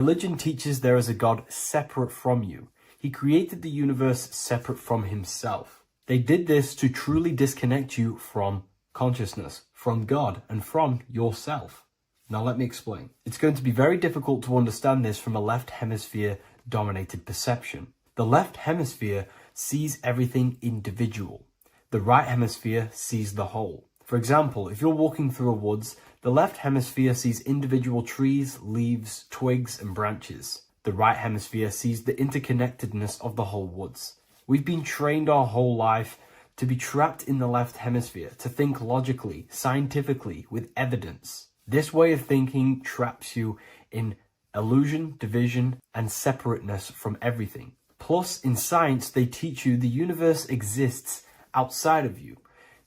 Religion teaches there is a God separate from you. He created the universe separate from himself. They did this to truly disconnect you from consciousness, from God, and from yourself. Now let me explain. It's going to be very difficult to understand this from a left hemisphere dominated perception. The left hemisphere sees everything individual. The right hemisphere sees the whole. For example, if you're walking through a woods, the left hemisphere sees individual trees, leaves, twigs, and branches. The right hemisphere sees the interconnectedness of the whole woods. We've been trained our whole life to be trapped in the left hemisphere, to think logically, scientifically, with evidence. This way of thinking traps you in illusion, division, and separateness from everything. Plus, in science, they teach you the universe exists outside of you.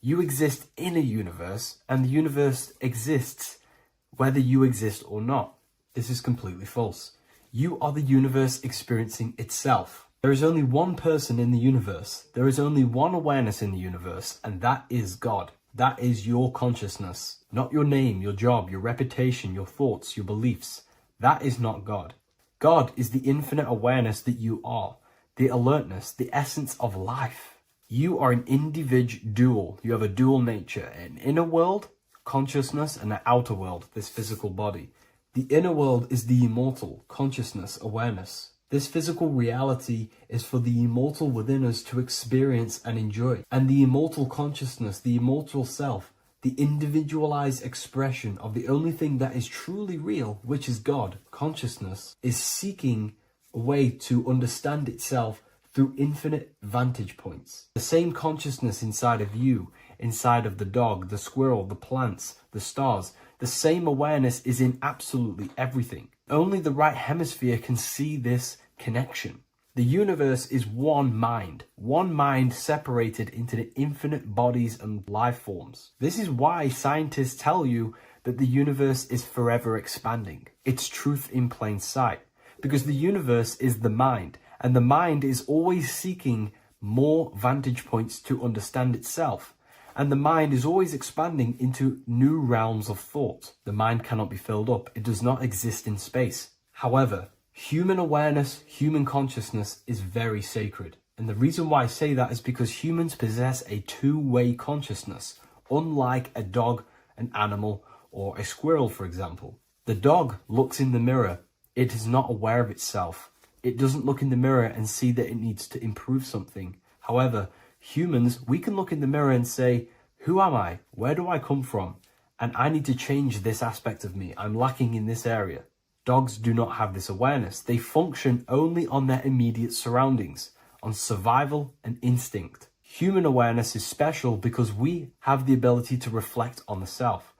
You exist in a universe, and the universe exists whether you exist or not. This is completely false. You are the universe experiencing itself. There is only one person in the universe. There is only one awareness in the universe, and that is God. That is your consciousness. Not your name, your job, your reputation, your thoughts, your beliefs. That is not God. God is the infinite awareness that you are, the alertness, the essence of life. You are an individual. You have a dual nature, an inner world, consciousness, and an outer world, this physical body. The inner world is the immortal, consciousness, awareness. This physical reality is for the immortal within us to experience and enjoy. And the immortal consciousness, the immortal self, the individualized expression of the only thing that is truly real, which is God, consciousness, is seeking a way to understand itself through infinite vantage points. The same consciousness inside of you, inside of the dog, the squirrel, the plants, the stars, the same awareness is in absolutely everything. Only the right hemisphere can see this connection. The universe is one mind separated into the infinite bodies and life forms. This is why scientists tell you that the universe is forever expanding. It's truth in plain sight, because the universe is the mind, and the mind is always seeking more vantage points to understand itself. And the mind is always expanding into new realms of thought. The mind cannot be filled up. It does not exist in space. However, human awareness, human consciousness is very sacred. And the reason why I say that is because humans possess a two-way consciousness, unlike a dog, an animal, or a squirrel, for example. The dog looks in the mirror. It is not aware of itself. It doesn't look in the mirror and see that it needs to improve something. However, humans, we can look in the mirror and say, who am I? Where do I come from? And I need to change this aspect of me. I'm lacking in this area. Dogs do not have this awareness. They function only on their immediate surroundings, on survival and instinct. Human awareness is special because we have the ability to reflect on the self.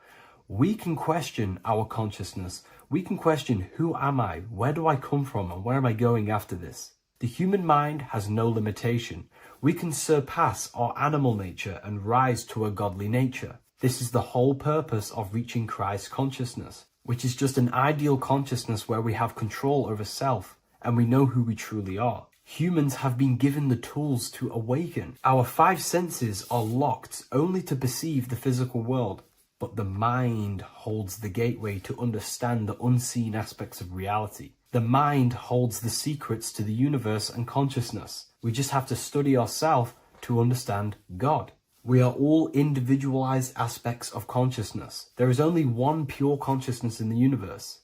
We can question our consciousness. We can question, who am I? Where do I come from? And where am I going after this? The human mind has no limitation. We can surpass our animal nature and rise to a godly nature. This is the whole purpose of reaching Christ consciousness, which is just an ideal consciousness where we have control over self and we know who we truly are. Humans have been given the tools to awaken. Our five senses are locked only to perceive the physical world, but the mind holds the gateway to understand the unseen aspects of reality. The mind holds the secrets to the universe and consciousness. We just have to study ourselves to understand God. We are all individualized aspects of consciousness. There is only one pure consciousness in the universe,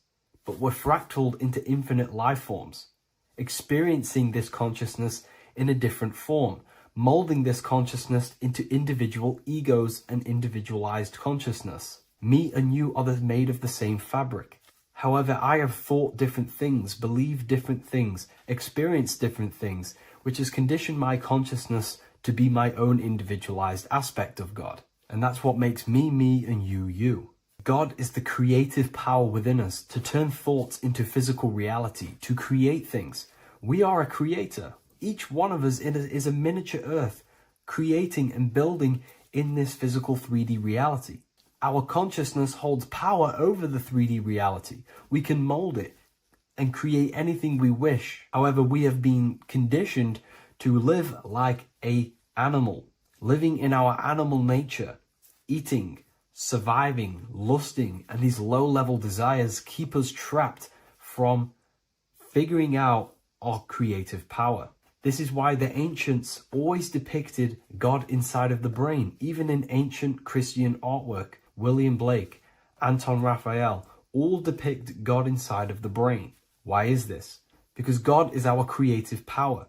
but we're fractaled into infinite life forms, experiencing this consciousness in a different form, molding this consciousness into individual egos and individualized consciousness. Me and you are made of the same fabric. However, I have thought different things, believed different things, experienced different things, which has conditioned my consciousness to be my own individualized aspect of God. And that's what makes me, me, and you, you. God is the creative power within us to turn thoughts into physical reality, to create things. We are a creator. Each one of us is a miniature earth, creating and building in this physical 3D reality. Our consciousness holds power over the 3D reality. We can mold it and create anything we wish. However, we have been conditioned to live like an animal, living in our animal nature, eating, surviving, lusting, and these low-level desires keep us trapped from figuring out our creative power. This is why the ancients always depicted God inside of the brain. Even in ancient Christian artwork, William Blake, Anton Raphael, all depict God inside of the brain. Why is this? Because God is our creative power.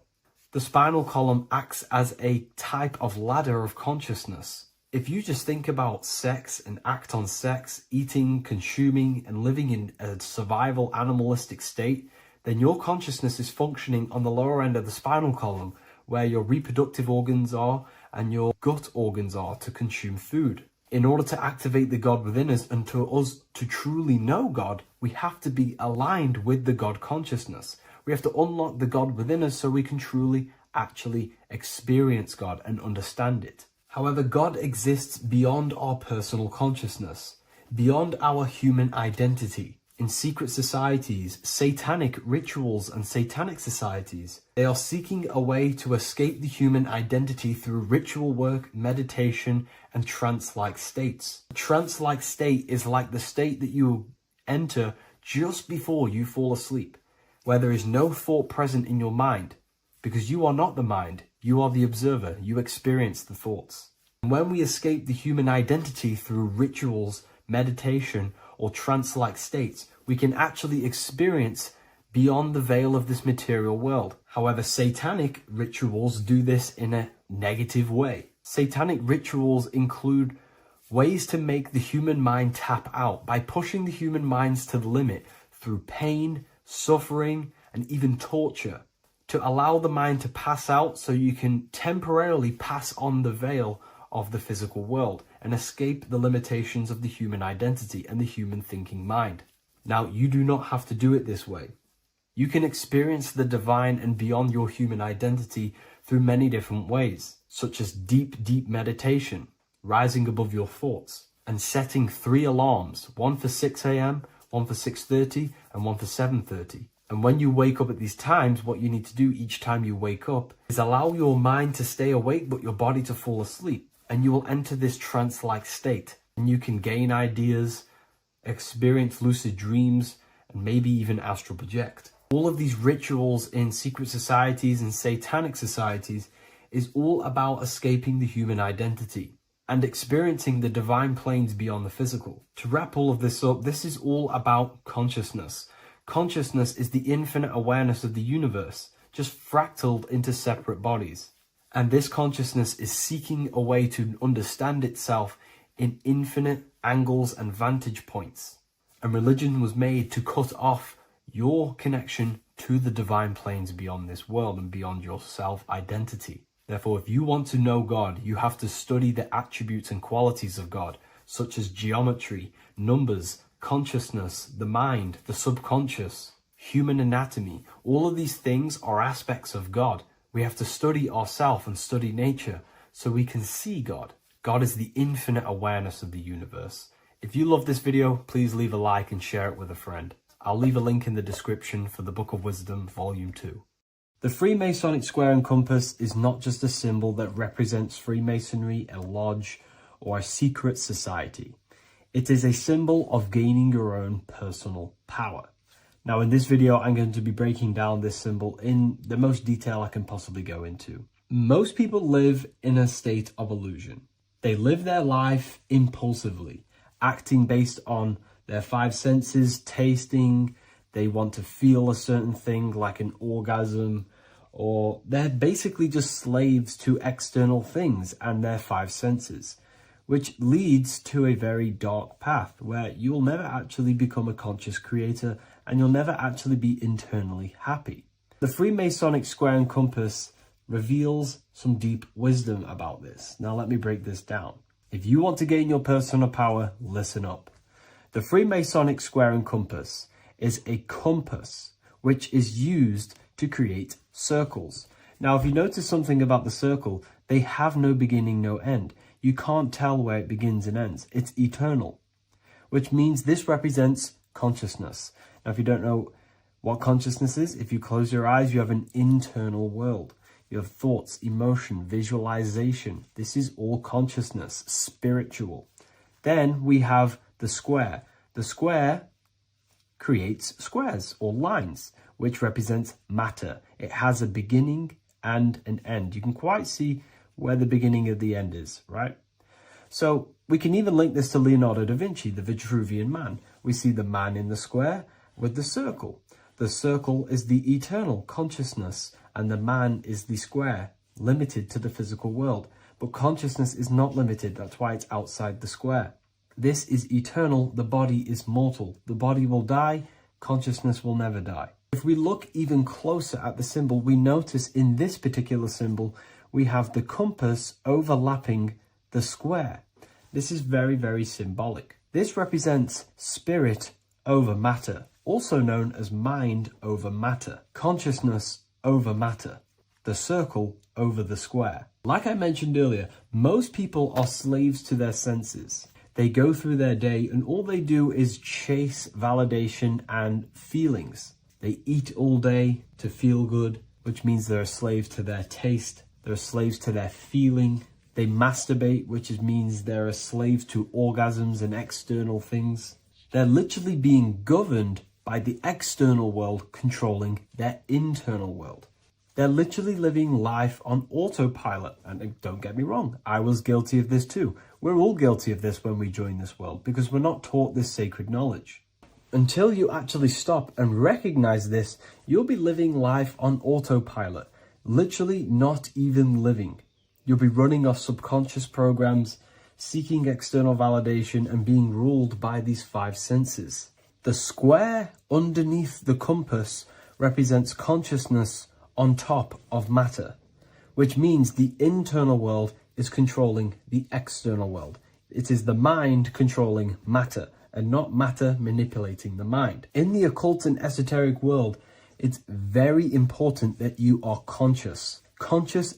The spinal column acts as a type of ladder of consciousness. If you just think about sex and act on sex, eating, consuming, and living in a survival animalistic state, then your consciousness is functioning on the lower end of the spinal column, where your reproductive organs are and your gut organs are to consume food. In order to activate the God within us and to us to truly know God, we have to be aligned with the God consciousness. We have to unlock the God within us so we can truly actually experience God and understand it. However, God exists beyond our personal consciousness, beyond our human identity. In secret societies, satanic rituals and satanic societies, they are seeking a way to escape the human identity through ritual work, meditation, and trance-like states. A trance-like state is like the state that you enter just before you fall asleep, where there is no thought present in your mind, because you are not the mind, you are the observer, you experience the thoughts. And when we escape the human identity through rituals, meditation, or trance-like states, we can actually experience beyond the veil of this material world. However, satanic rituals do this in a negative way. Satanic rituals include ways to make the human mind tap out by pushing the human minds to the limit through pain, suffering, and even torture, to allow the mind to pass out so you can temporarily pass on the veil of the physical world and escape the limitations of the human identity and the human thinking mind. Now, you do not have to do it this way. You can experience the divine and beyond your human identity through many different ways, such as deep, deep meditation, rising above your thoughts, and setting 3 alarms, one for 6 a.m., one for 6:30, and one for 7:30. And when you wake up at these times, what you need to do each time you wake up is allow your mind to stay awake but your body to fall asleep. And you will enter this trance-like state. And you can gain ideas, experience lucid dreams, and maybe even astral project. All of these rituals in secret societies and satanic societies is all about escaping the human identity and experiencing the divine planes beyond the physical. To wrap all of this up, this is all about consciousness. Consciousness is the infinite awareness of the universe, just fractaled into separate bodies. And this consciousness is seeking a way to understand itself in infinite angles and vantage points. And religion was made to cut off your connection to the divine planes beyond this world and beyond your self-identity. Therefore, if you want to know God, you have to study the attributes and qualities of God, such as geometry, numbers, consciousness, the mind, the subconscious, human anatomy. All of these things are aspects of God. We have to study ourselves and study nature so we can see God. God is the infinite awareness of the universe. If you love this video, please leave a like and share it with a friend. I'll leave a link in the description for the Book of Wisdom, Volume 2. The Freemasonic square and compass is not just a symbol that represents Freemasonry, a lodge, or a secret society. It is a symbol of gaining your own personal power. Now, in this video, I'm going to be breaking down this symbol in the most detail I can possibly go into. Most people live in a state of illusion. They live their life impulsively, acting based on their 5 senses, tasting. They want to feel a certain thing like an orgasm, or they're basically just slaves to external things and their 5 senses, which leads to a very dark path where you'll never actually become a conscious creator and you'll never actually be internally happy. The Freemasonic square and compass reveals some deep wisdom about this. Now let me break this down. If you want to gain your personal power, listen up. The Freemasonic square and compass is a compass which is used to create circles. Now, if you notice something about the circle, they have no beginning, no end. You can't tell where it begins and ends. It's eternal, which means this represents consciousness. Now, if you don't know what consciousness is, if you close your eyes, you have an internal world. You have thoughts, emotion, visualization. This is all consciousness, spiritual. Then we have the square. The square creates squares or lines, which represents matter. It has a beginning and an end. You can quite see where the beginning of the end is, right? So we can even link this to Leonardo da Vinci, the Vitruvian Man. We see the man in the square with the circle. The circle is the eternal consciousness, and the man is the square, limited to the physical world. But consciousness is not limited, that's why it's outside the square. This is eternal, the body is mortal. The body will die, consciousness will never die. If we look even closer at the symbol, we notice in this particular symbol, we have the compass overlapping the square. This is very, very symbolic. This represents spirit over matter, also known as mind over matter, consciousness over matter, the circle over the square. Like I mentioned earlier, most people are slaves to their senses. They go through their day and all they do is chase validation and feelings. They eat all day to feel good, which means they're slaves to their taste. They're slaves to their feeling. They masturbate, which means they're a slave to orgasms and external things. They're literally being governed by the external world controlling their internal world. They're literally living life on autopilot. And don't get me wrong, I was guilty of this too. We're all guilty of this when we join this world because we're not taught this sacred knowledge. Until you actually stop and recognize this, you'll be living life on autopilot, literally not even living. You'll be running off subconscious programs, seeking external validation and being ruled by these five senses. The square underneath the compass represents consciousness on top of matter, which means the internal world is controlling the external world. It is the mind controlling matter and not matter manipulating the mind. In the occult and esoteric world, it's very important that you are conscious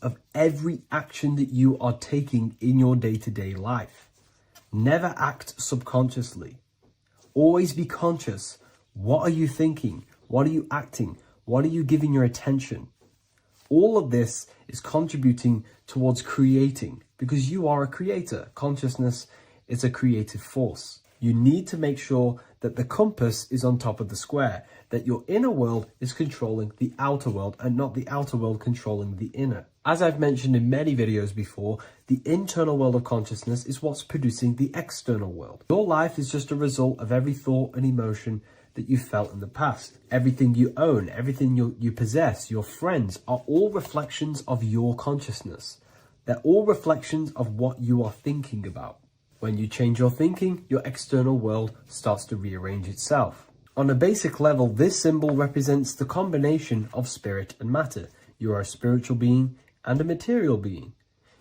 of every action that you are taking in your day-to-day life. Never act subconsciously. Always be conscious. What are you thinking? What are you acting? What are you giving your attention? All of this is contributing towards creating because you are a creator. Consciousness is a creative force. You need to make sure that the compass is on top of the square, that your inner world is controlling the outer world and not the outer world controlling the inner. As I've mentioned in many videos before, the internal world of consciousness is what's producing the external world. Your life is just a result of every thought and emotion that you felt in the past. Everything you own, everything you possess, your friends are all reflections of your consciousness. They're all reflections of what you are thinking about. When you change your thinking, your external world starts to rearrange itself. On a basic level, this symbol represents the combination of spirit and matter. You are a spiritual being and a material being.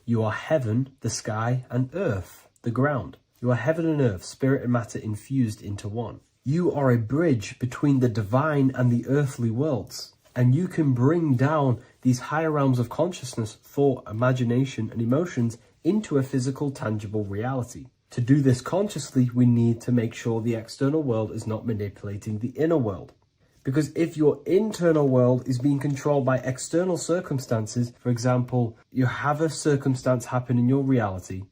You are heaven, the sky, and earth, the ground. You are heaven and earth, spirit and matter infused into one. You are a bridge between the divine and the earthly worlds. And you can bring down these higher realms of consciousness, thought, imagination, and emotions into a physical, tangible reality. To do this consciously, we need to make sure the external world is not manipulating the inner world. Because if your internal world is being controlled by external circumstances, for example, you have a circumstance happen in your reality,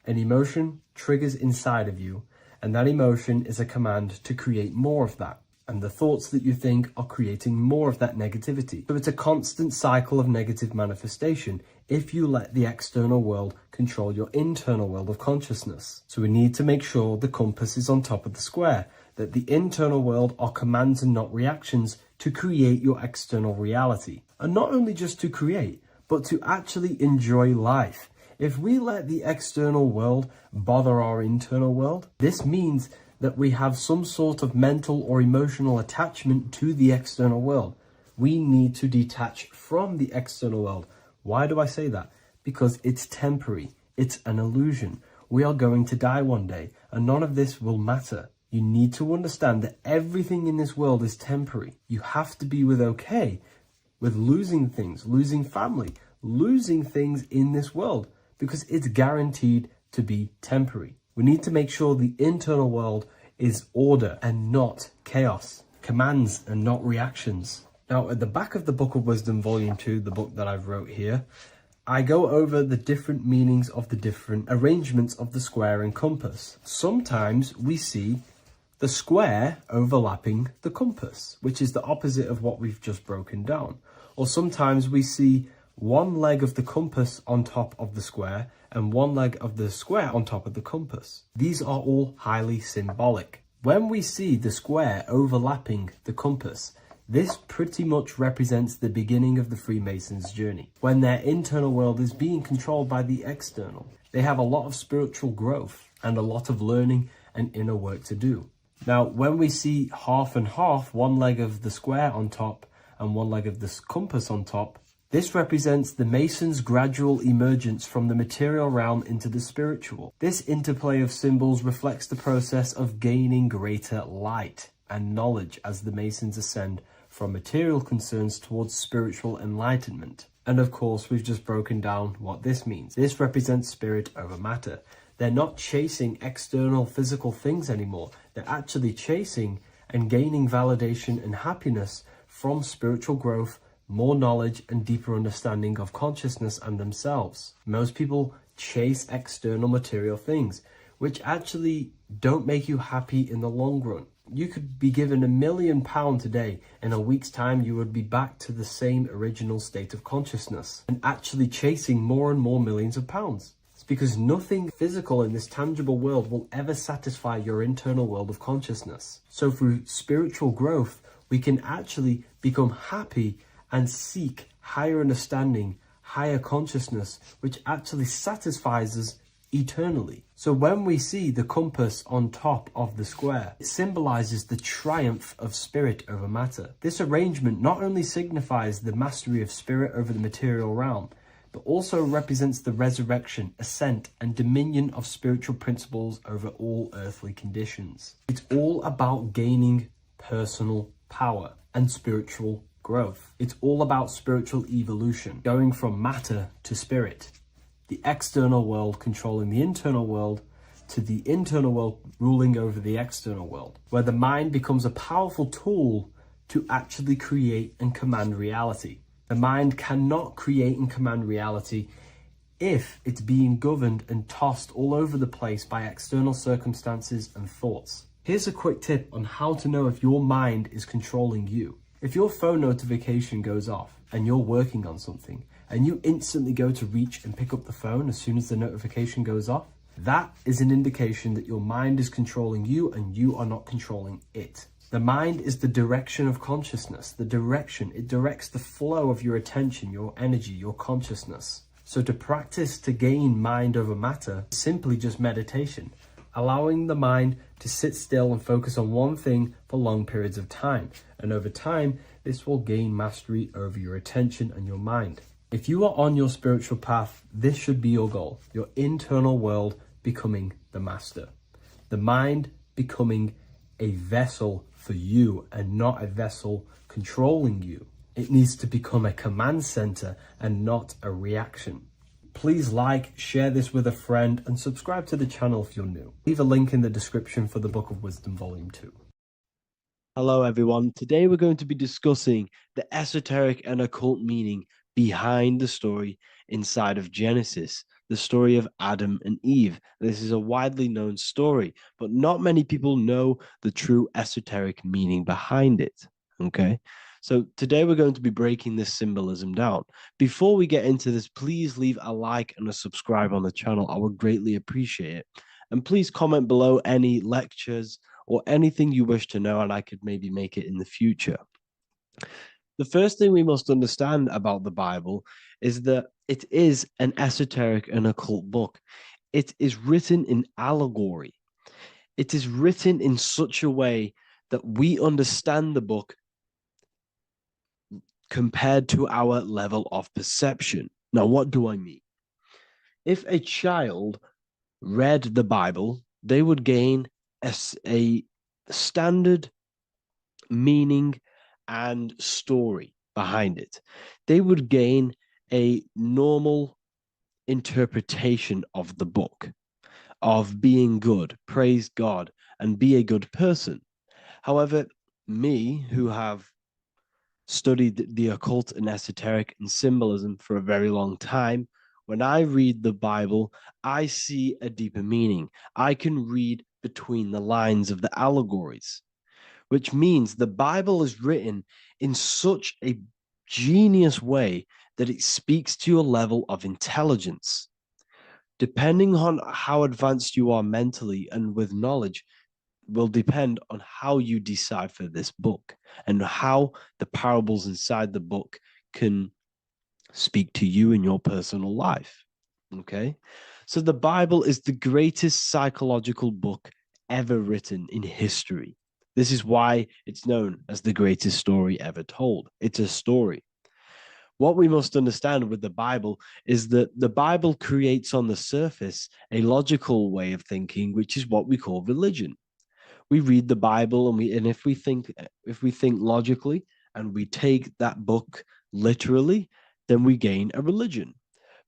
an emotion triggers inside of you, and that emotion is a command to create more of that. And the thoughts that you think are creating more of that negativity. So it's a constant cycle of negative manifestation if you let the external world control your internal world of consciousness. So we need to make sure the compass is on top of the square, that the internal world are commands and not reactions to create your external reality. And not only just to create, but to actually enjoy life. If we let the external world bother our internal world, this means that we have some sort of mental or emotional attachment to the external world. We need to detach from the external world. Why do I say that? Because it's temporary. It's an illusion. We are going to die one day, and none of this will matter. You need to understand that everything in this world is temporary. You have to be okay with losing things, losing family, losing things in this world, because it's guaranteed to be temporary. We need to make sure the internal world is order and not chaos, commands and not reactions. Now, at the back of the Book of Wisdom, Volume 2, the book that I've wrote here, I go over the different meanings of the different arrangements of the square and compass. Sometimes we see The square overlapping the compass, which is the opposite of what we've just broken down. Or sometimes we see one leg of the compass on top of the square and one leg of the square on top of the compass. These are all highly symbolic. When we see the square overlapping the compass, this pretty much represents the beginning of the Freemasons' journey, when their internal world is being controlled by the external. They have a lot of spiritual growth and a lot of learning and inner work to do. Now, when we see half and half, one leg of the square on top and one leg of the compass on top, this represents the Masons' gradual emergence from the material realm into the spiritual. This interplay of symbols reflects the process of gaining greater light and knowledge as the Masons ascend from material concerns towards spiritual enlightenment. And of course, we've just broken down what this means. This represents spirit over matter. They're not chasing external physical things anymore. They're actually chasing and gaining validation and happiness from spiritual growth, more knowledge, and deeper understanding of consciousness and themselves. Most people chase external material things, which actually don't make you happy in the long run. You could be given £1 million today, in a week's time you would be back to the same original state of consciousness and actually chasing more and more millions of pounds. It's because nothing physical in this tangible world will ever satisfy your internal world of consciousness. So through spiritual growth, we can actually become happy and seek higher understanding, higher consciousness, which actually satisfies us eternally. So when we see the compass on top of the square, it symbolizes the triumph of spirit over matter. This arrangement not only signifies the mastery of spirit over the material realm, but also represents the resurrection, ascent, and dominion of spiritual principles over all earthly conditions. It's all about gaining personal power and spiritual growth. It's all about spiritual evolution, going from matter to spirit. The external world controlling the internal world, to the internal world ruling over the external world, where the mind becomes a powerful tool to actually create and command reality. The mind cannot create and command reality if it's being governed and tossed all over the place by external circumstances and thoughts. Here's a quick tip on how to know if your mind is controlling you. If your phone notification goes off and you're working on something and you instantly go to reach and pick up the phone as soon as the notification goes off, that is an indication that your mind is controlling you and you are not controlling it. The mind is the direction of consciousness, the direction. It directs the flow of your attention, your energy, your consciousness. So to practice to gain mind over matter is simply just meditation, allowing the mind to sit still and focus on one thing for long periods of time. And over time, this will gain mastery over your attention and your mind. If you are on your spiritual path, this should be your goal. Your internal world becoming the master. The mind becoming a vessel for you and not a vessel controlling you. It needs to become a command center and not a reaction. Please like, share this with a friend, and subscribe to the channel if you're new. Leave a link in the description for the Book of Wisdom Volume 2. Hello everyone, today we're going to be discussing the esoteric and occult meaning behind the story inside of Genesis, the story of Adam and Eve. This is a widely known story, but not many people know the true esoteric meaning behind it, okay? So today we're going to be breaking this symbolism down. Before we get into this, please leave a like and a subscribe on the channel. I would greatly appreciate it. And please comment below any lectures or anything you wish to know, and I could maybe make it in the future. The first thing we must understand about the Bible is that it is an esoteric and occult book. It is written in allegory. It is written in such a way that we understand the book compared to our level of perception. Now, what do I mean? If a child read the Bible, they would gain a standard meaning and story behind it. They would gain a normal interpretation of the book, of being good, praise God, and be a good person. However, me, who have studied the occult and esoteric and symbolism for a very long time, when I read the Bible, I see a deeper meaning. I can read between the lines of the allegories, which means the Bible is written in such a genius way that it speaks to your level of intelligence. Depending on how advanced you are mentally and with knowledge, will depend on how you decipher this book and how the parables inside the book can speak to you in your personal life. Okay. So the Bible is the greatest psychological book ever written in history. This is why it's known as the greatest story ever told. It's a story. What we must understand with the Bible is that the Bible creates on the surface a logical way of thinking, which is what we call religion. We read the Bible and if we think logically and we take that book literally, then we gain a religion.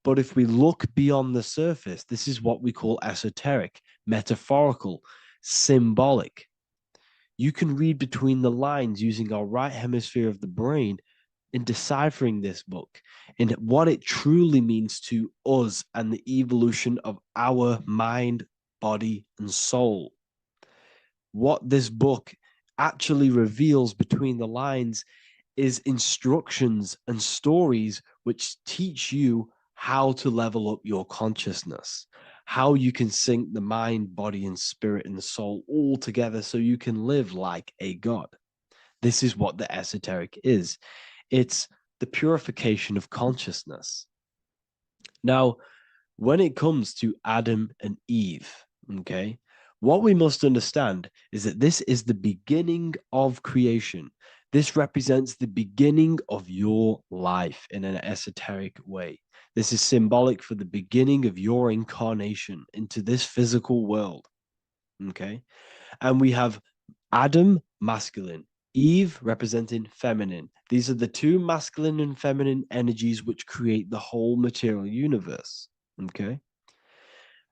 But if we look beyond the surface, this is what we call esoteric, metaphorical, symbolic. You can read between the lines using our right hemisphere of the brain in deciphering this book and what it truly means to us and the evolution of our mind, body, and soul. What this book actually reveals between the lines is instructions and stories which teach you how to level up your consciousness, how you can sync the mind, body, and spirit and the soul all together so you can live like a god. This is what the esoteric is. It's the purification of consciousness. Now, when it comes to Adam and Eve, okay, what we must understand is that this is the beginning of creation. This represents the beginning of your life in an esoteric way. This is symbolic for the beginning of your incarnation into this physical world, okay? And we have Adam, masculine, Eve representing feminine. These are the two masculine and feminine energies which create the whole material universe, okay?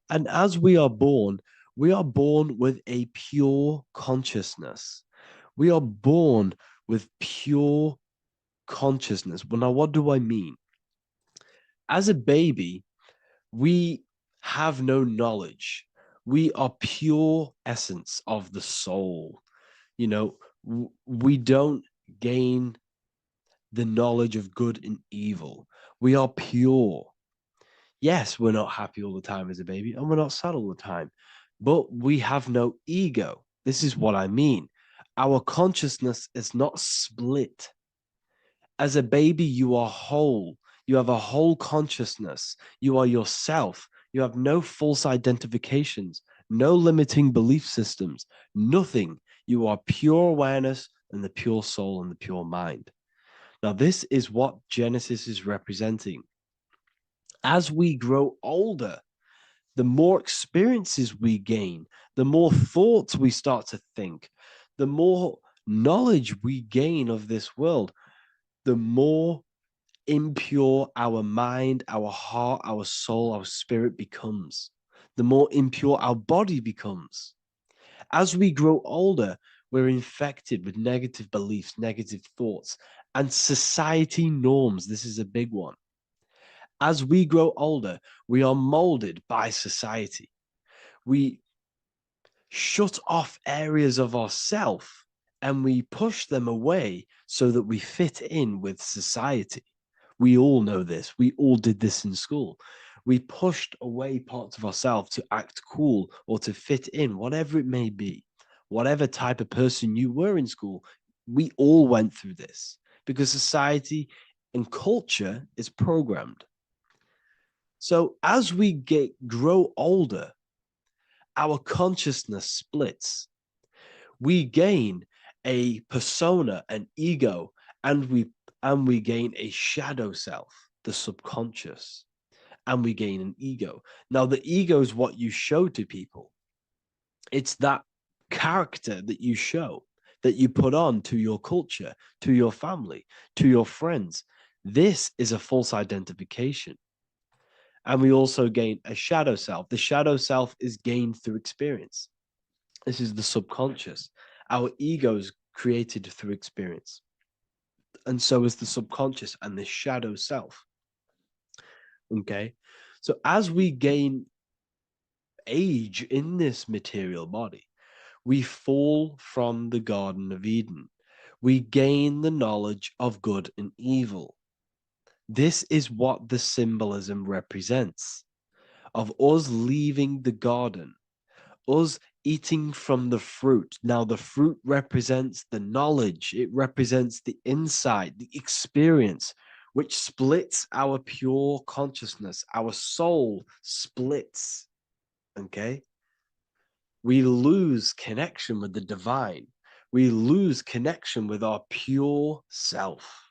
And as we are born with a pure consciousness. We are born with pure consciousness. Well, now, what do I mean? As a baby, we have no knowledge. We are pure essence of the soul. You know, we don't gain the knowledge of good and evil. We are pure. Yes, we're not happy all the time as a baby, and we're not sad all the time, but we have no ego. This is what I mean. Our consciousness is not split. As a baby, you are whole. You have a whole consciousness. You are yourself. You have no false identifications, no limiting belief systems, nothing. You are pure awareness and the pure soul and the pure mind. Now, this is what Genesis is representing. As we grow older, the more experiences we gain, the more thoughts we start to think, the more knowledge we gain of this world, the more impure our mind, our heart, our soul, our spirit becomes, the more impure our body becomes. As we grow older, we're infected with negative beliefs, negative thoughts, and society norms. This is a big one. As we grow older, we are molded by society. We shut off areas of ourself and we push them away so that we fit in with society. We all know this. We all did this in school. We pushed away parts of ourselves to act cool or to fit in, whatever it may be. Whatever type of person you were in school, we all went through this because society and culture is programmed. So as we grow older, our consciousness splits. We gain a persona, an ego, and we gain a shadow self, the subconscious, and we gain an ego. Now, the ego is what you show to people. It's that character that you show, that you put on to your culture, to your family, to your friends. This is a false identification. And we also gain a shadow self. The shadow self is gained through experience. This is the subconscious. Our ego is created through experience. And so is the subconscious and the shadow self. Okay. So as we gain age in this material body. We fall from the Garden of Eden. We gain the knowledge of good and evil. This is what the symbolism represents of us leaving the garden, us eating from the fruit. Now, the fruit represents the knowledge, it represents the insight, the experience, which splits our pure consciousness. Our soul splits. Okay? We lose connection with the divine. We lose connection with our pure self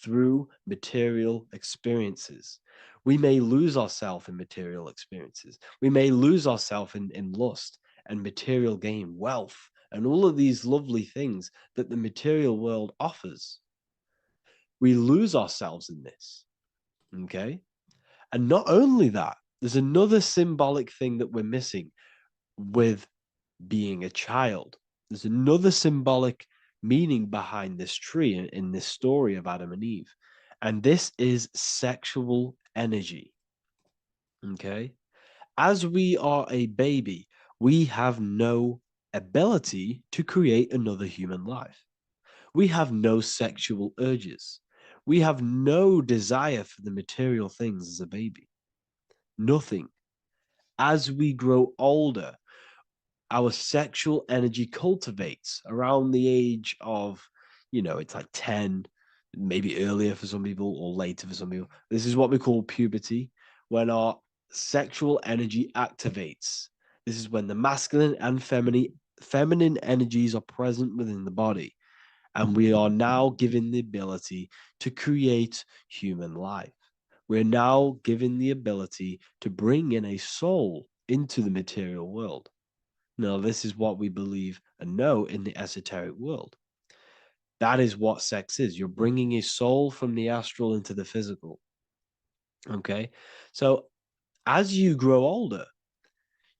through material experiences. We may lose ourselves in material experiences. We may lose ourselves in lust and material gain, wealth, and all of these lovely things that the material world offers. We lose ourselves in this. Okay? And not only that, there's another symbolic thing that we're missing with being a child. There's another symbolic meaning behind this tree in this story of Adam and Eve. And this is sexual energy. Okay. As we are a baby, we have no ability to create another human life. We have no sexual urges. We have no desire for the material things as a baby. Nothing. As we grow older, our sexual energy cultivates around the age of, it's like 10, maybe earlier for some people or later for some people. This is what we call puberty, when our sexual energy activates. This is when the masculine and feminine energies are present within the body. And we are now given the ability to create human life. We're now given the ability to bring in a soul into the material world. Now, this is what we believe and know in the esoteric world. That is what sex is. You're bringing a soul from the astral into the physical. Okay. So as you grow older,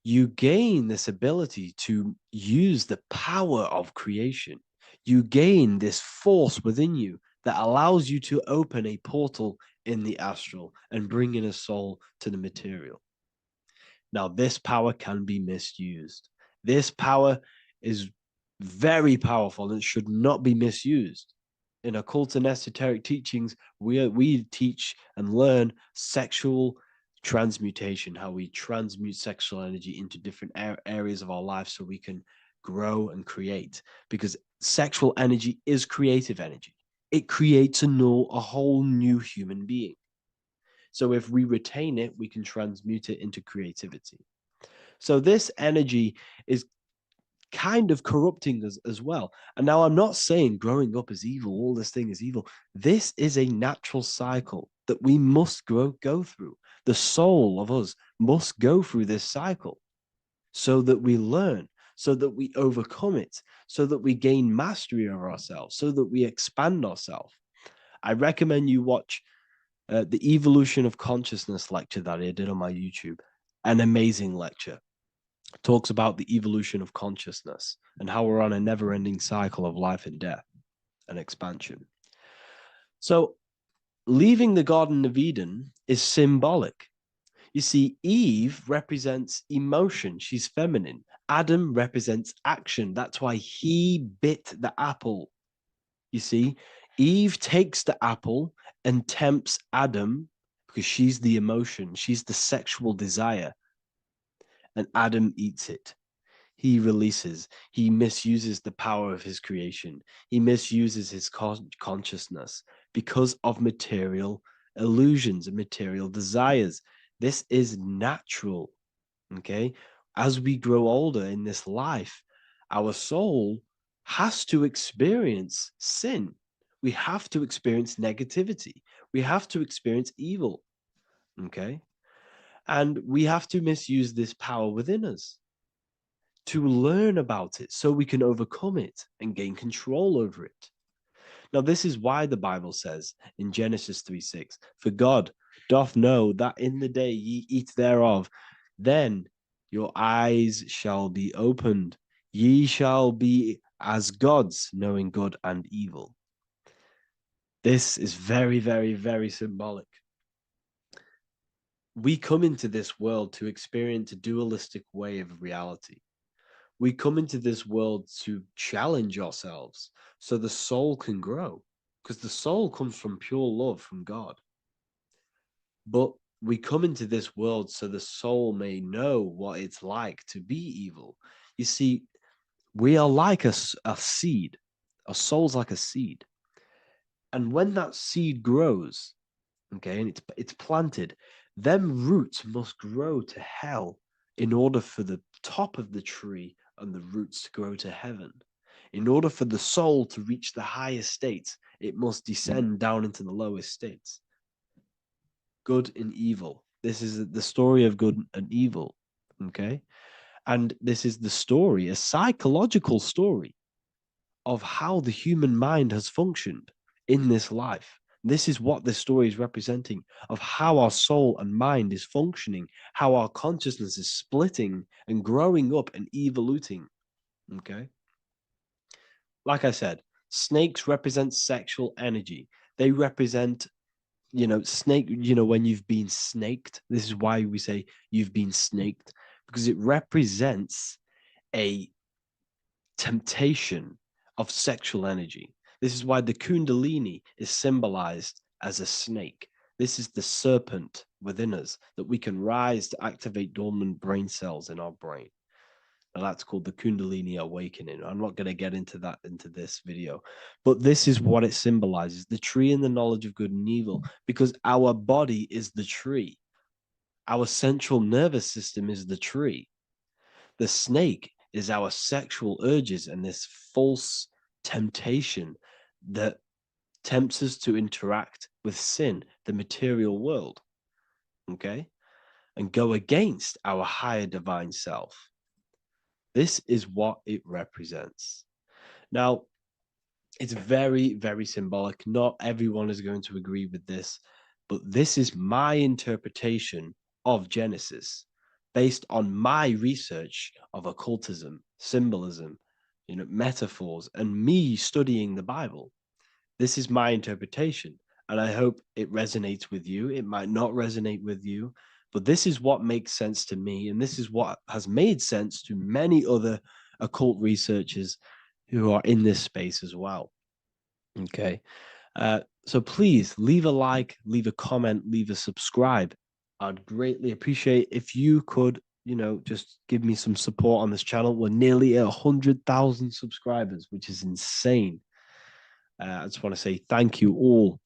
you gain this ability to use the power of creation. You gain this force within you that allows you to open a portal in the astral and bring in a soul to the material. Now, this power can be misused. This power is very powerful and should not be misused. In occult and esoteric teachings, we teach and learn sexual transmutation, how we transmute sexual energy into different areas of our life so we can grow and create. Because sexual energy is creative energy. It creates a whole new human being. So if we retain it, we can transmute it into creativity. So this energy is kind of corrupting us as well. And now I'm not saying growing up is evil, all this thing is evil. This is a natural cycle that we must go through. The soul of us must go through this cycle so that we learn, so that we overcome it, so that we gain mastery over ourselves, so that we expand ourselves. I recommend you watch the Evolution of Consciousness lecture that I did on my YouTube. An amazing lecture. Talks about the evolution of consciousness and how we're on a never-ending cycle of life and death and expansion. So leaving the Garden of Eden is symbolic. You see, Eve represents emotion. She's feminine. Adam represents action. That's why he bit the apple. You see, Eve takes the apple and tempts Adam because she's the emotion. She's the sexual desire. And Adam eats it. He releases, he misuses the power of his creation. He misuses his consciousness because of material illusions and material desires. This is natural. Okay. As we grow older in this life, our soul has to experience sin. We have to experience negativity. We have to experience evil. Okay. And we have to misuse this power within us to learn about it so we can overcome it and gain control over it. Now, this is why the Bible says in Genesis 3:6, for God doth know that in the day ye eat thereof, then your eyes shall be opened. Ye shall be as gods, knowing good and evil. This is very, very, very symbolic. We come into this world to experience a dualistic way of reality. We come into this world to challenge ourselves so the soul can grow, because the soul comes from pure love from God. But we come into this world so the soul may know what it's like to be evil. You see, we are like a seed. Our soul's like a seed. And when that seed grows, okay, and it's planted, them roots must grow to hell in order for the top of the tree and the roots to grow to heaven. In order for the soul to reach the highest states, it must descend down into the lowest states. Good and evil. This is the story of good and evil, okay? And this is the story, a psychological story of how the human mind has functioned in this life. This is what this story is representing of how our soul and mind is functioning, how our consciousness is splitting and growing up and evoluting. Okay. Like I said, snakes represent sexual energy. They represent, snake, when you've been snaked. This is why we say you've been snaked, because it represents a temptation of sexual energy. This is why the Kundalini is symbolized as a snake. This is the serpent within us that we can rise to activate dormant brain cells in our brain. And that's called the Kundalini awakening. I'm not going to get into that into this video, but this is what it symbolizes, the tree and the knowledge of good and evil, because our body is the tree. Our central nervous system is the tree. The snake is our sexual urges and this false temptation that tempts us to interact with sin, the material world, okay, and go against our higher divine self. This is what it represents. Now, it's very, very symbolic. Not everyone is going to agree with this, but this is my interpretation of Genesis based on my research of occultism, symbolism, metaphors, and me studying the Bible. This is my interpretation, and I hope it resonates with you. It might not resonate with you, but this is what makes sense to me, and this is what has made sense to many other occult researchers who are in this space as well. Okay. So please leave a like, leave a comment, leave a subscribe. I'd greatly appreciate if you could, just give me some support on this channel. We're nearly at 100,000 subscribers, which is insane. I just want to say thank you all.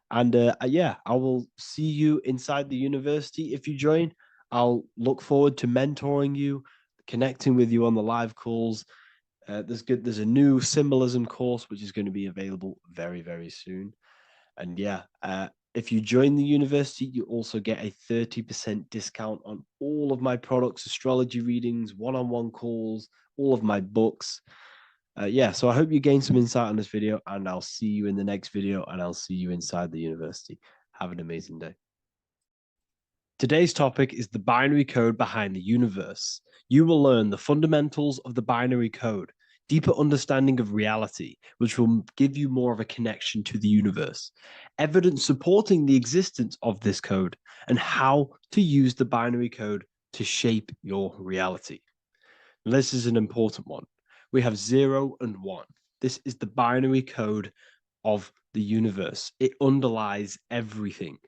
And yeah, I will see you inside the university if you join. I'll look forward to mentoring you, connecting with you on the live calls. There's a new symbolism course which is going to be available very, very soon. And yeah, if you join the university, you also get a 30% discount on all of my products, astrology readings, one-on-one calls, all of my books. Yeah, so I hope you gain some insight on this video, and I'll see you in the next video, and I'll see you inside the university. Have an amazing day. Today's topic is the binary code behind the universe. You will learn the fundamentals of the binary code, deeper understanding of reality, which will give you more of a connection to the universe, evidence supporting the existence of this code, and how to use the binary code to shape your reality. This is an important one. We have 0 and 1. This is the binary code of the universe. It underlies everything.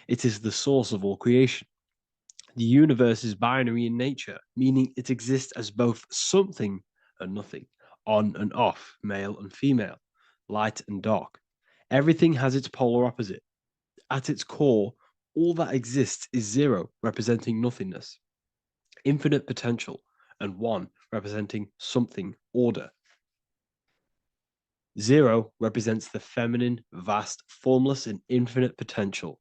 It is the source of all creation. The universe is binary in nature, meaning it exists as both something and nothing, on and off, male and female, light and dark. Everything has its polar opposite. At its core, all that exists is 0, representing nothingness, infinite potential, and 1, representing something, order. 0 represents the feminine, vast, formless, and infinite potential.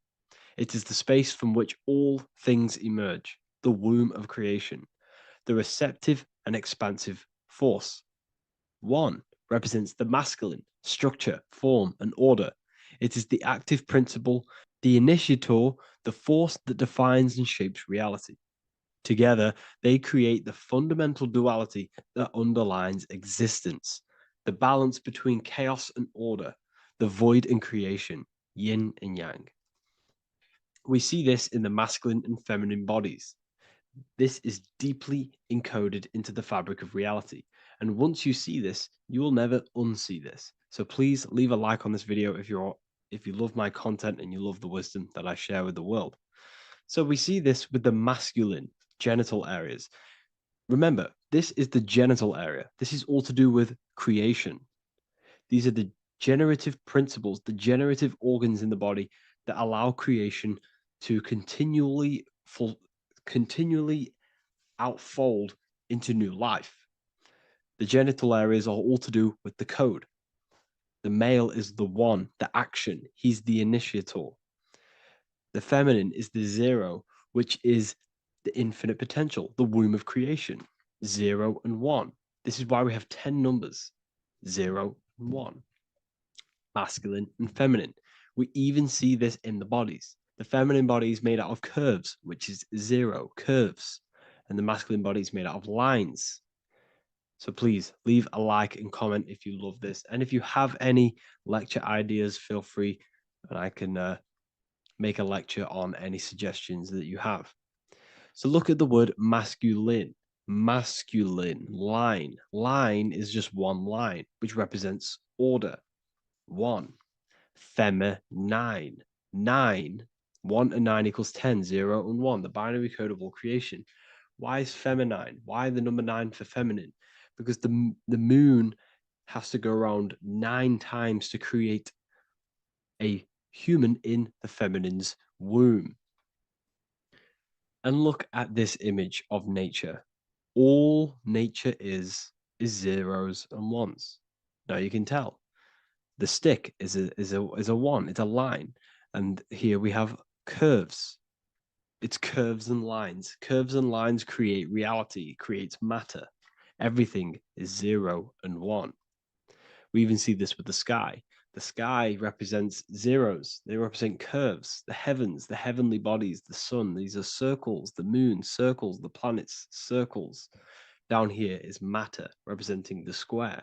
It is the space from which all things emerge, the womb of creation, the receptive and expansive force. 1 represents the masculine, structure, form, and order. It is the active principle, the initiator, the force that defines and shapes reality. Together, they create the fundamental duality that underlines existence, the balance between chaos and order, the void and creation, yin and yang. We see this in the masculine and feminine bodies. This is deeply encoded into the fabric of reality. And once you see this, you will never unsee this. So please leave a like on this video if you love my content and you love the wisdom that I share with the world. So we see this with the masculine genital areas. Remember, this is the genital area. This is all to do with creation. These are the generative principles, the generative organs in the body that allow creation to continually outfold into new life. The genital areas are all to do with the code. The male is the one, the action. He's the initiator. The feminine is the zero, which is the infinite potential, the womb of creation. 0 and 1. This is why we have 10 numbers. 0 and 1. Masculine and feminine. We even see this in the bodies. The feminine body is made out of curves, which is 0, curves. And the masculine body is made out of lines. So please leave a like and comment if you love this. And if you have any lecture ideas, feel free and I can make a lecture on any suggestions that you have. So look at the word masculine. Masculine, line. Line is just one line, which represents order. 1. Feminine. 9. 1 and 9 equals 10. 0 and 1. The binary code of all creation. Why is feminine? Why the number 9 for feminine? Because the moon has to go around 9 times to create a human in the feminine's womb. And look at this image of nature. All nature is zeros and ones. Now you can tell the stick is a one. It's a line, and here we have curves. It's curves and lines. Curves and lines create reality, creates matter. Everything is 0 and 1. We even see this with the sky. The sky represents zeros. They represent curves, the heavens, the heavenly bodies, the sun. These are circles, the moon, circles, the planets, circles. Down here is matter, representing the square.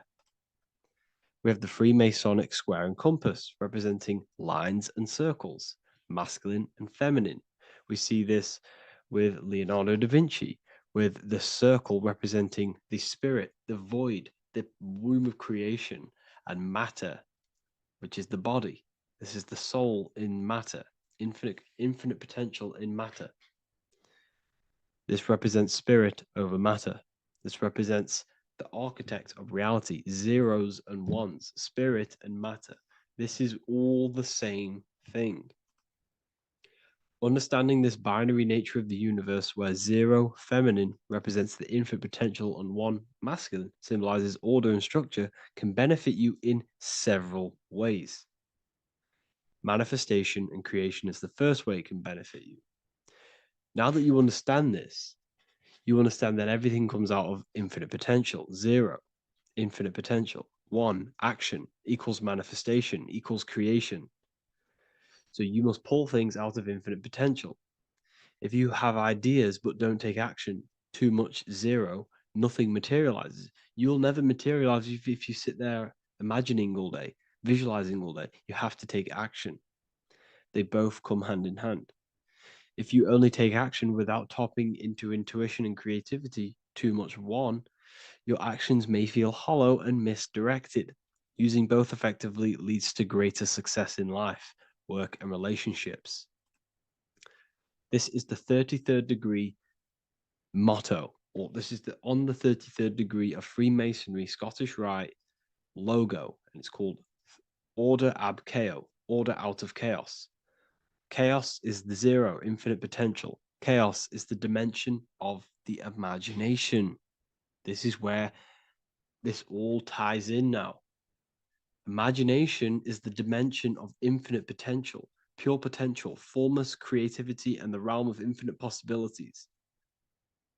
We have the Freemasonic square and compass, representing lines and circles, masculine and feminine. We see this with Leonardo da Vinci, with the circle representing the spirit, the void, the womb of creation, and matter, which is the body. This is the soul in matter, infinite potential in matter. This represents spirit over matter. This represents the architect of reality, zeros and ones, spirit and matter. This is all the same thing. Understanding this binary nature of the universe, where 0 feminine represents the infinite potential and 1 masculine symbolizes order and structure, can benefit you in several ways. Manifestation and creation is the first way it can benefit you. Now that you understand this, you understand that everything comes out of infinite potential. 0, infinite potential. 1, action equals manifestation equals creation. So you must pull things out of infinite potential. If you have ideas but don't take action, too much 0, nothing materializes. You'll never materialize if you sit there imagining all day, visualizing all day. You have to take action. They both come hand in hand. If you only take action without tapping into intuition and creativity, too much 1, your actions may feel hollow and misdirected. Using both effectively leads to greater success in life, work, and relationships. This is the 33rd degree motto, or this is on the 33rd degree of Freemasonry Scottish Rite logo, and it's called Order ab Chaos, order out of chaos. Chaos is the 0, infinite potential. Chaos is the dimension of the imagination. This is where this all ties in now. Imagination is the dimension of infinite potential, pure potential, formless creativity, and the realm of infinite possibilities.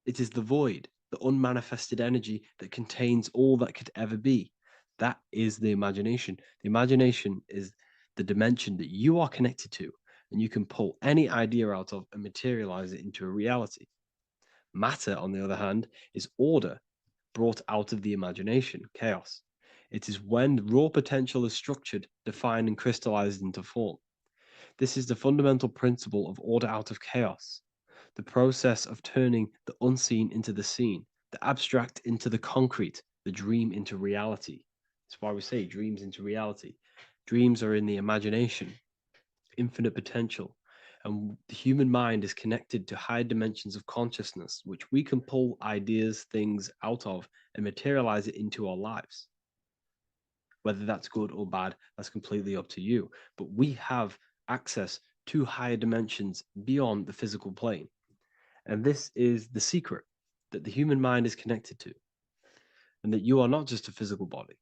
It is the void, the unmanifested energy that contains all that could ever be. That is the imagination. The imagination is the dimension that you are connected to, and you can pull any idea out of and materialize it into a reality. Matter, on the other hand, is order brought out of the imagination, chaos. It is when raw potential is structured, defined, and crystallized into form. This is the fundamental principle of order out of chaos, the process of turning the unseen into the seen, the abstract into the concrete, the dream into reality. That's why we say dreams into reality. Dreams are in the imagination, infinite potential, and the human mind is connected to higher dimensions of consciousness, which we can pull ideas, things out of, and materialize it into our lives. Whether that's good or bad, that's completely up to you. But we have access to higher dimensions beyond the physical plane. And this is the secret that the human mind is connected to, and that you are not just a physical body.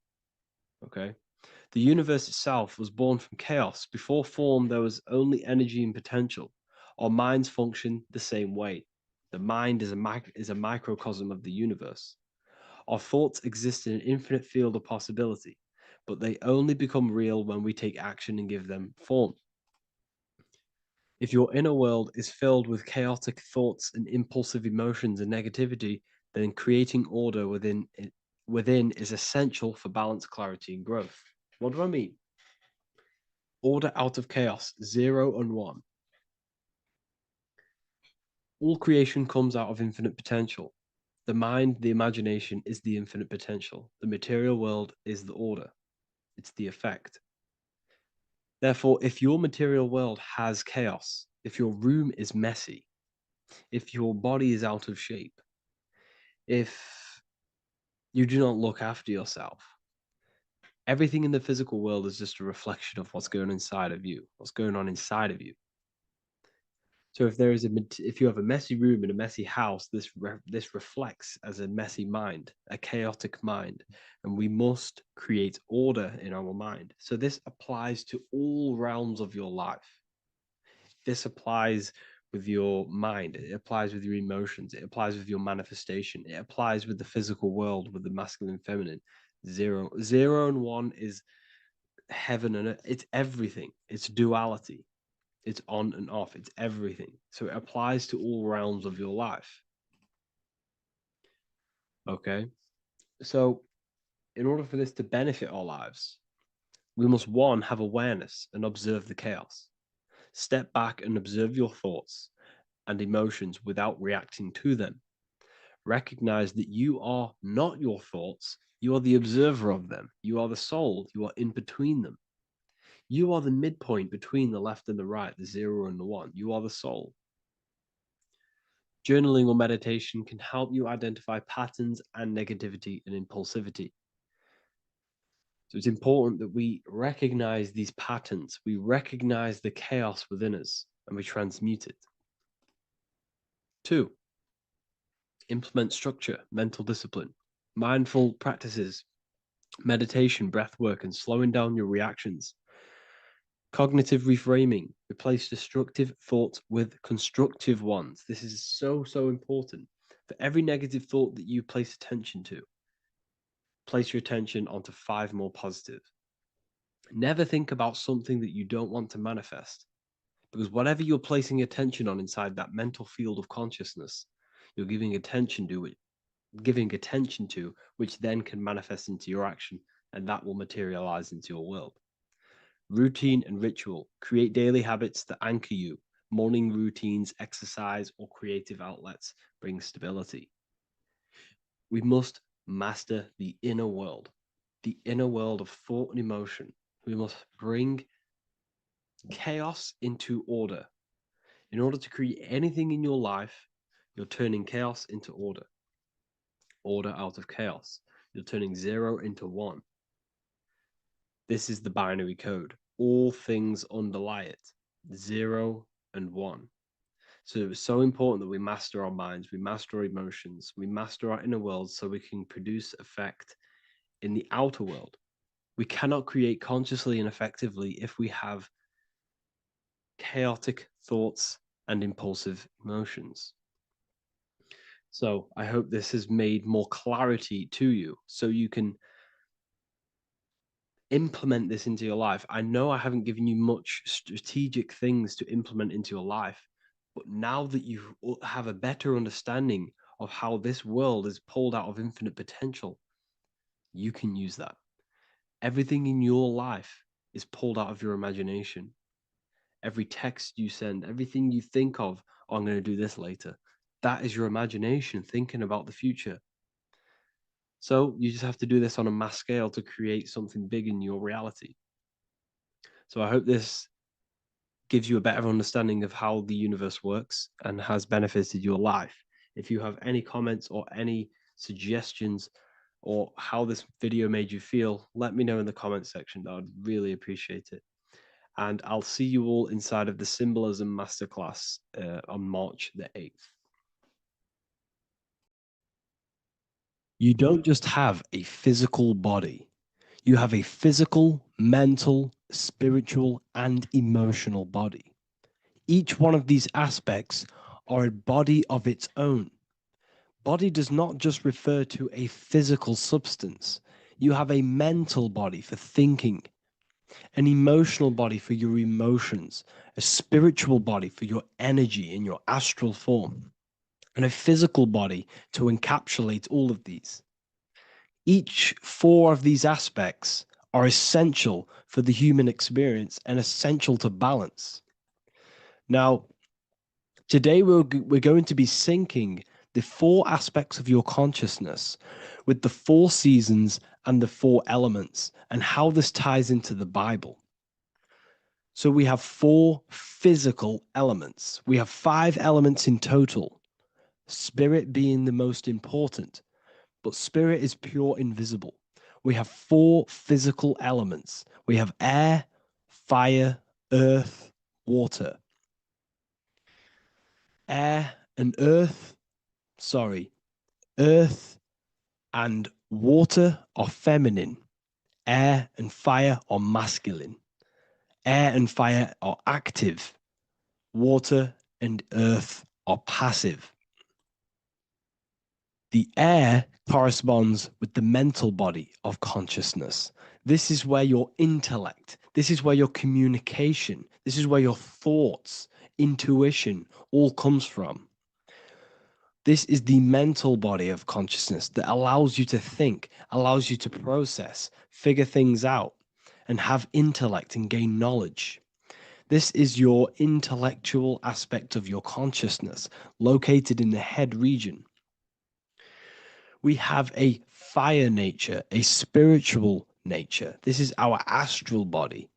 Okay? The universe itself was born from chaos. Before form, there was only energy and potential. Our minds function the same way. The mind is a microcosm of the universe. Our thoughts exist in an infinite field of possibility, but they only become real when we take action and give them form. If your inner world is filled with chaotic thoughts and impulsive emotions and negativity, then creating order within is essential for balance, clarity, and growth. What do I mean? Order out of chaos, 0 and 1. All creation comes out of infinite potential. The mind, the imagination, is the infinite potential. The material world is the order, it's the effect. Therefore, if your material world has chaos, if your room is messy, if your body is out of shape, if you do not look after yourself, everything in the physical world is just a reflection of what's going on inside of you, what's going on inside of you. So if you have a messy room in a messy house, this reflects as a messy mind, a chaotic mind, and we must create order in our mind. So this applies to all realms of your life. This applies with your mind, it applies with your emotions, it applies with your manifestation, it applies with the physical world, with the masculine and feminine. 0 and 1 is heaven and earth. It's everything. It's duality. It's on and off. It's everything. So it applies to all realms of your life. Okay. So in order for this to benefit our lives, we must, one, have awareness and observe the chaos. Step back and observe your thoughts and emotions without reacting to them. Recognize that you are not your thoughts. You are the observer of them. You are the soul. You are in between them. You are the midpoint between the left and the right, the 0 and the 1. You are the soul. Journaling or meditation can help you identify patterns and negativity and impulsivity. So it's important that we recognize these patterns, we recognize the chaos within us, and we transmute it. 2, implement structure, mental discipline, mindful practices, meditation, breath work, and slowing down your reactions. Cognitive reframing, replace destructive thoughts with constructive ones. This is so important. For every negative thought that you place attention to, place your attention onto 5 more positive. Never think about something that you don't want to manifest, because whatever you're placing attention on inside that mental field of consciousness, you're giving attention to, which then can manifest into your action, and that will materialize into your world. Routine and ritual, create daily habits that anchor you. Morning routines, exercise, or creative outlets bring stability. We must master the inner world of thought and emotion. We must bring chaos into order. In order to create anything in your life, you're turning chaos into order. Order out of chaos. You're turning 0 into 1. This is the binary code. All things underlie it. 0 and 1. So it's so important that we master our minds, we master our emotions, we master our inner world so we can produce effect in the outer world. We cannot create consciously and effectively if we have chaotic thoughts and impulsive emotions. So I hope this has made more clarity to you so you can implement this into your life. I know I haven't given you much strategic things to implement into your life, but now that you have a better understanding of how this world is pulled out of infinite potential, you can use that. Everything in your life is pulled out of your imagination. every text you send, everything you think of, "Oh, I'm going to do this later." That is your imagination thinking about the future. So you just have to do this on a mass scale to create something big in your reality. So I hope this gives you a better understanding of how the universe works and has benefited your life. If you have any comments or any suggestions or how this video made you feel, let me know in the comments section. I would really appreciate it. And I'll see you all inside of the Symbolism Masterclass on March the 8th. You don't just have a physical body. You have a physical, mental, spiritual, and emotional body. Each one of these aspects are a body of its own. Body does not just refer to a physical substance. You have a mental body for thinking, an emotional body for your emotions, a spiritual body for your energy in your astral form, and a physical body to encapsulate all of these. Each four of these aspects are essential for the human experience and essential to balance. Now, today we're going to be syncing the four aspects of your consciousness with the four seasons and the four elements and how this ties into the Bible. So we have four physical elements. We have five elements in total, spirit being the most important, but spirit is pure invisible. We have four physical elements. We have air, fire, earth, water. Air and earth, earth and water are feminine. Air and fire are masculine. Air and fire are active. Water and earth are passive. The air corresponds with the mental body of consciousness. This is where your intellect, this is where your communication, this is where your thoughts, intuition all comes from. This is the mental body of consciousness that allows you to think, allows you to process, figure things out, and have intellect and gain knowledge. This is your intellectual aspect of your consciousness, located in the head region. We have a fire nature, a spiritual nature. This is our astral body.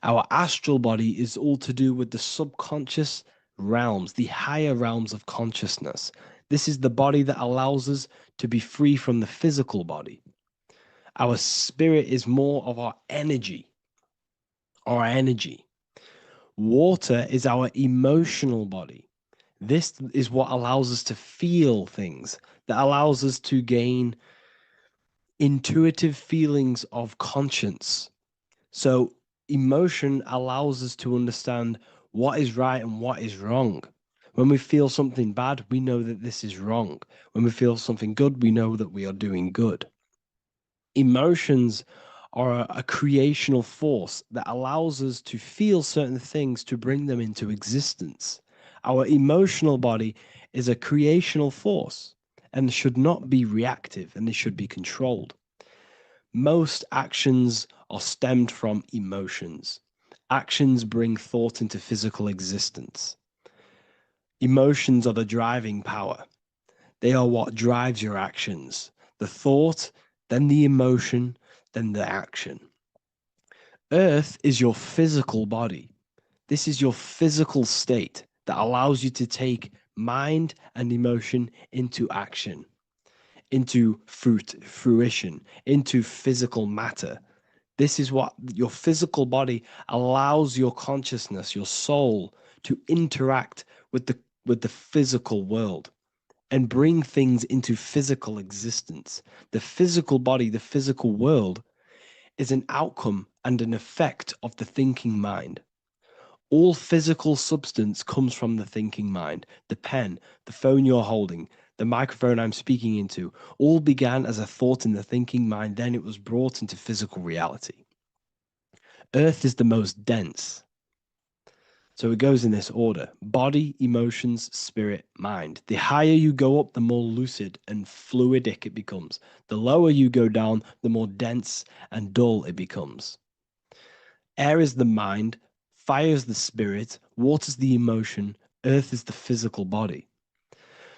Our astral body is all to do with the subconscious realms, the higher realms of consciousness. This is the body that allows us to be free from the physical body. Our spirit is more of our energy. Our energy. Water is our emotional body. This is what allows us to feel things, that allows us to gain intuitive feelings of conscience. So, emotion allows us to understand what is right and what is wrong. When we feel something bad, we know that this is wrong. When we feel something good, we know that we are doing good. Emotions are a creational force that allows us to feel certain things to bring them into existence. Our emotional body is a creational force and should not be reactive, and it should be controlled. Most actions are stemmed from emotions. Actions bring thought into physical existence. Emotions are the driving power. They are what drives your actions. The thought, then the emotion, then the action. Earth is your physical body. This is your physical state that allows you to take mind and emotion into action, into fruition, into physical matter. This is what your physical body allows your consciousness, your soul, to interact with the physical world and bring things into physical existence. The physical body, the physical world, is an outcome and an effect of the thinking mind. All physical substance comes from the thinking mind. The pen, the phone you're holding, the microphone I'm speaking into, all began as a thought in the thinking mind, then it was brought into physical reality. Earth is the most dense. So it goes in this order: body, emotions, spirit, mind. The higher you go up, the more lucid and fluidic it becomes. The lower you go down, the more dense and dull it becomes. Air is the mind, Fire is the spirit, water is the emotion, earth is the physical body.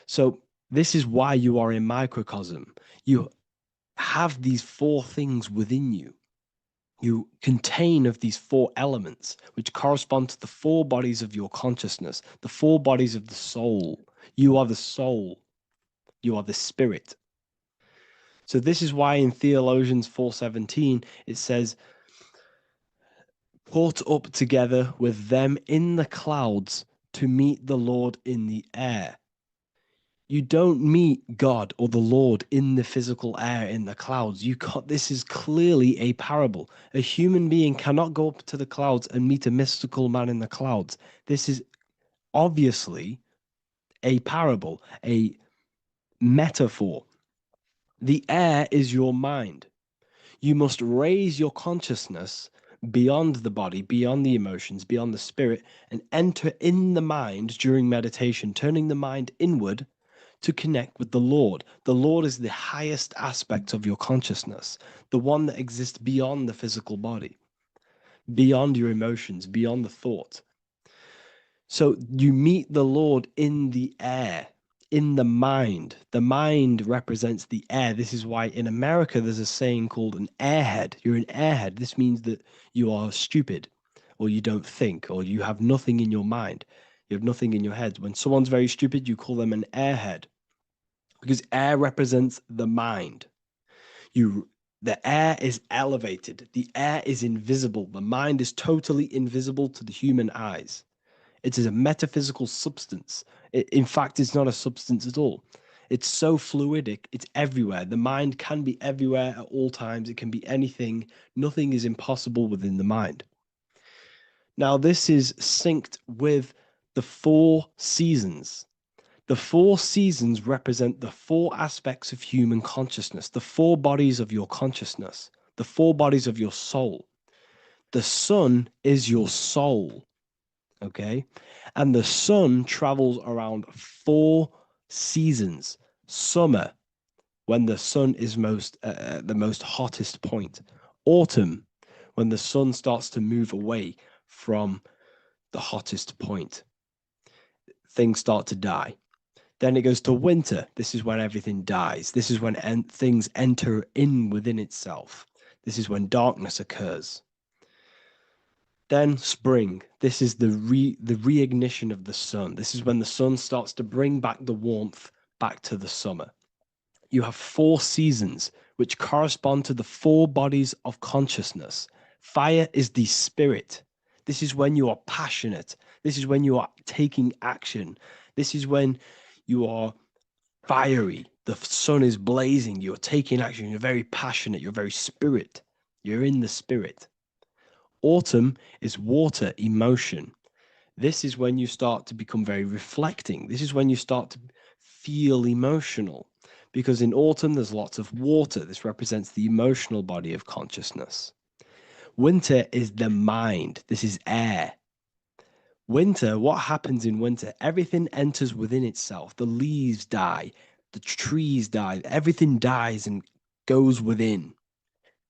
So this is why you are a microcosm. You have these four things within you. You contain of these four elements, which correspond to the four bodies of your consciousness, the four bodies of the soul. You are the soul. You are the spirit. So this is why in Theologians 4:17 it says, "Caught up together with them in the clouds to meet the Lord in the air." You don't meet God or the Lord in the physical air in the clouds. This is clearly a parable. A human being cannot go up to the clouds and meet a mystical man in the clouds. This is obviously a parable, a metaphor. The air is your mind. You must raise your consciousness beyond the body, beyond the emotions, beyond the spirit, and enter in the mind during meditation, turning the mind inward to connect with the Lord. The Lord is the highest aspect of your consciousness, the one that exists beyond the physical body, beyond your emotions, beyond the thought. So you meet the Lord in the air, in the mind. The mind represents the air. This is why in America there's a saying called an airhead. You're an airhead. This means that you are stupid, or you don't think, or you have nothing in your mind. You have nothing in your head. When someone's very stupid, you call them an airhead, because air represents the mind. The air is elevated. The air is invisible. The mind is totally invisible to the human eyes. It is a metaphysical substance. In fact, it's not a substance at all. It's so fluidic. It's everywhere. The mind can be everywhere at all times. It can be anything. Nothing is impossible within the mind. Now, this is synced with the four seasons. The four seasons represent the four aspects of human consciousness, the four bodies of your consciousness, the four bodies of your soul. The sun is your soul, okay? And the sun travels around four seasons. Summer, when the sun is the most hottest point. Autumn, when the sun starts to move away from the hottest point. Things start to die. Then it goes to winter. This is when everything dies. This is when things enter in within itself. This is when darkness occurs. Then spring. This is the reignition of the sun. This is when the sun starts to bring back the warmth back to the summer. You have four seasons which correspond to the four bodies of consciousness. Fire is the spirit. This is when you are passionate. This is when you are taking action. This is when you are fiery. The sun is blazing. You're taking action. You're very passionate. You're very spirit. You're in the spirit. Autumn is water, emotion. This is when you start to become very reflecting. This is when you start to feel emotional. Because in autumn, there's lots of water. This represents the emotional body of consciousness. Winter is the mind. This is air. Winter, what happens in winter? Everything enters within itself. The leaves die, the trees die, everything dies and goes within.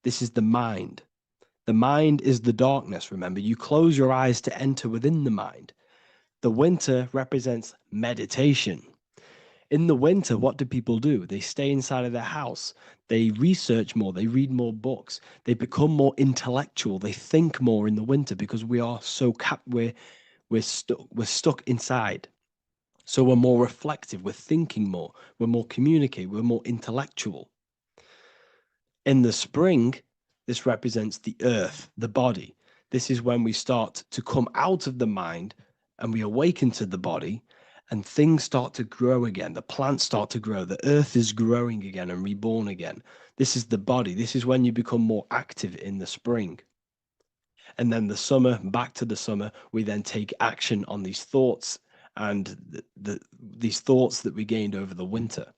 This is the mind. The mind is the darkness, remember. You close your eyes to enter within the mind. The winter represents meditation. In the winter, what do people do? They stay inside of their house. They research more. They read more books. They become more intellectual. They think more in the winter because we are so we're stuck inside. So we're more reflective, we're thinking more, we're more communicative, we're more intellectual. In the spring, this represents the earth, the body. This is when we start to come out of the mind and we awaken to the body, and things start to grow again. The plants start to grow. The earth is growing again and reborn again. This is the body. This is when you become more active in the spring. And then the summer, back to the summer, we then take action on these thoughts and these thoughts that we gained over the winter.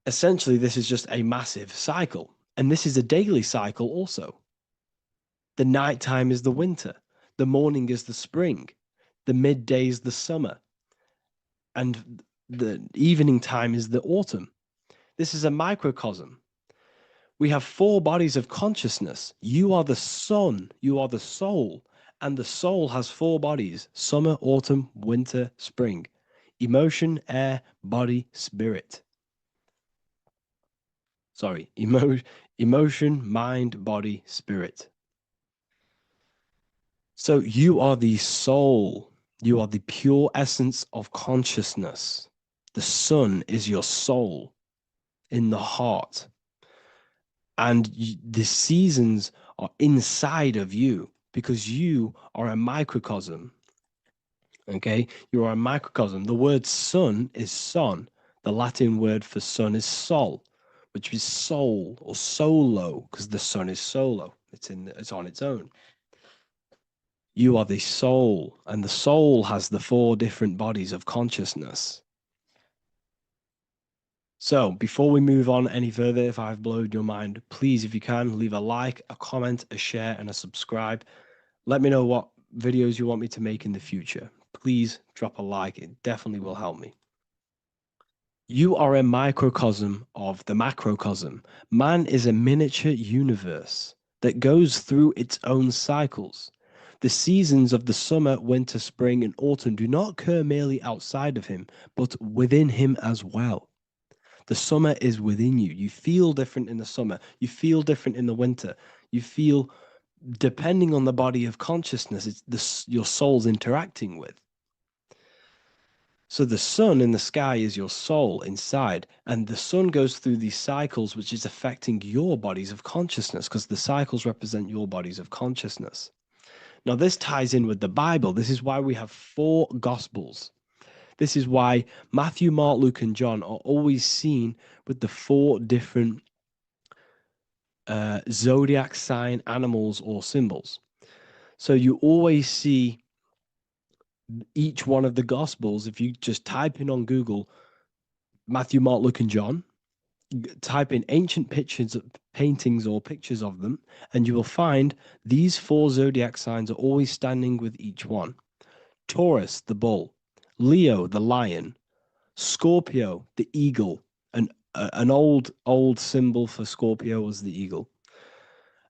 Essentially, this is just a massive cycle. And this is a daily cycle also. The nighttime is the winter. The morning is the spring. The midday is the summer. And the evening time is the autumn. This is a microcosm. We have four bodies of consciousness. You are the sun, you are the soul, And the soul has four bodies: summer, autumn, winter, spring. Emotion, air, body, spirit. Sorry, emotion, mind, body, spirit. So you are the soul. You are the pure essence of consciousness. The sun is your soul in the heart. And the seasons are inside of you because you are a microcosm. Okay, you are a microcosm. The word sun is son. The Latin word for sun is sol, which is soul or solo, because the sun is solo. It's on its own. You are the soul, and the soul has the four different bodies of consciousness. So before we move on any further, if I've blown your mind, please, if you can, leave a like, a comment, a share, and a subscribe. Let me know what videos you want me to make in the future. Please drop a like. It definitely will help me. You are a microcosm of the macrocosm. Man is a miniature universe that goes through its own cycles. The seasons of the summer, winter, spring, and autumn do not occur merely outside of him, but within him as well. The summer is within you. You feel different in the summer. You feel different in the winter. You feel, depending on the body of consciousness, your soul's interacting with. So the sun in the sky is your soul inside, and the sun goes through these cycles, which is affecting your bodies of consciousness, because the cycles represent your bodies of consciousness. Now, this ties in with the Bible. This is why we have four gospels. This is why Matthew, Mark, Luke, and John are always seen with the four different zodiac sign animals or symbols. So you always see each one of the gospels. If you just type in on Google Matthew, Mark, Luke, and John, type in ancient pictures, paintings, or pictures of them, and you will find these four zodiac signs are always standing with each one. Taurus, the bull; Leo, the lion; Scorpio, the eagle. An old symbol for Scorpio was the eagle,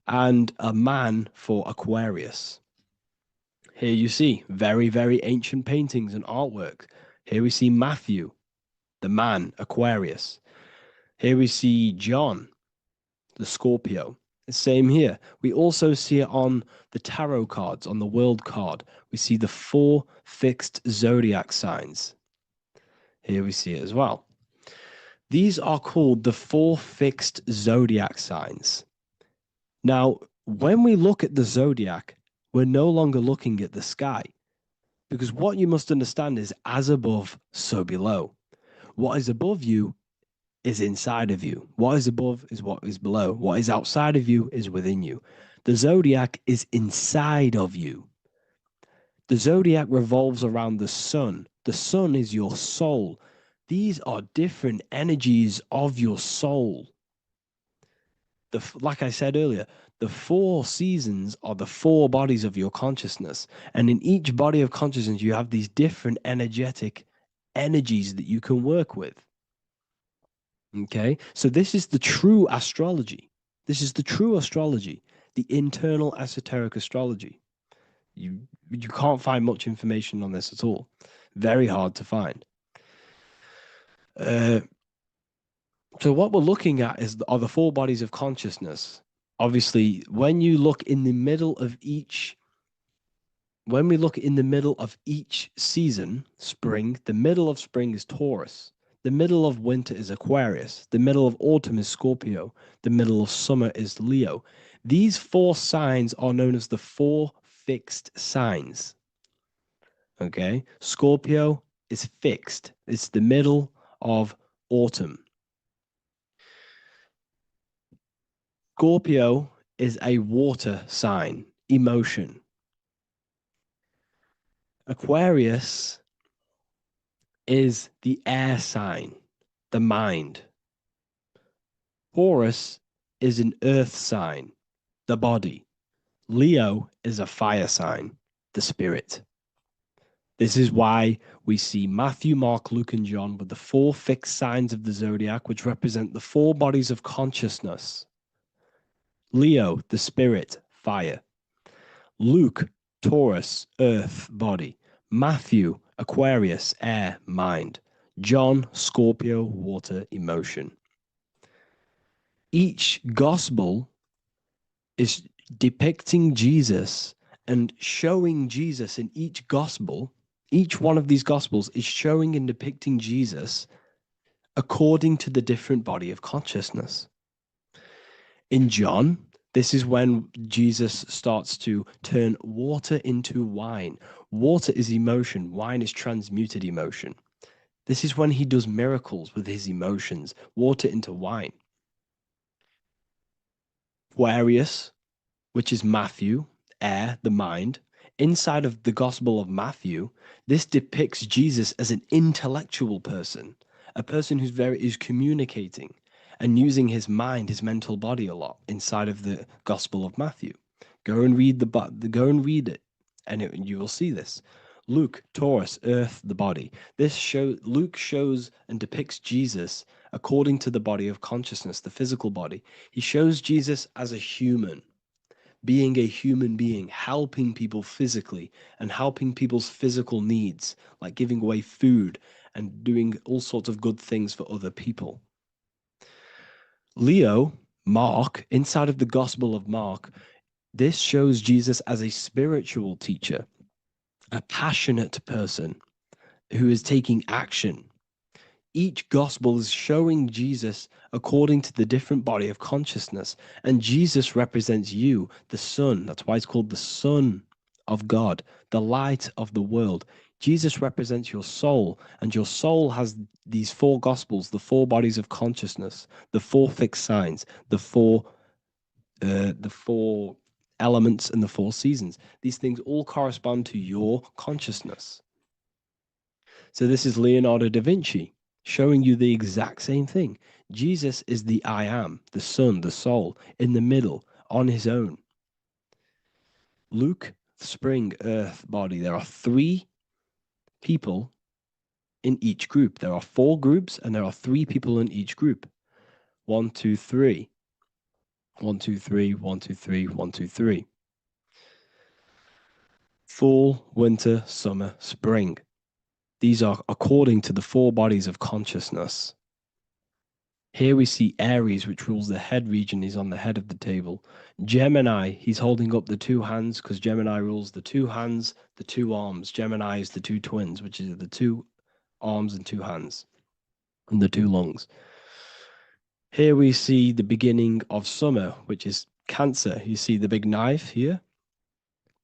and a man for Aquarius. Here you see very, very ancient paintings and artwork. Here we see Matthew, the man, Aquarius. Here we see John, the Scorpio. Same here. We also see it on the tarot cards, on the world card. We see the four fixed zodiac signs. Here we see it as well. These are called the four fixed zodiac signs. Now, when we look at the zodiac, we're no longer looking at the sky, because what you must understand is as above, so below. What is above you is inside of you. What is above is what is below. What is outside of you is within you. The zodiac is inside of you. The zodiac revolves around the sun. The sun is your soul. These are different energies of your soul. Like I said earlier, the four seasons are the four bodies of your consciousness. And in each body of consciousness, you have these different energetic energies that you can work with. Okay, so this is the true astrology. This is the true astrology, the internal esoteric astrology. You can't find much information on this at all. Very hard to find. So what we're looking at are the four bodies of consciousness. Obviously, when you look in the middle of each, when we look in the middle of each season, spring, the middle of spring is Taurus. The middle of winter is Aquarius. The middle of autumn is Scorpio. The middle of summer is Leo. These four signs are known as the four fixed signs. Okay, Scorpio is fixed. It's the middle of autumn. Scorpio is a water sign, emotion. Aquarius is the air sign, the mind. Taurus is an earth sign, the body. Leo is a fire sign, the spirit. This is why we see Matthew, Mark, Luke, and John with the four fixed signs of the zodiac, which represent the four bodies of consciousness. Leo, the spirit, fire. Luke, Taurus, earth, body. Matthew, Aquarius, air, mind. John, Scorpio, water, emotion. Each gospel is depicting Jesus and showing Jesus in each gospel. Each one of these gospels is showing and depicting Jesus according to the different body of consciousness. In John, this is when Jesus starts to turn water into wine. Water is emotion, wine is transmuted emotion. This is when he does miracles with his emotions, water into wine. Aquarius, which is Matthew, air, the mind. Inside of the Gospel of Matthew, this depicts Jesus as an intellectual person, a person who's communicating and using his mind, his mental body a lot inside of the Gospel of Matthew. Go and read it, and you will see this. Luke, Taurus, earth, the body. Luke shows and depicts Jesus according to the body of consciousness, the physical body. He shows Jesus as a human, being a human being, helping people physically and helping people's physical needs, like giving away food and doing all sorts of good things for other people. Leo, Mark, inside of the Gospel of Mark, this shows Jesus as a spiritual teacher, a passionate person who is taking action. Each gospel is showing Jesus according to the different body of consciousness. And Jesus represents you, the Son. That's why it's called the Son of God, the light of the world. Jesus represents your soul, and your soul has these four gospels, the four bodies of consciousness, the four fixed signs, the four elements, and the four seasons. These things all correspond to your consciousness. So this is Leonardo da Vinci showing you the exact same thing. Jesus is the I am, the Son, the soul, in the middle, on his own. Luke, spring, earth, body. There are three people in each group. There are four groups, and there are three people in each group. 1, 2, 3. 1, 2, 3, 1, 2, 3, 1, 2, 3. Fall, winter, summer, spring. These are according to the four bodies of consciousness. Here we see Aries, which rules the head region. He's on the head of the table. Gemini, he's holding up the two hands because Gemini rules the two hands, the two arms. Gemini is the two twins, which is the two arms and two hands, and the two lungs. Here we see the beginning of summer, which is Cancer. You see the big knife here.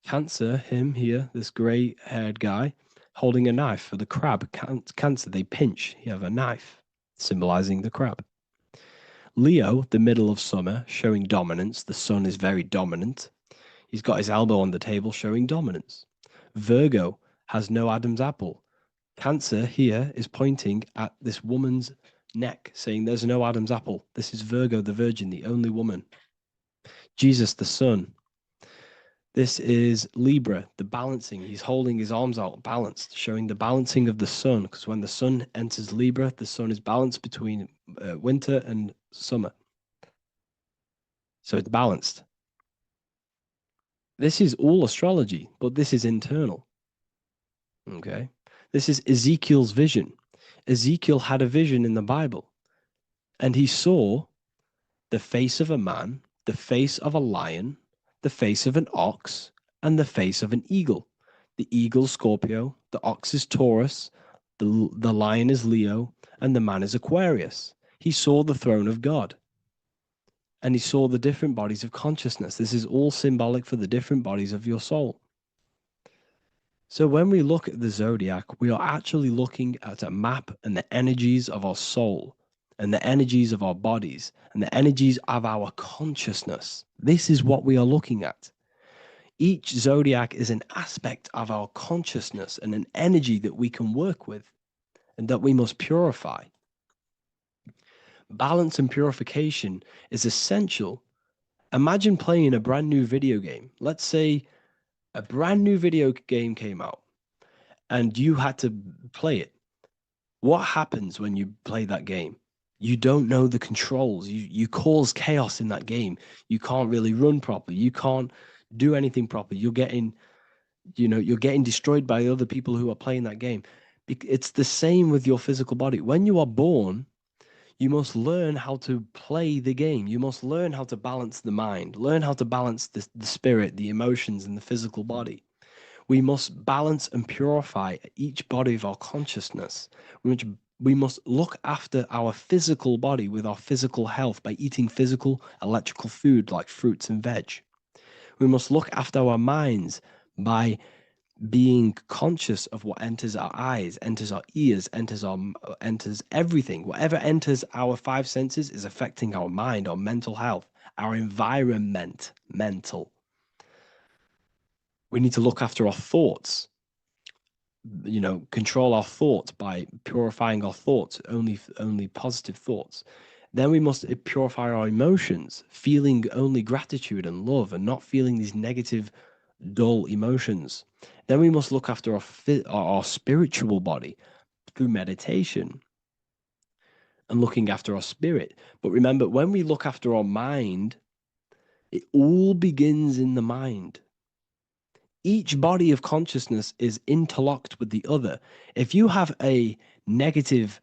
Cancer, him here, this gray-haired guy, holding a knife for the crab. Cancer, they pinch. You have a knife, symbolizing the crab. Leo, the middle of summer, showing dominance. The sun is very dominant. He's got his elbow on the table, showing dominance. Virgo has no Adam's apple. Cancer here is pointing at this woman's neck, saying there's no Adam's apple. This is Virgo, the virgin, the only woman. Jesus, the sun. This is Libra, the balancing. He's holding his arms out, balanced, showing the balancing of the sun. Because when the sun enters Libra, the sun is balanced between winter and summer. So it's balanced. This is all astrology, but this is internal. Okay. This is Ezekiel's vision. Ezekiel had a vision in the Bible, and he saw the face of a man, the face of a lion, the face of an ox, and the face of an eagle. The eagle, Scorpio, the ox is Taurus, the lion is Leo, and the man is Aquarius. He saw the throne of God, and he saw the different bodies of consciousness. This is all symbolic for the different bodies of your soul. So when we look at the zodiac, we are actually looking at a map and the energies of our soul and the energies of our bodies and the energies of our consciousness. This is what we are looking at. Each zodiac is an aspect of our consciousness and an energy that we can work with and that we must purify. Balance and purification is essential. Imagine playing a brand new video game. Let's say a brand new video game came out and you had to play it. What happens when you play that game? You don't know the controls. You cause chaos in that game. You can't really run properly. You can't do anything properly. You're getting you're getting destroyed by other people who are playing that game. It's the same with your physical body. When you are born, you must learn how to play the game. You must learn how to balance the mind, learn how to balance the spirit, the emotions, and the physical body. We must balance and purify each body of our consciousness. We must look after our physical body with our physical health by eating physical, electrical food like fruits and veg. We must look after our minds by being conscious of what enters our eyes, enters our ears, enters everything. Whatever enters our five senses is affecting our mind, our mental health, our environment, mental. We need to look after our thoughts, control our thoughts by purifying our thoughts, only positive thoughts. Then we must purify our emotions, feeling only gratitude and love and not feeling these negative, dull emotions. Then we must look after our spiritual body through meditation and looking after our spirit. But remember, when we look after our mind, it all begins in the mind. Each body of consciousness is interlocked with the other. If you have a negative,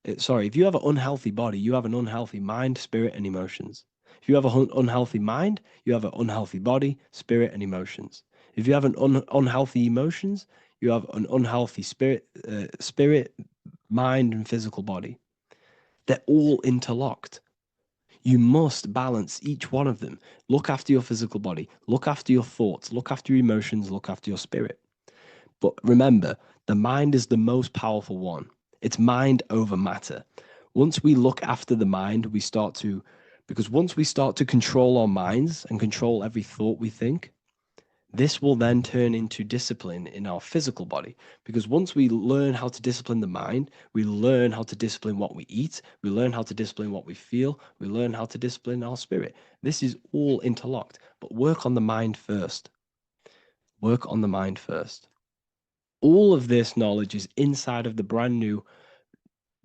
if you have an unhealthy body, you have an unhealthy mind, spirit, and emotions. If you have an unhealthy mind, you have an unhealthy body, spirit, and emotions. If you have an unhealthy emotions, you have an unhealthy spirit, mind, and physical body. They're all interlocked. You must balance each one of them. Look after your physical body, look after your thoughts, look after your emotions, look after your spirit. But remember, the mind is the most powerful one. It's mind over matter. Once we look after the mind, because once we start to control our minds and control every thought we think, this will then turn into discipline in our physical body. Because once we learn how to discipline the mind, we learn how to discipline what we eat, we learn how to discipline what we feel, we learn how to discipline our spirit. This is all interlocked, but work on the mind first. Work on the mind first. All of this knowledge is inside of the brand new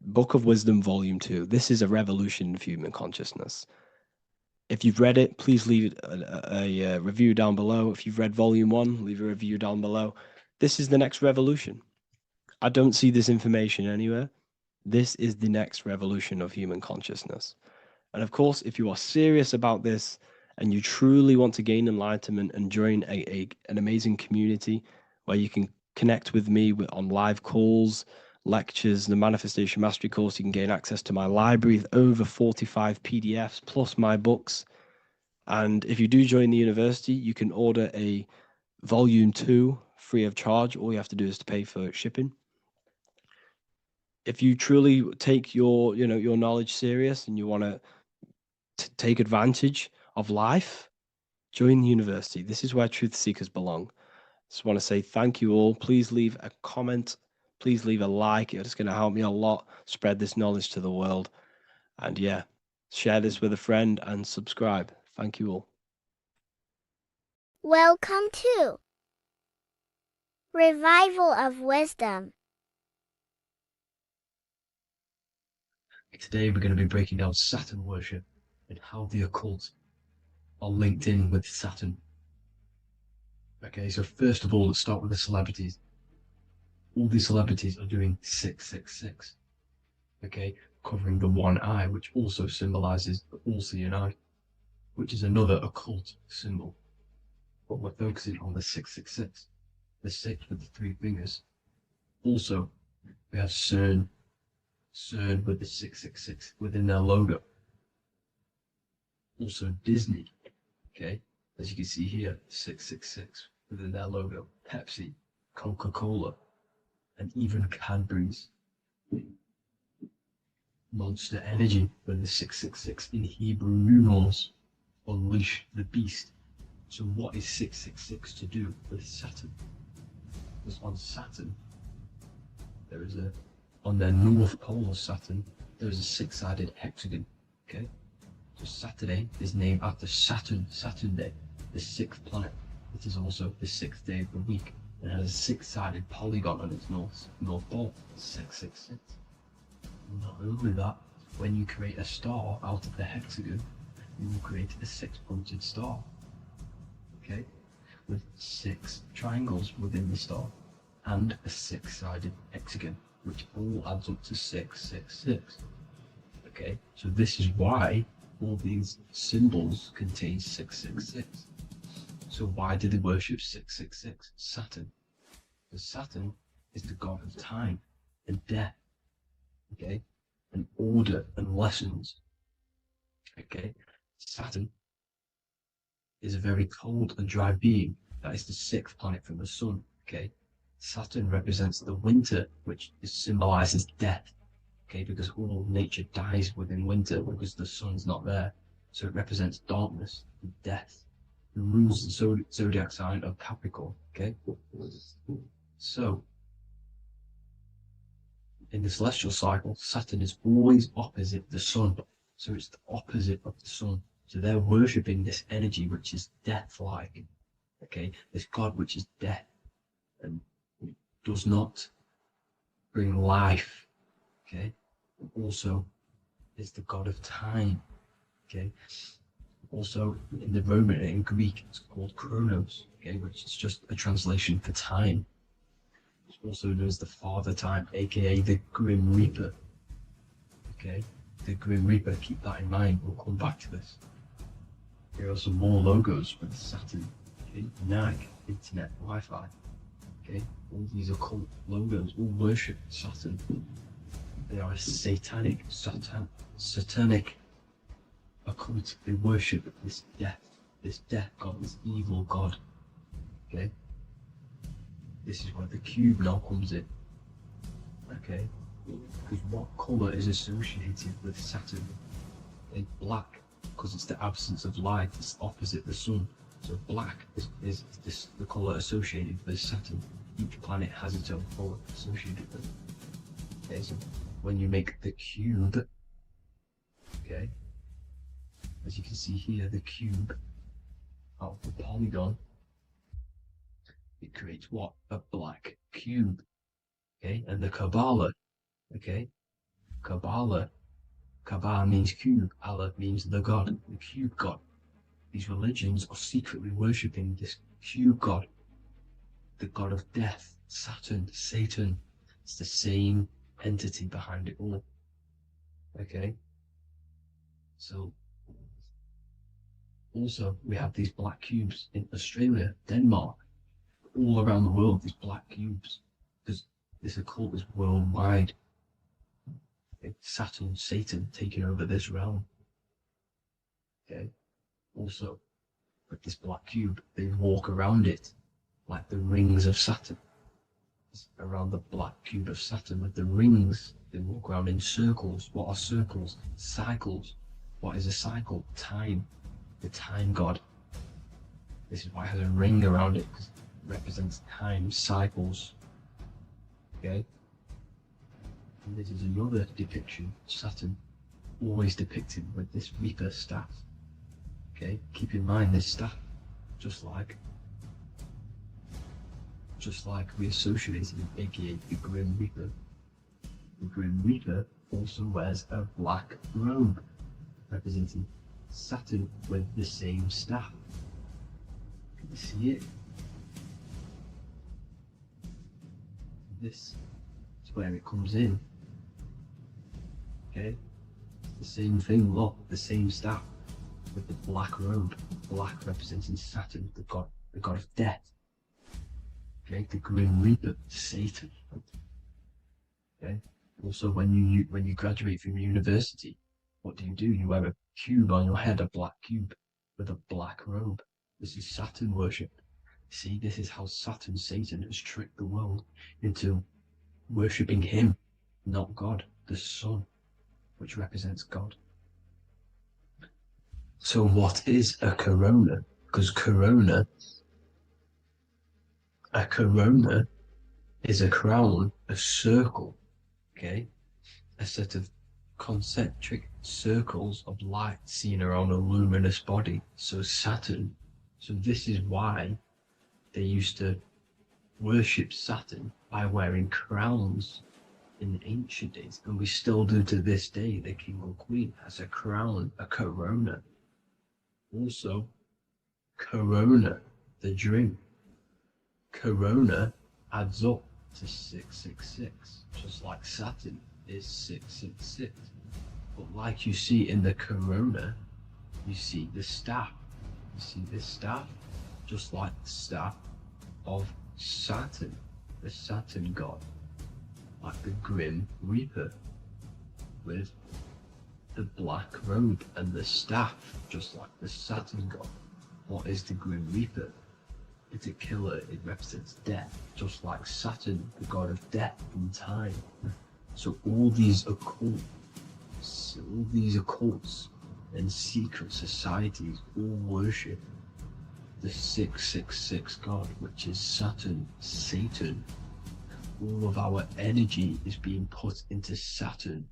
Book of Wisdom, Volume 2. This is a revolution of human consciousness. If you've read it, please leave a review down below. If you've read Volume 1, leave a review down below. This is the next revolution. I don't see this information anywhere. This is the next revolution of human consciousness. And of course, if you are serious about this and you truly want to gain enlightenment and join an amazing community where you can connect with me on live calls, lectures, the Manifestation Mastery course, you can gain access to my library with over 45 PDFs plus my books. And if you do join the university, you can order a volume 2 free of charge. All you have to do is to pay for shipping. If you truly take your knowledge serious and you want to take advantage of life, join the university. This is where truth seekers belong. Just want to say thank you all. Please leave a comment. Please leave a like. It's going to help me a lot spread this knowledge to the world. And yeah, share this with a friend and subscribe. Thank you all. Welcome to Revival of Wisdom. Today we're going to be breaking down Saturn worship and how the occult are linked in with Saturn. Okay, so first of all, let's start with the celebrities. All these celebrities are doing 666. Okay, covering the one eye, which also symbolizes the all-seeing eye, which is another occult symbol. But we're focusing on the 666, the 6 with the 3 fingers. Also, we have CERN with the 666 within their logo. Also Disney, okay, as you can see here, 666 within their logo. Pepsi, Coca-Cola, and even Cadbury's. Monster Energy with the 666 in Hebrew numerals. Unleash the beast. So what is 666 to do with Saturn? Because on Saturn, on their north pole of Saturn, there is a 6-sided hexagon, okay? So Saturday is named after Saturn Day, the 6th planet. It is also the 6th day of the week and has a 6-sided polygon on its north pole, 666. Not only that, when you create a star out of the hexagon, you will create a 6-pointed star. Okay? with 6 triangles within the star and a 6-sided hexagon, which all adds up to 666. Okay, so this is why all these symbols contain 666. So why do they worship 666? Saturn. Because Saturn is the god of time and death, okay, and order and lessons. Okay, Saturn is a very cold and dry being. That is the 6th planet from the sun. Okay, Saturn represents the winter, which symbolizes death. Okay, because all nature dies within winter because the sun's not there. So it represents darkness and death. It rules the zodiac sign of Capricorn. Okay, so in the celestial cycle, Saturn is always opposite the sun. So it's the opposite of the sun. So they're worshipping this energy which is death-like. Okay, this god which is death and does not bring life. Okay, and also is the god of time. Okay, also in the Roman and in Greek it's called Chronos. Okay, which is just a translation for time. It's also known as the Father Time, aka the Grim Reaper. Okay, the Grim Reaper. Keep that in mind. We'll come back to this. Here are some more logos with Saturn. Okay, NAG, Internet, Wi-Fi. Okay, all these occult logos all worship Saturn. They are a satanic occult. They worship this death god, this evil god. Okay, this is where the cube now comes in. Okay, because what colour is associated with Saturn? It's black, because it's the absence of light. It's opposite the sun. So black is the colour associated with Saturn. Each planet has its own colour associated with it. Okay, so when you make the cube, okay, as you can see here, the cube out of the polygon, it creates what? A black cube. Okay, and the Kabbalah, okay, Kabbalah means cube, Allah means the god, the cube god. These religions are secretly worshipping this cube god, the god of death, Saturn, Satan. It's the same entity behind it all. Okay, so also we have these black cubes in Australia, Denmark, all around the world, these black cubes, because this occult is worldwide. It's Saturn, Satan taking over this realm. Okay, also with this black cube, they walk around it like the rings of Saturn. It's around the black cube of Saturn with the rings, they walk around in circles. What are circles? Cycles. What is a cycle? Time. The time god. This is why it has a ring around it, because it represents time, cycles. Okay, and this is another depiction of Saturn, always depicted with this Reaper staff. Okay, keep in mind this staff, just like we associated with aka the Grim Reaper. The Grim Reaper also wears a black robe, representing Saturn with the same staff. Can you see it? This is where it comes in. Okay, it's the same thing, look, the same staff with the black robe, black representing Saturn, the god of death. Okay, the Grim Reaper, Satan. Okay, also when you graduate from university, what do? You wear a cube on your head, a black cube with a black robe. This is Saturn worship. See, this is how Saturn, Satan, has tricked the world into worshipping him, not God, the sun, which represents God. So what is a corona? Because a corona is a crown, a circle, okay? A set of concentric circles of light seen around a luminous body. So Saturn. So this is why they used to worship Saturn by wearing crowns in ancient days, and we still do to this day. The king or queen has a crown, a corona. Also, corona, the dream. Corona adds up to 666, just like Saturn is 666. But like you see in the corona, you see the staff. You see this staff, just like the staff of Saturn, the Saturn god, like the Grim Reaper, with the black robe and the staff, just like the Saturn god. What is the Grim Reaper? It's a killer, it represents death, just like Saturn, the god of death and time. So all these occults and secret societies all worship the 666 god, which is Saturn, Satan. All of our energy is being put into Saturn.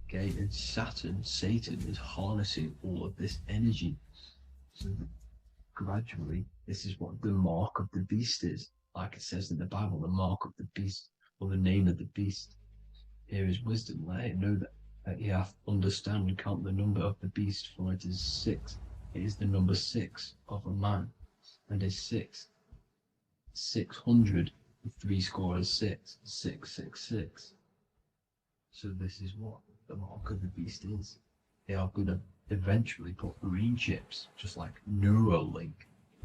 Okay, and Saturn, Satan, is harnessing all of this energy. So gradually, this is what the mark of the beast is. Like it says in the Bible, the mark of the beast, or the name of the beast. Here is wisdom. Let him know that you have to understand and count the number of the beast, for it is 6. It is the number 6 of a man, and is 6. 600, 3 score is 6, 666. So this is what the mark of the beast is. They are going to eventually put green chips, just like Neuralink,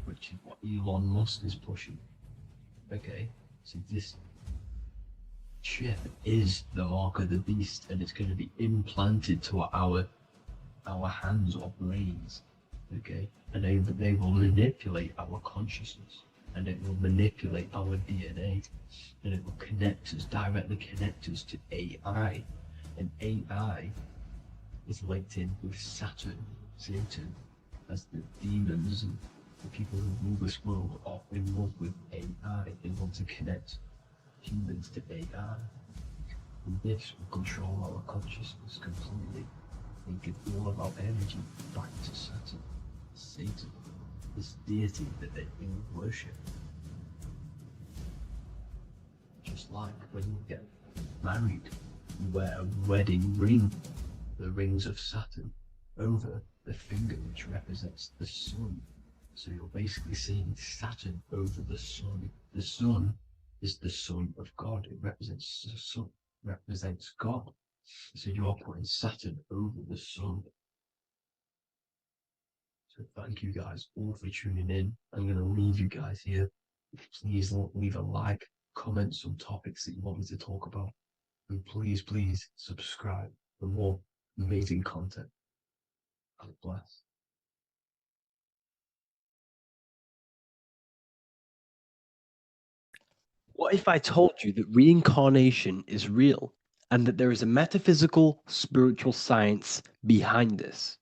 which is what Elon Musk is pushing. Okay, so this chip is the mark of the beast, and it's going to be implanted to our hands or brains. Okay, and they will manipulate our consciousness, and it will manipulate our DNA, and it will directly connect us to AI, and AI is linked in with Saturn, Satan, as the demons and the people who rule this world are in love with AI. They want to connect humans to AI. And this will control our consciousness completely and give all of our energy back to Saturn, Satan, this deity that they all worship. Just like when you get married, you wear a wedding ring, the rings of Saturn, over the finger, which represents the sun. So you're basically seeing Saturn over the sun. The sun is the son of God. It represents the sun, represents God. So you are putting Saturn over the sun. So thank you guys all for tuning in. I'm going to leave you guys here. Please leave a like, comment some topics that you want me to talk about. And please subscribe for more amazing content. God bless. What if I told you that reincarnation is real and that there is a metaphysical, spiritual science behind this?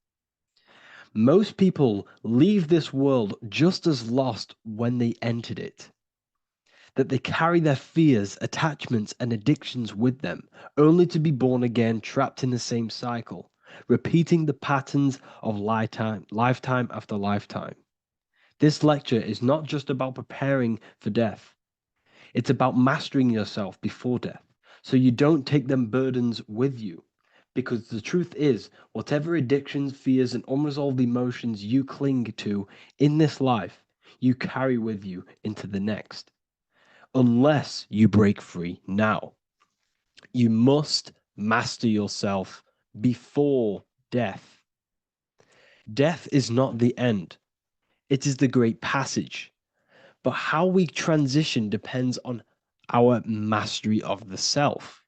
Most people leave this world just as lost when they entered it. That they carry their fears, attachments, and addictions with them, only to be born again, trapped in the same cycle, repeating the patterns of lifetime after lifetime. This lecture is not just about preparing for death. It's about mastering yourself before death, so you don't take them burdens with you. Because the truth is, whatever addictions, fears, and unresolved emotions you cling to in this life, you carry with you into the next. Unless you break free now. You must master yourself before death. Death is not the end, it is the great passage. But how we transition depends on our mastery of the self.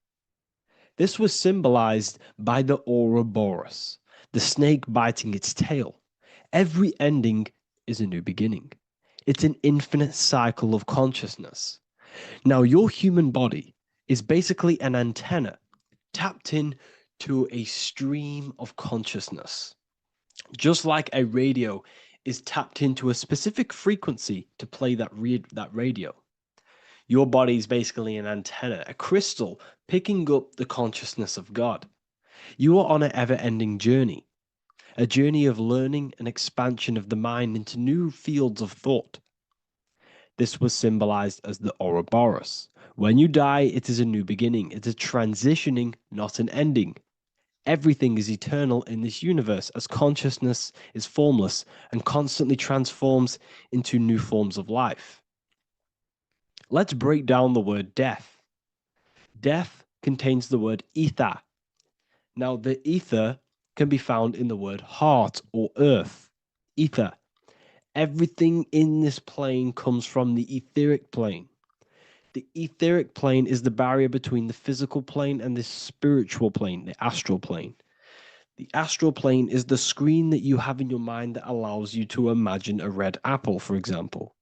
This was symbolized by the Ouroboros, the snake biting its tail. Every ending is a new beginning. It's an infinite cycle of consciousness. Now, your human body is basically an antenna tapped in to a stream of consciousness. Just like a radio is tapped into a specific frequency to play that radio. Your body is basically an antenna, a crystal picking up the consciousness of God. You are on an ever-ending journey, a journey of learning and expansion of the mind into new fields of thought. This was symbolized as the Ouroboros. When you die, it is a new beginning. It is transitioning, not an ending. Everything is eternal in this universe, as consciousness is formless and constantly transforms into new forms of life. Let's break down the word death. Death contains the word ether. Now, the ether can be found in the word heart or earth. Ether. Everything in this plane comes from the etheric plane. The etheric plane is the barrier between the physical plane and the spiritual plane, the astral plane. The astral plane is the screen that you have in your mind that allows you to imagine a red apple, for example.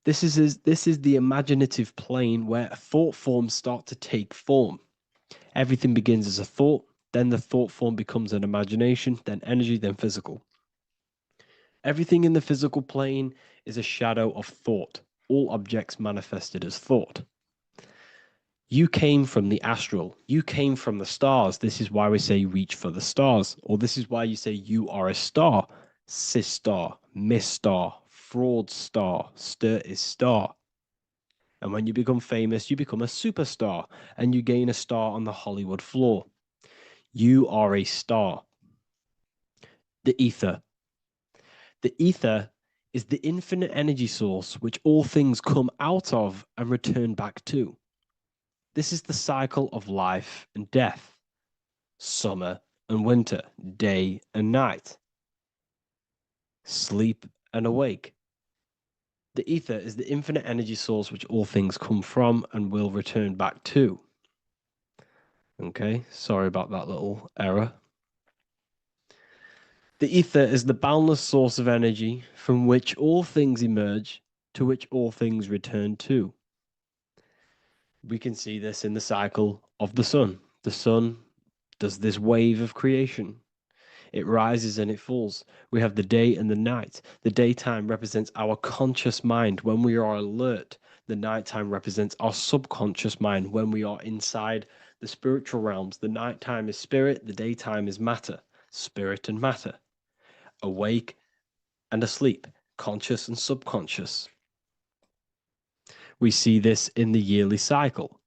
This is the imaginative plane where thought forms start to take form. Everything begins as a thought, then the thought form becomes an imagination, then energy, then physical. Everything in the physical plane is a shadow of thought. All objects manifested as thought. You came from the astral. You came from the stars. This is why we say reach for the stars. Or this is why you say you are a star. Cis star, miss star, fraud star, stir is star. And when you become famous, you become a superstar and you gain a star on the Hollywood floor. You are a star. The ether. The ether is the infinite energy source which all things come out of and return back to. This is the cycle of life and death, summer and winter, day and night, sleep and awake. The ether is the infinite energy source which all things come from and will return back to. Okay, sorry about that little error. The ether is the boundless source of energy from which all things emerge, to which all things return to. We can see this in the cycle of the sun. The sun does this wave of creation. It rises and it falls. We have the day and the night. The daytime represents our conscious mind when we are alert. The nighttime represents our subconscious mind when we are inside the spiritual realms. The nighttime is spirit, the daytime is matter, spirit and matter, awake and asleep, conscious and subconscious. We see this in the yearly cycle.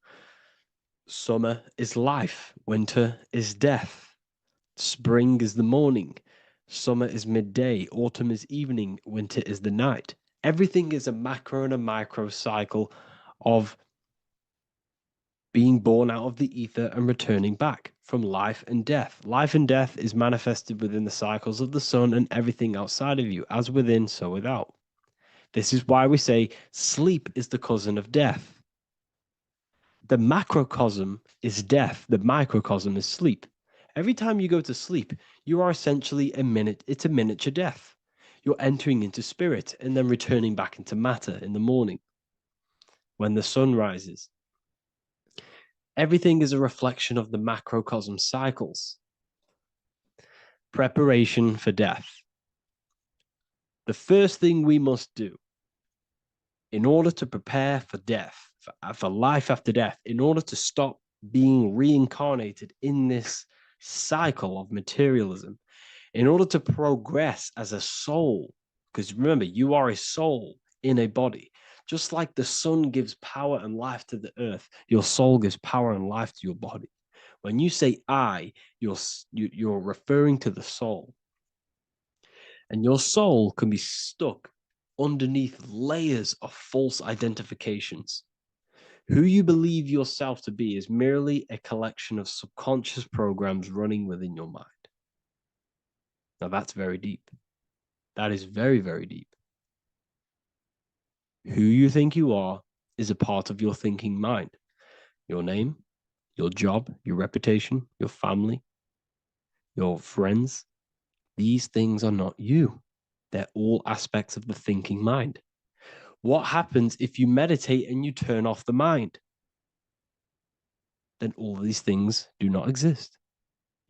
Summer is life, winter is death. Spring is the morning, summer is midday, autumn is evening, winter is the night. Everything is a macro and a micro cycle of being born out of the ether and returning back from life and death. Life and death is manifested within the cycles of the sun and everything outside of you, as within, so without. This is why we say sleep is the cousin of death. The macrocosm is death, the microcosm is sleep. Every time you go to sleep, you are essentially it's a miniature death. You're entering into spirit and then returning back into matter in the morning when the sun rises. Everything is a reflection of the macrocosm cycles. Preparation for death. The first thing we must do in order to prepare for death, for life after death, in order to stop being reincarnated in this cycle of materialism, in order to progress as a soul, because remember, you are a soul in a body. Just like the sun gives power and life to the earth, your soul gives power and life to your body. When you say I, you're referring to the soul. And your soul can be stuck underneath layers of false identifications. Who you believe yourself to be is merely a collection of subconscious programs running within your mind. Now that's very deep. That is very, very deep. Who you think you are is a part of your thinking mind. Your name, your job, your reputation, your family, your friends. These things are not you. They're all aspects of the thinking mind. What happens if you meditate and you turn off the mind? Then all these things do not exist.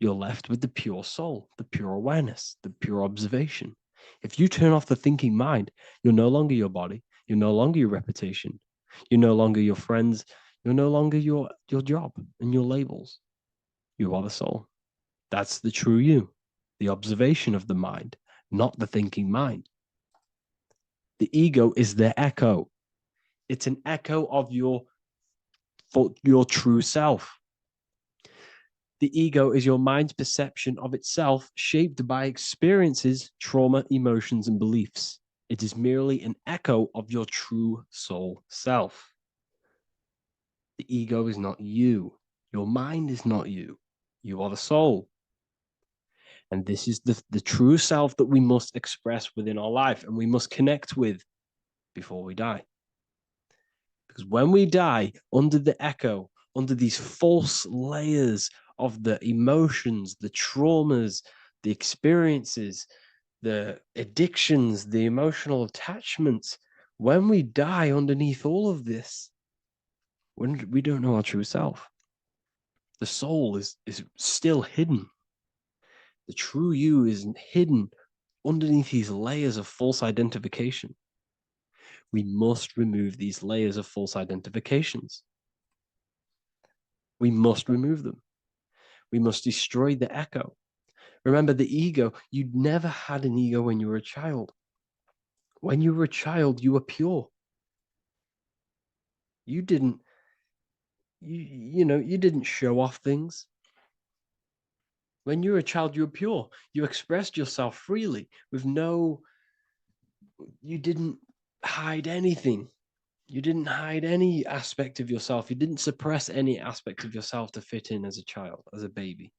You're left with the pure soul, the pure awareness, the pure observation. If you turn off the thinking mind, you're no longer your body, you're no longer your reputation, you're no longer your friends, you're no longer your job and your labels. You are the soul. That's the true you, the observation of the mind, not the thinking mind. The ego is the echo. It's an echo of your true self. The ego is your mind's perception of itself, shaped by experiences, trauma, emotions, and beliefs. It is merely an echo of your true soul self. The ego is not you. Your mind is not you. You are the soul. And this is the true self that we must express within our life and we must connect with before we die. Because when we die under the echo, under these false layers of the emotions, the traumas, the experiences, the addictions, the emotional attachments, when we die underneath all of this, when we don't know our true self, the soul is still hidden. The true you is hidden underneath these layers of false identification. We must remove these layers of false identifications. We must remove them. We must destroy the echo. Remember, the ego, you never had an ego when you were a child. When you were a child, you were pure. You didn't, you didn't show off things. When you were a child, you were pure. You expressed yourself freely with you didn't hide anything. You didn't hide any aspect of yourself. You didn't suppress any aspect of yourself to fit in as a child, as a baby.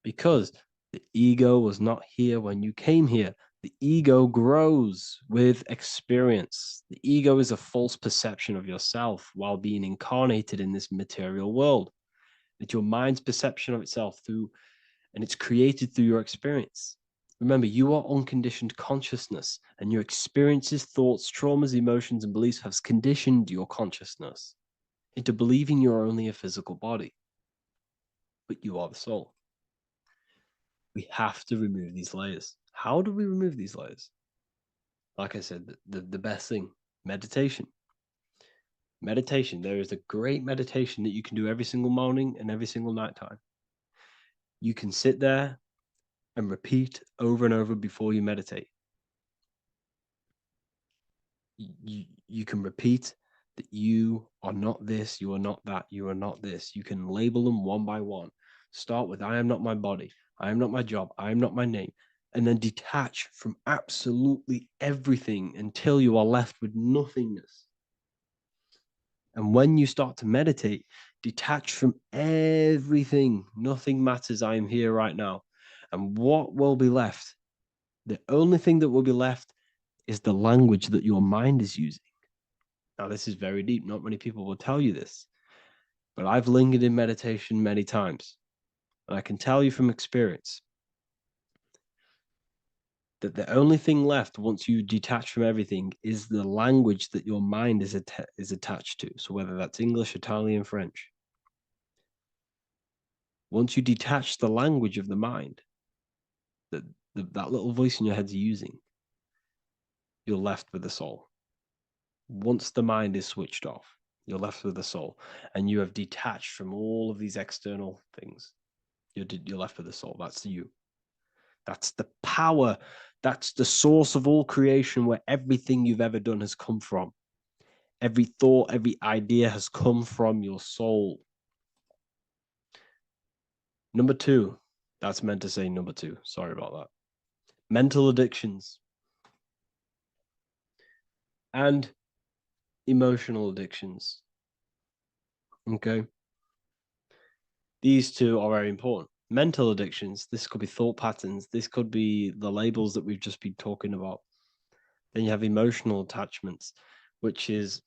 Because the ego was not here when you came here. The ego grows with experience. The ego is a false perception of yourself while being incarnated in this material world. It's your mind's perception of itself and it's created through your experience. Remember, you are unconditioned consciousness, and your experiences, thoughts, traumas, emotions, and beliefs have conditioned your consciousness into believing you're only a physical body, but you are the soul. We have to remove these layers. How do we remove these layers? Like I said, the best thing, meditation. Meditation. There is a great meditation that you can do every single morning and every single nighttime. You can sit there and repeat over and over before you meditate. You can repeat that you are not this, you are not that, you are not this. You can label them one by one. Start with, I am not my body, I am not my job, I am not my name, and then detach from absolutely everything until you are left with nothingness. And when you start to meditate, detach from everything. Nothing matters. I am here right now. And what will be left? The only thing that will be left is the language that your mind is using. Now, this is very deep. Not many people will tell you this, but I've lingered in meditation many times. And I can tell you from experience that the only thing left once you detach from everything is the language that your mind is attached to. So whether that's English, Italian, French. Once you detach the language of the mind that that little voice in your head's using, you're left with the soul. Once the mind is switched off, you're left with the soul, and you have detached from all of these external things. You're left with the soul. That's you. That's the power. That's the source of all creation, where everything you've ever done has come from. Every thought, every idea has come from your soul. Number two, that's meant to say number two. Sorry about that. Mental addictions and emotional addictions. Okay. These two are very important. Mental addictions, this could be thought patterns, this could be the labels that we've just been talking about. Then you have emotional attachments, which is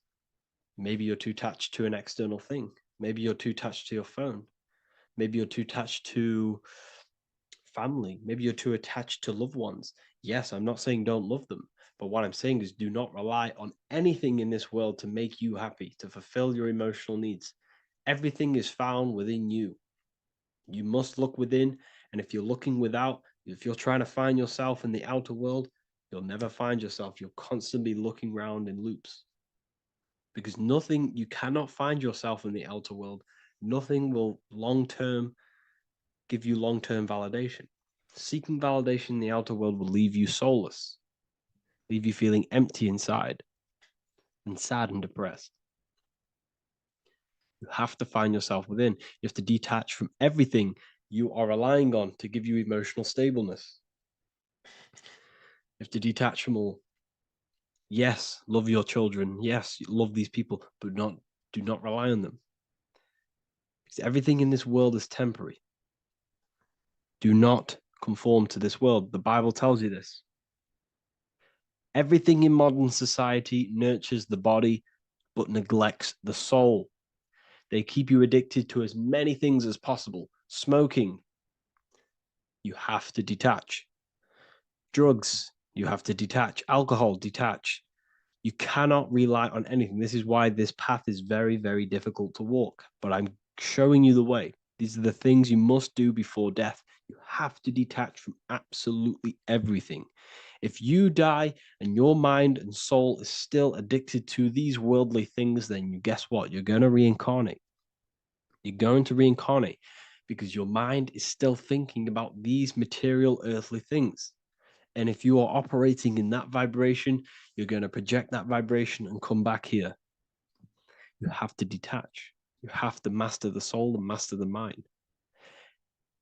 maybe you're too attached to an external thing. Maybe you're too attached to your phone. Maybe you're too attached to family. Maybe you're too attached to loved ones. Yes, I'm not saying don't love them, but what I'm saying is do not rely on anything in this world to make you happy, to fulfill your emotional needs. Everything is found within you. You must look within, and if you're looking without, if you're trying to find yourself in the outer world, you'll never find yourself. You'll constantly be looking around in loops. Because you cannot find yourself in the outer world. Nothing will give you long-term validation. Seeking validation in the outer world will leave you soulless, leave you feeling empty inside and sad and depressed. You have to find yourself within. You have to detach from everything you are relying on to give you emotional stableness. You have to detach from all. Yes, love your children. Yes, love these people, but do not rely on them. Because everything in this world is temporary. Do not conform to this world. The Bible tells you this. Everything in modern society nurtures the body, but neglects the soul. They keep you addicted to as many things as possible. Smoking, you have to detach. Drugs, you have to detach. Alcohol, detach. You cannot rely on anything. This is why this path is very, very difficult to walk. But I'm showing you the way. These are the things you must do before death. You have to detach from absolutely everything. If you die and your mind and soul is still addicted to these worldly things, then you guess what? You're going to reincarnate. You're going to reincarnate because your mind is still thinking about these material earthly things. And if you are operating in that vibration, you're going to project that vibration and come back here. You have to detach. You have to master the soul and master the mind.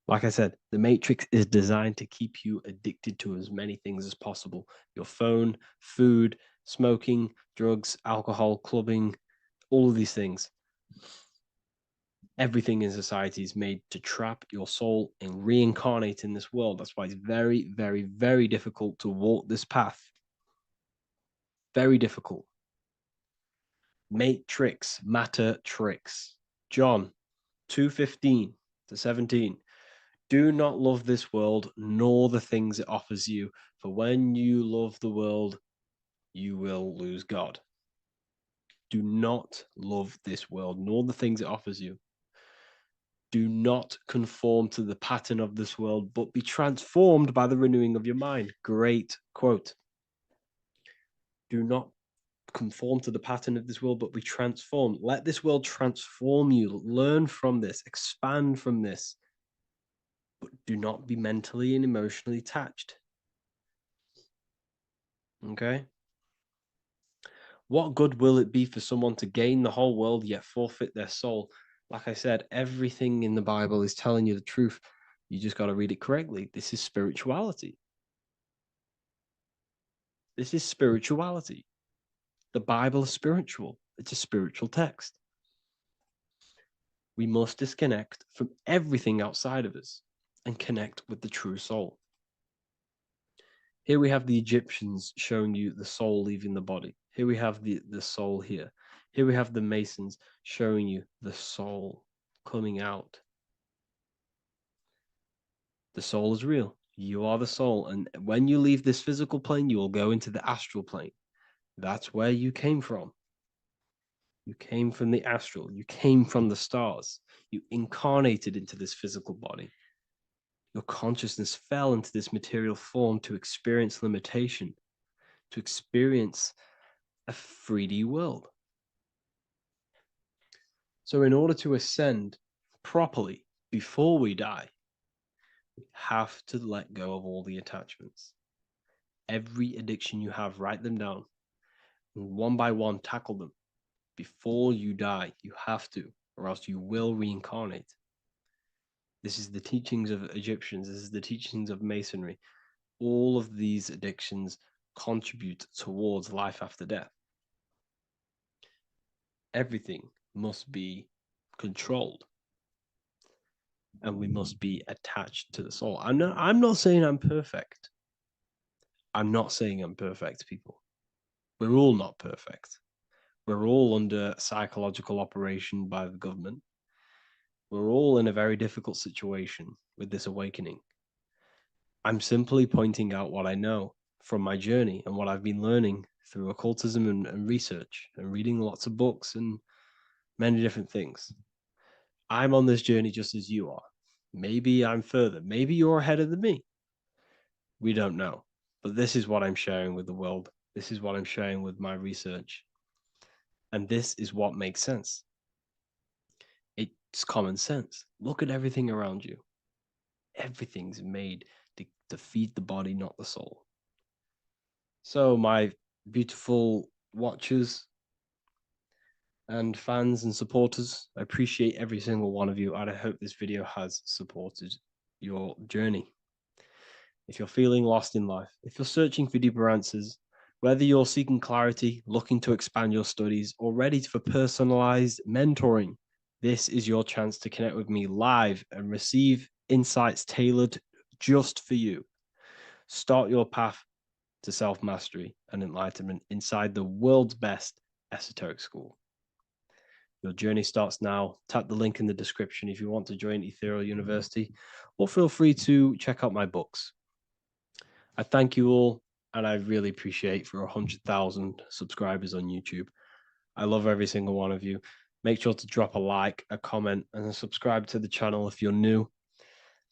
Like I said, the matrix is designed to keep you addicted to as many things as possible. Your phone, food, smoking, drugs, alcohol, clubbing, all of these things. Everything in society is made to trap your soul and reincarnate in this world. That's why it's very, very, very difficult to walk this path. Very difficult. Matrix, matter tricks. John 2:15 to 17. Do not love this world, nor the things it offers you. For when you love the world, you will lose God. Do not love this world, nor the things it offers you. Do not conform to the pattern of this world, but be transformed by the renewing of your mind. Great quote. Do not conform to the pattern of this world, but be transformed. Let this world transform you. Learn from this, expand from this, but do not be mentally and emotionally attached. Okay? What good will it be for someone to gain the whole world yet forfeit their soul? Like I said, everything in the Bible is telling you the truth. You just got to read it correctly. This is spirituality. This is spirituality. The Bible is spiritual. It's a spiritual text. We must disconnect from everything outside of us and connect with the true soul. Here we have the Egyptians showing you the soul leaving the body. Here we have the soul here. Here we have the Masons showing you the soul coming out. The soul is real. You are the soul. And when you leave this physical plane, you will go into the astral plane. That's where you came from. You came from the astral. You came from the stars. You incarnated into this physical body. Your consciousness fell into this material form to experience limitation, to experience a 3D world. So, in order to ascend properly before we die, we have to let go of all the attachments. Every addiction you have, write them down. And one by one, tackle them. Before you die, you have to, or else you will reincarnate. This is the teachings of Egyptians. This is the teachings of Masonry. All of these addictions contribute towards life after death. Everything must be controlled, and we must be attached to the soul. I'm not saying I'm perfect. I'm not saying I'm perfect, people. We're all not perfect. We're all under psychological operation by the government. We're all in a very difficult situation with this awakening. I'm simply pointing out what I know from my journey and what I've been learning through occultism and research and reading lots of books and many different things. I'm on this journey just as you are. Maybe I'm further. Maybe you're ahead of me. We don't know. But this is what I'm sharing with the world. This is what I'm sharing with my research. And this is what makes sense. It's common sense. Look at everything around you. Everything's made to feed the body, not the soul. So, my beautiful watchers, and fans and supporters. I appreciate every single one of you, and I hope this video has supported your journey. If you're feeling lost in life, if you're searching for deeper answers, whether you're seeking clarity, looking to expand your studies, or ready for personalized mentoring, this is your chance to connect with me live and receive insights tailored just for you. Start your path to self-mastery and enlightenment inside the world's best esoteric school. Your journey starts now. Tap the link in the description if you want to join Ethereal University, or feel free to check out my books. I thank you all, and I really appreciate for 100,000 subscribers on YouTube. I love every single one of you. Make sure to drop a like, a comment, and subscribe to the channel if you're new.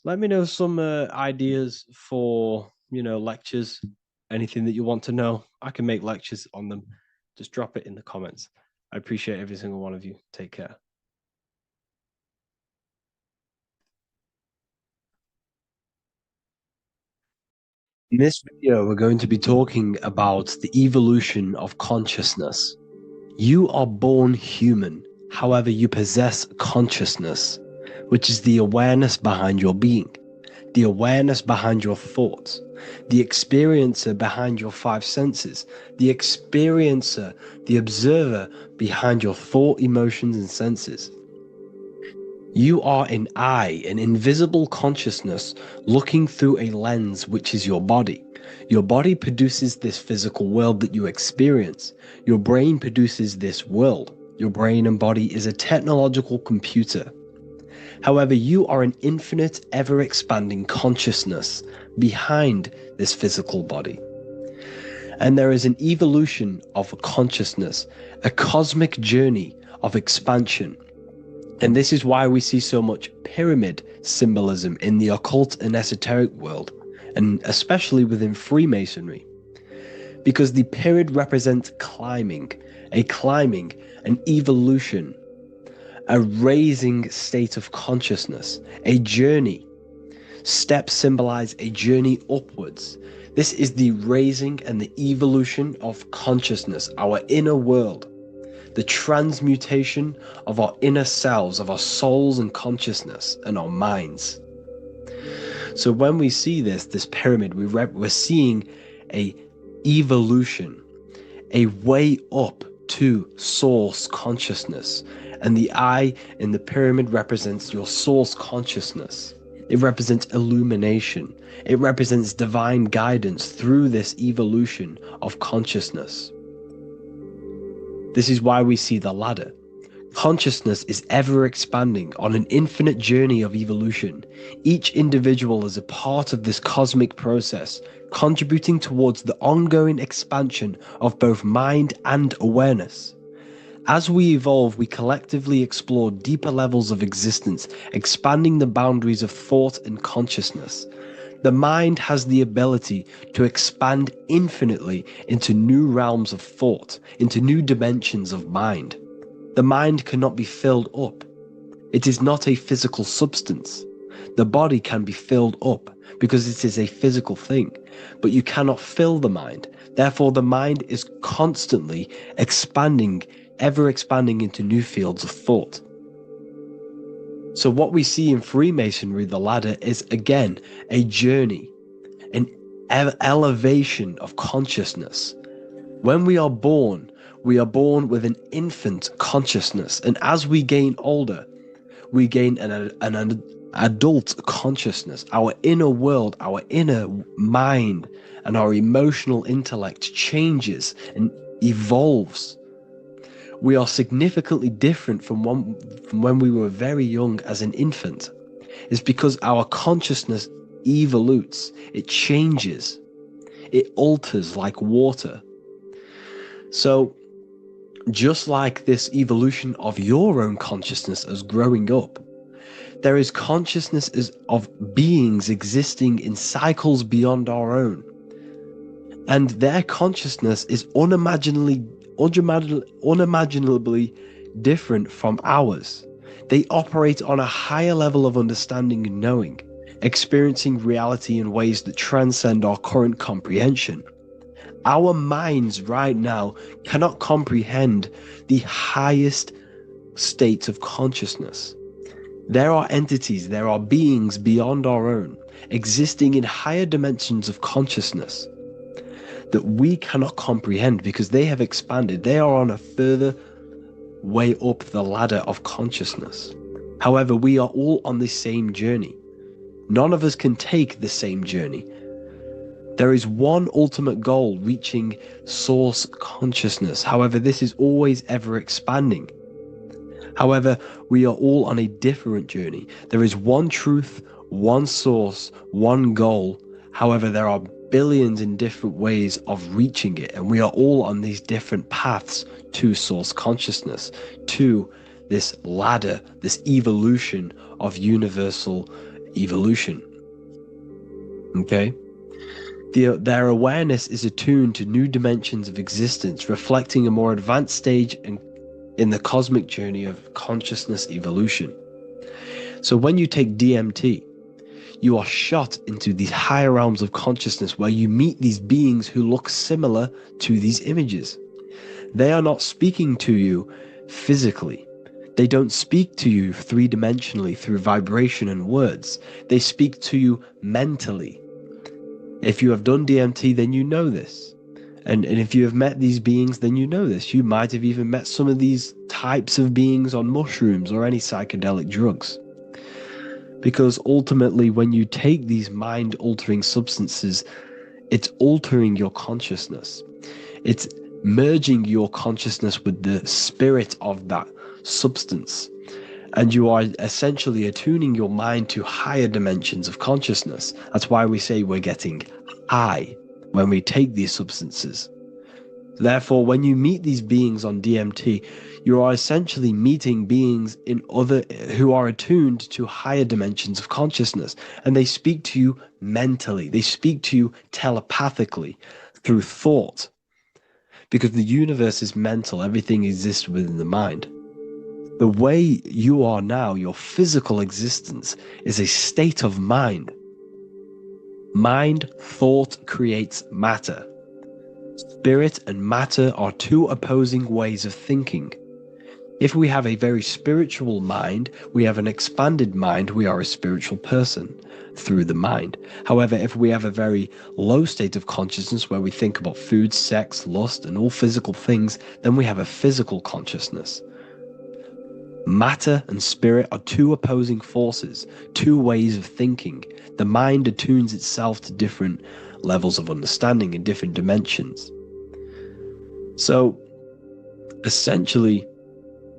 Let me know some ideas for, lectures, anything that you want to know. I can make lectures on them. Just drop it in the comments. I appreciate every single one of you. Take care. In this video, we're going to be talking about the evolution of consciousness. You are born human, however, you possess consciousness, which is the awareness behind your being, the awareness behind your thoughts, the experiencer behind your five senses, the experiencer, the observer behind your thought, emotions, and senses. You are an eye, an invisible consciousness looking through a lens, which is your body. Your body produces this physical world that you experience. Your brain produces this world. Your brain and body is a technological computer. However, you are an infinite, ever-expanding consciousness behind this physical body. And there is an evolution of a consciousness, a cosmic journey of expansion. And this is why we see so much pyramid symbolism in the occult and esoteric world, and especially within Freemasonry. Because the pyramid represents climbing, an evolution, a raising state of consciousness, a journey. Steps symbolize a journey upwards. This is the raising and the evolution of consciousness, our inner world. The transmutation of our inner selves, of our souls and consciousness and our minds. So when we see this pyramid, we're seeing a evolution, a way up to source consciousness. And the eye in the pyramid represents your source consciousness. It represents illumination. It represents divine guidance through this evolution of consciousness. This is why we see the ladder. Consciousness is ever expanding on an infinite journey of evolution. Each individual is a part of this cosmic process, contributing towards the ongoing expansion of both mind and awareness. As we evolve, we collectively explore deeper levels of existence, expanding the boundaries of thought and consciousness. The mind has the ability to expand infinitely into new realms of thought, into new dimensions of mind. The mind cannot be filled up. It is not a physical substance. The body can be filled up because it is a physical thing, but you cannot fill the mind. Therefore, the mind is constantly expanding, ever expanding into new fields of thought. So what we see in Freemasonry, the ladder, is again a journey, an elevation of consciousness. When we are born with an infant consciousness, and as we gain older, we gain an adult consciousness. Our inner world, our inner mind, and our emotional intellect changes and evolves. We are significantly different from when we were very young as an infant. It's because our consciousness evolutes, it changes, it alters like water. So just like this evolution of your own consciousness as growing up, there is consciousness of beings existing in cycles beyond our own. And their consciousness is unimaginably different from ours. They operate on a higher level of understanding and knowing, experiencing reality in ways that transcend our current comprehension. Our minds right now cannot comprehend the highest states of consciousness. There are entities, there are beings beyond our own, existing in higher dimensions of consciousness that we cannot comprehend because they have expanded. They are on a further way up the ladder of consciousness. However, we are all on the same journey. None of us can take the same journey. There is one ultimate goal, reaching source consciousness. However, this is always ever expanding. However, we are all on a different journey. There is one truth, one source, one goal. However, there are billions in different ways of reaching it, and we are all on these different paths to source consciousness, to this ladder, this evolution of universal evolution. Okay? Their awareness is attuned to new dimensions of existence, reflecting a more advanced stage in the cosmic journey of consciousness evolution. So when you take DMT, you are shot into these higher realms of consciousness where you meet these beings who look similar to these images. They are not speaking to you physically. They don't speak to you three-dimensionally through vibration and words. They speak to you mentally. If you have done DMT, then you know this. And if you have met these beings, then you know this. You might have even met some of these types of beings on mushrooms or any psychedelic drugs. Because ultimately, when you take these mind-altering substances, it's altering your consciousness. It's merging your consciousness with the spirit of that substance. And you are essentially attuning your mind to higher dimensions of consciousness. That's why we say we're getting high when we take these substances. Therefore, when you meet these beings on DMT, you are essentially meeting beings who are attuned to higher dimensions of consciousness, and they speak to you mentally. They speak to you telepathically through thought, because the universe is mental. Everything exists within the mind. The way you are now, your physical existence, is a state of mind. Mind, thought creates matter. Spirit and matter are two opposing ways of thinking. If we have a very spiritual mind, we have an expanded mind, we are a spiritual person through the mind. However, if we have a very low state of consciousness where we think about food, sex, lust, and all physical things, then we have a physical consciousness. Matter and spirit are two opposing forces, two ways of thinking. The mind attunes itself to different levels of understanding in different dimensions. So, essentially,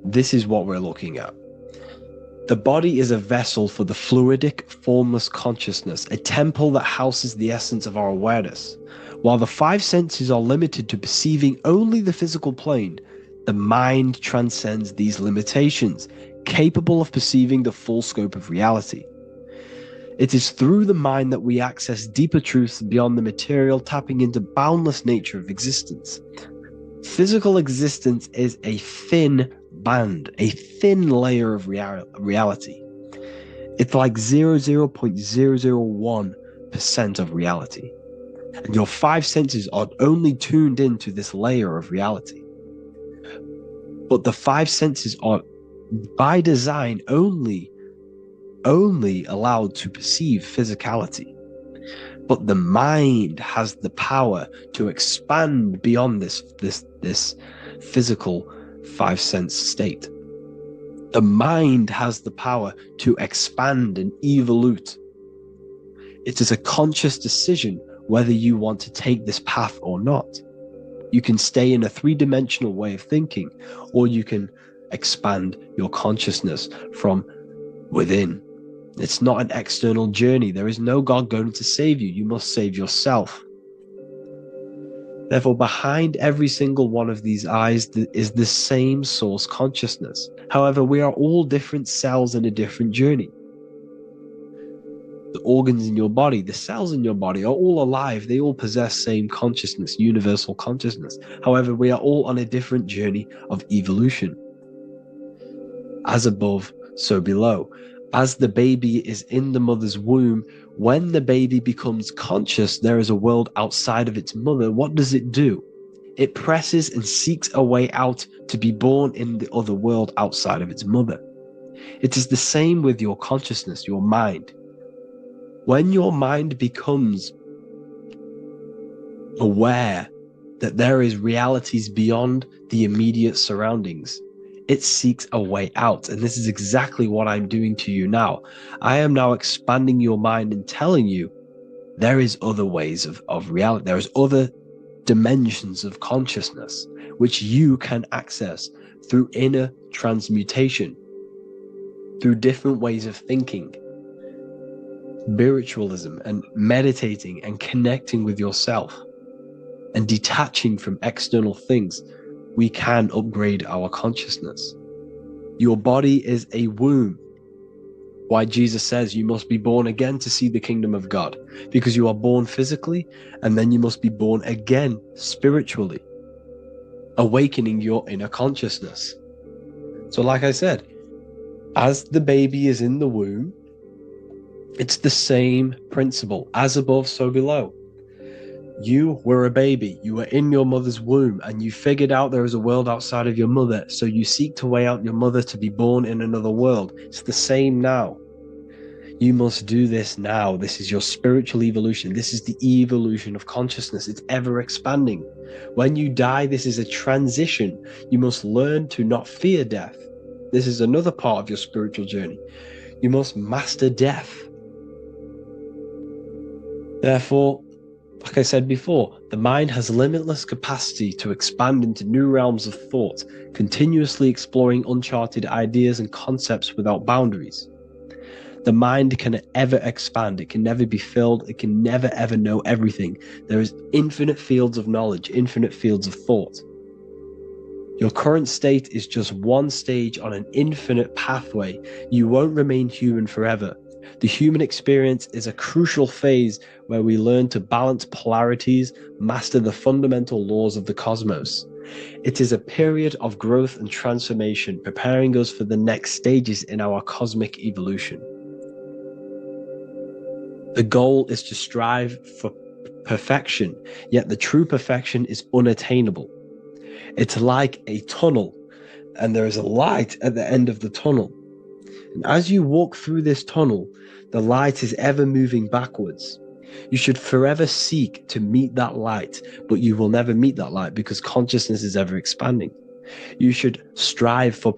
this is what we're looking at. The body is a vessel for the fluidic, formless consciousness, a temple that houses the essence of our awareness. While the five senses are limited to perceiving only the physical plane, the mind transcends these limitations, capable of perceiving the full scope of reality. It is through the mind that we access deeper truths beyond the material, tapping into boundless nature of existence. Physical existence is a thin band, a thin layer of reality. It's like 0.001% of reality. And your five senses are only tuned into this layer of reality. But the five senses are, by design, only allowed to perceive physicality. But the mind has the power to expand beyond this physical five-sense state. The mind has the power to expand and evolute. It is a conscious decision whether you want to take this path or not. You can stay in a three-dimensional way of thinking, or you can expand your consciousness from within. It's not an external journey. There is no God going to save you. You must save yourself. Therefore, behind every single one of these eyes is the same source consciousness. However, we are all different cells in a different journey. The organs in your body, the cells in your body are all alive. They all possess same consciousness, universal consciousness. However, we are all on a different journey of evolution. As above, so below. As the baby is in the mother's womb, When the baby becomes conscious, there is a world outside of its mother. What does it do? It presses and seeks a way out to be born in the other world outside of its mother. It is the same with your consciousness, your mind. When your mind becomes aware that there is realities beyond the immediate surroundings, it seeks a way out. And this is exactly what I'm doing to you now. I am now expanding your mind and telling you there is other ways of reality. There is other dimensions of consciousness which you can access through inner transmutation, through different ways of thinking, spiritualism, and meditating and connecting with yourself and detaching from external things. We can upgrade our consciousness. Your body is a womb. Why Jesus says you must be born again to see the kingdom of God, because you are born physically and then you must be born again spiritually, awakening your inner consciousness. So like I said, as the baby is in the womb, it's the same principle, as above, so below. You were a baby, you were in your mother's womb, and you figured out there is a world outside of your mother, so you seek to way out your mother to be born in another world. It's the same now. You must do this now. This is your spiritual evolution. This is the evolution of consciousness. It's ever expanding. When you die, this is a transition. You must learn to not fear death. This is another part of your spiritual journey. You must master death. Therefore, like I said before, the mind has limitless capacity to expand into new realms of thought, continuously exploring uncharted ideas and concepts without boundaries. The mind can ever expand. It can never be filled. It can never ever know everything. There is infinite fields of knowledge, infinite fields of thought. Your current state is just one stage on an infinite pathway. You won't remain human forever. The human experience is a crucial phase where we learn to balance polarities, master the fundamental laws of the cosmos. It is a period of growth and transformation, preparing us for the next stages in our cosmic evolution. The goal is to strive for perfection, yet the true perfection is unattainable. It's like a tunnel, and there is a light at the end of the tunnel. And as you walk through this tunnel, the light is ever moving backwards. You should forever seek to meet that light, but you will never meet that light because consciousness is ever expanding. You should strive for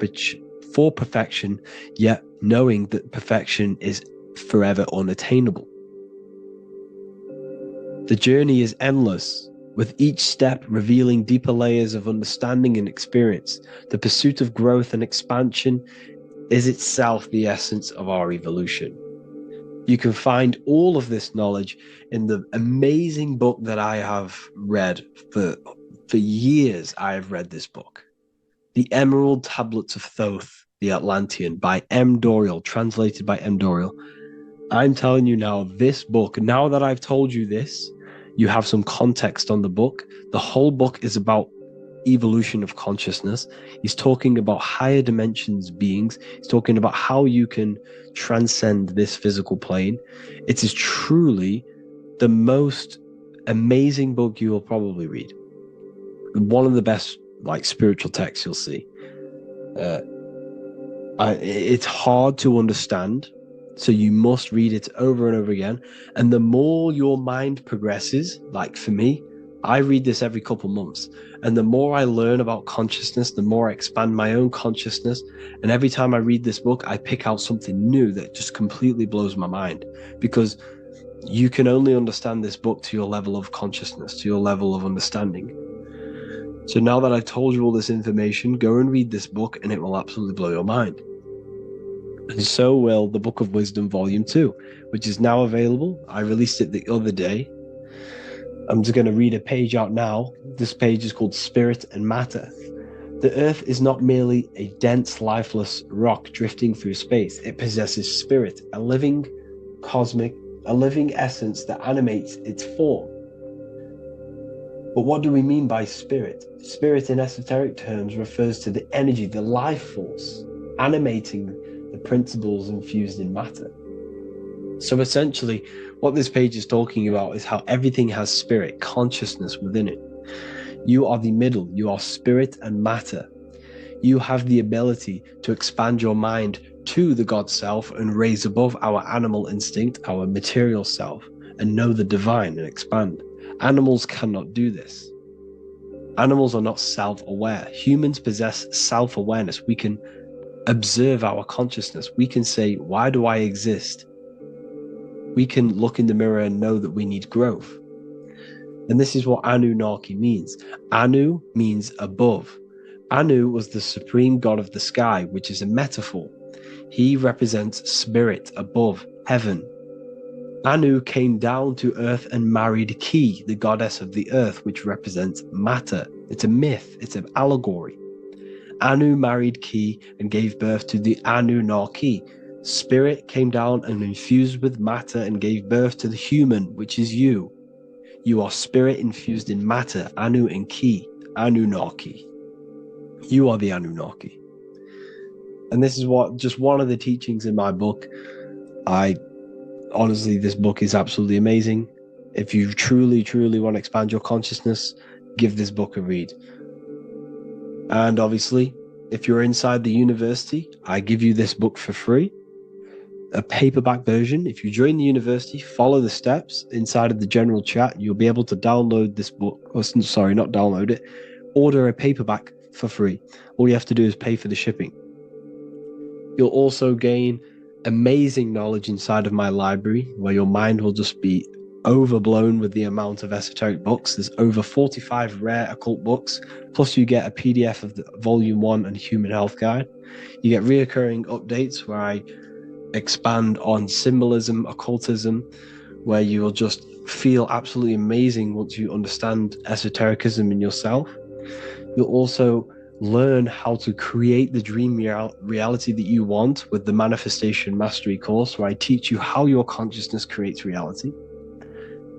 perfection, yet knowing that perfection is forever unattainable. The journey is endless, with each step revealing deeper layers of understanding and experience. The pursuit of growth and expansion is itself the essence of our evolution. You can find all of this knowledge in the amazing book that I have read for years. I have read this book, The Emerald Tablets of Thoth, the Atlantean, by M. Dorial, translated by M. Dorial. I'm telling you now, this book, now that I've told you this, you have some context on the book. The whole book is about evolution of consciousness. He's talking about higher dimensions beings. He's talking about how you can transcend this physical plane. It is truly the most amazing book you will probably read. One of the best spiritual texts you'll see. It's hard to understand, so you must read it over and over again. And the more your mind progresses, like for me, I read this every couple months. And the more I learn about consciousness, the more I expand my own consciousness. And every time I read this book, I pick out something new that just completely blows my mind, because you can only understand this book to your level of consciousness, to your level of understanding. So now that I've told you all this information, go and read this book and it will absolutely blow your mind. And so will the Book of Wisdom Volume 2, which is now available. I released it the other day. I'm just going to read a page out now. This page is called Spirit and Matter. The Earth is not merely a dense, lifeless rock drifting through space. It possesses spirit, a living essence that animates its form. But what do we mean by spirit? Spirit in esoteric terms refers to the energy, the life force, animating the principles infused in matter. So essentially, what this page is talking about is how everything has spirit, consciousness within it. You are the middle, you are spirit and matter. You have the ability to expand your mind to the God self and raise above our animal instinct, our material self, and know the divine and expand. Animals cannot do this. Animals are not self-aware. Humans possess self-awareness. We can observe our consciousness. We can say, why do I exist? We can look in the mirror and know that we need growth. And this is what Anunnaki means. Anu means above. Anu was the supreme god of the sky, which is a metaphor. He represents spirit above, heaven. Anu came down to earth and married Ki, the goddess of the earth, which represents matter. It's a myth, it's an allegory. Anu married Ki and gave birth to the Anunnaki. Spirit came down and infused with matter and gave birth to the human, which is you. You are spirit infused in matter, Anu and Ki, Anunnaki. You are the Anunnaki. And this is what just one of the teachings in my book. Honestly, this book is absolutely amazing. If you truly, truly want to expand your consciousness, give this book a read. And obviously, if you're inside the university, I give you this book for free, a paperback version. If you join the university, follow the steps inside of the general chat, you'll be able to download this book. Or, sorry, not download it. Order a paperback for free. All you have to do is pay for the shipping. You'll also gain amazing knowledge inside of my library, where your mind will just be overblown with the amount of esoteric books. There's over 45 rare occult books, plus you get a PDF of the Volume 1 and Human Health Guide. You get reoccurring updates where I expand on symbolism, occultism, where you will just feel absolutely amazing once you understand esotericism in yourself. You'll also learn how to create the dream reality that you want with the Manifestation Mastery course, where I teach you how your consciousness creates reality.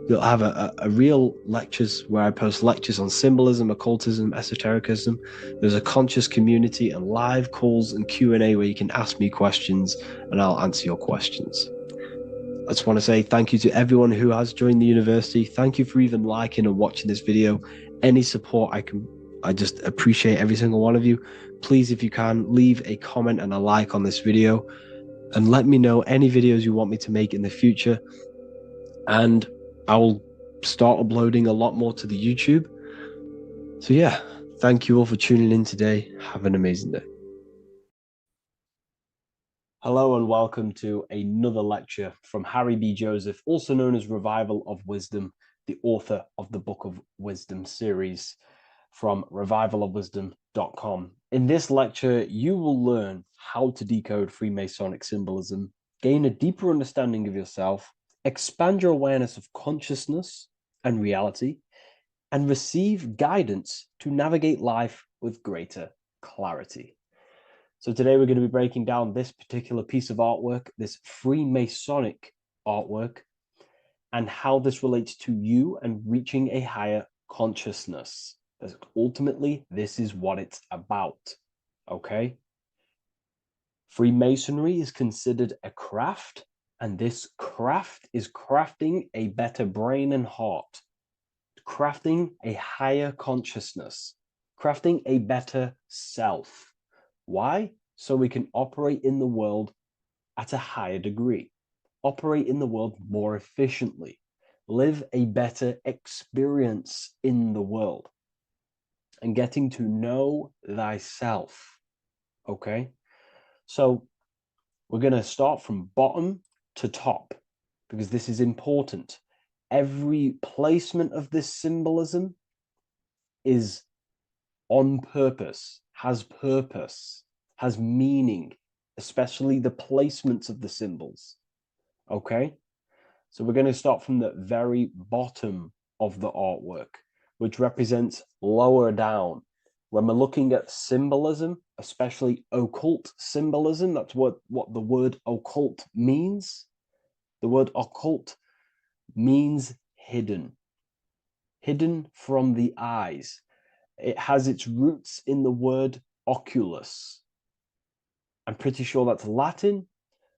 You'll have a real lectures where I post lectures on symbolism, occultism, esotericism. There's a conscious community and live calls and Q&A where you can ask me questions and I'll answer your questions. I just want to say thank you to everyone who has joined the university. Thank you for even liking and watching this video. Any support I just appreciate every single one of you. Please, if you can, leave a comment and a like on this video and let me know any videos you want me to make in the future. And I will start uploading a lot more to the YouTube. So yeah, thank you all for tuning in today. Have an amazing day. Hello and welcome to another lecture from Harry B. Joseph, also known as Revival of Wisdom, the author of the Book of Wisdom series from revivalofwisdom.com. In this lecture, you will learn how to decode Freemasonic symbolism, gain a deeper understanding of yourself, expand your awareness of consciousness and reality, and receive guidance to navigate life with greater clarity. So today we're going to be breaking down this particular piece of artwork, this Freemasonic artwork, and how this relates to you and reaching a higher consciousness. Ultimately, this is what it's about, okay? Freemasonry is considered a craft, and this craft is crafting a better brain and heart, crafting a higher consciousness, crafting a better self. Why? So we can operate in the world at a higher degree, operate in the world more efficiently, live a better experience in the world, and getting to know thyself, okay? So we're going to start from bottom to top because this is important. Every placement of this symbolism is on purpose, has meaning, especially the placements of the symbols, okay? So we're going to start from the very bottom of the artwork, which represents lower down. When we're looking at symbolism, especially occult symbolism, that's what the word occult means. The word occult means hidden, hidden from the eyes. It has its roots in the word oculus. I'm pretty sure that's Latin,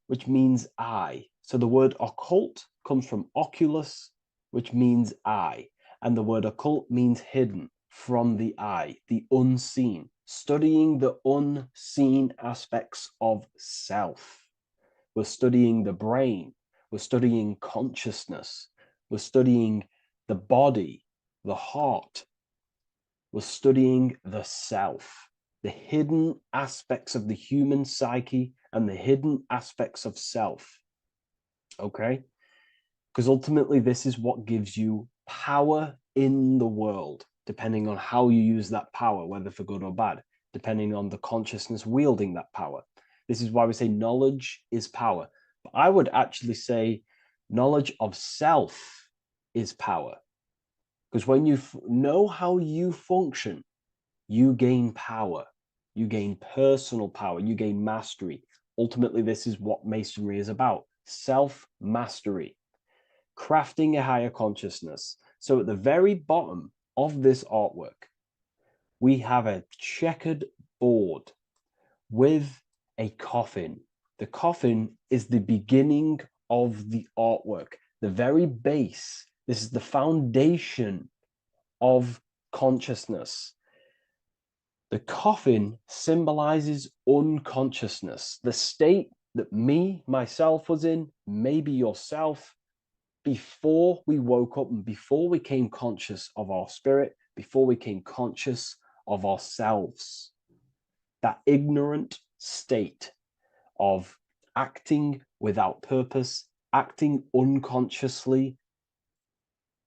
which means eye. So the word occult comes from oculus, which means eye. And the word occult means hidden, from the eye, the unseen, studying the unseen aspects of self. We're studying the brain, we're studying consciousness, we're studying the body, the heart, we're studying the self, the hidden aspects of the human psyche and the hidden aspects of self. Okay? Because ultimately, this is what gives you power in the world, depending on how you use that power, whether for good or bad, depending on the consciousness wielding that power. This is why we say knowledge is power. But I would actually say knowledge of self is power. Because when you know how you function, you gain power. You gain personal power. You gain mastery. Ultimately, this is what Masonry is about. Self-mastery. Crafting a higher consciousness. So at the very bottom of this artwork, we have a checkered board with a coffin. The coffin is the beginning of the artwork, the very base. This is the foundation of consciousness. The coffin symbolizes unconsciousness, the state that myself was in, maybe yourself, before we woke up and before we came conscious of our spirit, before we came conscious of ourselves. That ignorant state of acting without purpose, acting unconsciously,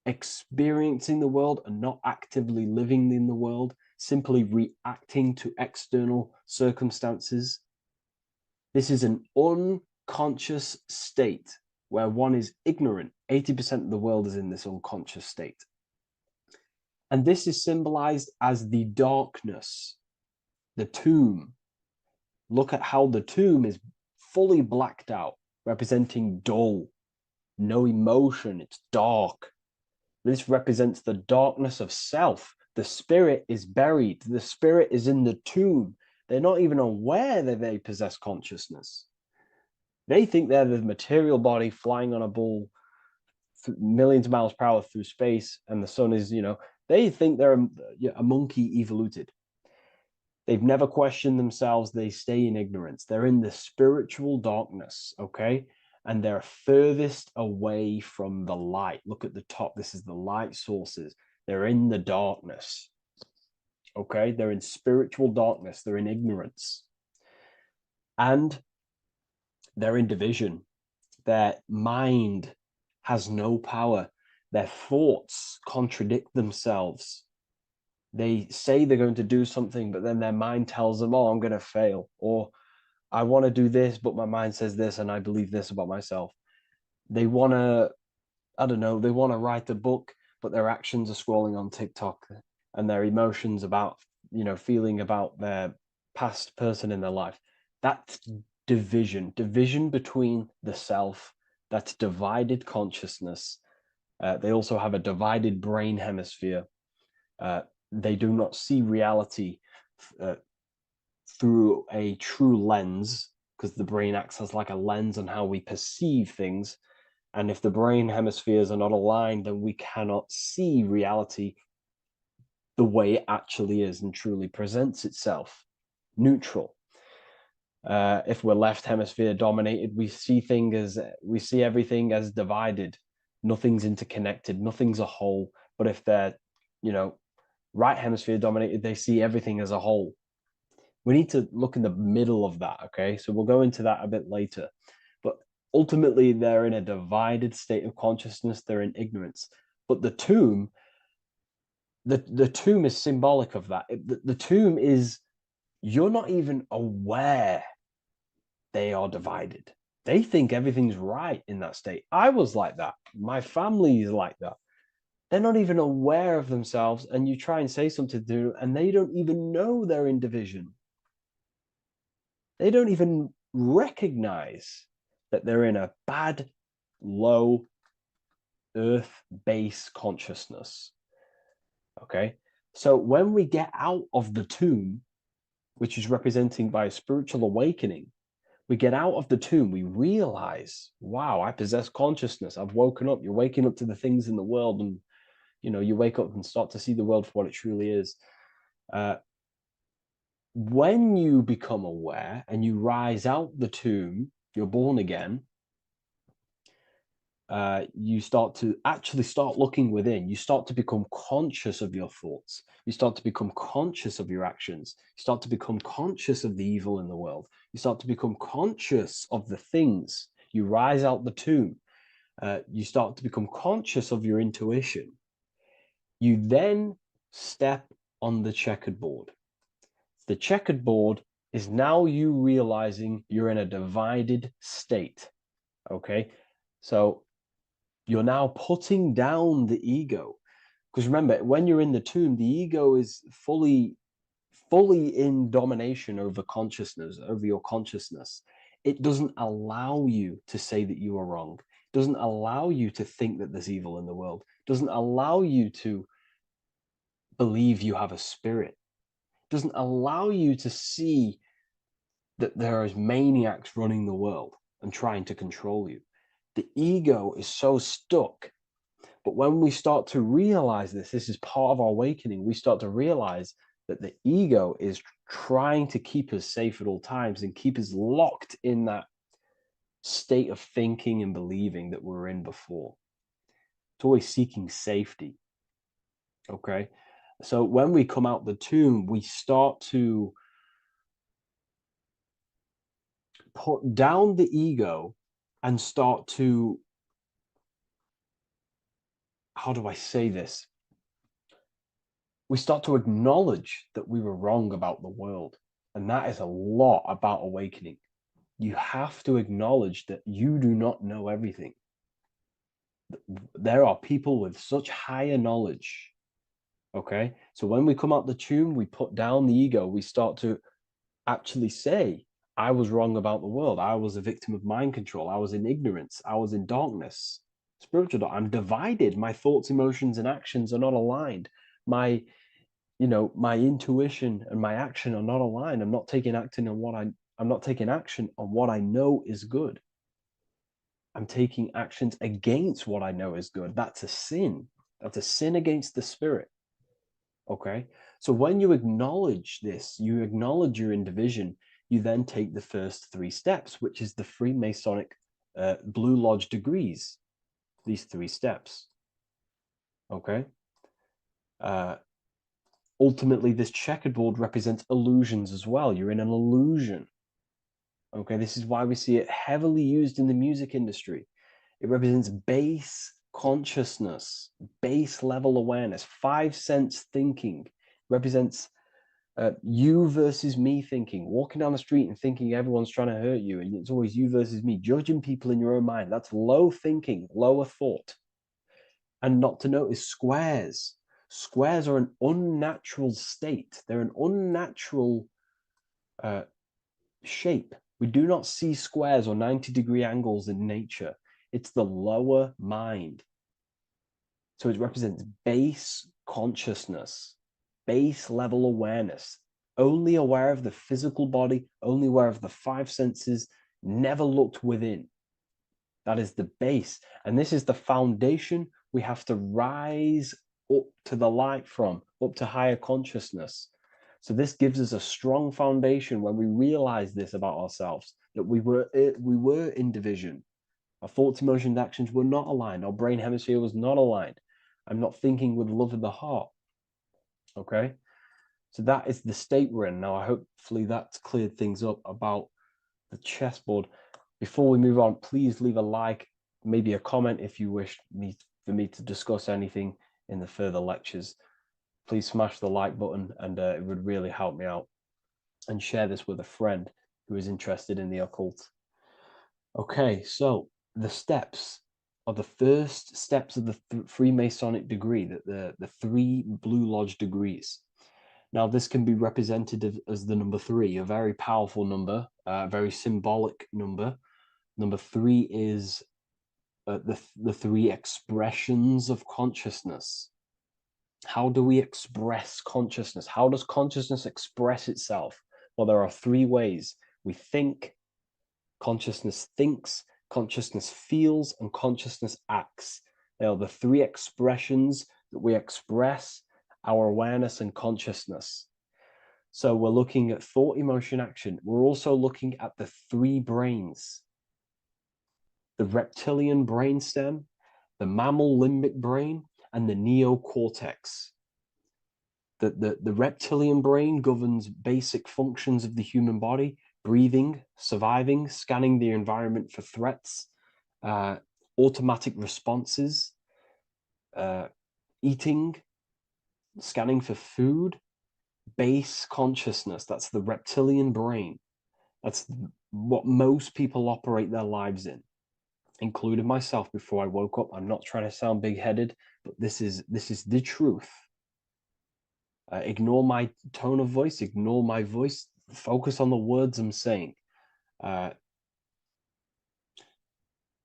experiencing the world and not actively living in the world, simply reacting to external circumstances. This is an unconscious state where one is ignorant. 80% of the world is in this unconscious state. And this is symbolized as the darkness, the tomb. Look at how the tomb is fully blacked out, representing dull, no emotion, it's dark. This represents the darkness of self. The spirit is buried. The spirit is in the tomb. They're not even aware that they possess consciousness. They think they're the material body flying on a ball millions of miles per hour through space, and the sun is, they think they're a monkey evoluted. They've never questioned themselves. They stay in ignorance. They're in the spiritual darkness, okay? And they're furthest away from the light. Look at the top. This is the light sources. They're in the darkness, okay? They're in spiritual darkness. They're in ignorance. And they're in division. Their mind has no power. Their thoughts contradict themselves. They say they're going to do something, but then their mind tells them, oh, I'm going to fail. Or I want to do this, but my mind says this, and I believe this about myself. They want to, I don't know, they want to write a book, but their actions are scrolling on TikTok, and their emotions about, feeling about their past person in their life. That's division between the self, that's divided consciousness. They also have a divided brain hemisphere. They do not see reality through a true lens, because the brain acts as like a lens on how we perceive things. And if the brain hemispheres are not aligned, then we cannot see reality the way it actually is and truly presents itself, neutral. If we're left hemisphere dominated, we see everything as divided. Nothing's interconnected, nothing's a whole. But if they're, right hemisphere dominated, they see everything as a whole. We need to look in the middle of that, okay? So we'll go into that a bit later. But ultimately, they're in a divided state of consciousness. They're in ignorance. But the tomb is symbolic of that. The tomb is, you're not even aware they are divided. They think everything's right in that state. I was like that. My family is like that. They're not even aware of themselves, and you try and say something to them, and they don't even know they're in division. They don't even recognize that they're in a bad, low, earth base consciousness. Okay? So when we get out of the tomb, which is representing by a spiritual awakening, we get out of the tomb, we realize, wow, I possess consciousness. I've woken up. You're waking up to the things in the world, and you wake up and start to see the world for what it truly is. When you become aware and you rise out the tomb, you're born again. You start to actually start looking within. You start to become conscious of your thoughts. You start to become conscious of your actions. You start to become conscious of the evil in the world. You start to become conscious of the things. You rise out the tomb. You start to become conscious of your intuition. You then step on the checkered board. The checkered board is now you realizing you're in a divided state. Okay, so you're now putting down the ego, because remember, when you're in the tomb, the ego is fully in domination over consciousness, over your consciousness. It doesn't allow you to say that you are wrong. It doesn't allow you to think that there's evil in the world. It doesn't allow you to believe you have a spirit. It doesn't allow you to see that there is maniacs running the world and trying to control you. The ego is so stuck. But when we start to realize this is part of our awakening, we start to realize that the ego is trying to keep us safe at all times and keep us locked in that state of thinking and believing that we were in before. It's always seeking safety. Okay? So when we come out the tomb, we start to put down the ego and start to, how do I say this? We start to acknowledge that we were wrong about the world. And that is a lot about awakening. You have to acknowledge that you do not know everything. There are people with such higher knowledge. Okay? So when we come out the tomb, we put down the ego. We start to actually say, I was wrong about the world. I was a victim of mind control. I was in ignorance. I was in darkness. Spiritual dark. I'm divided. My thoughts, emotions, and actions are not aligned. My intuition and my action are not aligned. I'm not taking action on what I know is good. I'm taking actions against what I know is good. That's a sin. That's a sin against the spirit. Okay? So when you acknowledge this, you acknowledge you're in division, you then take the first 3 steps, which is the Freemasonic Blue Lodge degrees. These 3 steps. Okay? Ultimately, this checkerboard represents illusions as well. You're in an illusion. Okay, this is why we see it heavily used in the music industry. It represents base consciousness, base level awareness, 5 sense thinking. It represents you versus me thinking, walking down the street and thinking everyone's trying to hurt you, and it's always you versus me, judging people in your own mind. That's low thinking, lower thought. And not to notice squares. Squares are an unnatural state. They're an unnatural shape. We do not see squares or 90-degree angles in nature. It's the lower mind. So it represents base consciousness, base level awareness, only aware of the physical body, only aware of the 5 senses, never looked within. That is the base. And this is the foundation we have to rise up to the light from, up to higher consciousness. So this gives us a strong foundation when we realize this about ourselves, that we were in division. Our thoughts, emotions, actions were not aligned. Our brain hemisphere was not aligned. I'm not thinking with love of the heart. Okay? So that is the state we're in. Now, hopefully that's cleared things up about the chessboard. Before we move on, please leave a like, maybe a comment if you wish for me to discuss anything in the further lectures. Please smash the like button, and it would really help me out. And share this with a friend who is interested in the occult. Okay, so the steps are the first steps of the Freemasonic degree, the 3 Blue Lodge degrees. Now, this can be represented as the number 3, a very powerful number, a very symbolic number. Number 3 is the 3 expressions of consciousness. How do we express consciousness? How does consciousness express itself? Well, there are 3 ways. We think, Consciousness thinks, consciousness feels, and consciousness acts. They are the three expressions that we express our awareness and consciousness. So we're looking at thought, emotion, action. We're also looking at the three brains: the reptilian brainstem, the mammal limbic brain, and the neocortex. The reptilian brain governs basic functions of the human body: breathing, surviving, scanning the environment for threats, automatic responses, eating, scanning for food. Base consciousness, that's the reptilian brain. That's what most people operate their lives in, including myself before I woke up. I'm not trying to sound big-headed, but this is the truth. Ignore my tone of voice, ignore my voice, focus on the words I'm saying.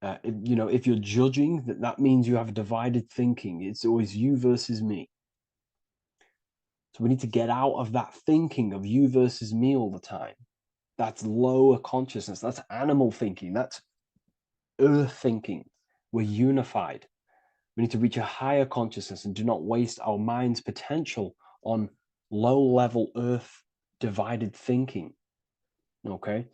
If you're judging, that means you have divided thinking. It's always you versus me. So we need to get out of that thinking of you versus me all the time. That's lower consciousness. That's animal thinking. That's earth thinking. We're unified. We need to reach a higher consciousness and do not waste our mind's potential on low-level earth divided thinking. Okay?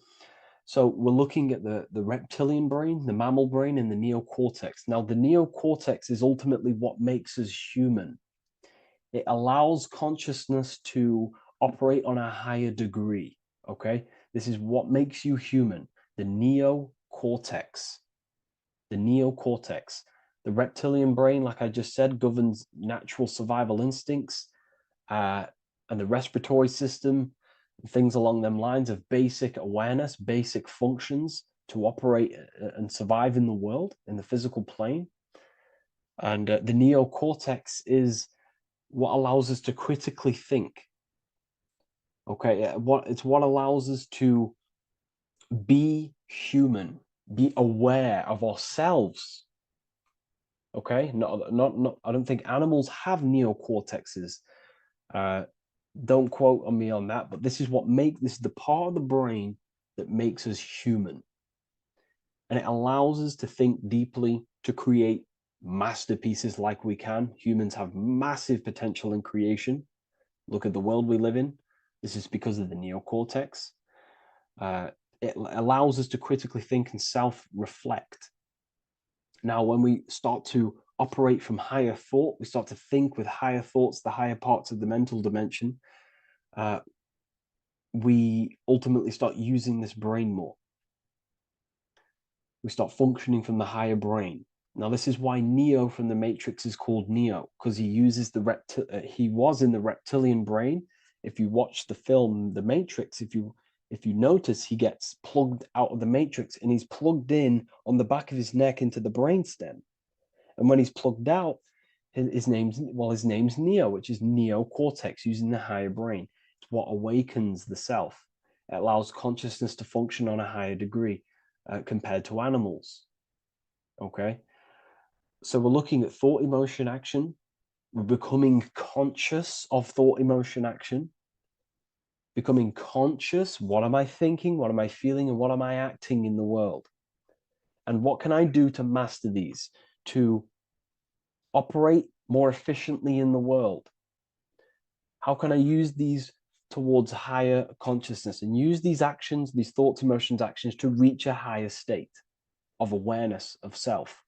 So we're looking at the reptilian brain, the mammal brain, and the neocortex. Now, the neocortex is ultimately what makes us human. It allows consciousness to operate on a higher degree, okay? This is what makes you human, the neocortex. The neocortex. The reptilian brain, like I just said, governs natural survival instincts and the respiratory system, things along them lines of basic awareness, basic functions to operate and survive in the world, in the physical plane. And the neocortex is what allows us to critically think. Okay, it's what allows us to be human, be aware of ourselves. Okay, not. I don't think animals have neocortexes. Don't quote on me on that, but this is the part of the brain that makes us human, and it allows us to think deeply, to create masterpieces like we can. Humans have massive potential in creation. Look at the world we live in. This is because of the neocortex. It allows us to critically think and self-reflect. Now, when we start to operate from higher thought, we start to think with higher thoughts, the higher parts of the mental dimension, we ultimately start using this brain more. We start functioning from the higher brain. Now, this is why Neo from the Matrix is called Neo, because he uses he was in the reptilian brain. If you watch the film The Matrix, if you notice, he gets plugged out of the Matrix and he's plugged in on the back of his neck into the brainstem. And when he's plugged out, his name's Neo, which is neocortex, using the higher brain. It's what awakens the self. It allows consciousness to function on a higher degree compared to animals. Okay, so we're looking at thought, emotion, action. We're becoming conscious of thought, emotion, action. Becoming conscious, what am I thinking, what am I feeling, and what am I acting in the world? And what can I do to master these, to operate more efficiently in the world? How can I use these towards higher consciousness and use these actions, these thoughts, emotions, actions to reach a higher state of awareness of self?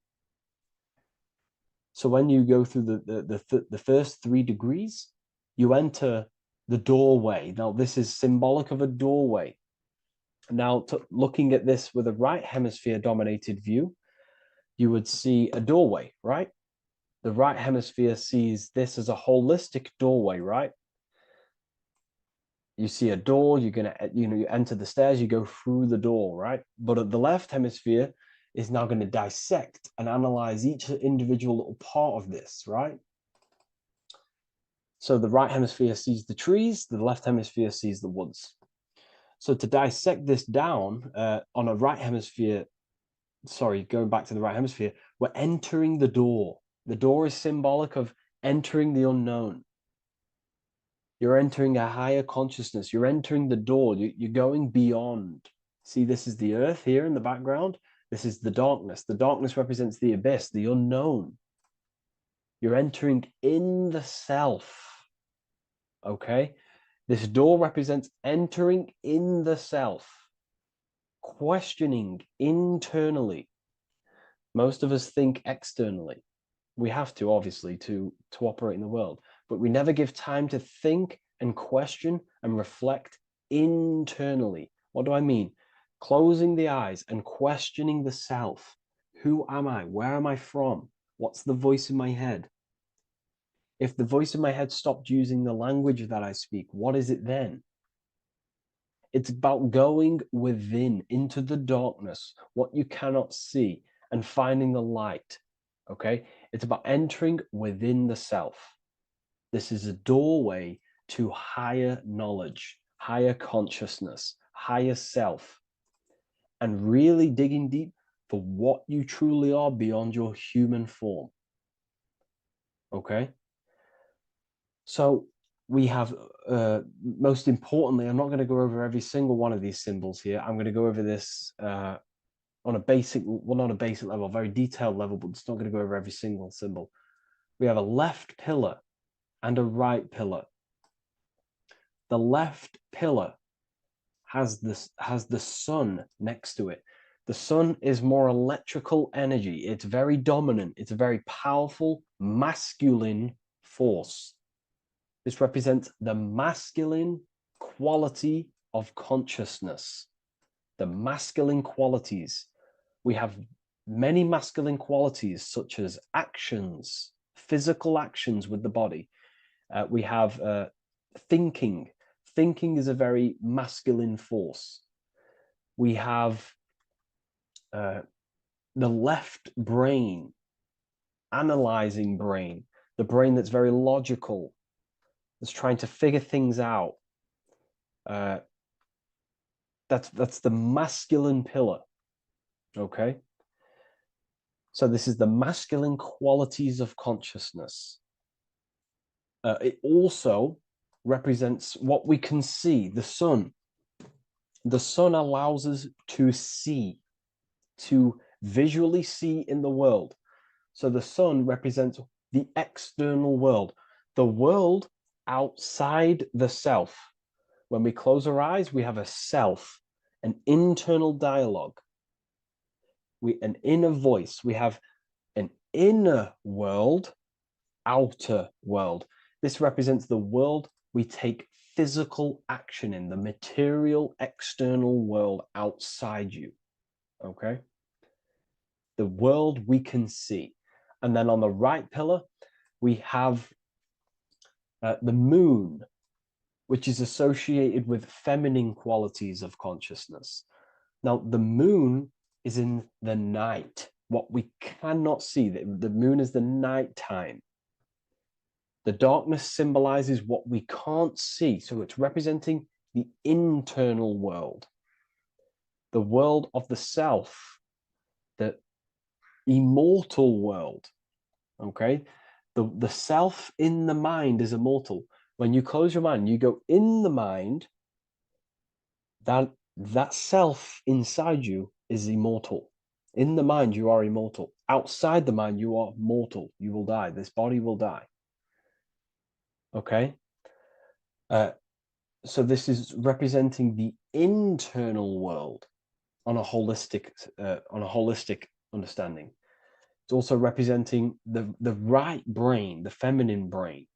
So when you go through the first 3 degrees, you enter the doorway. Now, this is symbolic of a doorway. Now, looking at this with a right hemisphere dominated view, you would see a doorway, right? The right hemisphere sees this as a holistic doorway, right? You see a door, you're gonna, you enter the stairs, you go through the door, right? But at the left hemisphere is now going to dissect and analyze each individual little part of this, right? So the right hemisphere sees the trees, the left hemisphere sees the woods. So to dissect this down on a right hemisphere, going back to the right hemisphere, we're entering the door. The door is symbolic of entering the unknown. You're entering a higher consciousness. You're entering the door. You're going beyond. See, this is the earth here in the background. This is the darkness. The darkness represents the abyss, the unknown. You're entering in the self. Okay? This door represents entering in the self, questioning internally. Most of us think externally. We have to, obviously, to operate in the world, but we never give time to think and question and reflect internally. What do I mean? Closing the eyes and questioning the self. Who am I? Where am I from? What's the voice in my head? If the voice in my head stopped using the language that I speak, what is it then? It's about going within, into the darkness, what you cannot see, and finding the light. Okay? It's about entering within the self. This is a doorway to higher knowledge, higher consciousness, higher self, and really digging deep for what you truly are beyond your human form. Okay? So we have, most importantly, I'm not going to go over every single one of these symbols here. I'm going to go over this on a basic, well, not a basic level, a very detailed level, but it's not going to go over every single symbol. We have a left pillar and a right pillar. The left pillar has the sun next to it. The sun is more electrical energy. It's very dominant. It's a very powerful masculine force. This represents the masculine quality of consciousness. The masculine qualities. We have many masculine qualities, such as actions, physical actions with the body. We have thinking. Thinking is a very masculine force. We have the left brain, analyzing brain, the brain that's very logical, that's trying to figure things out. That's the masculine pillar. Okay. So this is the masculine qualities of consciousness. It also represents what we can see, the sun. The sun allows us to see, to visually see in the world. So the sun represents the external world, the world outside the self. When we close our eyes, we have a self, an internal dialogue, an inner voice. We have an inner world, outer world. This represents the world we take physical action in, the material external world outside you. Okay? The world we can see. And then on the right pillar, we have the moon, which is associated with feminine qualities of consciousness. Now, the moon is in the night, what we cannot see. The moon is the nighttime. The darkness symbolizes what we can't see. So it's representing the internal world, the world of the self, the immortal world. Okay? The self in the mind is immortal. When you close your mind, you go in the mind, that self inside you is immortal. In the mind, you are immortal. Outside the mind, you are mortal. You will die. This body will die. Okay? So this is representing the internal world on a holistic understanding. It's also representing the right brain, the feminine brain.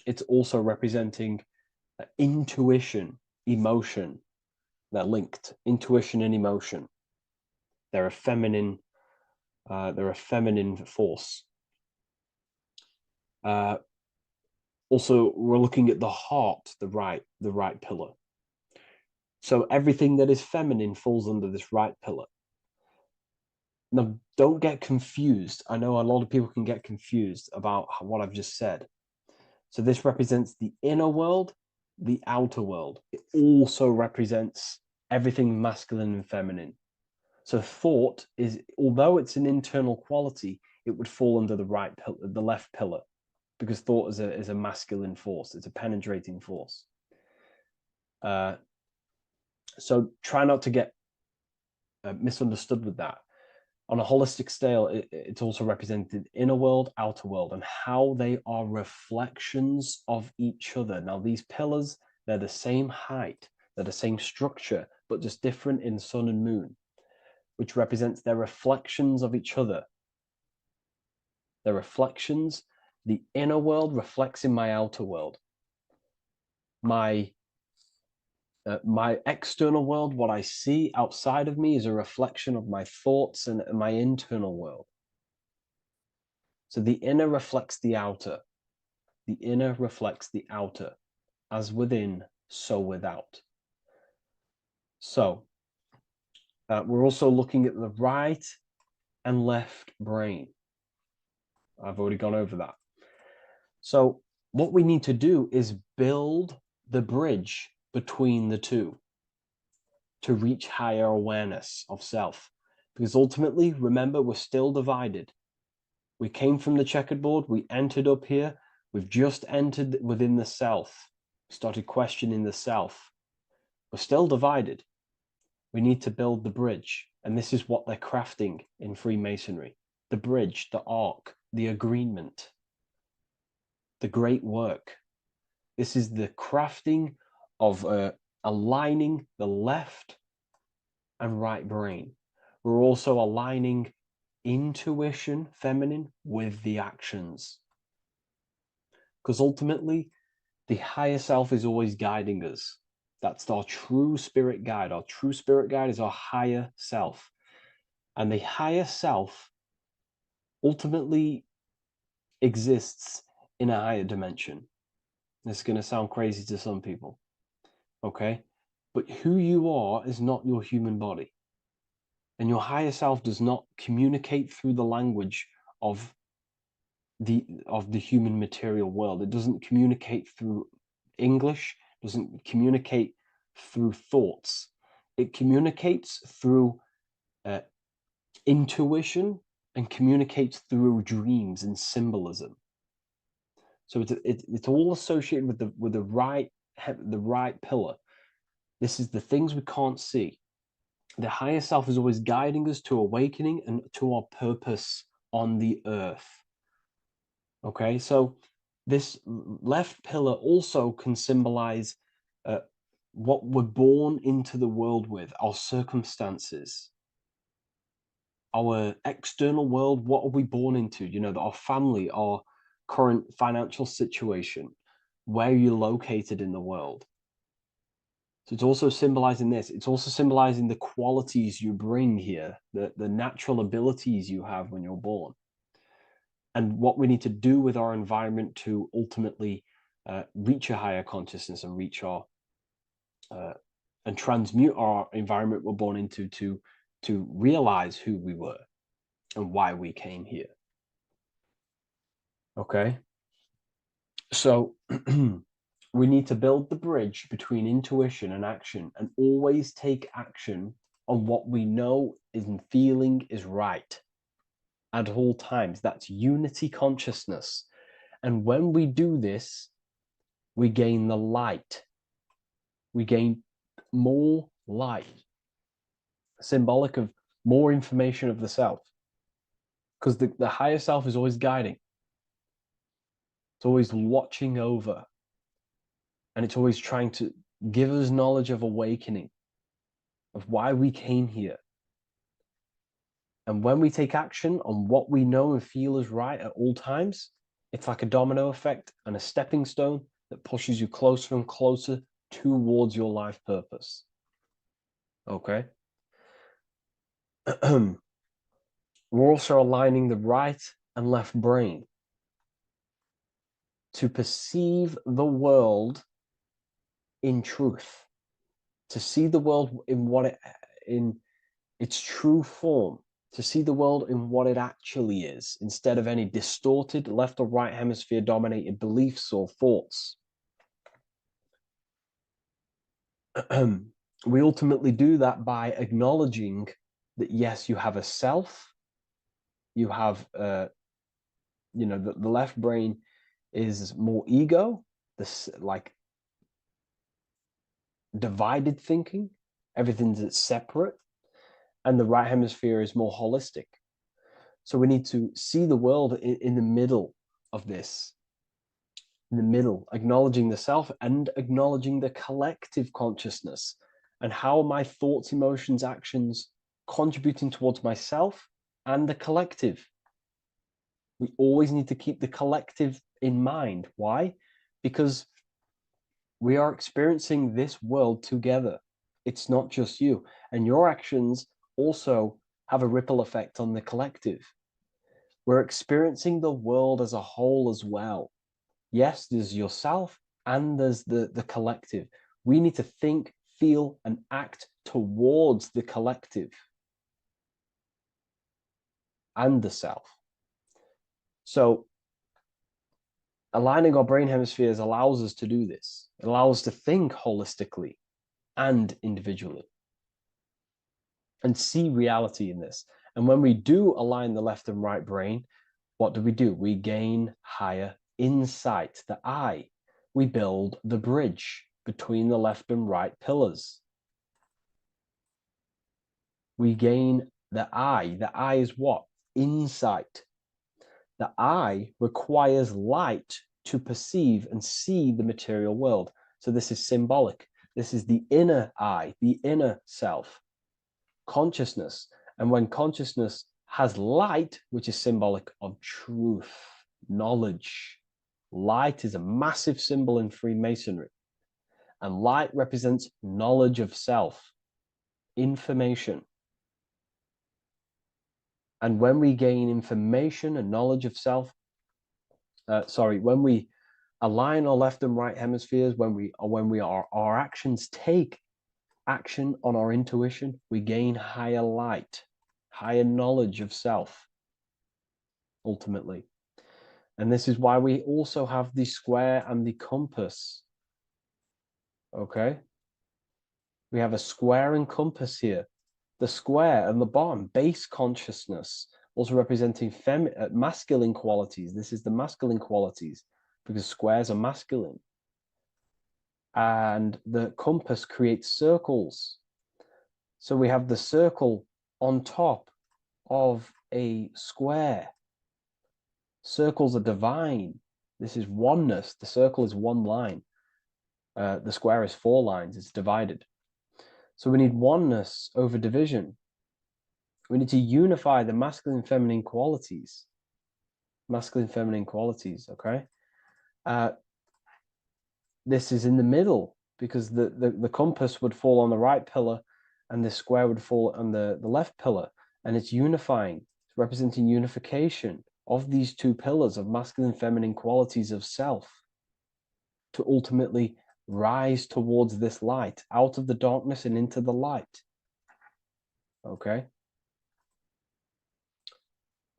It's also representing intuition, emotion. They're linked. Intuition and emotion. They're a feminine force. Also, we're looking at the heart, the right pillar. So everything that is feminine falls under this right pillar. Now, don't get confused. I know a lot of people can get confused about what I've just said. So this represents the inner world, the outer world. It also represents everything masculine and feminine. So thought is, although it's an internal quality, it would fall under the left pillar, because thought is a masculine force. It's a penetrating force. So try not to get misunderstood with that. On a holistic scale, it's also represented inner world, outer world, and how they are reflections of each other. Now, these pillars, they're the same height, they're the same structure, but just different in sun and moon, which represents their reflections of each other. Their reflections, the inner world reflects in my outer world. My external world, what I see outside of me, is a reflection of my thoughts and my internal world. So the inner reflects the outer. The inner reflects the outer. As within, so without. So we're also looking at the right and left brain. I've already gone over that. So what we need to do is build the bridge between the two to reach higher awareness of self. Because ultimately, remember, we're still divided. We came from the checkered board, we entered up here, we've just entered within the self, started questioning the self. We're still divided. We need to build the bridge. And this is what they're crafting in Freemasonry. The bridge, the arc, the agreement, the great work. This is the crafting of aligning the left and right brain. We're also aligning intuition, feminine, with the actions. Because ultimately, the higher self is always guiding us. That's our true spirit guide. Our true spirit guide is our higher self. And the higher self ultimately exists in a higher dimension. This is going to sound crazy to some people, okay? But who you are is not your human body. And your higher self does not communicate through the language of the human material world. It doesn't communicate through English, doesn't communicate through thoughts. It communicates through intuition and communicates through dreams and symbolism. So it's all associated with the right pillar. This is the things we can't see. The higher self is always guiding us to awakening and to our purpose on the earth. Okay, so this left pillar also can symbolize what we're born into the world with, our circumstances, our external world. What are we born into? You know, our family, our current financial situation, where you're located in the world. So it's also symbolizing this. It's also symbolizing the qualities you bring here, the natural abilities you have when you're born, and what we need to do with our environment to ultimately reach a higher consciousness and reach our and transmute our environment we're born into to realize who we were and why we came here. Okay, so we need to build the bridge between intuition and action, and always take action on what we know and feeling is right at all times. That's unity consciousness. And when we do this, we gain the light. We gain more light, symbolic of more information of the self. Because the higher self is always guiding. It's always watching over. And it's always trying to give us knowledge of awakening, of why we came here. And when we take action on what we know and feel is right at all times, it's like a domino effect and a stepping stone that pushes you closer and closer towards your life purpose. Okay? We're also aligning the right and left brain to perceive the world in truth, to see the world in its true form, to see the world in what it actually is, instead of any distorted left or right hemisphere dominated beliefs or thoughts. We ultimately do that by acknowledging that, yes, you have a self, you have, you know, the left brain is more ego, this like divided thinking, Everything's separate, and the right hemisphere is more holistic. So we need to see the world in the middle of this, in the middle, acknowledging the self and acknowledging the collective consciousness, and how my thoughts, emotions, actions contributing towards myself and the collective. We always need to keep the collective in mind. Why? Because we are experiencing this world together. It's not just you. And your actions also have a ripple effect on the collective. We're experiencing the world as a whole as well. Yes, there's yourself and there's the collective. We need to think, feel, and act towards the collective and the self. So aligning our brain hemispheres allows us to do this. It allows us to think holistically and individually and see reality in this. And when we do align the left and right brain, what do? We gain higher insight, the eye. We build the bridge between the left and right pillars. We gain the eye. The eye is what? Insight. The eye requires light to perceive and see the material world. So this is symbolic. This is the inner eye, the inner self, consciousness. And when consciousness has light, which is symbolic of truth, knowledge, light is a massive symbol in Freemasonry. And light represents knowledge of self, information. And when we gain information and knowledge of self, when we align our left and right hemispheres, our actions take action on our intuition, we gain higher light, higher knowledge of self, ultimately. And this is why we also have the square and the compass. Okay? We have a square and compass here. The square and the bottom, base consciousness, also representing masculine qualities. This is the masculine qualities because squares are masculine. And the compass creates circles. So we have the circle on top of a square. Circles are divine. This is oneness. The circle is one line. The square is 4 lines. It's divided. So we need oneness over division. We need to unify the masculine and feminine qualities. Masculine and feminine qualities, okay? This is in the middle because the compass would fall on the right pillar and the square would fall on the left pillar. And it's unifying. It's representing unification of these 2 pillars of masculine and feminine qualities of self to ultimately rise towards this light, out of the darkness and into the light. Okay?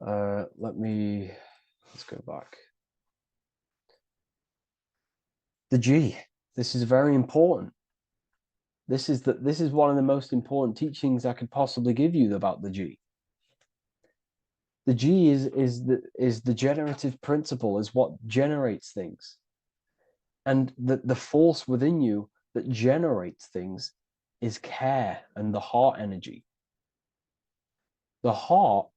Let's go back. The G. This is very important. This is one of the most important teachings I could possibly give you about the G. The G is the generative principle, is what generates things. And the force within you that generates things is care and the heart energy. The heart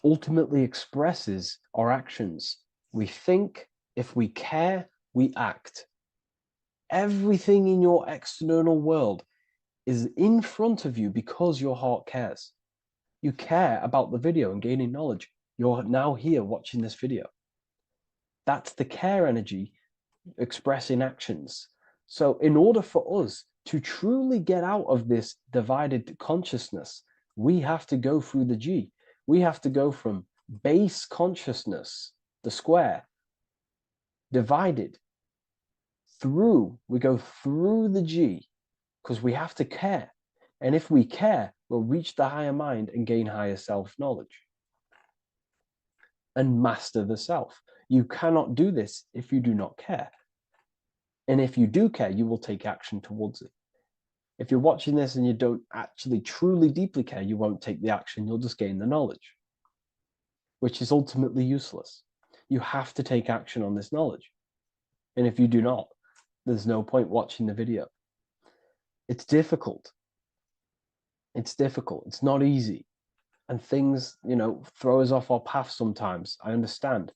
ultimately expresses our actions. We think, if we care, we act. Everything in your external world is in front of you because your heart cares. You care about the video and gaining knowledge. You're now here watching this video. That's the care energy expressing actions. So in order for us to truly get out of this divided consciousness, we have to go through the G. We have to go from base consciousness, the square, divided, we go through the G, because we have to care. And if we care, we'll reach the higher mind and gain higher self-knowledge and master the self. You cannot do this if you do not care. And if you do care, you will take action towards it. If you're watching this and you don't actually truly deeply care, you won't take the action. You'll just gain the knowledge, which is ultimately useless. You have to take action on this knowledge. And if you do not, there's no point watching the video. It's difficult. It's difficult. It's not easy. And things, throw us off our path sometimes. I understand.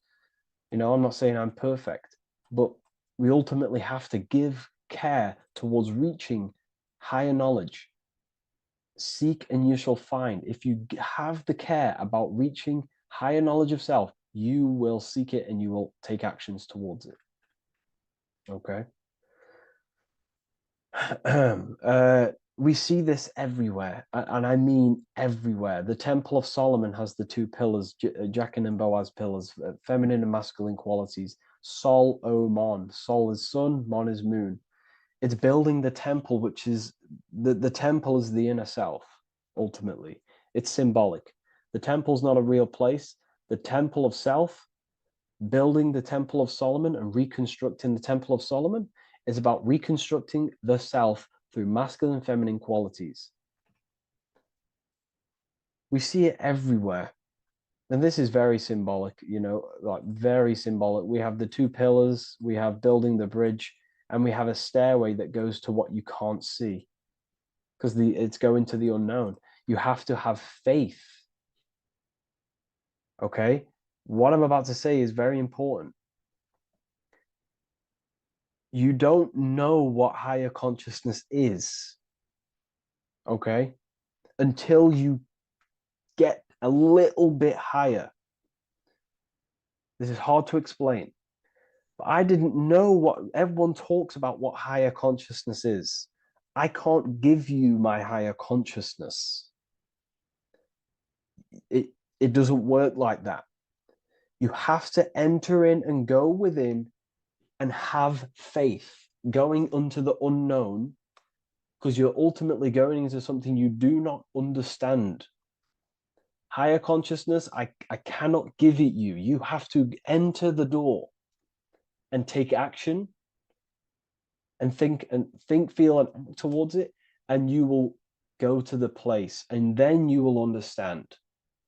I'm not saying I'm perfect, but we ultimately have to give care towards reaching higher knowledge. Seek and you shall find. If you have the care about reaching higher knowledge of self, you will seek it and you will take actions towards it. Okay. We see this everywhere, and I mean everywhere. The Temple of Solomon has the two pillars, Jachin and Boaz pillars, feminine and masculine qualities. Sol, O, Mon. Sol is sun, Mon is moon. It's building the temple, which is the temple is the inner self, ultimately. It's symbolic. The temple's not a real place. The temple of self, building the Temple of Solomon and reconstructing the Temple of Solomon, is about reconstructing the self through masculine and feminine qualities. We see it everywhere. And this is very symbolic, like very symbolic. We have the two pillars, we have building the bridge, and we have a stairway that goes to what you can't see because it's going to the unknown. You have to have faith. Okay? What I'm about to say is very important. You don't know what higher consciousness is, okay, until you get a little bit higher. This is hard to explain, but I didn't know what everyone talks about what higher consciousness is. I can't give you my higher consciousness. It doesn't work like that. You have to enter in and go within and have faith, going into the unknown, because you're ultimately going into something you do not understand. Higher consciousness, I cannot give it you. You have to enter the door and take action and think, feel, and act towards it, and you will go to the place, and then you will understand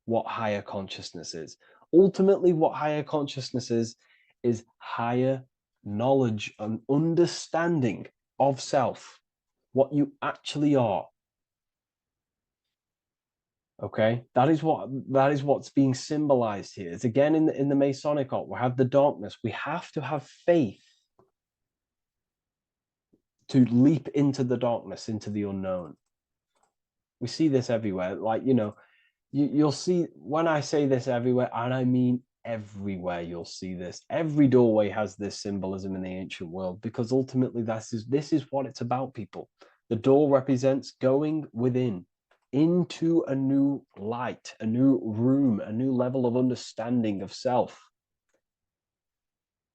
what higher consciousness is. Ultimately, what higher consciousness is higher knowledge and understanding of self, what you actually are. Okay, that is what's being symbolized here. It's again in the Masonic art. We have the darkness. We have to have faith to leap into the darkness, into the unknown. We see this everywhere. Like, you'll see when I say this everywhere, and I mean everywhere, you'll see this. Every doorway has this symbolism in the ancient world, because ultimately this is what it's about, people. The door represents going within into a new light, a new room, a new level of understanding of self.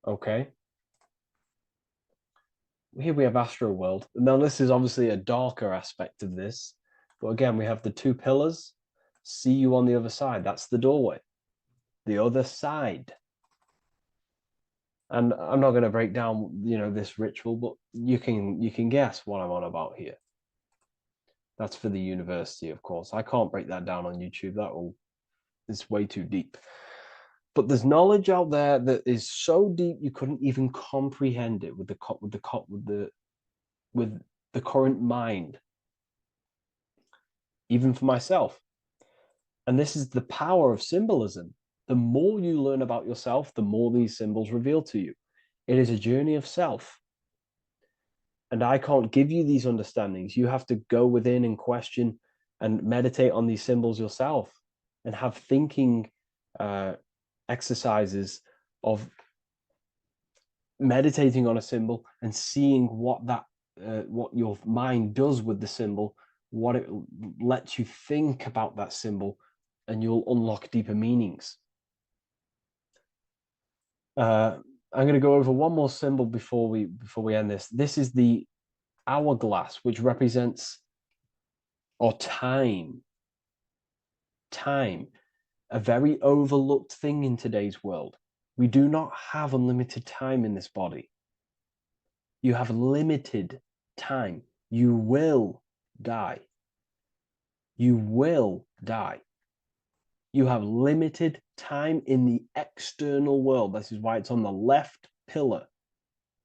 Okay. Here we have Astro World. Now, this is obviously a darker aspect of this, but again, we have the two pillars. See you on the other side. That's the doorway. The other side. And I'm not going to break down, this ritual, but you can guess what I'm on about here. That's for the university, of course. I can't break that down on YouTube. It's way too deep. But there's knowledge out there that is so deep you couldn't even comprehend it with the current mind, even for myself. And this is the power of symbolism. The more you learn about yourself, the more these symbols reveal to you. It is a journey of self. And I can't give you these understandings. You have to go within and question and meditate on these symbols yourself, and have thinking exercises of meditating on a symbol and seeing what your mind does with the symbol, what it lets you think about that symbol, and you'll unlock deeper meanings. I'm going to go over one more symbol before we end this. This is the hourglass, which represents time, a very overlooked thing in today's world. We do not have unlimited time in this body. You have limited time. You will die. You will die. You have limited time in the external world. This is why it's on the left pillar,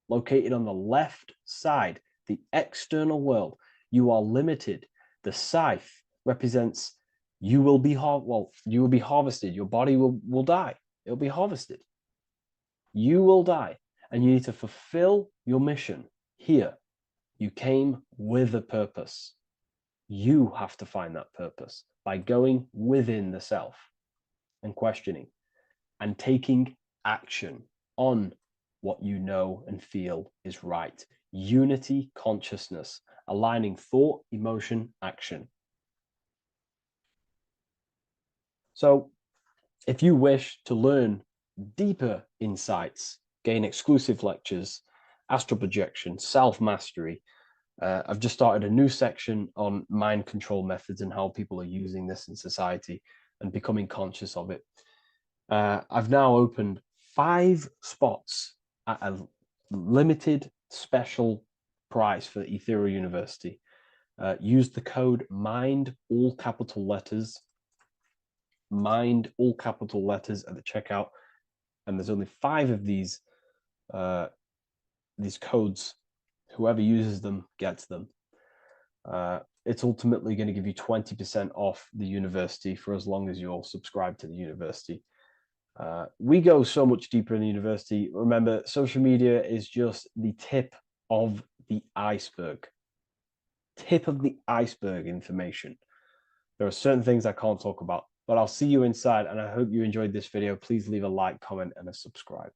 located on the left side, the external world. You are limited. The scythe represents you will be harvested. Your body will die. It'll be harvested. You will die, and you need to fulfill your mission here. You came with a purpose. You have to find that purpose by going within the self and questioning and taking action on what you know and feel is right. Unity consciousness, aligning thought, emotion, action. So if you wish to learn deeper insights, gain exclusive lectures, astral projection, self-mastery, I've just started a new section on mind control methods and how people are using this in society and becoming conscious of it. I've now opened 5 spots at a limited special price for Ethereal University. Use the code MIND, all capital letters, MIND, all capital letters at the checkout. And there's only 5 of these codes. Whoever uses them gets them. It's ultimately going to give you 20% off the university for as long as you're subscribed to the university. We go so much deeper in the university. Remember, social media is just the tip of the iceberg. Tip of the iceberg information. There are certain things I can't talk about, but I'll see you inside, and I hope you enjoyed this video. Please leave a like, comment, and a subscribe.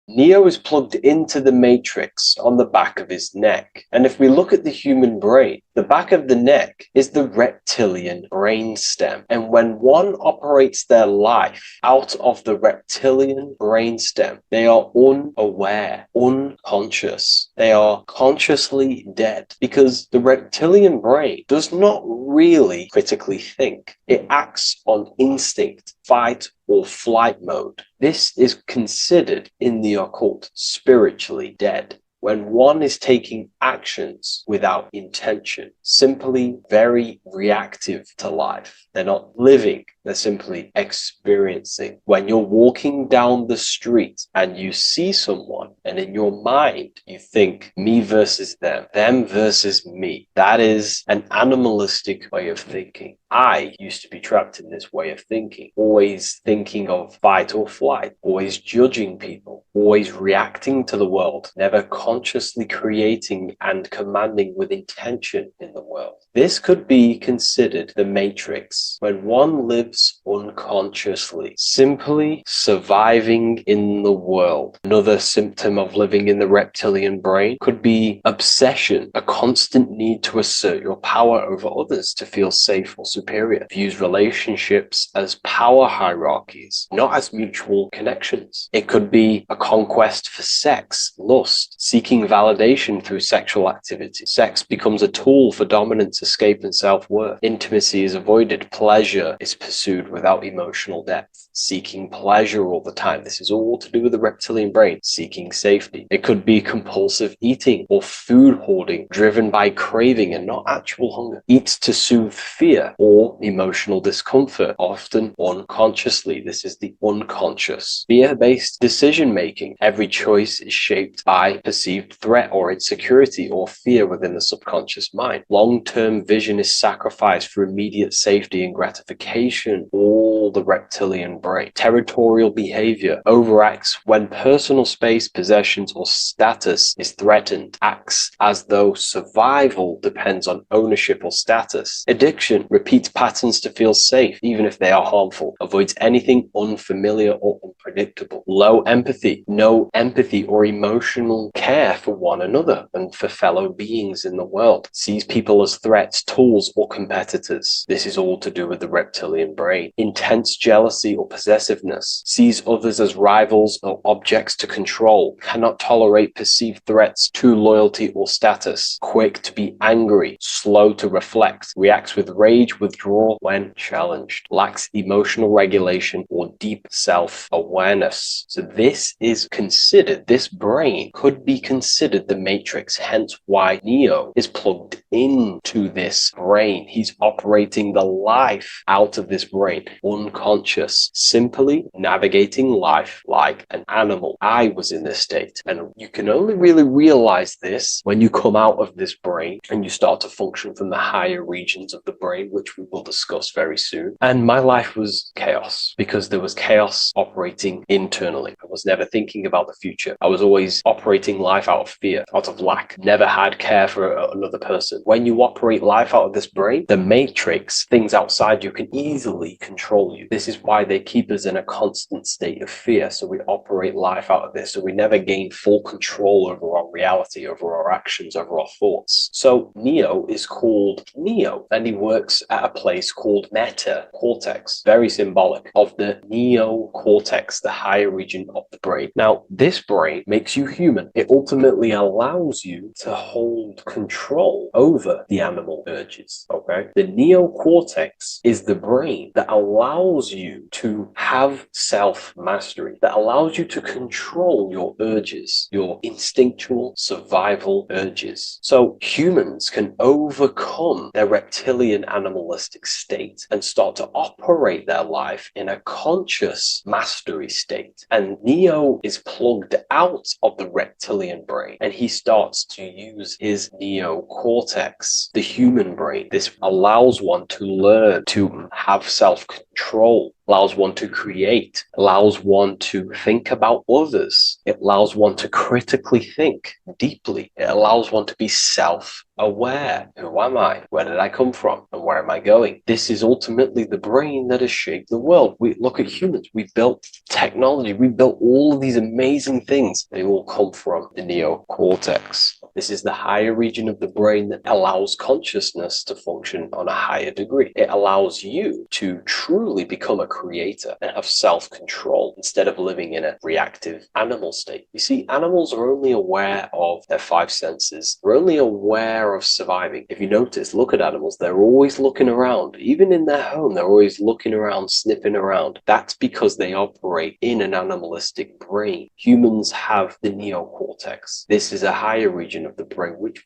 Neo is plugged into the matrix on the back of his neck. And if we look at the human brain, the back of the neck is the reptilian brain stem. And when one operates their life out of the reptilian brain stem, they are unaware, unconscious. They are consciously dead because the reptilian brain does not really critically think. It acts on instinct, fight or flight mode. This is considered in the occult spiritually dead. When one is taking actions without intention, simply very reactive to life. They're not living, they're simply experiencing. When you're walking down the street and you see someone, and in your mind you think me versus them versus me, that is an animalistic way of thinking. I used to be trapped in this way of thinking, always thinking of fight or flight, always judging people, always reacting to the world, never consciously creating and commanding with intention in the world. This could be considered the matrix, when one lives unconsciously, simply surviving in the world. Another symptom of living in the reptilian brain could be obsession, a constant need to assert your power over others to feel safe or superior. Views relationships as power hierarchies, not as mutual connections. It could be a conquest for sex, lust, seeking validation through sexual activity. Sex becomes a tool for dominance, escape, and self-worth. Intimacy is avoided. Pleasure is pursued without emotional depth. Seeking pleasure all the time. This is all to do with the reptilian brain. Seeking safety. It could be compulsive eating or food hoarding, driven by craving and not actual hunger. Eats to soothe fear or emotional discomfort, often unconsciously. This is the unconscious. Fear-based decision-making. Every choice is shaped by perceived threat or insecurity or fear within the subconscious mind. Long-term vision is sacrificed for immediate safety and gratification. All the reptilian brain. Territorial behavior overacts when personal space, possessions, or status is threatened. Acts as though survival depends on ownership or status. Addiction repeats patterns to feel safe, even if they are harmful. Avoids anything unfamiliar or unpredictable. Low empathy. No empathy or emotional care for one another and for fellow beings in the world. Sees people as threats, tools, or competitors. This is all to do with the reptilian brain. Intense jealousy or possessiveness. Sees others as rivals or objects to control. Cannot tolerate perceived threats to loyalty or status. Quick to be angry. Slow to reflect. Reacts with rage, withdrawal when challenged. Lacks emotional regulation or deep self-awareness. So this is considered, this brain could be considered the matrix, hence why Neo is plugged into this brain. He's operating the life out of this brain, unconscious, simply navigating life like an animal. I was in this state, and you can only really realize this when you come out of this brain and you start to function from the higher regions of the brain, which we will discuss very soon. And my life was chaos because there was chaos operating internally. I was never thinking about the future. I was always operating life out of fear, out of lack, never had care for another person. When you operate life out of this brain, the matrix, things outside you, can easily control you. This is why they keep us in a constant state of fear. So we operate life out of this. So we never gain full control over our reality, over our actions, over our thoughts. So Neo is called Neo, and he works at a place called meta cortex, very symbolic of the neocortex, the higher region of the brain. Now, this brain makes you human. It ultimately allows you to hold control over the animal urges, okay? The neocortex is the brain that allows you to have self-mastery, that allows you to control your urges, your instinctual survival urges. So humans can overcome their reptilian animalistic state and start to operate their life in a conscious mastery state. And Neo is plugged out of the reptilian brain, and he starts to use his neocortex, the human brain. This allows one to learn to have self-control, allows one to create, allows one to think about others. It allows one to critically think deeply. It allows one to be self-aware. Who am I? Where did I come from? And where am I going? This is ultimately the brain that has shaped the world. We look at humans. We built technology. We built all of these amazing things. They all come from the neocortex. This is the higher region of the brain that allows consciousness to function on a higher degree. It allows you to truly become a creator and have self-control instead of living in a reactive animal state. You see, animals are only aware of their five senses. They're only aware of surviving. If you notice, look at animals, they're always looking around. Even in their home, they're always looking around, sniffing around. That's because they operate in an animalistic brain. Humans have the neocortex. This is a higher region of the brain, which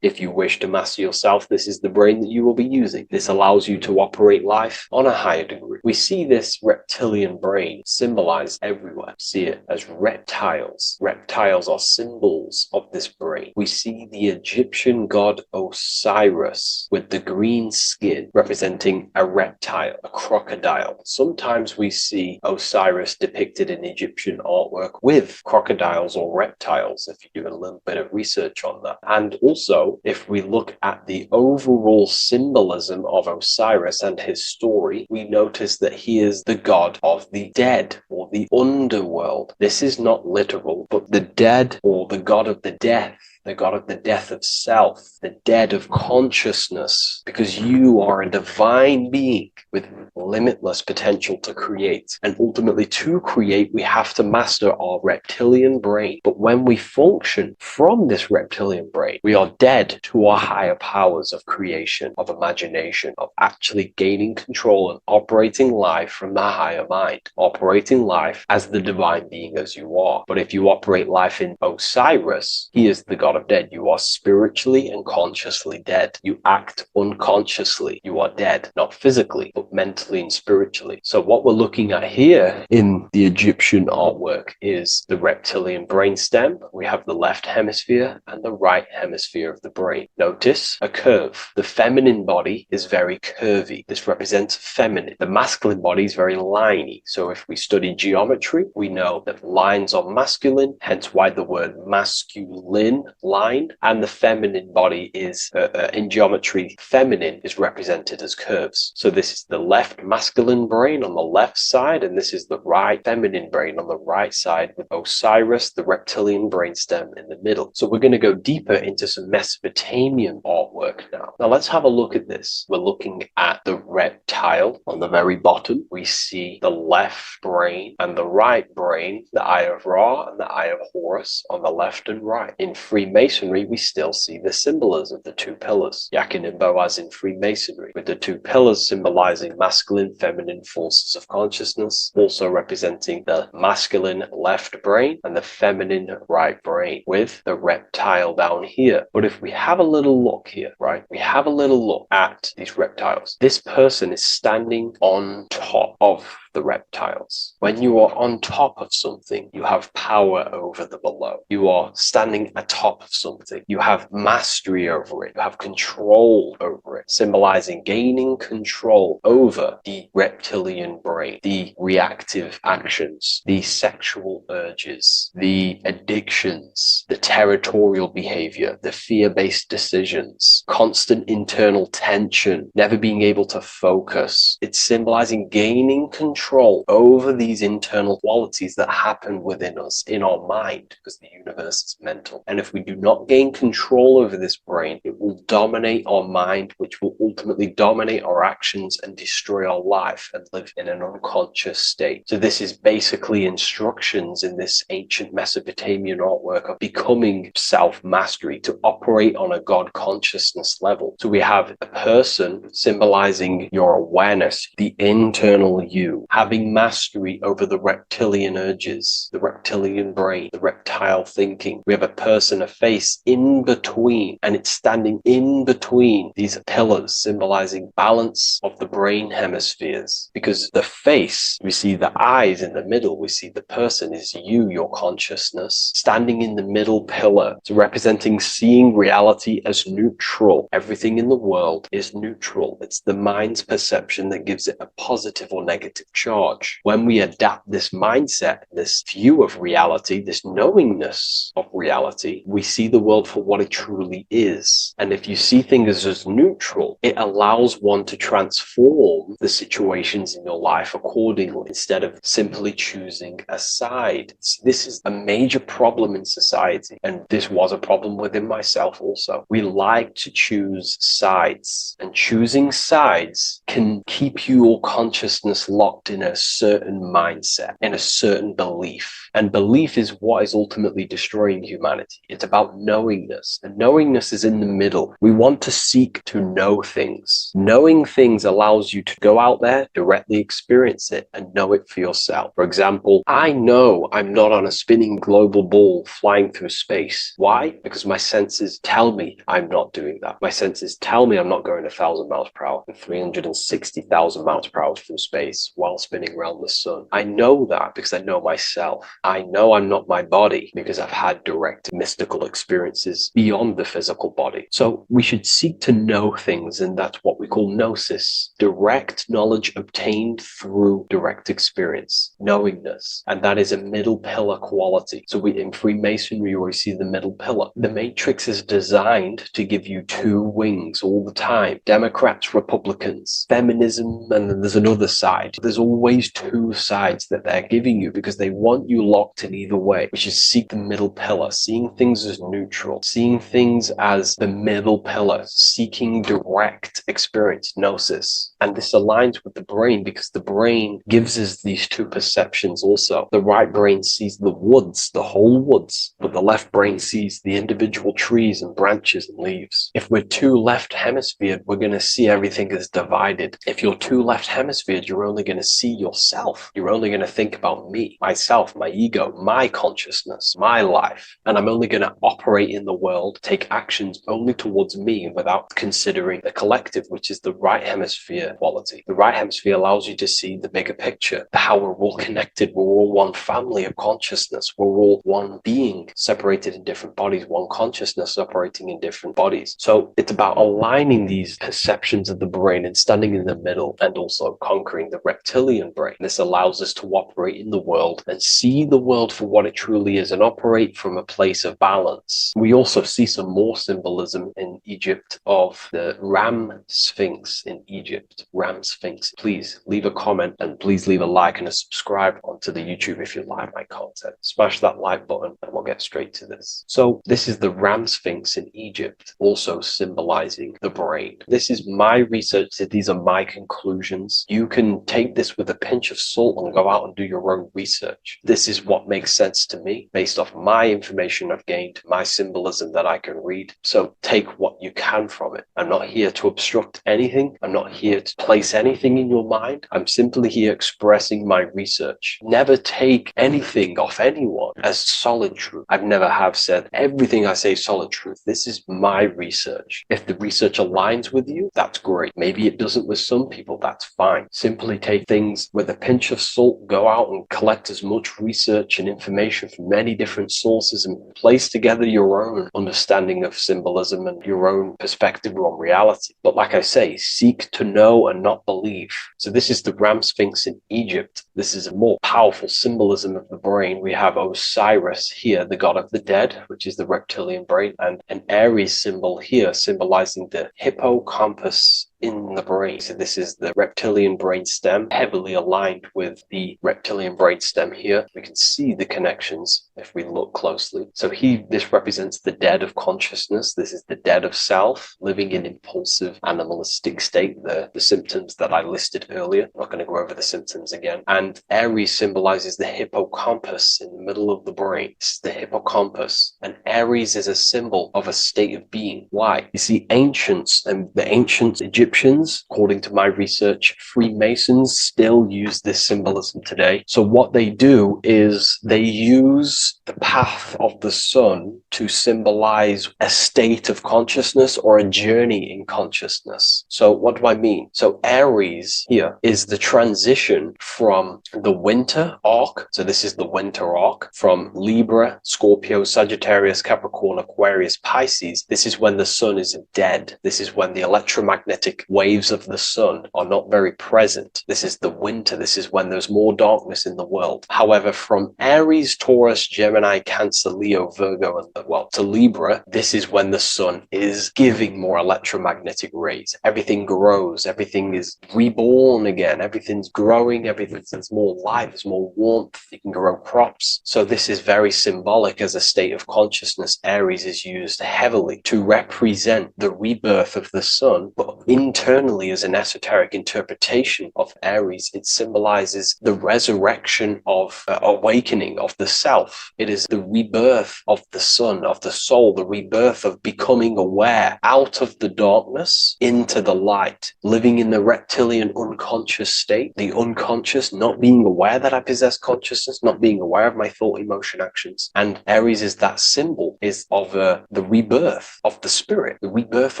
if you wish to master yourself, this is the brain that you will be using. This allows you to operate life on a higher degree. We see this reptilian brain symbolized everywhere. See it as reptiles. Reptiles are symbols of this brain. We see the Egyptian god Osiris with the green skin representing a reptile, a crocodile. Sometimes we see Osiris depicted in Egyptian artwork with crocodiles or reptiles, if you do a little bit of research on that. And also, if we look at the overall symbolism of Osiris and his story, we notice that he is the god of the dead or the underworld. This is not literal, but the dead or the god of the death, the god of the death of self, the dead of consciousness, because you are a divine being with limitless potential to create. And ultimately, to create, we have to master our reptilian brain. But when we function from this reptilian brain, we are dead to our higher powers of creation, of imagination, of actually gaining control and operating life from the higher mind, operating life as the divine being as you are. But if you operate life in Osiris, he is the god of dead. You are spiritually and consciously dead. You act unconsciously. You are dead, not physically, but mentally and spiritually. So what we're looking at here in the Egyptian artwork is the reptilian brainstem. We have the left hemisphere and the right hemisphere of the brain. Notice a curve. The feminine body is very curvy. This represents feminine. The masculine body is very liney. So if we study geometry, we know that lines are masculine, hence why the word masculine, line, and the feminine body is, in geometry, feminine is represented as curves. So this is the left masculine brain on the left side, and this is the right feminine brain on the right side, with Osiris, the reptilian brainstem, in the middle. So we're going to go deeper into some Mesopotamian artwork now. Now let's have a look at this. We're looking at the reptile on the very bottom. We see the left brain and the right brain, the Eye of Ra and the Eye of Horus on the left and right in 3 Freemasonry, we still see the symbolism of the two pillars. Actionable as in Freemasonry, with the two pillars symbolizing masculine, feminine forces of consciousness, also representing the masculine left brain and the feminine right brain, with the reptile down here. But if we have a little look here, right, we have a little look at these reptiles. This person is standing on top of the reptiles. When you are on top of something, you have power over the below. You are standing atop of something. You have mastery over it. You have control over it, symbolizing gaining control over the reptilian brain, the reactive actions, the sexual urges, the addictions, the territorial behavior, the fear-based decisions, constant internal tension, never being able to focus. It's symbolizing gaining control over these internal qualities that happen within us, in our mind, because the universe is mental. And if we do not gain control over this brain, it will dominate our mind, which will ultimately dominate our actions and destroy our life and live in an unconscious state. So this is basically instructions in this ancient Mesopotamian artwork of becoming self-mastery, to operate on a God consciousness level. So we have a person symbolizing your awareness, the internal you, having mastery over the reptilian urges, the reptilian brain, the reptile thinking. We have a person, a face in between, and it's standing in between these pillars, symbolizing balance of the brain hemispheres. Because the face, we see the eyes in the middle, we see the person is you, your consciousness, standing in the middle pillar. So representing seeing reality as neutral. Everything in the world is neutral. It's the mind's perception that gives it a positive or negative charge. When we adapt this mindset, this view of reality, this knowingness of reality, we see the world for what it truly is. And if you see things as neutral, it allows one to transform the situations in your life accordingly, instead of simply choosing a side. This is a major problem in society, and this was a problem within myself also. We like to choose sides, and choosing sides can keep your consciousness locked in a certain mindset, in a certain belief. And belief is what is ultimately destroying humanity. It's about knowingness, and knowingness is in the middle. We want to seek to know things. Knowing things allows you to go out there, directly experience it, and know it for yourself. For example, I know I'm not on a spinning global ball flying through space. Why? Because my senses tell me I'm not doing that. My senses tell me I'm not going 1,000 miles per hour and 360,000 miles per hour through space while spinning around the sun. I know that because I know myself. I know I'm not my body because I've had direct mystical experiences beyond the physical body. So we should seek to know things, and that's what we call gnosis. Direct knowledge obtained through direct experience, knowingness. And that is a middle pillar quality. So in Freemasonry, we see the middle pillar. The matrix is designed to give you two wings all the time. Democrats, Republicans, feminism, and then there's another side. There's always two sides that they're giving you because they want you locked in either way, which is seek the middle pillar, seeing things as neutral, seeing things as the middle pillar, seeking direct experience, gnosis. And this aligns with the brain because the brain gives us these two perceptions also. The right brain sees the woods, the whole woods, but the left brain sees the individual trees and branches and leaves. If we're too left hemisphered, we're going to see everything as divided. If you're too left hemisphered, you're only going to see yourself. You're only going to think about me, myself, my ego, my consciousness, my life. And I'm only going to operate in the world, take actions only towards me without considering the collective, which is the right hemisphere quality. The right hemisphere allows you to see the bigger picture, how we're all connected. We're all one family of consciousness. We're all one being separated in different bodies, one consciousness operating in different bodies. So it's about aligning these perceptions of the brain and standing in the middle, and also conquering the reptilian brain. This allows us to operate in the world and see the world for what it truly is and operate from a place of balance. We also see some more symbolism in Egypt of the Ram Sphinx in Egypt. Ram Sphinx. Please leave a comment and please leave a like and a subscribe onto the YouTube if you like my content. Smash that like button and we'll get straight to this. So this is the Ram Sphinx in Egypt, also symbolizing the brain. This is my research. These are my conclusions. You can take this this with a pinch of salt and go out and do your own research. This is what makes sense to me based off my information I've gained, my symbolism that I can read. So take what you can from it. I'm not here to obstruct anything. I'm not here to place anything in your mind. I'm simply here expressing my research. Never take anything off anyone as solid truth. I've never have said everything I say is solid truth. This is my research. If the research aligns with you, that's great. Maybe it doesn't with some people, that's fine. Simply take things with a pinch of salt, go out and collect as much research and information from many different sources and place together your own understanding of symbolism and your own perspective on reality. But like I say, seek to know and not believe. So this is the Ram Sphinx in Egypt. This is a more powerful symbolism of the brain. We have Osiris here, the god of the dead, which is the reptilian brain, and an Aries symbol here symbolizing the hippocampus in the brain. So this is the reptilian brain stem, heavily aligned with the reptilian brain stem here. We can see the connections if we look closely. So this represents the dead of consciousness. This is the dead of self, living in impulsive animalistic state, the symptoms that I listed earlier. I'm not going to go over the symptoms again. And Aries symbolizes the hippocampus in the middle of the brain. This is the hippocampus. And Aries is a symbol of a state of being. Why? You see, ancients and the ancient Egyptians, according to my research, Freemasons still use this symbolism today. So what they do is they use the path of the sun to symbolize a state of consciousness or a journey in consciousness. So what do I mean? So Aries here is the transition from the winter arc. So this is the winter arc from Libra, Scorpio, Sagittarius, Capricorn, Aquarius, Pisces. This is when the sun is dead. This is when the electromagnetic waves of the sun are not very present. This is the winter. This is when there's more darkness in the world. However, from Aries, Taurus, Gemini, Cancer, Leo, Virgo, and to Libra, this is when the sun is giving more electromagnetic rays. Everything grows. Everything is reborn again. Everything's growing. There's more life. There's more warmth. You can grow crops. So this is very symbolic as a state of consciousness. Aries is used heavily to represent the rebirth of the sun, but internally as an esoteric interpretation of Aries, it symbolizes the resurrection of awakening of the self. It is the rebirth of the sun, of the soul, the rebirth of becoming aware out of the darkness into the light, living in the reptilian unconscious state, the unconscious, not being aware that I possess consciousness, not being aware of my thought, emotion, actions. And Aries is that symbol, is of the rebirth of the spirit, the rebirth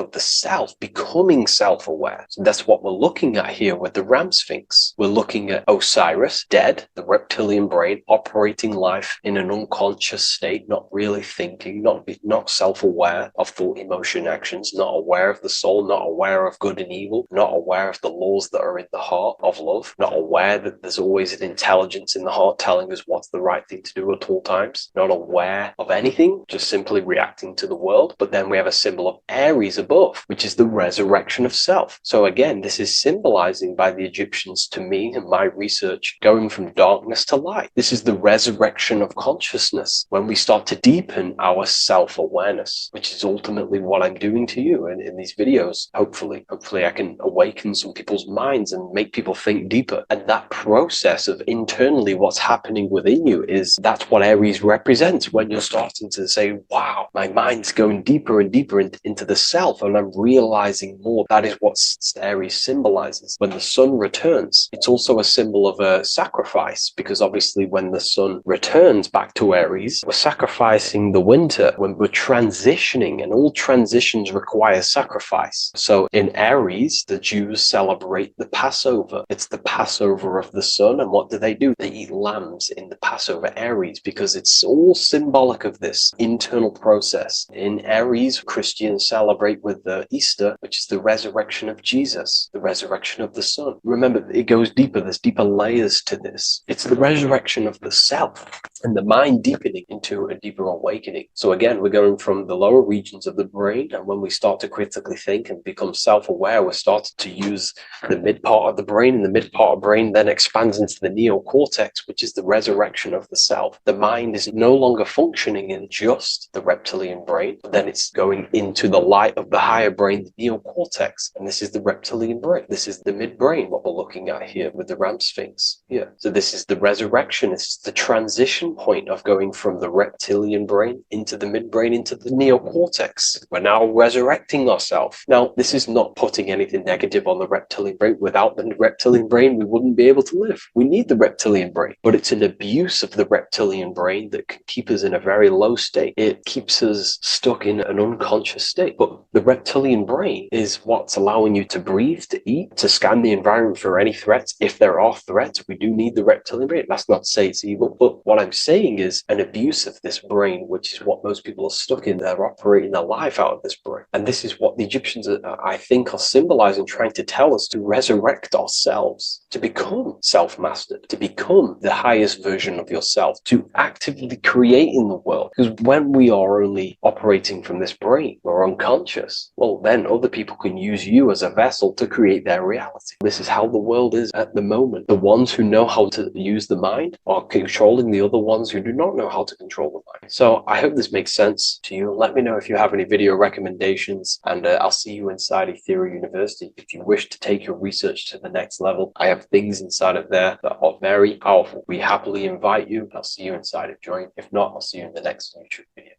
of the self, becoming self-aware. So that's what we're looking at here with the Ram Sphinx. We're looking at Osiris, dead, the reptilian brain, operating life in an unconscious state, not really thinking, not self-aware of thought, emotion, actions, not aware of the soul, not aware of good and evil, not aware of the laws that are in the heart of love, not aware that there's always an intelligence in the heart telling us what's the right thing to do at all times, not aware of anything, just simply reacting to the world. But then we have a symbol of Aries above, which is the resurrection of self. So again, this is symbolizing by the Egyptians to me and my research, going from darkness to light. This is the resurrection of consciousness when we start to deepen our self-awareness, which is ultimately what I'm doing to you in these videos. Hopefully I can awaken some people's minds and make people think deeper. And that process of internally what's happening within you that's what Aries represents when you're starting to say, wow, my mind's going deeper and deeper into the self, and I'm realizing more. That is what Aries symbolizes. When the sun returns, it's also a symbol of a sacrifice, because obviously when the sun returns back to Aries, we're sacrificing the winter, when we're transitioning, and all transitions require sacrifice. So in Aries, the Jews celebrate the Passover. It's the Passover of the sun, and what do? They eat lambs in the Passover Aries, because it's all symbolic of this internal process. In Aries, Christians celebrate with the Easter, which is the resurrection of Jesus, the resurrection of the sun. Remember, it goes deeper. There's deeper layers to this. It's the resurrection of the self and the mind deepening into a deeper awakening. So again, we're going from the lower regions of the brain, and when we start to critically think and become self-aware, we're starting to use the mid part of the brain, and the mid part of the brain then expands into the neocortex, which is the resurrection of the self. The mind is no longer functioning in just the reptilian brain, but then it's going into the light of the higher brain, the neocortex, cortex, and this is the reptilian brain. This is the midbrain, what we're looking at here with the Ram Sphinx here. So this is the resurrection. This is the transition point of going from the reptilian brain into the midbrain into the neocortex. We're now resurrecting ourselves. Now, this is not putting anything negative on the reptilian brain. Without the reptilian brain, we wouldn't be able to live. We need the reptilian brain, but it's an abuse of the reptilian brain that can keep us in a very low state. It keeps us stuck in an unconscious state. But the reptilian brain is what's allowing you to breathe, to eat, to scan the environment for any threats. If there are threats, we do need the reptilian brain. That's not to say it's evil, but what I'm saying is an abuse of this brain, which is what most people are stuck in. They're operating their life out of this brain. And this is what the Egyptians, I think, are symbolizing, trying to tell us to resurrect ourselves, to become self-mastered, to become the highest version of yourself, to actively create in the world. Because when we are only operating from this brain, we're unconscious, well, then other people can use you as a vessel to create their reality. This is how the world is at the moment. The ones who know how to use the mind are controlling the other ones who do not know how to control the mind. So I hope this makes sense to you. Let me know if you have any video recommendations, and I'll see you inside Ethereal University. If you wish to take your research to the next level, I have things inside of there that are very powerful. We happily invite you. I'll see you inside of Join. If not, I'll see you in the next YouTube video.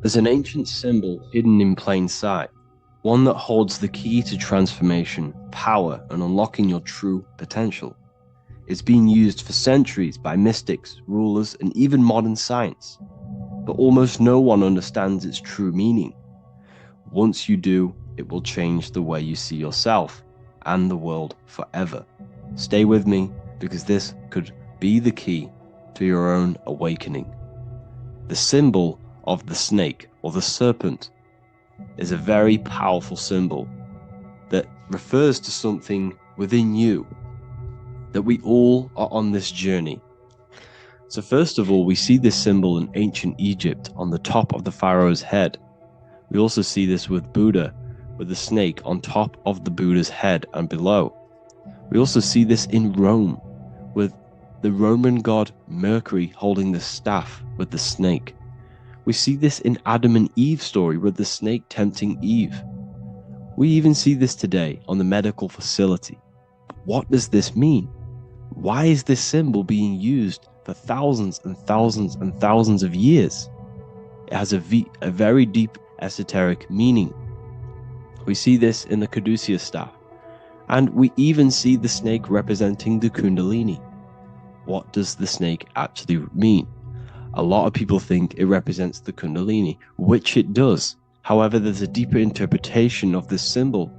There's an ancient symbol hidden in plain sight, one that holds the key to transformation, power, and unlocking your true potential. It's been used for centuries by mystics, rulers, and even modern science, but almost no one understands its true meaning. Once you do, it will change the way you see yourself and the world forever. Stay with me, because this could be the key to your own awakening. The symbol of the snake, or the serpent, is a very powerful symbol that refers to something within you, that we all are on this journey. So first of all, we see this symbol in ancient Egypt on the top of the pharaoh's head. We also see this with Buddha, with the snake on top of the Buddha's head and below. We also see this in Rome, with the Roman god Mercury holding the staff with the snake. We see this in Adam and Eve's story with the snake tempting Eve. We even see this today on the medical facility. What does this mean? Why is this symbol being used for thousands and thousands and thousands of years? It has a very deep esoteric meaning. We see this in the Caduceus staff, and we even see the snake representing the Kundalini. What does the snake actually mean? A lot of people think it represents the Kundalini, which it does. However, there's a deeper interpretation of this symbol,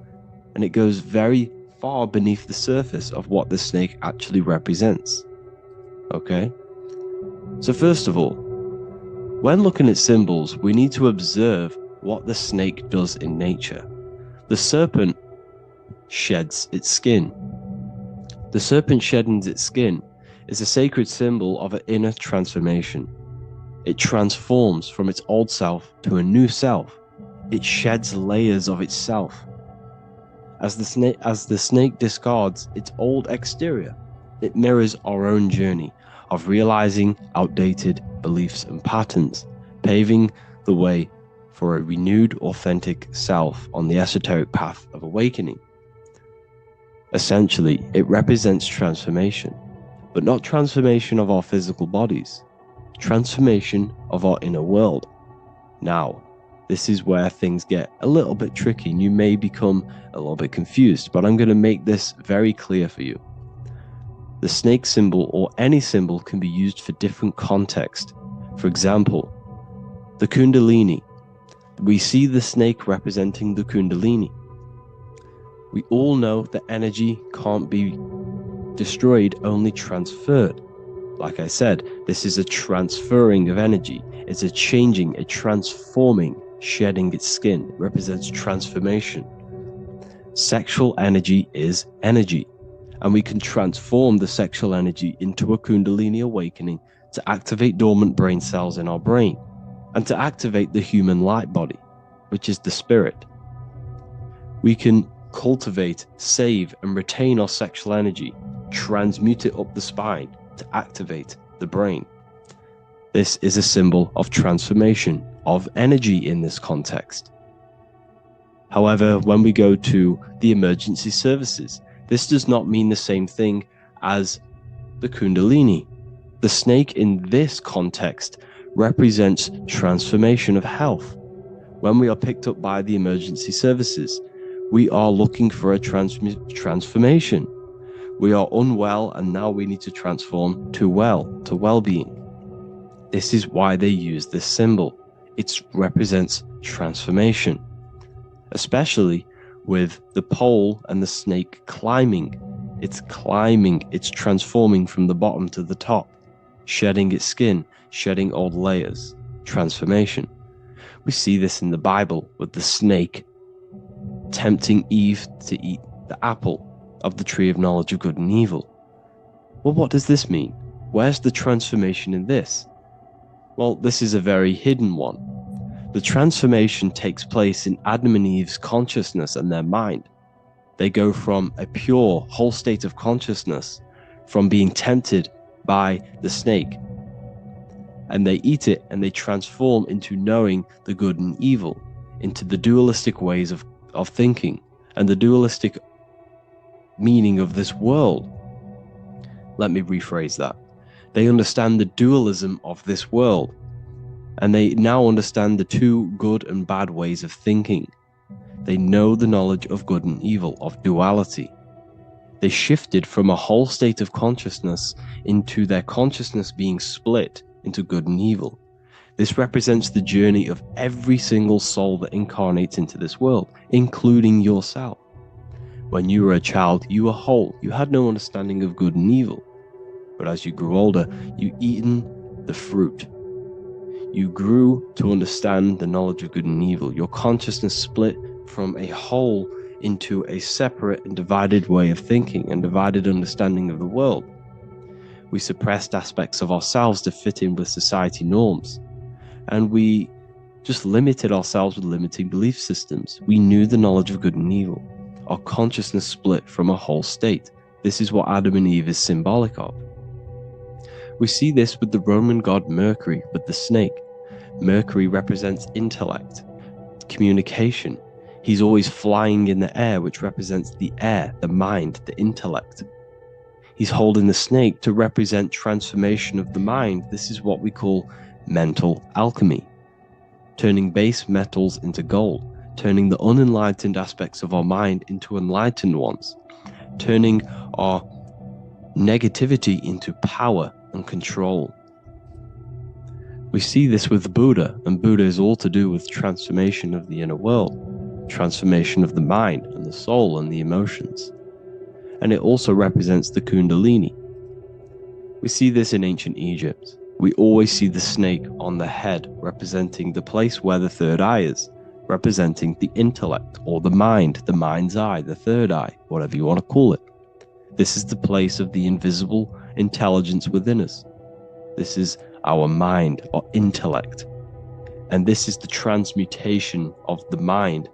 and it goes very far beneath the surface of what the snake actually represents. Okay? So first of all, when looking at symbols, we need to observe what the snake does in nature. The serpent sheds its skin. The serpent shedding its skin is a sacred symbol of an inner transformation. It transforms from its old self to a new self. It sheds layers of itself. As the snake discards its old exterior, it mirrors our own journey of realizing outdated beliefs and patterns, paving the way for a renewed, authentic self on the esoteric path of awakening. Essentially, it represents transformation, but not transformation of our physical bodies, transformation of our inner world. Now, this is where things get a little bit tricky and you may become a little bit confused, but I'm going to make this very clear for you. The snake symbol, or any symbol, can be used for different contexts. For example, the Kundalini. We see the snake representing the Kundalini. We all know that energy can't be destroyed, only transferred. Like I said, this is a transferring of energy. It's a changing, a transforming, shedding its skin. It represents transformation. Sexual energy is energy, and we can transform the sexual energy into a Kundalini awakening to activate dormant brain cells in our brain, and to activate the human light body, which is the spirit. We can cultivate, save, and retain our sexual energy, transmute it up the spine to activate the brain. This is a symbol of transformation, of energy in this context. However, when we go to the emergency services, this does not mean the same thing as the Kundalini. The snake in this context represents transformation of health. When we are picked up by the emergency services, we are looking for a transformation. We are unwell and now we need to transform to well-being. This is why they use this symbol. It represents transformation, especially with the pole and the snake climbing. It's climbing, it's transforming from the bottom to the top, shedding its skin, shedding old layers, transformation. We see this in the Bible with the snake tempting Eve to eat the apple of the tree of knowledge of good and evil. Well, what does this mean? Where's the transformation in this? Well, this is a very hidden one. The transformation takes place in Adam and Eve's consciousness and their mind. They go from a pure, whole state of consciousness, from being tempted by the snake, and they eat it and they transform into knowing the good and evil, into the dualistic ways of thinking and the dualistic meaning of this world. Let me rephrase that. They understand the dualism of this world, and they now understand the two good and bad ways of thinking. They know the knowledge of good and evil, of duality. They shifted from a whole state of consciousness into their consciousness being split into good and evil. This represents the journey of every single soul that incarnates into this world, including yourself. When you were a child, you were whole. You had no understanding of good and evil. But as you grew older, you eaten the fruit. You grew to understand the knowledge of good and evil. Your consciousness split from a whole into a separate and divided way of thinking and divided understanding of the world. We suppressed aspects of ourselves to fit in with society norms. And we just limited ourselves with limiting belief systems. We knew the knowledge of good and evil. Our consciousness split from a whole state. This is what Adam and Eve is symbolic of. We see this with the Roman god Mercury, with the snake. Mercury represents intellect, communication. He's always flying in the air, which represents the air, the mind, the intellect. He's holding the snake to represent transformation of the mind. This is what we call mental alchemy, turning base metals into gold, turning the unenlightened aspects of our mind into enlightened ones, turning our negativity into power and control. We see this with Buddha, and Buddha is all to do with transformation of the inner world, transformation of the mind and the soul and the emotions. And it also represents the Kundalini. We see this in ancient Egypt. We always see the snake on the head, representing the place where the third eye is, representing the intellect or the mind, the mind's eye, the third eye, whatever you want to call it. This is the place of the invisible intelligence within us. This is our mind or intellect. And this is the transmutation of the mind.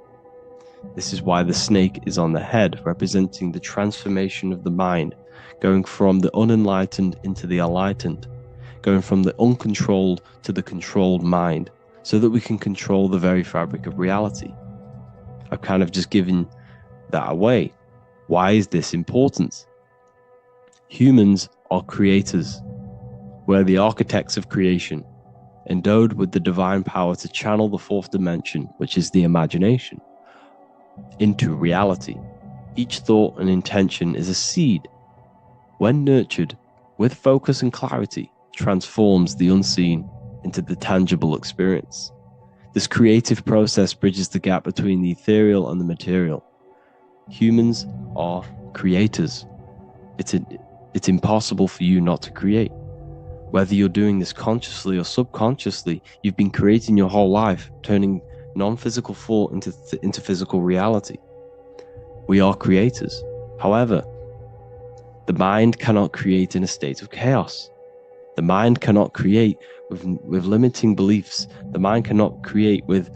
This is why the snake is on the head, representing the transformation of the mind, going from the unenlightened into the enlightened, going from the uncontrolled to the controlled mind, so that we can control the very fabric of reality. I've kind of just given that away. Why is this important? Humans are creators. We're the architects of creation, endowed with the divine power to channel the fourth dimension, which is the imagination, into reality. Each thought and intention is a seed. When nurtured with focus and clarity, transforms the unseen into the tangible experience. This creative process bridges the gap between the ethereal and the material. Humans are creators. It's impossible for you not to create. Whether you're doing this consciously or subconsciously, you've been creating your whole life, turning non-physical thought into physical reality. We are creators. However, the mind cannot create in a state of chaos. The mind cannot create with limiting beliefs. The mind cannot create with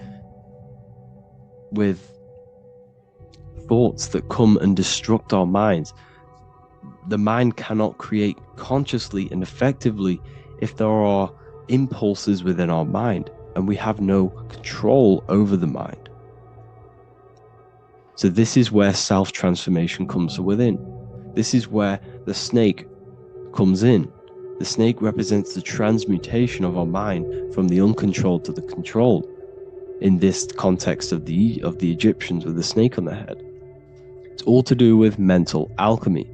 thoughts that come and destruct our minds. The mind cannot create consciously and effectively if there are impulses within our mind and we have no control over the mind. So this is where self-transformation comes from within. This is where the snake comes in. The snake represents the transmutation of our mind from the uncontrolled to the controlled. In this context of the Egyptians with the snake on their head. It's all to do with mental alchemy.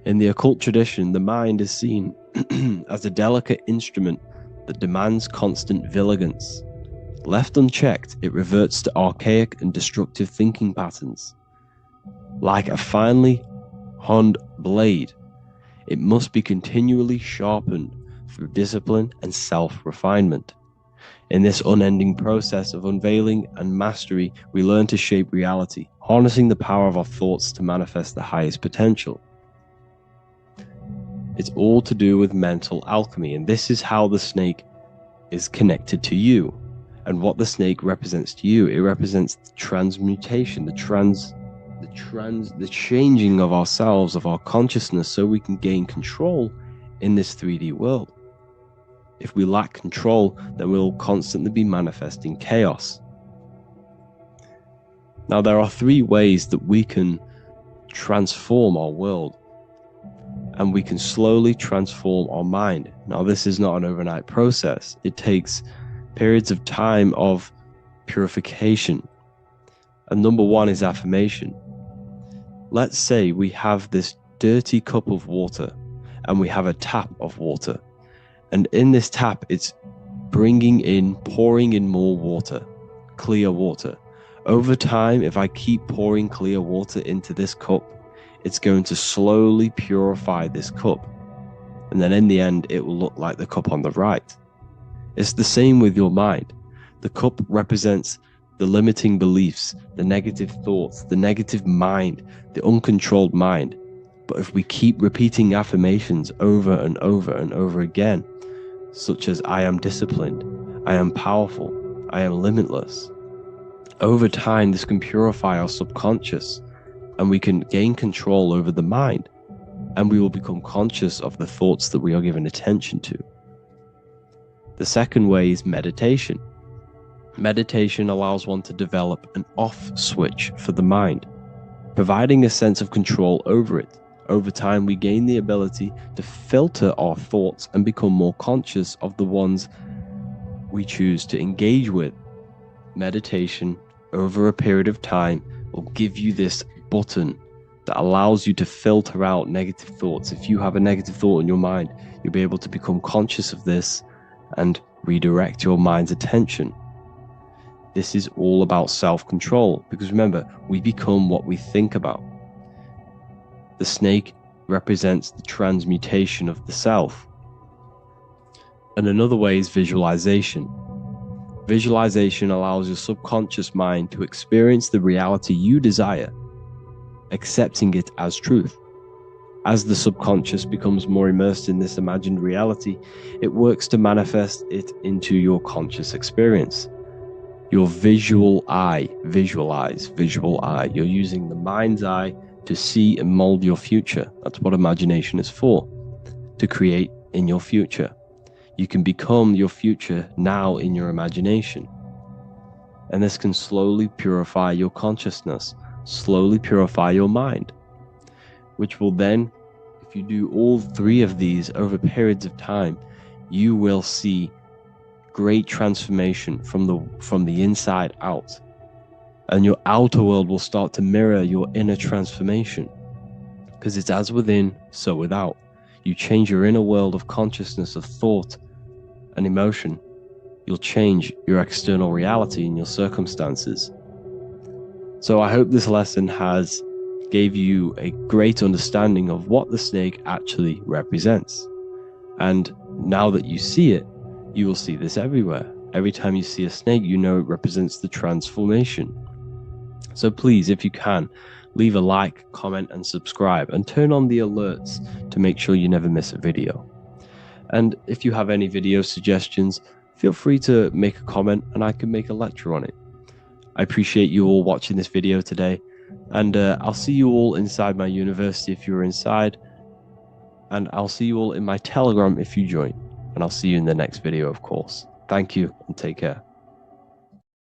In the occult tradition, the mind is seen as a delicate instrument that demands constant vigilance. Left unchecked, it reverts to archaic and destructive thinking patterns. Like a finely honed blade, it must be continually sharpened through discipline and self-refinement. In this unending process of unveiling and mastery, we learn to shape reality, harnessing the power of our thoughts to manifest the highest potential. It's all to do with mental alchemy, and this is how the snake is connected to you. And what the snake represents to you, it represents the transmutation, the changing of ourselves, of our consciousness, so we can gain control in this 3D world. If we lack control, then we'll constantly be manifesting chaos. Now, there are 3 ways that we can transform our world, and we can slowly transform our mind. Now, this is not an overnight process. It takes periods of time of purification. And number 1 is affirmation. Let's say we have this dirty cup of water, and we have a tap of water. And in this tap, it's pouring in more water, clear water. Over time, if I keep pouring clear water into this cup, it's going to slowly purify this cup. And then in the end, it will look like the cup on the right. It's the same with your mind. The cup represents the limiting beliefs, the negative thoughts, the negative mind, the uncontrolled mind. But if we keep repeating affirmations over and over and over again, such as I am disciplined, I am powerful, I am limitless. Over time, this can purify our subconscious, and we can gain control over the mind, and we will become conscious of the thoughts that we are giving attention to. The second way is meditation. Meditation allows one to develop an off switch for the mind, providing a sense of control over it. Over time, we gain the ability to filter our thoughts and become more conscious of the ones we choose to engage with. Meditation, over a period of time, will give you this button that allows you to filter out negative thoughts. If you have a negative thought in your mind, you'll be able to become conscious of this and redirect your mind's attention. This is all about self-control, because remember, we become what we think about. The snake represents the transmutation of the self. And another way is visualization. Visualization allows your subconscious mind to experience the reality you desire, accepting it as truth. As the subconscious becomes more immersed in this imagined reality, it works to manifest it into your conscious experience. Your visual eye, visual eye. You're using the mind's eye to see and mold your future. That's what imagination is for, to create in your future. You can become your future now in your imagination. And this can slowly purify your consciousness, slowly purify your mind, which will then, if you do all 3 of these over periods of time, you will see great transformation from the inside out. And your outer world will start to mirror your inner transformation, because it's as within, so without. You change your inner world of consciousness, of thought and emotion, you'll change your external reality and your circumstances. So I hope this lesson has gave you a great understanding of what the snake actually represents. And now that you see it, you will see this everywhere. Every time you see a snake, you know it represents the transformation. So please, if you can, leave a like, comment, and subscribe, and turn on the alerts to make sure you never miss a video. And if you have any video suggestions, feel free to make a comment and I can make a lecture on it. I appreciate you all watching this video today, and I'll see you all inside my university if you're inside, and I'll see you all in my Telegram if you join, and I'll see you in the next video, of course. Thank you and take care.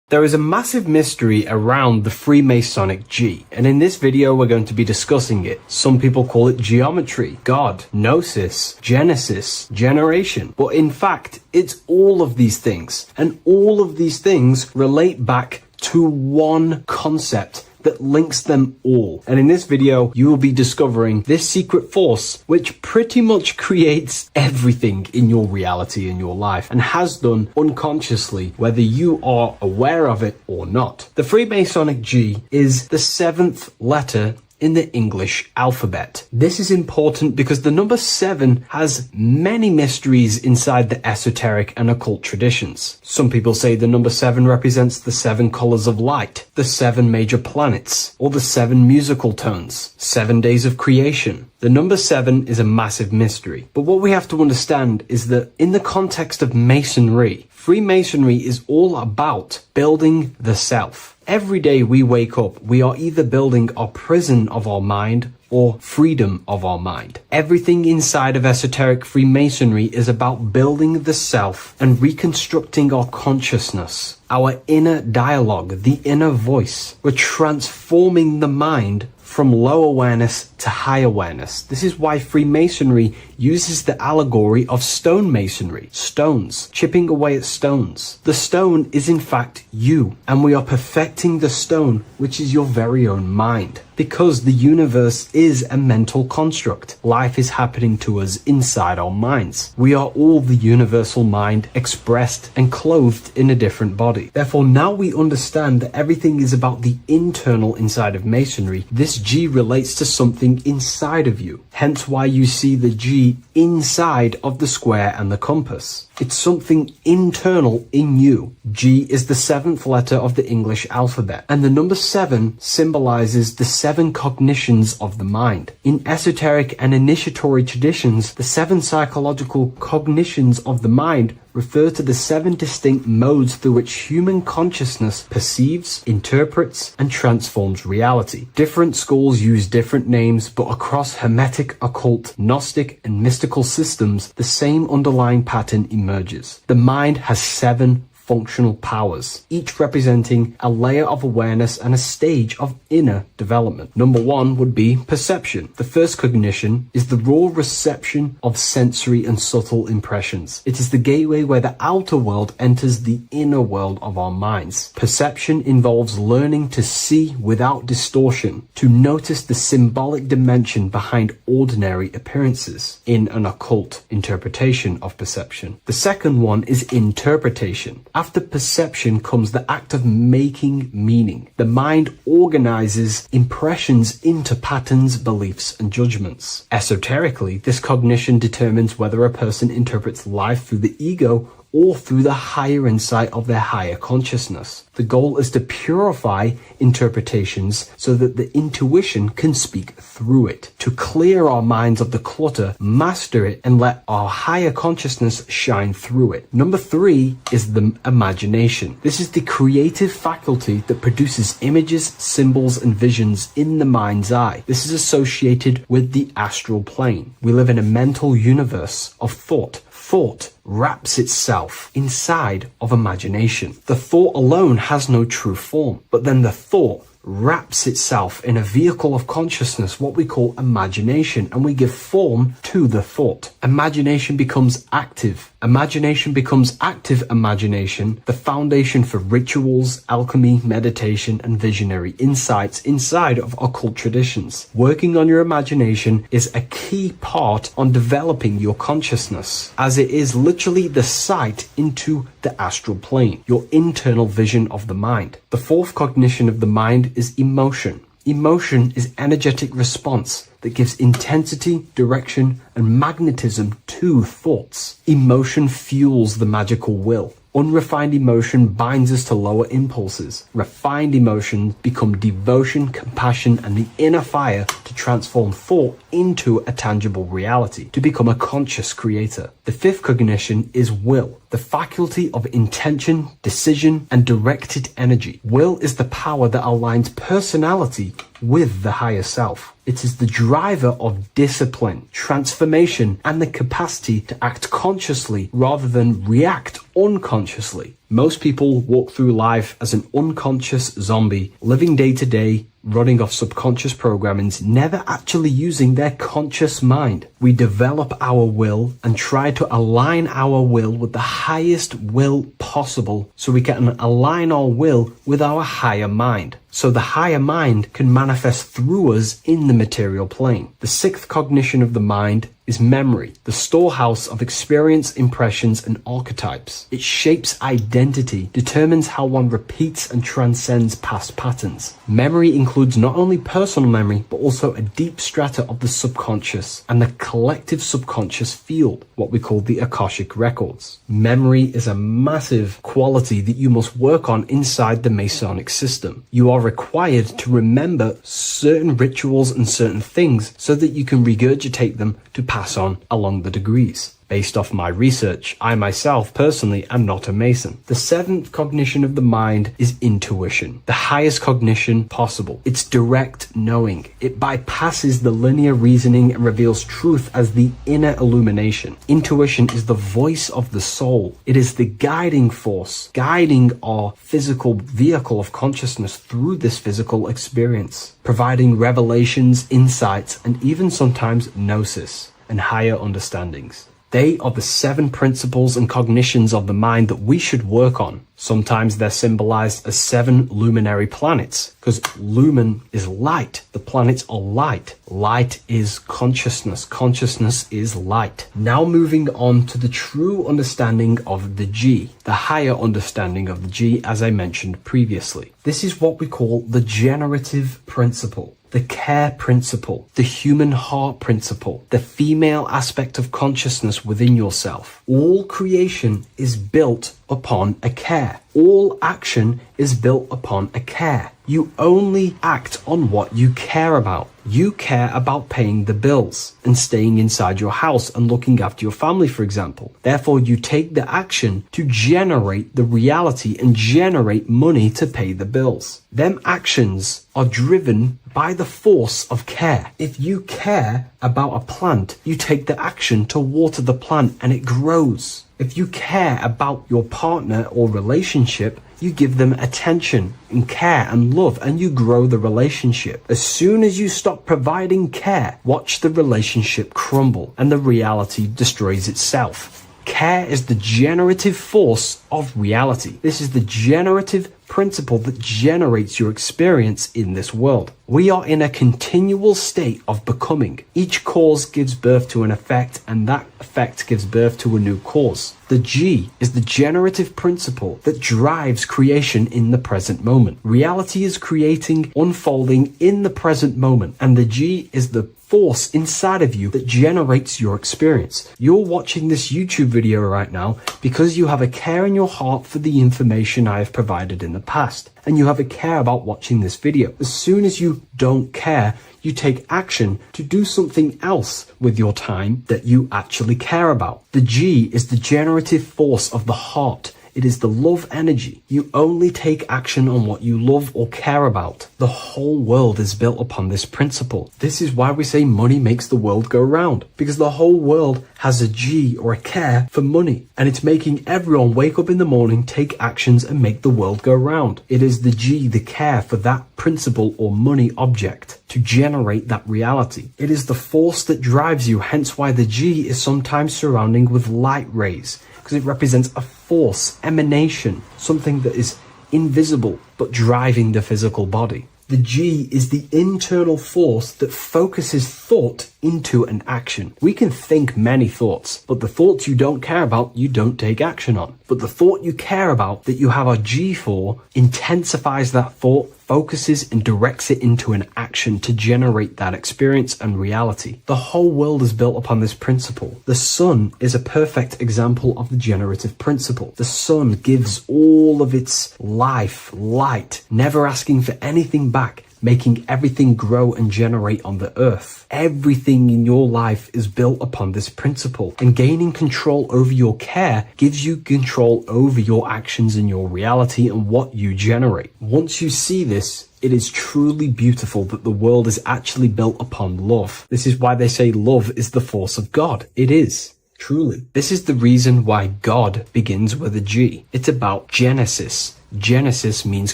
There is a massive mystery around the Freemasonic G, and in this video we're going to be discussing it. Some people call it geometry, God, gnosis, Genesis, generation, but in fact it's all of these things, and all of these things relate back to one concept that links them all. And in this video, you will be discovering this secret force, which pretty much creates everything in your reality, in your life, and has done unconsciously, whether you are aware of it or not. The Freemasonic G is the 7th letter in the English alphabet. This is important because the number 7 has many mysteries inside the esoteric and occult traditions. Some people say the number 7 represents the 7 colors of light, the 7 major planets, or the 7 musical tones, 7 days of creation. The number 7 is a massive mystery, but what we have to understand is that in the context of Masonry, Freemasonry is all about building the self. Every day we wake up, we are either building our prison of our mind or freedom of our mind. Everything inside of esoteric Freemasonry is about building the self and reconstructing our consciousness, our inner dialogue, the inner voice. We're transforming the mind from low awareness to high awareness. This is why Freemasonry uses the allegory of stonemasonry, stones, chipping away at stones. The stone is in fact you, and we are perfecting the stone, which is your very own mind. Because the universe is a mental construct. Life is happening to us inside our minds. We are all the universal mind expressed and clothed in a different body. Therefore, now we understand that everything is about the internal inside of Masonry. This G relates to something inside of you. Hence why you see the G inside of the square and the compass. It's something internal in you. G is the 7th letter of the English alphabet, and the number 7 symbolizes the 7 cognitions of the mind. In esoteric and initiatory traditions, the 7 psychological cognitions of the mind refer to the 7 distinct modes through which human consciousness perceives, interprets, and transforms reality. Different schools use different names, but across Hermetic, occult, Gnostic, and mystical systems, the same underlying pattern emerges. The mind has 7 functional powers, each representing a layer of awareness and a stage of inner development. Number 1 would be perception. The first cognition is the raw reception of sensory and subtle impressions. It is the gateway where the outer world enters the inner world of our minds. Perception involves learning to see without distortion, to notice the symbolic dimension behind ordinary appearances in an occult interpretation of perception. The second one is interpretation. After perception comes the act of making meaning. The mind organizes impressions into patterns, beliefs, and judgments. Esoterically, this cognition determines whether a person interprets life through the ego or through the higher insight of their higher consciousness. The goal is to purify interpretations so that the intuition can speak through it, to clear our minds of the clutter, master it, and let our higher consciousness shine through it. Number 3 is the imagination. This is the creative faculty that produces images, symbols, and visions in the mind's eye. This is associated with the astral plane. We live in a mental universe of thought. Thought wraps itself inside of imagination. The thought alone has no true form, but then the thought wraps itself in a vehicle of consciousness, what we call imagination, and we give form to the thought. Imagination becomes active. Imagination becomes active imagination, the foundation for rituals, alchemy, meditation, and visionary insights inside of occult traditions. Working on your imagination is a key part on developing your consciousness, as it is literally the sight into the astral plane, your internal vision of the mind. The fourth cognition of the mind is emotion. Emotion is energetic response that gives intensity, direction, and magnetism to thoughts. Emotion fuels the magical will. Unrefined emotion binds us to lower impulses. Refined emotions become devotion, compassion, and the inner fire to transform thought into a tangible reality, to become a conscious creator. The fifth cognition is will, the faculty of intention, decision, and directed energy. Will is the power that aligns personality with the higher self. It is the driver of discipline, transformation, and the capacity to act consciously rather than react unconsciously. Most people walk through life as an unconscious zombie, living day to day, running off subconscious programmings, never actually using their conscious mind. We develop our will and try to align our will with the highest will possible so we can align our will with our higher mind. So the higher mind can manifest through us in the material plane. The sixth cognition of the mind is memory, the storehouse of experience, impressions, and archetypes. It shapes identity, determines how one repeats and transcends past patterns. Memory includes not only personal memory, but also a deep strata of the subconscious and the collective subconscious field, what we call the Akashic records. Memory is a massive quality that you must work on inside the Masonic system. You are required to remember certain rituals and certain things so that you can regurgitate them to pass on along the degrees. Based off my research, I myself personally am not a Mason. The seventh cognition of the mind is intuition, the highest cognition possible. It's direct knowing. It bypasses the linear reasoning and reveals truth as the inner illumination. Intuition is the voice of the soul. It is the guiding force, guiding our physical vehicle of consciousness through this physical experience, providing revelations, insights, and even sometimes gnosis and higher understandings. They are the seven principles and cognitions of the mind that we should work on. Sometimes they're symbolized as seven luminary planets, because lumen is light. The planets are light. Light is consciousness. Consciousness is light. Now moving on to the true understanding of the G, the higher understanding of the G, as I mentioned previously. This is what we call the generative principle, the care principle, the human heart principle, the female aspect of consciousness within yourself. All creation is built upon a care. All action is built upon a care. You only act on what you care about. You care about paying the bills and staying inside your house and looking after your family, for example. Therefore, you take the action to generate the reality and generate money to pay the bills. Them actions are driven by the force of care. If you care about a plant, you take the action to water the plant and it grows. If you care about your partner or relationship, you give them attention and care and love, and you grow the relationship. As soon as you stop providing care, watch the relationship crumble and the reality destroys itself. Care is the generative force of reality. This is the generative principle that generates your experience in this world. We are in a continual state of becoming. Each cause gives birth to an effect, and that effect gives birth to a new cause. The G is the generative principle that drives creation in the present moment. Reality is creating, unfolding in the present moment, and the G is the force inside of you that generates your experience. You're watching this YouTube video right now because you have a care in your heart for the information I have provided in the past, and you have a care about watching this video. As soon as you don't care, you take action to do something else with your time that you actually care about. The G is the generative force of the heart. It is the love energy. You only take action on what you love or care about. The whole world is built upon this principle. This is why we say money makes the world go round, because the whole world has a G or a care for money, and it's making everyone wake up in the morning, take actions, and make the world go round. It is the G, the care for that principle or money object to generate that reality. It is the force that drives you, hence why the G is sometimes surrounding with light rays, because it represents a force, emanation, something that is invisible but driving the physical body. The G is the internal force that focuses thought into an action. We can think many thoughts, but the thoughts you don't care about, you don't take action on. But the thought you care about, that you have a G for, intensifies that thought, focuses and directs it into an action to generate that experience and reality. The whole world is built upon this principle. The sun is a perfect example of the generative principle. The sun gives all of its life, light, never asking for anything back, making everything grow and generate on the earth. Everything in your life is built upon this principle, and gaining control over your care gives you control over your actions and your reality and what you generate. Once you see this, it is truly beautiful that the world is actually built upon love. This is why they say love is the force of God. It is. Truly. This is the reason why God begins with a G. It's about Genesis. Genesis means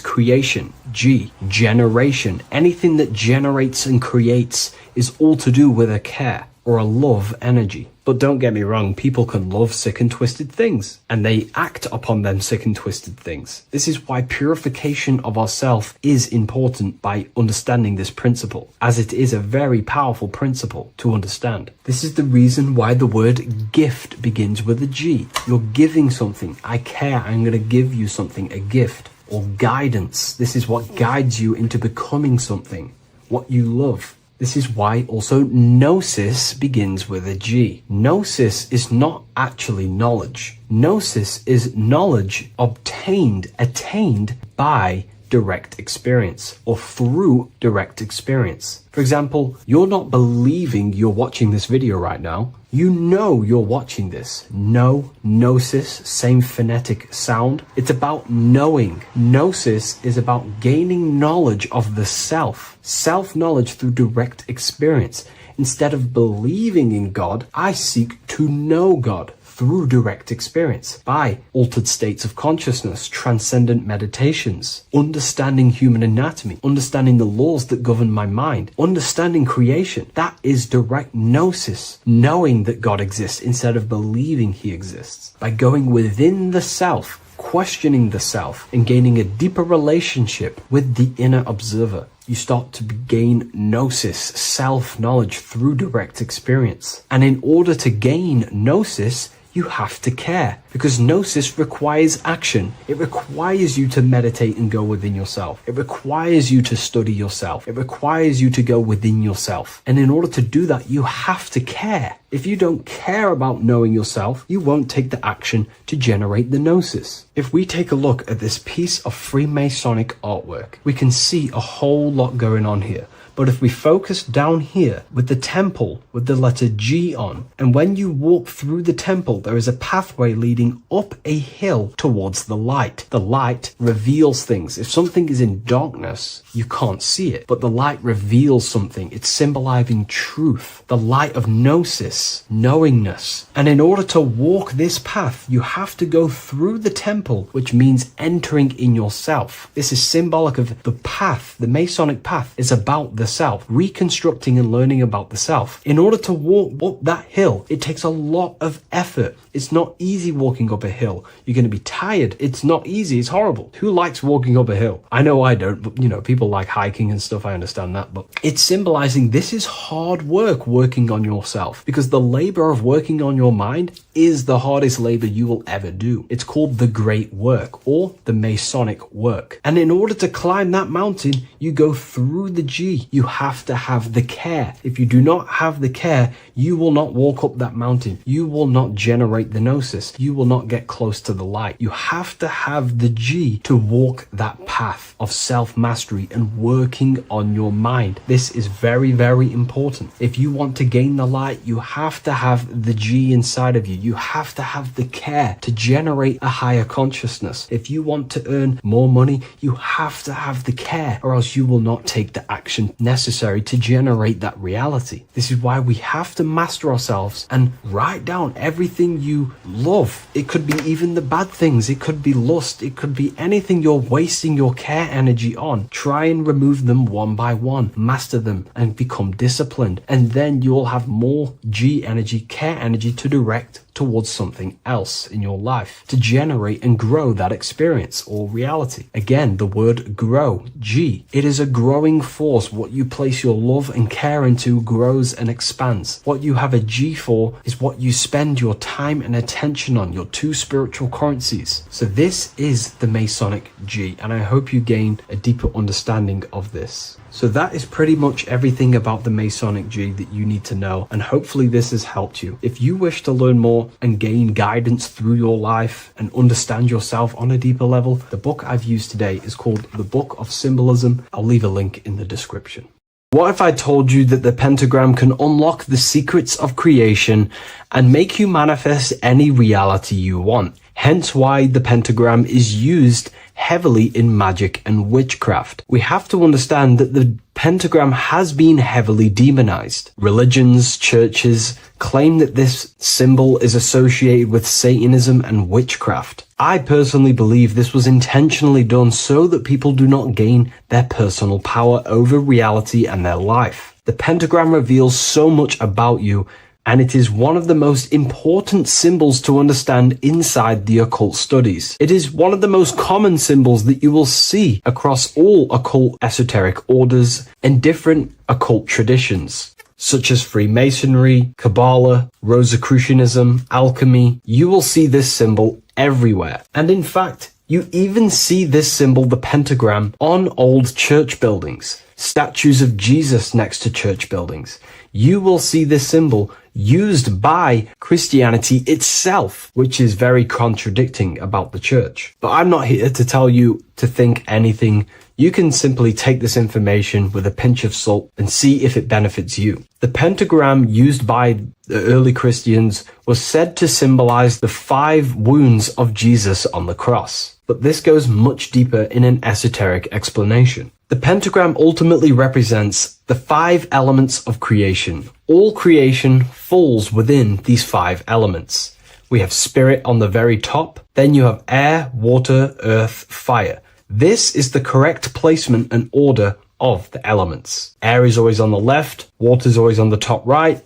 creation. G, generation. Anything that generates and creates is all to do with a care or a love energy. But don't get me wrong, people can love sick and twisted things, and they act upon them sick and twisted things. This is why purification of ourself is important by understanding this principle, as it is a very powerful principle to understand. This is the reason why the word gift begins with a G. You're giving something. I care, I'm going to give you something, a gift. Or guidance. This is what guides you into becoming something, what you love. This is why also gnosis begins with a G. Gnosis is not actually knowledge. Gnosis is knowledge obtained, attained by direct experience or through direct experience. For example, you're not believing you're watching this video right now. You know you're watching this. Know, gnosis, same phonetic sound. It's about knowing. Gnosis is about gaining knowledge of the self. Self-knowledge through direct experience. Instead of believing in God, I seek to know God through direct experience by altered states of consciousness, transcendent meditations, understanding human anatomy, understanding the laws that govern my mind, understanding creation. That is direct gnosis, knowing that God exists instead of believing he exists. By going within the self, questioning the self, and gaining a deeper relationship with the inner observer, you start to gain gnosis, self-knowledge through direct experience. And in order to gain gnosis, you have to care, because gnosis requires action. It requires you to meditate and go within yourself. It requires you to study yourself. It requires you to go within yourself. And in order to do that, you have to care. If you don't care about knowing yourself, you won't take the action to generate the gnosis. If we take a look at this piece of Freemasonic artwork, we can see a whole lot going on here. But if we focus down here with the temple with the letter G on, and when you walk through the temple, there is a pathway leading up a hill towards the light. The light reveals things. If something is in darkness, you can't see it, but the light reveals something. It's symbolizing truth, the light of gnosis, knowingness. And in order to walk this path, you have to go through the temple, which means entering in yourself. This is symbolic of the path. The Masonic path is about the self, reconstructing and learning about the self. In order to walk up that hill, it takes a lot of effort. It's not easy walking up a hill. You're going to be tired. It's not easy. It's horrible. Who likes walking up a hill? I know I don't, but people like hiking and stuff. I understand that, but it's symbolizing this is hard work, working on yourself, because the labor of working on your mind is the hardest labor you will ever do. It's called the great work or the Masonic work. And in order to climb that mountain, you go through the G. You have to have the care. If you do not have the care, you will not walk up that mountain. You will not generate the gnosis. You will not get close to the light. You have to have the G to walk that path of self-mastery and working on your mind. This is very, very important. If you want to gain the light, you have to have the G inside of you. You have to have the care to generate a higher consciousness. If you want to earn more money, you have to have the care, or else you will not take the action necessary to generate that reality. This is why we have to master ourselves and write down everything you love. It could be even the bad things. It could be lust. It could be anything you're wasting your care energy on. Try and remove them one by one. Master them and become disciplined. And then you'll have more G energy, care energy to direct towards something else in your life to generate and grow that experience or reality. Again, the word grow, G. It is a growing force. What you place your love and care into grows and expands. What you have a G for is what you spend your time and attention on, your two spiritual currencies. So this is the Masonic G, and I hope you gain a deeper understanding of this. So that is pretty much everything about the Masonic G that you need to know, and hopefully this has helped you. If you wish to learn more and gain guidance through your life and understand yourself on a deeper level, the book I've used today is called The Book of Symbolism. I'll leave a link in the description. What if I told you that the pentagram can unlock the secrets of creation and make you manifest any reality you want? Hence why the pentagram is used heavily in magic and witchcraft. We have to understand that the pentagram has been heavily demonized. Religions, churches claim that this symbol is associated with Satanism and witchcraft. I personally believe this was intentionally done so that people do not gain their personal power over reality and their life. The pentagram reveals so much about you, and it is one of the most important symbols to understand inside the occult studies. It is one of the most common symbols that you will see across all occult esoteric orders and different occult traditions, such as Freemasonry, Kabbalah, Rosicrucianism, alchemy. You will see this symbol everywhere. And in fact, you even see this symbol, the pentagram, on old church buildings, statues of Jesus next to church buildings. You will see this symbol used by Christianity itself, which is very contradicting about the church. But I'm not here to tell you to think anything. You can simply take this information with a pinch of salt and see if it benefits you. The pentagram used by the early Christians was said to symbolize the 5 wounds of Jesus on the cross. But this goes much deeper in an esoteric explanation. The pentagram ultimately represents the 5 elements of creation. All creation falls within these 5 elements. We have spirit on the very top, then you have air, water, earth, fire. This is the correct placement and order of the elements. Air is always on the left, water is always on the top right,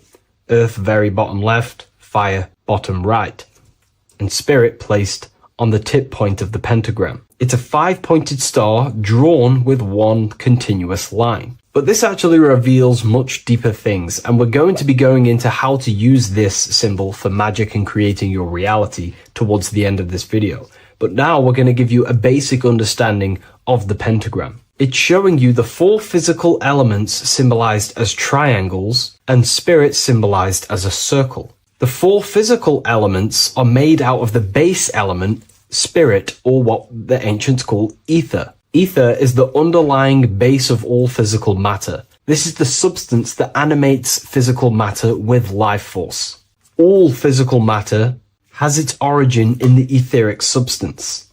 earth very bottom left, fire bottom right, and spirit placed on the tip point of the pentagram. It's a 5-pointed star drawn with one continuous line. But this actually reveals much deeper things, and we're going to be going into how to use this symbol for magic and creating your reality towards the end of this video. But now we're going to give you a basic understanding of the pentagram. It's showing you the 4 physical elements symbolized as triangles and spirit symbolized as a circle. The 4 physical elements are made out of the base element, spirit, or what the ancients call ether. Ether is the underlying base of all physical matter. This is the substance that animates physical matter with life force. All physical matter has its origin in the etheric substance,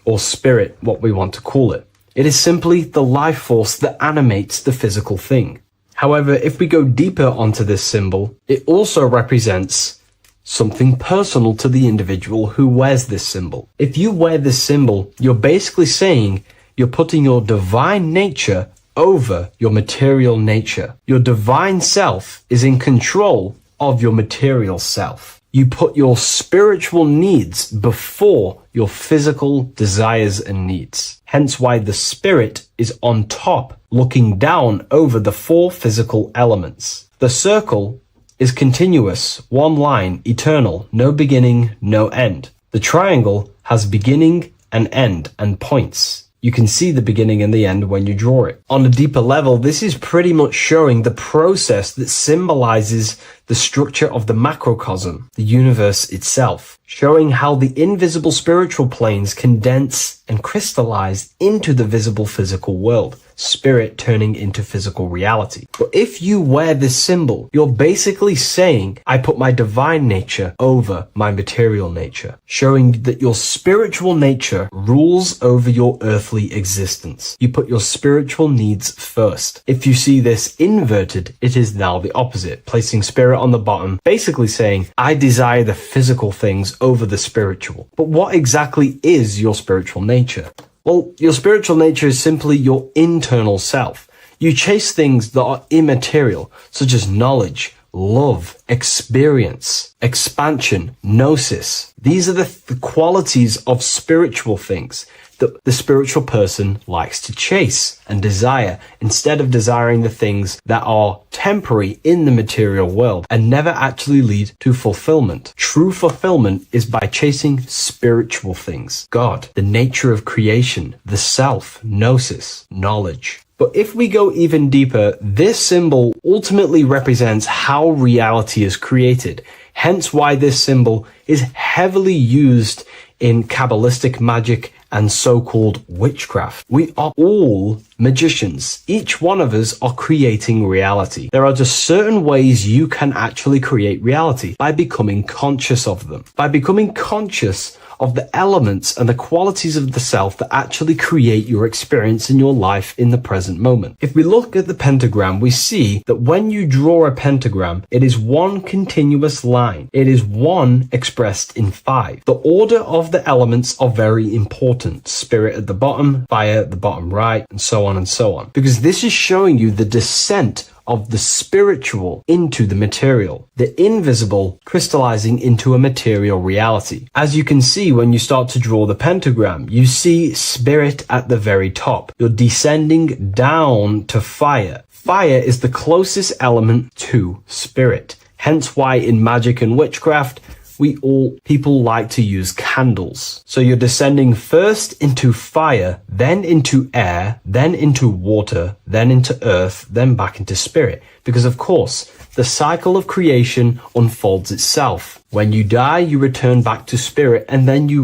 or spirit, what we want to call it. It is simply the life force that animates the physical thing. However, if we go deeper onto this symbol, it also represents something personal to the individual who wears this symbol. If you wear this symbol, you're basically saying you're putting your divine nature over your material nature. Your divine self is in control of your material self. You put your spiritual needs before your physical desires and needs. Hence why the spirit is on top, looking down over the 4 physical elements. The circle is continuous, one line, eternal, no beginning, no end. The triangle has beginning and end and points. You can see the beginning and the end when you draw it. On a deeper level, this is pretty much showing the process that symbolizes the structure of the macrocosm, the universe itself, showing how the invisible spiritual planes condense and crystallize into the visible physical world, spirit turning into physical reality. But if you wear this symbol, you're basically saying, I put my divine nature over my material nature, showing that your spiritual nature rules over your earthly existence. You put your spiritual needs first. If you see this inverted, it is now the opposite, placing spirit on the bottom, basically saying, I desire the physical things over the spiritual. But what exactly is your spiritual nature? Well, your spiritual nature is simply your internal self. You chase things that are immaterial, such as knowledge, love, experience, expansion, gnosis. These are the qualities of spiritual things that the spiritual person likes to chase and desire, instead of desiring the things that are temporary in the material world and never actually lead to fulfillment. True fulfillment is by chasing spiritual things. God, the nature of creation, the self, gnosis, knowledge. But if we go even deeper, this symbol ultimately represents how reality is created. Hence why this symbol is heavily used in Kabbalistic magic and so-called witchcraft. We are all magicians. Each one of us are creating reality. There are just certain ways you can actually create reality by becoming conscious of them. By becoming conscious of the elements and the qualities of the self that actually create your experience in your life in the present moment. If we look at the pentagram, we see that when you draw a pentagram, it is one continuous line. It is one expressed in 5. The order of the elements are very important. Spirit at the bottom, fire at the bottom right, and so on and so on. Because this is showing you the descent of the spiritual into the material, the invisible crystallizing into a material reality. As you can see when you start to draw the pentagram, you see spirit at the very top. You're descending down to fire. Fire is the closest element to spirit. Hence why in magic and witchcraft, people like to use candles. So you're descending first into fire, then into air, then into water, then into earth, then back into spirit. Because of course, the cycle of creation unfolds itself. When you die, you return back to spirit, and then you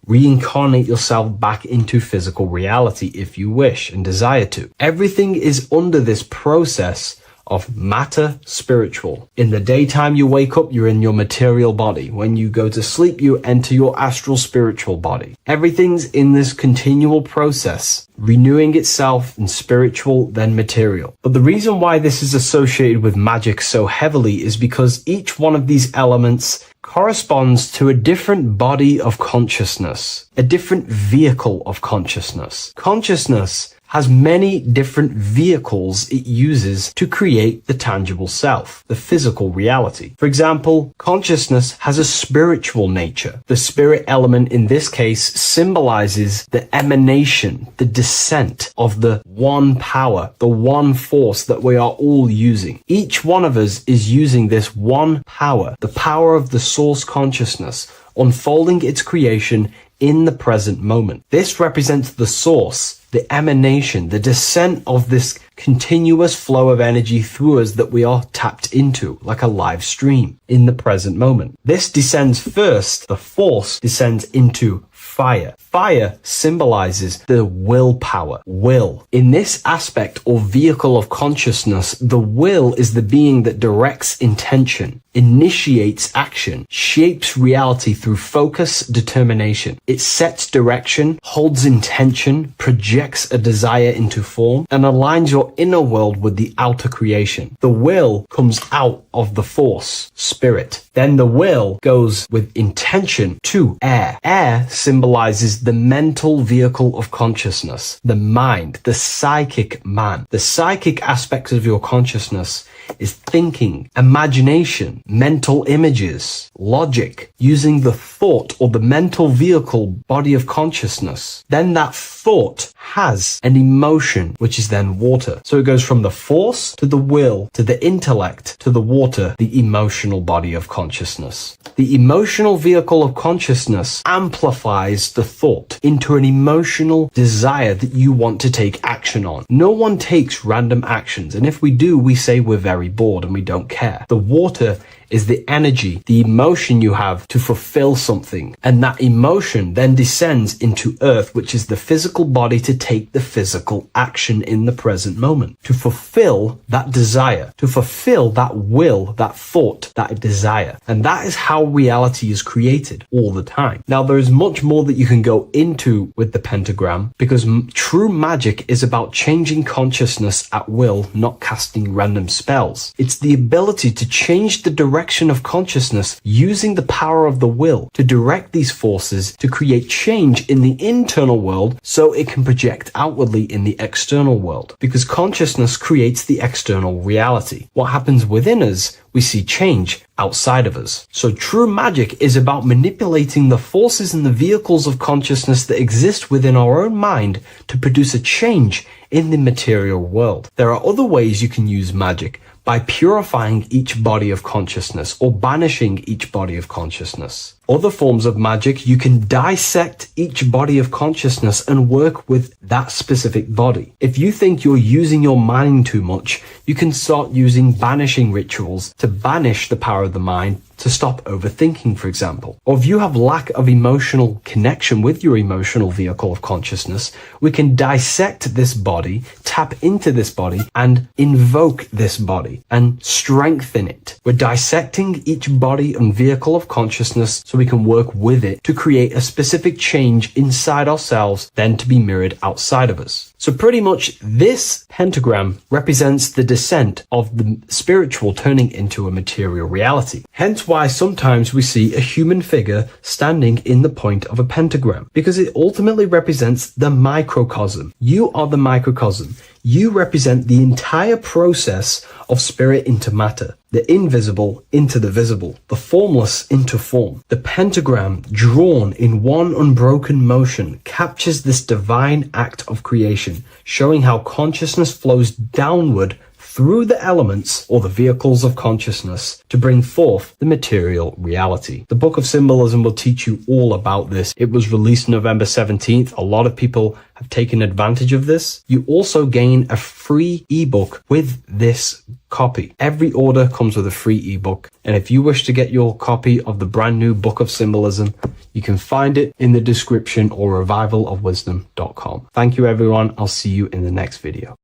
reincarnate yourself back into physical reality if you wish and desire to. Everything is under this process of matter spiritual. In the daytime you wake up, you're in your material body. When you go to sleep, you enter your astral spiritual body. Everything's in this continual process, renewing itself in spiritual, then material. But the reason why this is associated with magic so heavily is because each one of these elements corresponds to a different body of consciousness, a different vehicle of consciousness. Consciousness has many different vehicles it uses to create the tangible self, the physical reality. For example, consciousness has a spiritual nature. The spirit element in this case symbolizes the emanation, the descent of the one power, the one force that we are all using. Each one of us is using this one power, the power of the source consciousness, unfolding its creation in the present moment. This represents the source, the emanation, the descent of this continuous flow of energy through us that we are tapped into, like a live stream in the present moment. This descends first, the force descends into fire. Fire symbolizes the willpower, will. In this aspect or vehicle of consciousness, the will is the being that directs intention, initiates action, shapes reality through focus, determination. It sets direction, holds intention, projects a desire into form, and aligns your inner world with the outer creation. The will comes out of the force, spirit. Then the will goes with intention to air. Air symbolizes the mental vehicle of consciousness, the mind, the psychic man. The psychic aspects of your consciousness is thinking, imagination, mental images, logic, using the thought or the mental vehicle body of consciousness. Then that thought has an emotion, which is then water. So it goes from the force to the will to the intellect to the water, the emotional body of consciousness. The emotional vehicle of consciousness amplifies the thought into an emotional desire that you want to take action on. No one takes random actions, and if we do, we say we're very bored and we don't care. The water is the energy, the emotion you have to fulfill something. And that emotion then descends into earth, which is the physical body to take the physical action in the present moment, to fulfill that desire, to fulfill that will, that thought, that desire. And that is how reality is created all the time. Now, there is much more that you can go into with the pentagram, because true magic is about changing consciousness at will, not casting random spells. It's the ability to change the direction of consciousness using the power of the will to direct these forces to create change in the internal world so it can project outwardly in the external world. Because consciousness creates the external reality. What happens within us, we see change outside of us. So true magic is about manipulating the forces and the vehicles of consciousness that exist within our own mind to produce a change in the material world. There are other ways you can use magic, by purifying each body of consciousness or banishing each body of consciousness. Other forms of magic, you can dissect each body of consciousness and work with that specific body. If you think you're using your mind too much, you can start using banishing rituals to banish the power of the mind to stop overthinking, for example. Or if you have lack of emotional connection with your emotional vehicle of consciousness, we can dissect this body, tap into this body, and invoke this body and strengthen it. We're dissecting each body and vehicle of consciousness so we can work with it to create a specific change inside ourselves, then to be mirrored outside of us. So pretty much this pentagram represents the descent of the spiritual turning into a material reality. Hence why sometimes we see a human figure standing in the point of a pentagram, because it ultimately represents the microcosm. You are the microcosm. You represent the entire process of spirit into matter, the invisible into the visible, the formless into form. The pentagram, drawn in one unbroken motion, captures this divine act of creation, showing how consciousness flows downward through the elements or the vehicles of consciousness to bring forth the material reality. The Book of Symbolism will teach you all about this. It was released November 17th. A lot of people have taken advantage of this. You also gain a free ebook with this copy. Every order comes with a free ebook. And if you wish to get your copy of the brand new Book of Symbolism, you can find it in the description or revivalofwisdom.com. Thank you, everyone. I'll see you in the next video.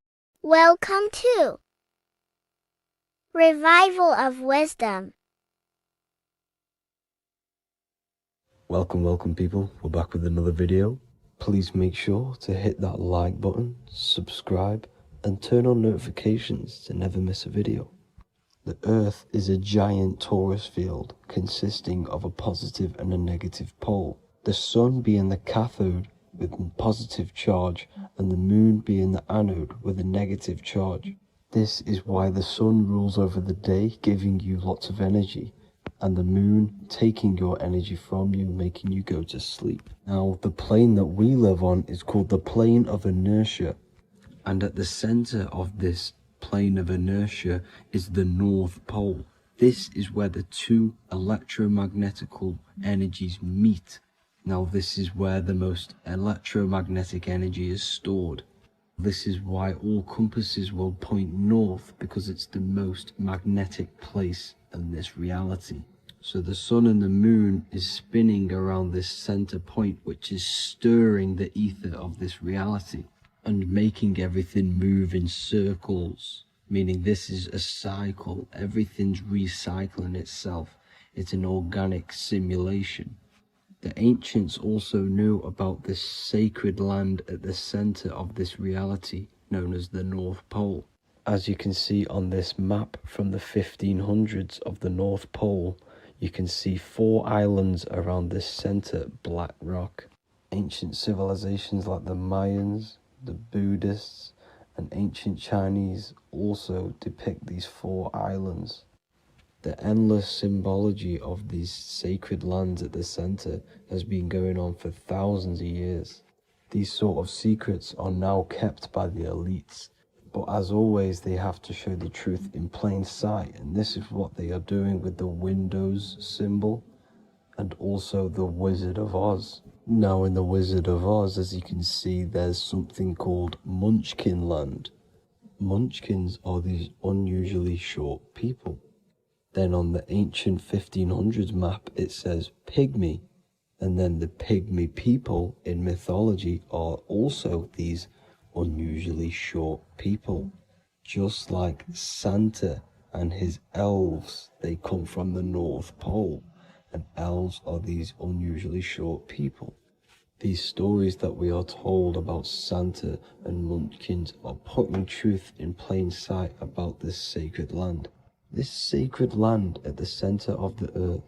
Welcome to Revival of Wisdom. Welcome people. We're back with another video. Please make sure to hit that like button, subscribe, and turn on notifications to never miss a video. The Earth is a giant torus field consisting of a positive and a negative pole. The Sun being the cathode with a positive charge and the Moon being the anode with a negative charge. This is why the Sun rules over the day, giving you lots of energy, and the Moon taking your energy from you, making you go to sleep. Now, the plane that we live on is called the plane of inertia, and at the center of this plane of inertia is the North Pole. This is where the two electromagnetical energies meet. Now, this is where the most electromagnetic energy is stored. This is why all compasses will point north, because it's the most magnetic place in this reality. So the Sun and the Moon is spinning around this center point, which is stirring the ether of this reality and making everything move in circles, meaning this is a cycle. Everything's recycling itself. It's an organic simulation. The ancients also knew about this sacred land at the center of this reality, known as the North Pole. As you can see on this map from the 1500s of the North Pole, you can see 4 islands around this center black rock. Ancient civilizations like the Mayans, the Buddhists, and ancient Chinese also depict these 4 islands. The endless symbology of these sacred lands at the center has been going on for thousands of years. These sort of secrets are now kept by the elites, but as always they have to show the truth in plain sight, and this is what they are doing with the Windows symbol and also the Wizard of Oz. Now in the Wizard of Oz, as you can see, there's something called Munchkin Land. Munchkins are these unusually short people. Then on the ancient 1500s map, it says Pygmy. And then the Pygmy people in mythology are also these unusually short people. Just like Santa and his elves, they come from the North Pole. And elves are these unusually short people. These stories that we are told about Santa and Munchkins are putting truth in plain sight about this sacred land. This sacred land at the center of the earth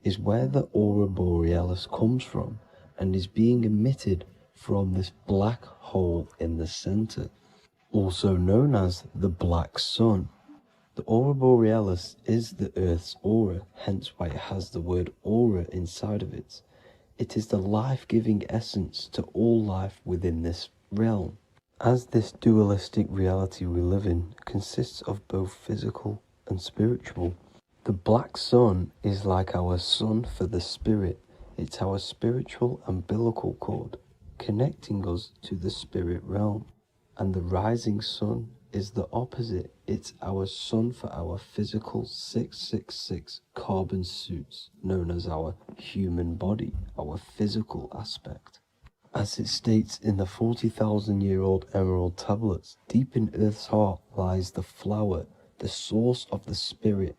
is where the aurora borealis comes from and is being emitted from this black hole in the center, also known as the black sun. The aurora borealis is the earth's aura, hence why it has the word aura inside of it. It is the life-giving essence to all life within this realm. As this dualistic reality we live in consists of both physical and spiritual, the black sun is like our sun for the spirit. It's our spiritual umbilical cord, connecting us to the spirit realm. And the rising sun is the opposite. It's our sun for our physical 666 carbon suits, known as our human body, our physical aspect. As it states in the 40,000-year-old emerald tablets, deep in Earth's heart lies the flower, the source of the spirit.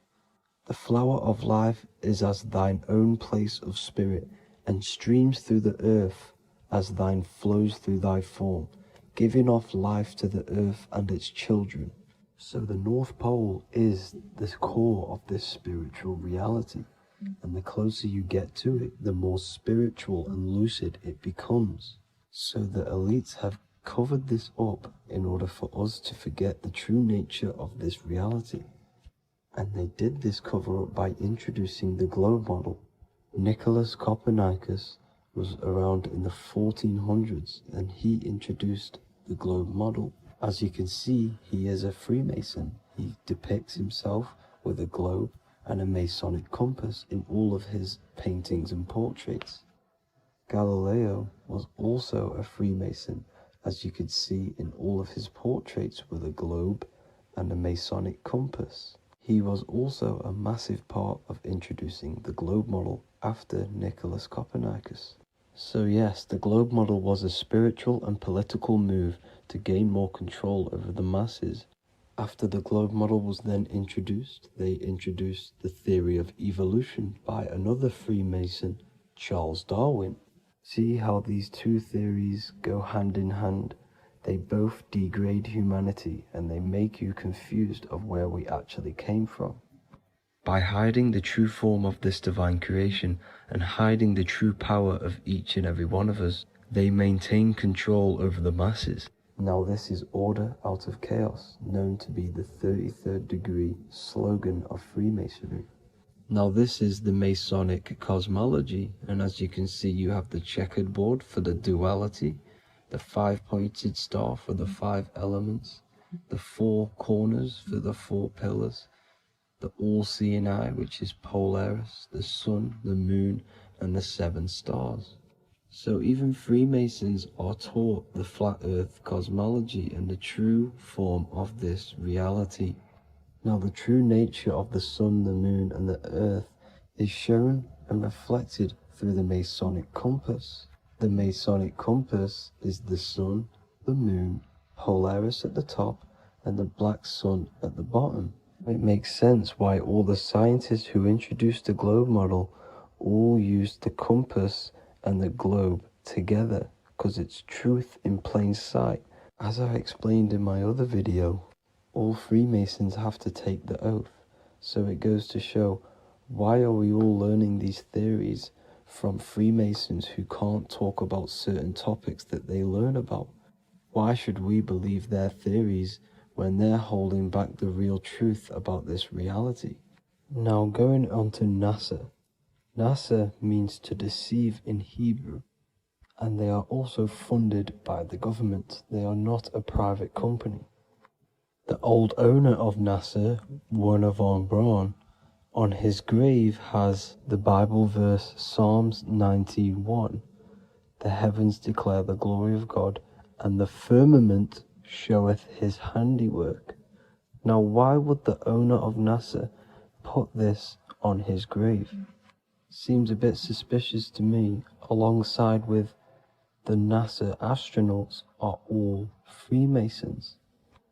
The flower of life is as thine own place of spirit, and streams through the earth as thine flows through thy form, giving off life to the earth and its children. So the North Pole is the core of this spiritual reality, and the closer you get to it, the more spiritual and lucid it becomes. So the elites have covered this up in order for us to forget the true nature of this reality. And they did this cover-up by introducing the globe model. Nicholas Copernicus was around in the 1400s, and he introduced the globe model. As you can see, he is a Freemason. He depicts himself with a globe and a Masonic compass in all of his paintings and portraits. Galileo was also a Freemason, as you could see in all of his portraits with a globe and a Masonic compass. He was also a massive part of introducing the globe model after Nicholas Copernicus. So yes, the globe model was a spiritual and political move to gain more control over the masses. After the globe model was then introduced, they introduced the theory of evolution by another Freemason, Charles Darwin. See how these two theories go hand in hand? They both degrade humanity, and they make you confused of where we actually came from. By hiding the true form of this divine creation and hiding the true power of each and every one of us, they maintain control over the masses. Now this is order out of chaos, known to be the 33rd degree slogan of Freemasonry. Now this is the Masonic cosmology, and as you can see, you have the checkered board for the duality, the 5-pointed star for the 5 elements, the 4 corners for the 4 pillars, the all-seeing eye, which is Polaris, the sun, the moon, and the 7 stars. So even Freemasons are taught the flat earth cosmology and the true form of this reality. Now the true nature of the sun, the moon, and the earth is shown and reflected through the Masonic compass. The Masonic compass is the sun, the moon, Polaris at the top, and the black sun at the bottom. It makes sense why all the scientists who introduced the globe model all used the compass and the globe together, because it's truth in plain sight. As I explained in my other video, all Freemasons have to take the oath, so it goes to show, why are we all learning these theories from Freemasons who can't talk about certain topics that they learn about? Why should we believe their theories when they're holding back the real truth about this reality? Now going on to NASA. NASA means to deceive in Hebrew, and they are also funded by the government. They are not a private company. The old owner of NASA, Werner von Braun, on his grave has the Bible verse Psalms 91. The heavens declare the glory of God, and the firmament showeth his handiwork. Now why would the owner of NASA put this on his grave? Seems a bit suspicious to me, alongside with the NASA astronauts are all Freemasons.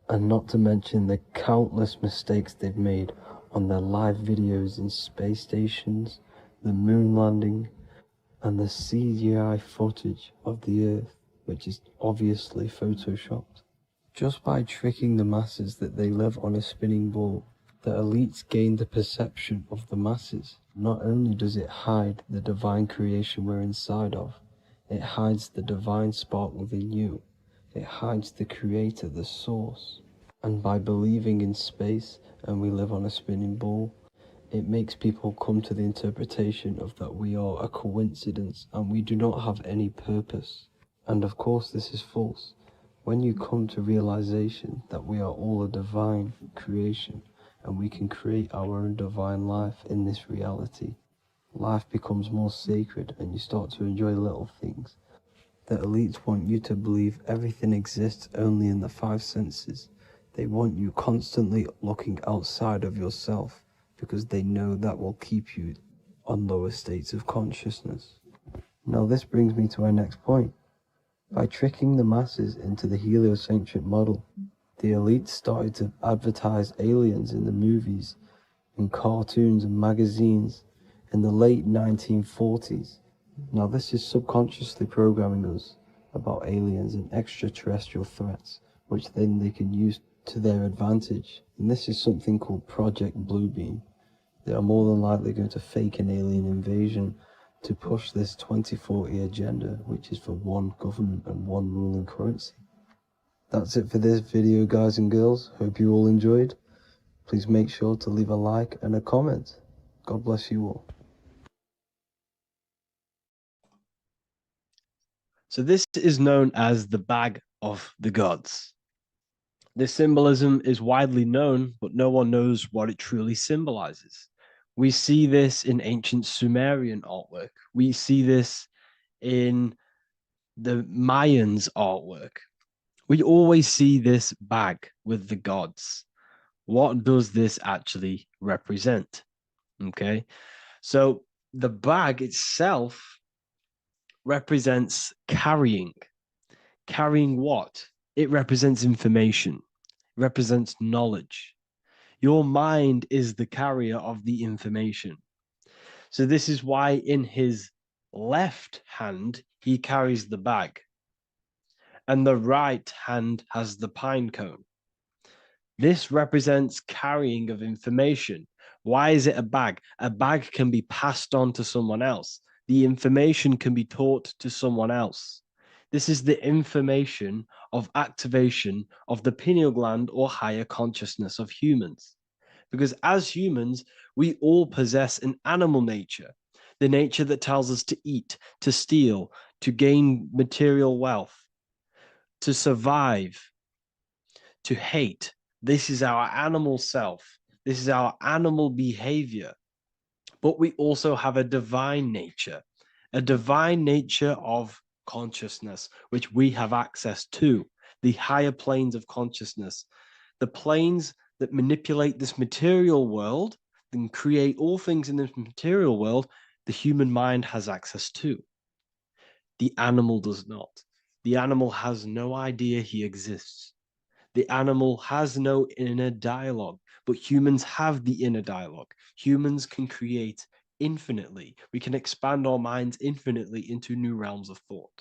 And not to mention the countless mistakes they've made on their live videos in space stations, the moon landing, and the CGI footage of the Earth, which is obviously photoshopped. Just by tricking the masses that they live on a spinning ball, the elites gain the perception of the masses. Not only does it hide the divine creation we're inside of, it hides the divine spark within you. It hides the creator, the source. And by believing in space and we live on a spinning ball, it makes people come to the interpretation of that we are a coincidence and we do not have any purpose. And of course this is false. When you come to realization that we are all a divine creation and we can create our own divine life in this reality, life becomes more sacred and you start to enjoy little things. The elites want you to believe everything exists only in the 5 senses. They want you constantly looking outside of yourself because they know that will keep you on lower states of consciousness. Now this brings me to our next point. By tricking the masses into the heliocentric model, the elites started to advertise aliens in the movies, in cartoons and magazines in the late 1940s. Now this is subconsciously programming us about aliens and extraterrestrial threats, which then they can use to their advantage. And this is something called Project Bluebeam. They are more than likely going to fake an alien invasion to push this 2040 agenda, which is for one government and one ruling currency. That's it for this video, guys and girls. Hope you all enjoyed. Please make sure to leave a like and a comment. God bless you all. So this is known as the bag of the gods. This symbolism is widely known, but no one knows what it truly symbolizes. We see this in ancient Sumerian artwork. We see this in the Mayans' artwork. We always see this bag with the gods. What does this actually represent? Okay, so the bag itself represents carrying. Carrying what? It represents information, represents knowledge. Your mind is the carrier of the information. So this is why in his left hand, he carries the bag, and the right hand has the pine cone. This represents carrying of information. Why is it a bag? A bag can be passed on to someone else. The information can be taught to someone else. This is the information of activation of the pineal gland or higher consciousness of humans. Because as humans, we all possess an animal nature, the nature that tells us to eat, to steal, to gain material wealth, to survive, to hate. This is our animal self. This is our animal behavior. But we also have a divine nature of consciousness, which we have access to, the higher planes of consciousness, the planes that manipulate this material world and create all things in this material world. The human mind has access to. The animal does not. The animal has no idea he exists. The animal has no inner dialogue, but humans have the inner dialogue. Humans can create infinitely. We can expand our minds infinitely into new realms of thought.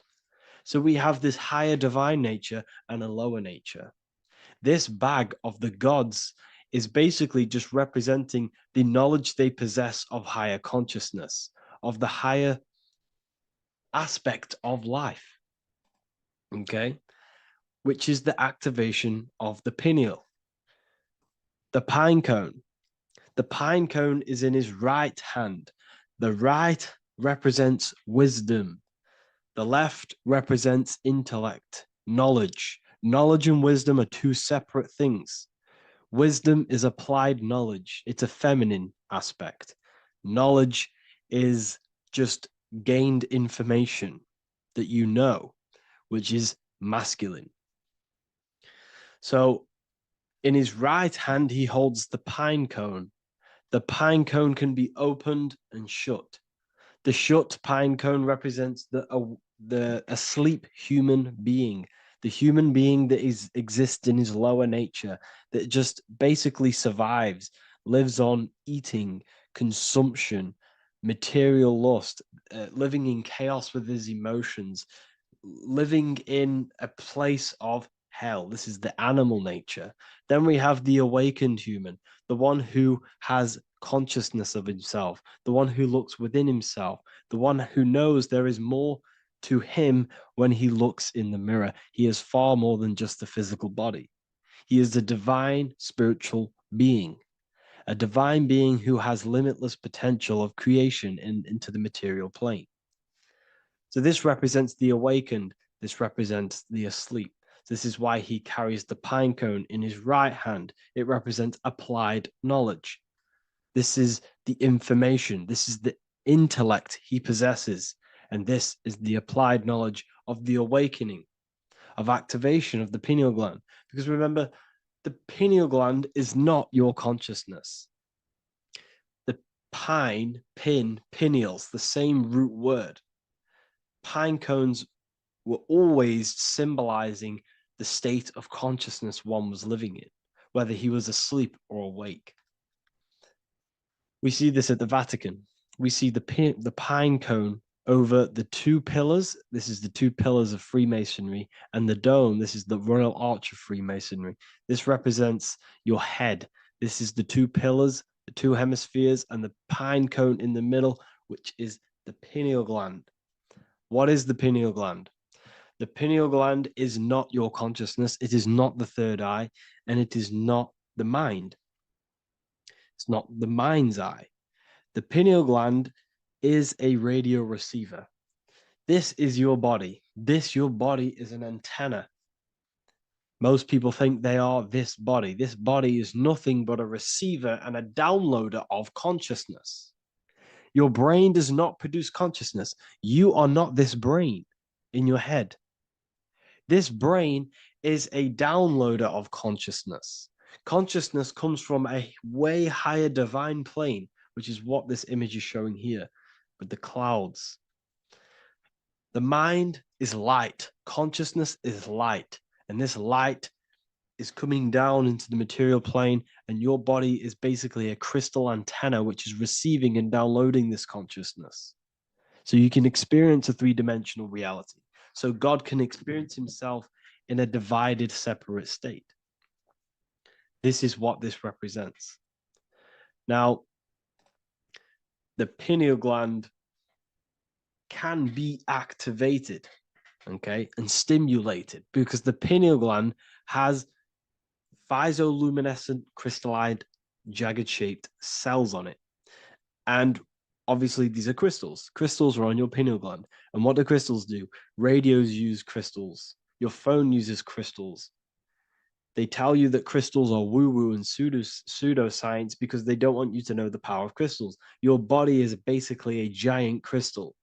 So we have this higher divine nature and a lower nature. This bag of the gods is basically just representing the knowledge they possess of higher consciousness, of the higher aspect of life. Okay? Which is the activation of the pineal. The pine cone. The pine cone is in his right hand. The right represents wisdom. The left represents intellect, knowledge. Knowledge and wisdom are two separate things. Wisdom is applied knowledge. It's a feminine aspect. Knowledge is just gained information that you know, which is masculine. So in his right hand, he holds the pine cone. The pine cone can be opened and shut. The shut pine cone represents the asleep human being, the human being that exists in his lower nature, that just basically survives, lives on eating, consumption, material lust, living in chaos with his emotions, living in a place of hell. This is the animal nature. Then we have the awakened human, the one who has consciousness of himself, the one who looks within himself, the one who knows there is more to him when he looks in the mirror. He is far more than just the physical body. He is a divine spiritual being, a divine being who has limitless potential of creation into the material plane. So this represents the awakened. This represents the asleep. This is why he carries the pine cone in his right hand. It represents applied knowledge. This is the information. This is the intellect he possesses. And this is the applied knowledge of the awakening, of activation of the pineal gland. Because remember, The pineal gland is not your consciousness. The pineals, the same root word. Pine cones were always symbolizing the state of consciousness one was living in, whether he was asleep or awake. We see this at the Vatican. We see the pine cone over the two pillars. This is the two pillars of Freemasonry, and the dome. This is the Royal Arch of Freemasonry. This represents your head. This is the two pillars, the two hemispheres, and the pine cone in the middle, which is the pineal gland. What is the pineal gland? The pineal gland is not your consciousness. It is not the third eye, and it is not the mind. It's not the mind's eye. The pineal gland is a radio receiver. This is your body. Your body is an antenna. Most people think they are this body. This body is nothing but a receiver and a downloader of consciousness. Your brain does not produce consciousness. You are not this brain in your head. This brain is a downloader of consciousness. Consciousness comes from a way higher divine plane, which is what this image is showing here with the clouds. The mind is light. Consciousness is light. And this light is coming down into the material plane, and your body is basically a crystal antenna which is receiving and downloading this consciousness. So you can experience a three-dimensional reality. So God can experience himself in a divided, separate state. This is what this represents. Now, the pineal gland can be activated, okay, and stimulated, because the pineal gland has phytoluminescent crystallized jagged-shaped cells on it. And obviously, these are crystals. Crystals are on your pineal gland. And what do crystals do? Radios use crystals. Your phone uses crystals. They tell you that crystals are woo-woo and pseudoscience because they don't want you to know the power of crystals. Your body is basically a giant crystal.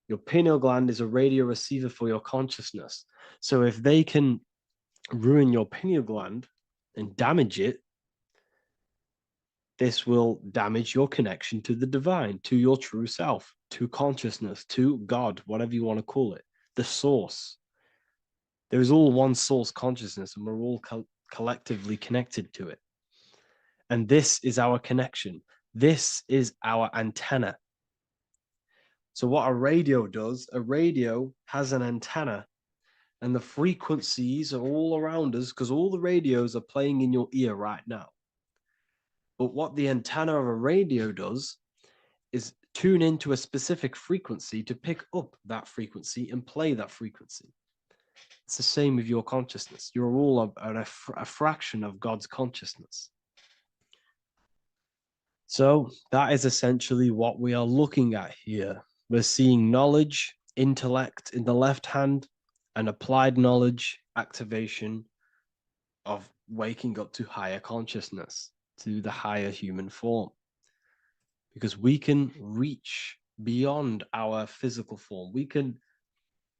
Your pineal gland is a radio receiver for your consciousness. So if they can ruin your pineal gland and damage it, this will damage your connection to the divine, to your true self, to consciousness, to God, whatever you want to call it, the source. There is all one source consciousness, and we're all collectively connected to it. And this is our connection. This is our antenna. So what a radio does, a radio has an antenna, and the frequencies are all around us because all the radios are playing in your ear right now. But what the antenna of a radio does is tune into a specific frequency to pick up that frequency and play that frequency. It's the same with your consciousness. You're all a fraction of God's consciousness. So that is essentially what we are looking at here. We're seeing knowledge, intellect in the left hand, and applied knowledge, activation of waking up to higher consciousness, to the higher human form. Because we can reach beyond our physical form. We can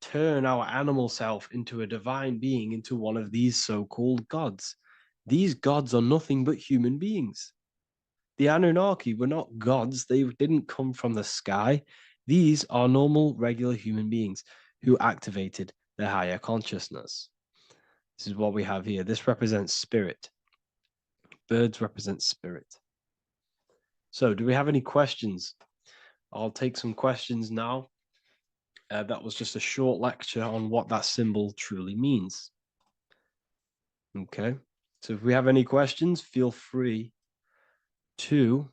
turn our animal self into a divine being, into one of these so-called gods. These gods are nothing but human beings. The Anunnaki were not gods. They didn't come from the sky. These are normal, regular human beings who activated their higher consciousness. This is what we have here. This represents spirit. Birds represent spirit. So do we have any questions? I'll take some questions now. That was just a short lecture on what that symbol truly means. Okay, so if we have any questions, feel free to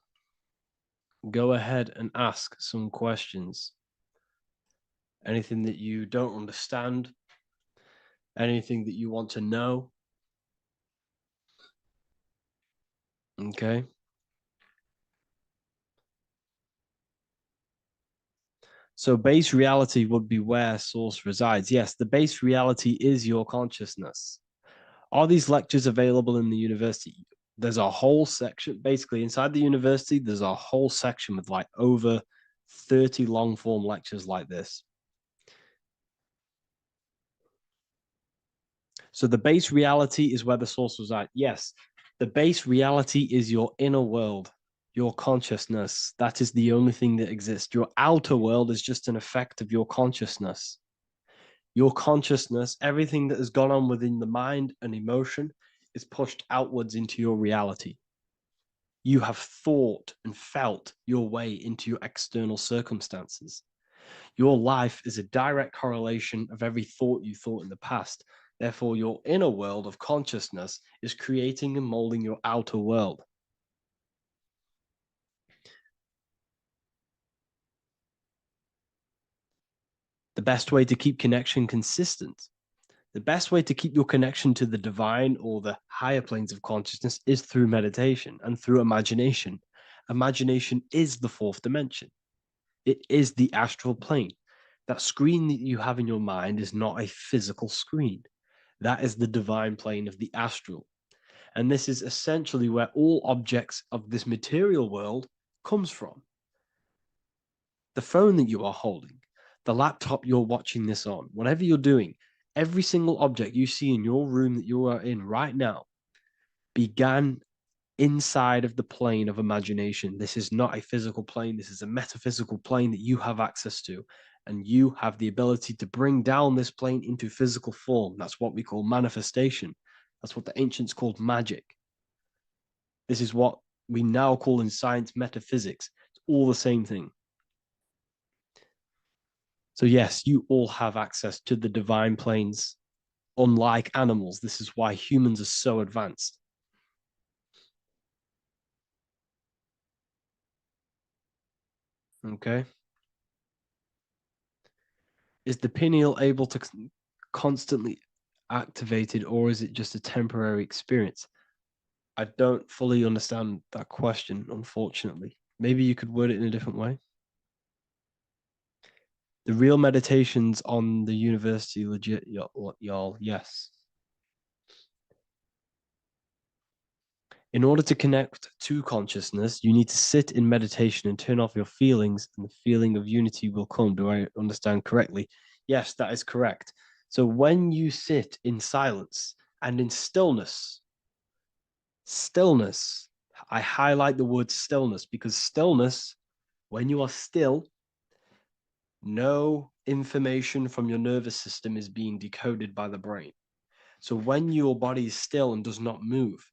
go ahead and ask some questions. Anything that you don't understand, anything that you want to know. Okay. So base reality would be where source resides. Yes, the base reality is your consciousness. Are these lectures available in the university? There's a whole section, basically inside the university, there's a whole section with like over 30 long form lectures like this. So the base reality is where the source resides. Yes, the base reality is your inner world, your consciousness. That is the only thing that exists. Your outer world is just an effect of your consciousness. Your consciousness, everything that has gone on within the mind and emotion, is pushed outwards into your reality. You have thought and felt your way into your external circumstances. Your life is a direct correlation of every thought you thought in the past. Therefore, your inner world of consciousness is creating and molding your outer world. The best way to keep connection consistent, the best way to keep your connection to the divine or the higher planes of consciousness is through meditation and through imagination. Imagination is the fourth dimension. It is the astral plane. That screen that you have in your mind is not a physical screen. That is the divine plane of the astral. And this is essentially where all objects of this material world comes from. The phone that you are holding, the laptop you're watching this on, whatever you're doing, every single object you see in your room that you are in right now began inside of the plane of imagination. This is not a physical plane. This is a metaphysical plane that you have access to. And you have the ability to bring down this plane into physical form. That's what we call manifestation. That's what the ancients called magic. This is what we now call in science metaphysics. It's all the same thing. So yes, you all have access to the divine planes. Unlike animals, this is why humans are so advanced. Okay. Is the pineal able to constantly activated, or is it just a temporary experience? I don't fully understand that question, unfortunately. Maybe you could word it in a different way. The real meditations on the university legit, y'all, yes. In order to connect to consciousness, you need to sit in meditation and turn off your feelings, and the feeling of unity will come. Do I understand correctly? Yes, that is correct. So when you sit in silence and in stillness, I highlight the word stillness because stillness, when you are still, no information from your nervous system is being decoded by the brain. So when your body is still and does not move,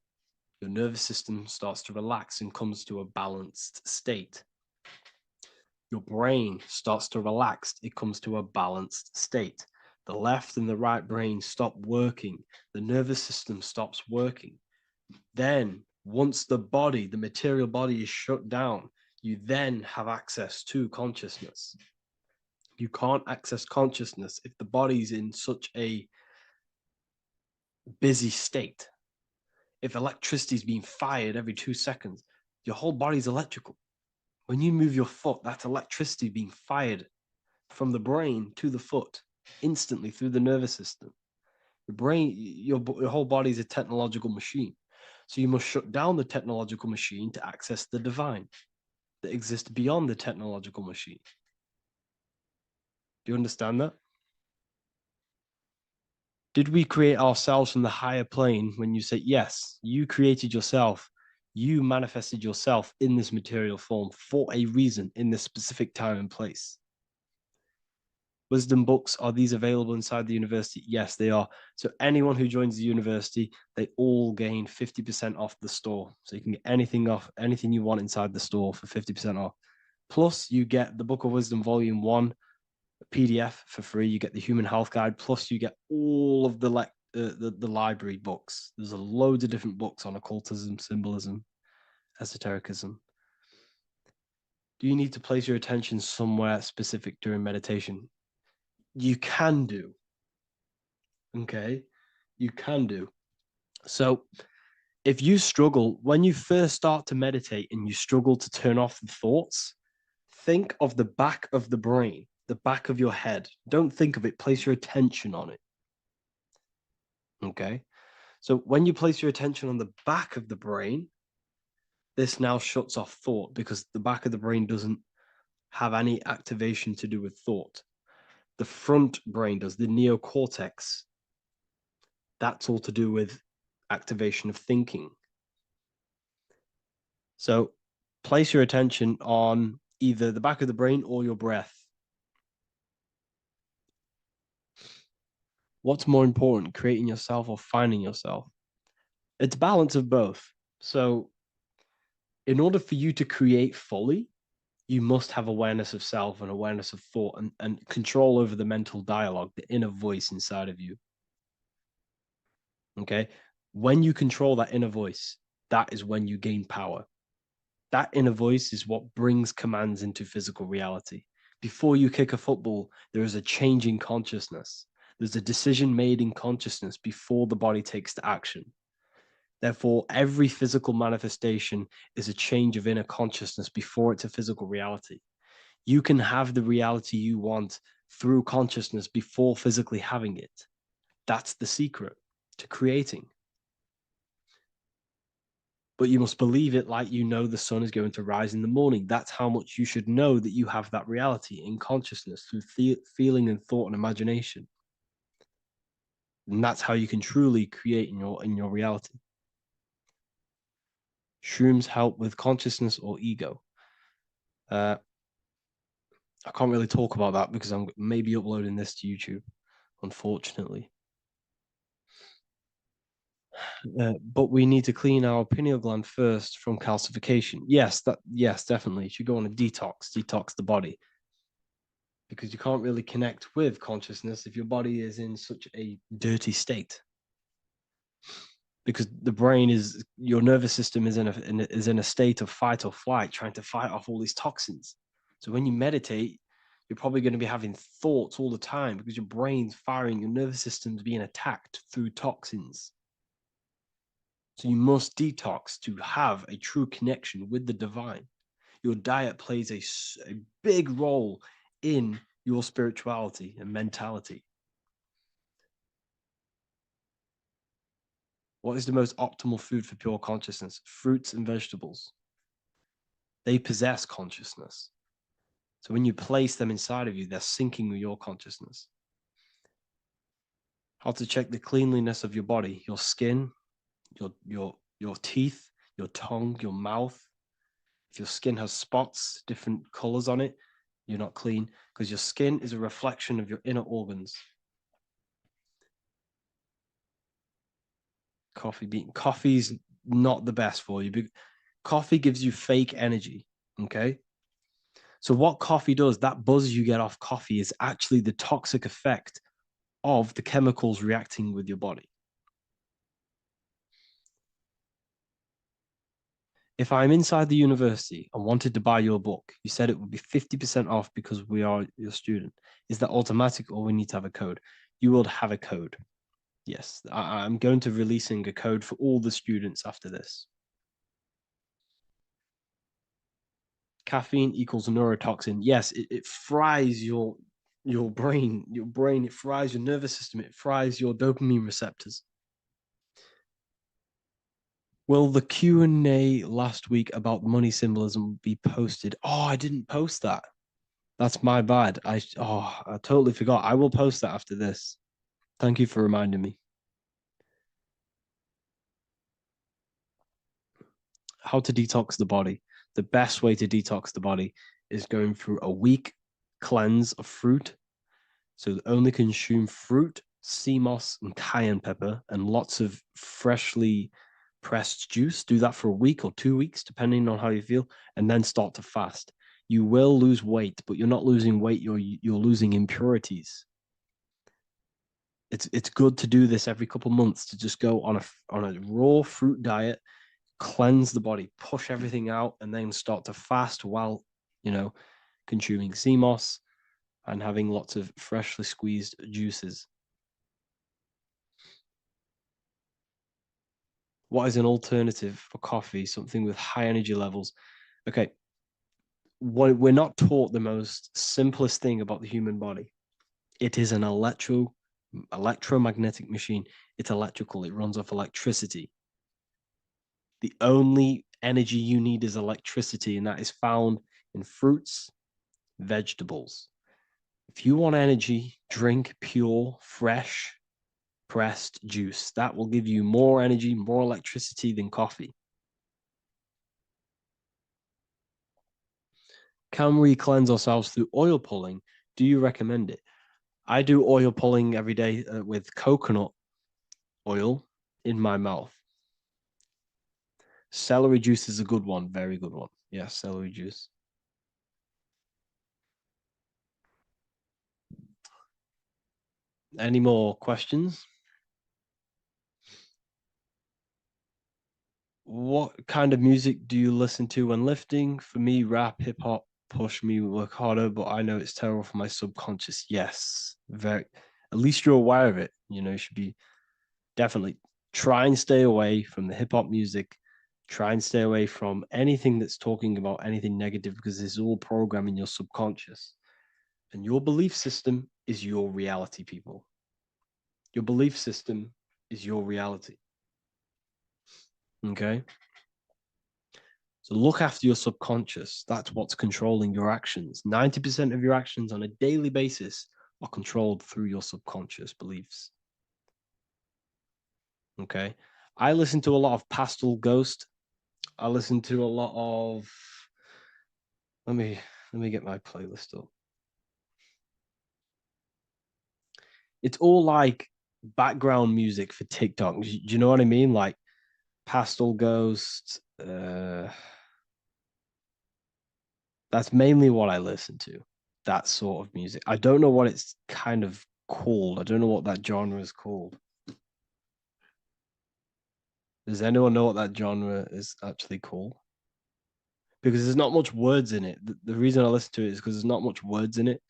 your nervous system starts to relax and comes to a balanced state. Your brain starts to relax, it comes to a balanced state. The left and the right brain stop working, the nervous system stops working. Then, once the body, the material body is shut down, you then have access to consciousness. You can't access consciousness if the body's in such a busy state. If electricity is being fired every 2 seconds, your whole body's electrical. When you move your foot, that's electricity being fired from the brain to the foot instantly through the nervous system. Your brain, your whole body is a technological machine. So you must shut down the technological machine to access the divine that exists beyond the technological machine. Do you understand that? Did we create ourselves from the higher plane? When you say yes, you created yourself, you manifested yourself in this material form for a reason in this specific time and place. Wisdom books, are these available inside the university? Yes, they are. So anyone who joins the university, they all gain 50% off the store. So you can get anything off, anything you want inside the store for 50% off. Plus, you get the Book of Wisdom Volume 1 PDF for free. You get the Human Health Guide. Plus, you get all of the library books. There's a load of different books on occultism, symbolism, esotericism. Do you need to place your attention somewhere specific during meditation? You can do. Okay, you can do. So if you struggle, when you first start to meditate and you struggle to turn off the thoughts, think of the back of the brain, the back of your head. Don't think of it, place your attention on it. Okay, so when you place your attention on the back of the brain, this now shuts off thought because the back of the brain doesn't have any activation to do with thought. The front brain does, the neocortex. That's all to do with activation of thinking. So place your attention on either the back of the brain or your breath. What's more important, creating yourself or finding yourself? It's balance of both. So in order for you to create fully, you must have awareness of self and awareness of thought and control over the mental dialogue, the inner voice inside of you. Okay. When you control that inner voice, that is when you gain power. That inner voice is what brings commands into physical reality. Before you kick a football, there is a change in consciousness. There's a decision made in consciousness before the body takes the action. Therefore, every physical manifestation is a change of inner consciousness before it's a physical reality. You can have the reality you want through consciousness before physically having it. That's the secret to creating. But you must believe it like you know the sun is going to rise in the morning. That's how much you should know that you have that reality in consciousness through feeling and thought and imagination. And that's how you can truly create in your reality. Shrooms help with consciousness or ego. I can't really talk about that because I'm maybe uploading this to YouTube, unfortunately. But we need to clean our pineal gland first from calcification. Yes, definitely. You should go on a detox the body. Because you can't really connect with consciousness if your body is in such a dirty state. Because the brain is, your nervous system is in a state of fight or flight, trying to fight off all these toxins. So when you meditate, you're probably going to be having thoughts all the time because your brain's firing, your nervous system's being attacked through toxins. So you must detox to have a true connection with the divine. Your diet plays a big role in your spirituality and mentality. What is the most optimal food for pure consciousness? Fruits and vegetables. They possess consciousness. So when you place them inside of you, they're syncing with your consciousness. How to check the cleanliness of your body, your skin, your teeth, your tongue, your mouth. If your skin has spots, different colors on it, you're not clean because your skin is a reflection of your inner organs. Coffee's not the best for you. Coffee gives you fake energy. Okay. So what coffee does, that buzz you get off coffee is actually the toxic effect of the chemicals reacting with your body. If I'm inside the university and wanted to buy your book, you said it would be 50% off because we are your student. Is that automatic or we need to have a code? You will have a code. Yes, I'm going to releasing a code for all the students after this. Caffeine equals neurotoxin. Yes, it fries your brain, it fries your nervous system, it fries your dopamine receptors. Will the Q&A last week about money symbolism be posted? Oh, I didn't post that. That's my bad. I totally forgot. I will post that after this. Thank you for reminding me. How to detox the body. The best way to detox the body is going through a week cleanse of fruit. So only consume fruit, sea moss, and cayenne pepper, and lots of freshly pressed juice. Do that for a week or 2 weeks, depending on how you feel, and then start to fast. You will lose weight, but you're not losing weight. You're losing impurities. It's good to do this every couple of months to just go on a raw fruit diet, cleanse the body, push everything out, and then start to fast while consuming sea moss and having lots of freshly squeezed juices. What is an alternative for coffee? Something with high energy levels. Okay. We're not taught the most simplest thing about the human body. It is an electromagnetic machine. It's electrical. It runs off electricity. The only energy you need is electricity, and that is found in fruits, vegetables. If you want energy, drink pure, fresh, pressed juice. That will give you more energy, more electricity than coffee. Can we cleanse ourselves through oil pulling? Do you recommend it? I do oil pulling every day with coconut oil in my mouth. Celery juice is a good one, very good one. Yeah, celery juice. Any more questions? What kind of music do you listen to when lifting? For me, rap, hip hop push me work harder, but I know it's terrible for my subconscious. Yes, very. At least you're aware of it. You know, you should be definitely try and stay away from the hip hop music. Try and stay away from anything that's talking about anything negative because it's all programming your subconscious. And your belief system is your reality, people. Your belief system is your reality. Okay. So look after your subconscious. That's what's controlling your actions. 90% of your actions on a daily basis are controlled through your subconscious beliefs. Okay. I listen to a lot of Pastel Ghost. I listen to a lot of let me get my playlist up. It's all like background music for TikTok. Do you know what I mean? Like Pastel Ghost. That's mainly what I listen to. That sort of music. I don't know what it's kind of called. I don't know what that genre is called. Does anyone know what that genre is actually called? Because there's not much words in it. The reason I listen to it is because there's not much words in it.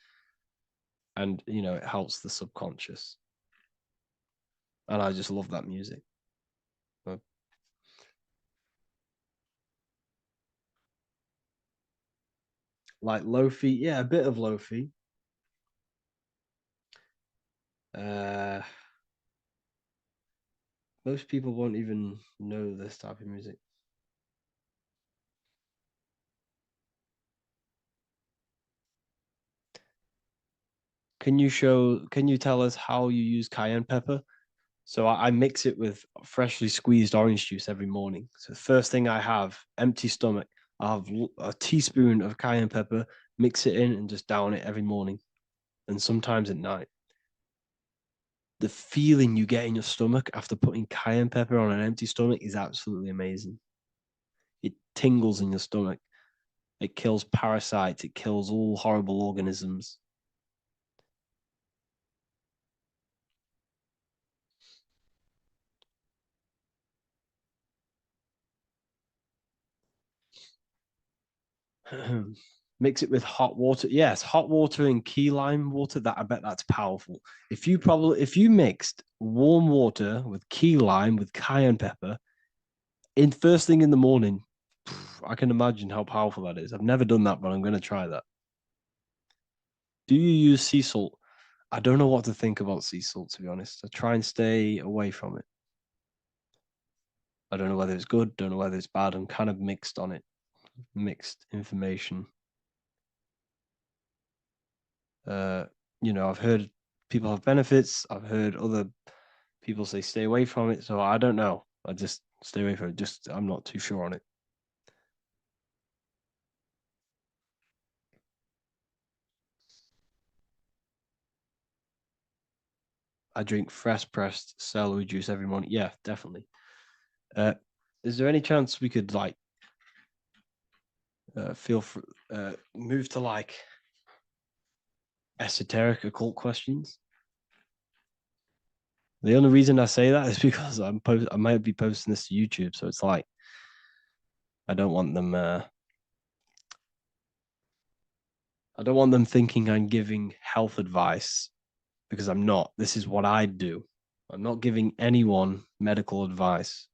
And, you know, it helps the subconscious. And I just love that music. Like Lofi, yeah, a bit of Lofi. Most people won't even know this type of music. Can you tell us how you use cayenne pepper? So I mix it with freshly squeezed orange juice every morning. So the first thing I have, empty stomach, I have a teaspoon of cayenne pepper, mix it in and just down it every morning. And sometimes at night. The feeling you get in your stomach after putting cayenne pepper on an empty stomach is absolutely amazing. It tingles in your stomach. It kills parasites. It kills all horrible organisms. Mix it with hot water. Yes, hot water and key lime water. That I bet that's powerful. If you mixed warm water with key lime with cayenne pepper in first thing in the morning, I can imagine how powerful that is. I've never done that, but I'm going to try that. Do you use sea salt? I don't know what to think about sea salt, to be honest. I try and stay away from it. I don't know whether it's good, don't know whether it's bad. I'm kind of mixed on it, mixed information. You know, I've heard people have benefits. I've heard other people say stay away from it. So I don't know. I just stay away from it. Just I'm not too sure on it. I drink fresh pressed celery juice every morning. Yeah, definitely. Is there any chance we could like move to like esoteric occult questions? The only reason I say that is because I might be posting this to YouTube, so it's like I don't want them. I don't want them thinking I'm giving health advice because I'm not. This is what I do. I'm not giving anyone medical advice.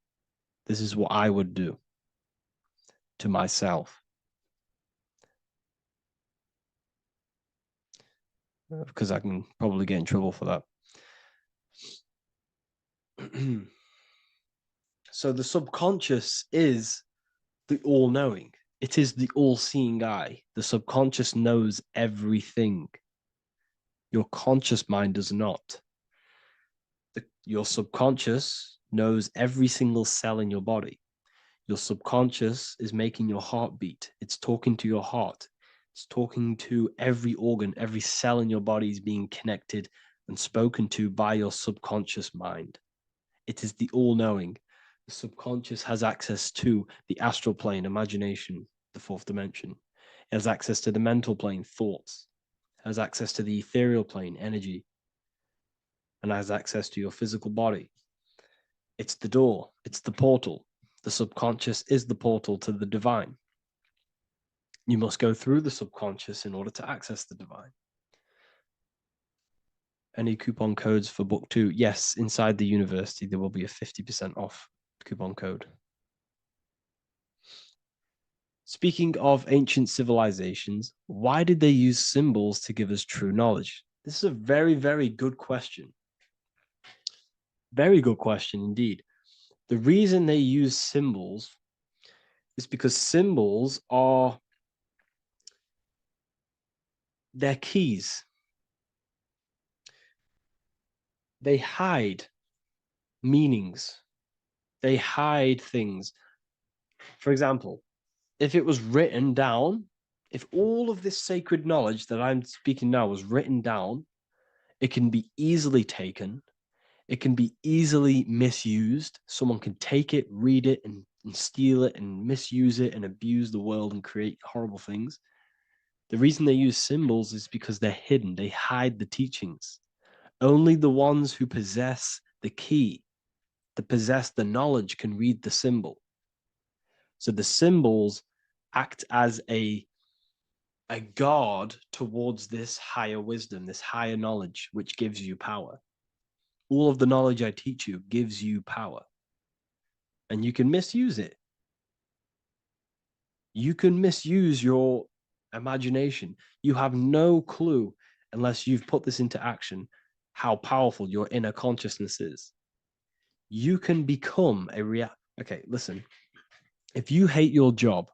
This is what I would do to myself. Because I can probably get in trouble for that. So the subconscious is the all-knowing. It is the all-seeing eye. The subconscious knows everything. Your conscious mind does not. Your subconscious knows every single cell in your body. Your subconscious is making your heart beat. It's talking to your heart. It's talking to every organ, every cell in your body is being connected and spoken to by your subconscious mind. It is the all-knowing. The subconscious has access to the astral plane, imagination, the fourth dimension. It has access to the mental plane, thoughts. It has access to the ethereal plane, energy. And has access to your physical body. It's the door. It's the portal. The subconscious is the portal to the divine. You must go through the subconscious in order to access the divine. Any coupon codes for book 2? Yes, inside the university, there will be a 50% off coupon code. Speaking of ancient civilizations, why did they use symbols to give us true knowledge? This is a very, very good question. Very good question indeed. The reason they use symbols is because symbols are their keys. They hide meanings. They hide things. For example, if it was written down, if all of this sacred knowledge that I'm speaking now was written down, it can be easily taken. It can be easily misused. Someone can take it, read it, and steal it and misuse it and abuse the world and create horrible things. The reason they use symbols is because they're hidden. They hide the teachings. Only the ones who possess the key, that possess the knowledge, can read the symbol. So the symbols act as a guard towards this higher wisdom, this higher knowledge, which gives you power. All of the knowledge I teach you gives you power. And you can misuse it. You can misuse your imagination. You have no clue, unless you've put this into action, how powerful your inner consciousness is. You can become a Okay, listen. If you hate your job,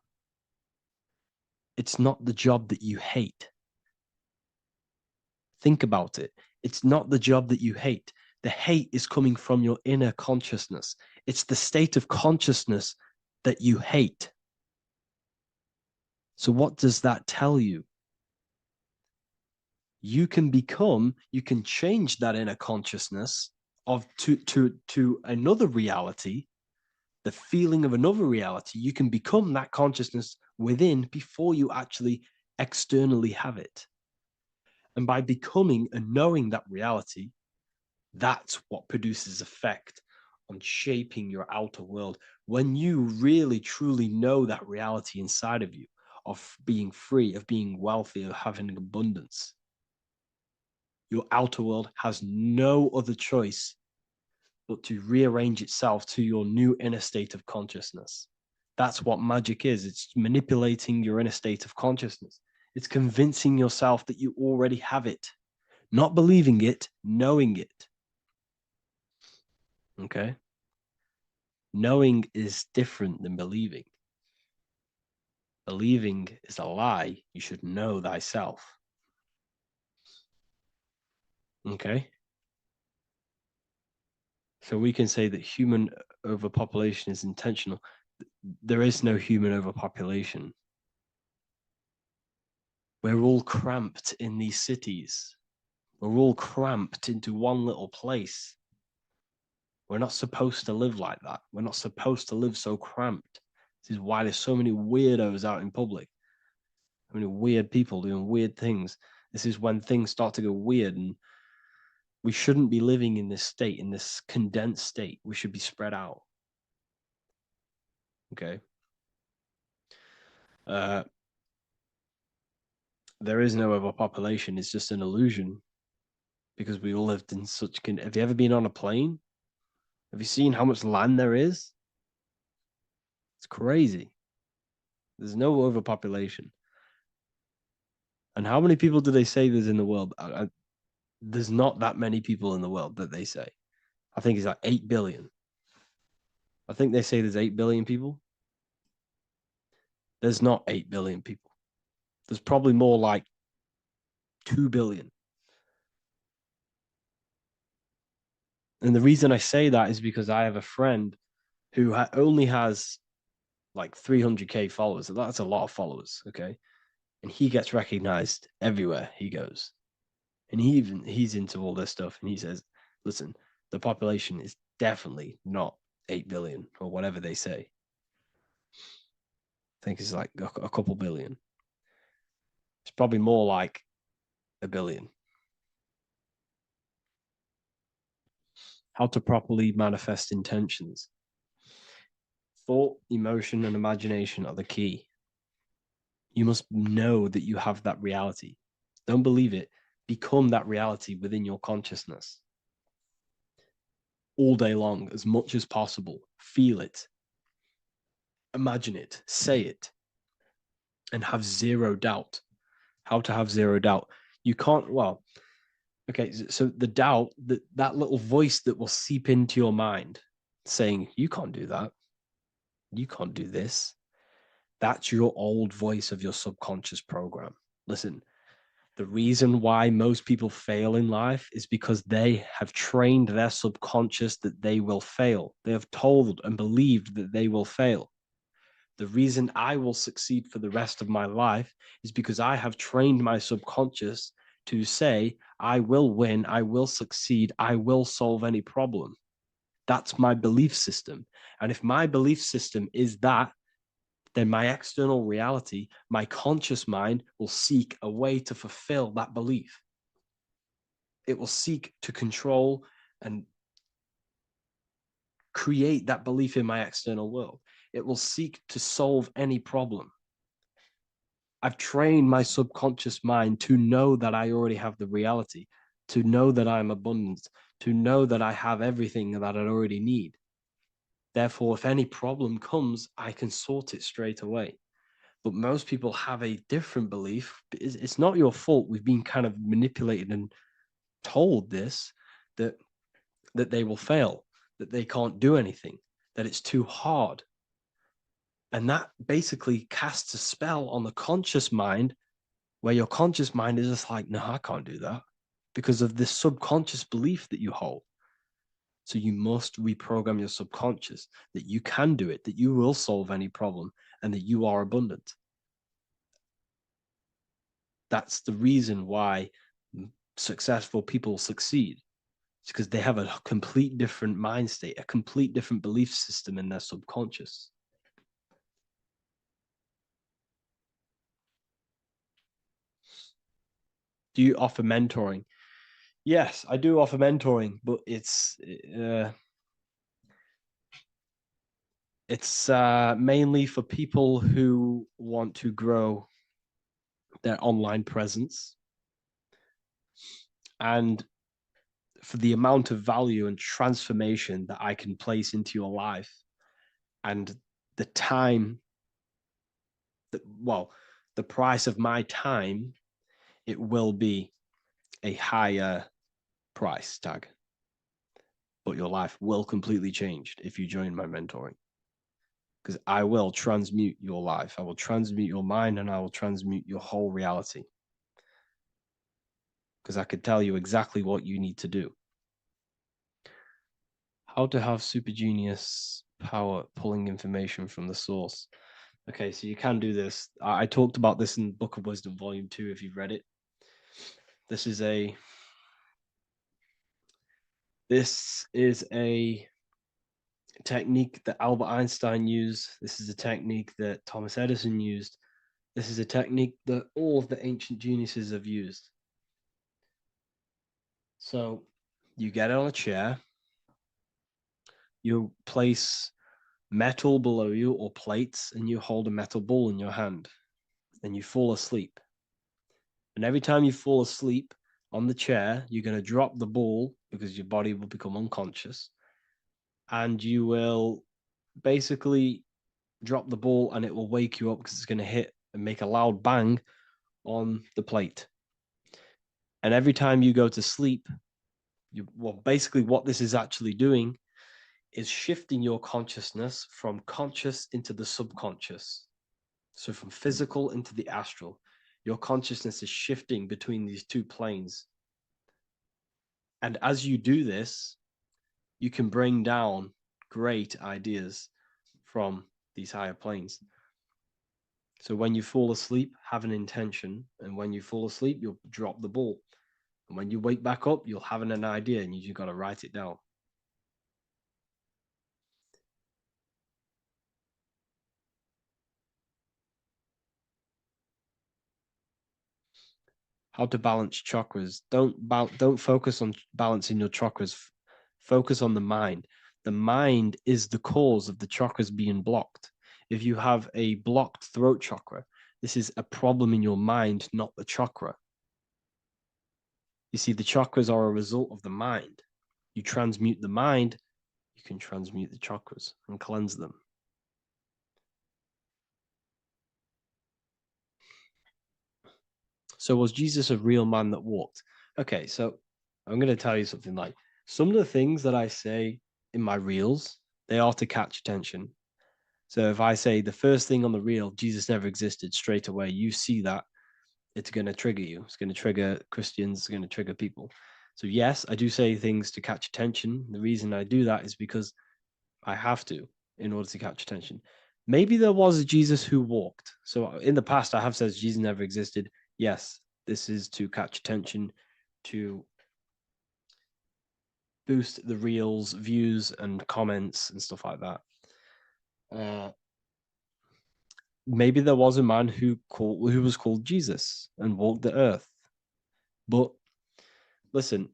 it's not the job that you hate. Think about it. It's not the job that you hate. The hate is coming from your inner consciousness. It's the state of consciousness that you hate. So what does that tell you? You can change that inner consciousness to another reality, the feeling of another reality. You can become that consciousness within before you actually externally have it. And by becoming and knowing that reality, that's what produces effect on shaping your outer world. When you really, truly know that reality inside of you, of being free, of being wealthy, of having abundance, your outer world has no other choice but to rearrange itself to your new inner state of consciousness. That's what magic is. It's manipulating your inner state of consciousness. It's convincing yourself that you already have it, not believing it, knowing it. Okay? Knowing is different than believing. Believing is a lie. You should know thyself. Okay? So we can say that human overpopulation is intentional. There is no human overpopulation. We're all cramped in these cities. We're all cramped into one little place. We're not supposed to live like that. We're not supposed to live so cramped. This is why there's so many weirdos out in public. So many weird people doing weird things. This is when things start to go weird, and we shouldn't be living in this state, in this condensed state. We should be spread out. Okay. There is no overpopulation. It's just an illusion, because we all lived in such. Have you ever been on a plane? Have you seen how much land there is? It's crazy. There's no overpopulation. And how many people do they say there's in the world? There's not that many people in the world that they say. I think it's like 8 billion. I think they say there's 8 billion people. There's not 8 billion people. There's probably more like 2 billion. And the reason I say that is because I have a friend who only has like 300K followers. That's a lot of followers, okay? And he gets recognized everywhere he goes. And he's into all this stuff. And he says, listen, the population is definitely not 8 billion or whatever they say. I think it's like a couple billion. It's probably more like a billion. How to properly manifest intentions. Thought, emotion, and imagination are the key. You must know that you have that reality. Don't believe it. Become that reality within your consciousness. All day long, as much as possible. Feel it. Imagine it. Say it. And have zero doubt. How to have zero doubt. You can't, well, okay, so the doubt, that little voice that will seep into your mind saying, you can't do that. You can't do this. That's your old voice of your subconscious program. Listen, the reason why most people fail in life is because they have trained their subconscious that they will fail. They have told and believed that they will fail. The reason I will succeed for the rest of my life is because I have trained my subconscious to say, I will win, I will succeed, I will solve any problem. That's my belief system. And if my belief system is that, then my external reality, my conscious mind will seek a way to fulfill that belief. It will seek to control and create that belief in my external world. It will seek to solve any problem. I've trained my subconscious mind to know that I already have the reality, to know that I'm abundant, to know that I have everything that I already need. Therefore, if any problem comes, I can sort it straight away. But most people have a different belief. It's not your fault. We've been kind of manipulated and told this, that they will fail, that they can't do anything, that it's too hard. And that basically casts a spell on the conscious mind, where your conscious mind is just like, no, I can't do that, because of this subconscious belief that you hold. So you must reprogram your subconscious that you can do it, that you will solve any problem, and that you are abundant. That's the reason why successful people succeed. It's because they have a complete different mind state, a complete different belief system in their subconscious. Do you offer mentoring? Yes, I do offer mentoring, but it's mainly for people who want to grow their online presence, and for the amount of value and transformation that I can place into your life, and the time that, well, the price of my time, it will be a higher price tag. But your life will completely change if you join my mentoring. Because I will transmute your life. I will transmute your mind, and I will transmute your whole reality. Because I could tell you exactly what you need to do. How to have super genius power pulling information from the source. Okay, so you can do this. I talked about this in Book of Wisdom, Volume 2, if you've read it. This is a technique that Albert Einstein used. This is a technique that Thomas Edison used. This is a technique that all of the ancient geniuses have used. So you get on a chair, you place metal below you or plates, and you hold a metal ball in your hand, and you fall asleep. And every time you fall asleep on the chair, you're going to drop the ball because your body will become unconscious, and you will basically drop the ball, and it will wake you up because it's going to hit and make a loud bang on the plate. And every time you go to sleep, basically what this is actually doing is shifting your consciousness from conscious into the subconscious. So from physical into the astral, your consciousness is shifting between these two planes. And as you do this, you can bring down great ideas from these higher planes. So when you fall asleep, have an intention, and when you fall asleep, you'll drop the ball. And when you wake back up, you'll have an idea, and you just got to write it down. How to balance chakras? Don't focus on balancing your chakras. Focus on the mind. The mind is the cause of the chakras being blocked. If you have a blocked throat chakra, this is a problem in your mind, not the chakra. You see, the chakras are a result of the mind. You transmute the mind, you can transmute the chakras and cleanse them. So was Jesus a real man that walked? Okay, so I'm going to tell you something. Like, some of the things that I say in my reels, they are to catch attention. So if I say the first thing on the reel, Jesus never existed, straight away, you see that, it's going to trigger you. It's going to trigger Christians. It's going to trigger people. So yes, I do say things to catch attention. The reason I do that is because I have to in order to catch attention. Maybe there was a Jesus who walked. So in the past, I have said Jesus never existed. Yes, this is to catch attention, to boost the reels, views, and comments and stuff like that. Maybe there was a man who was called Jesus and walked the earth. But listen,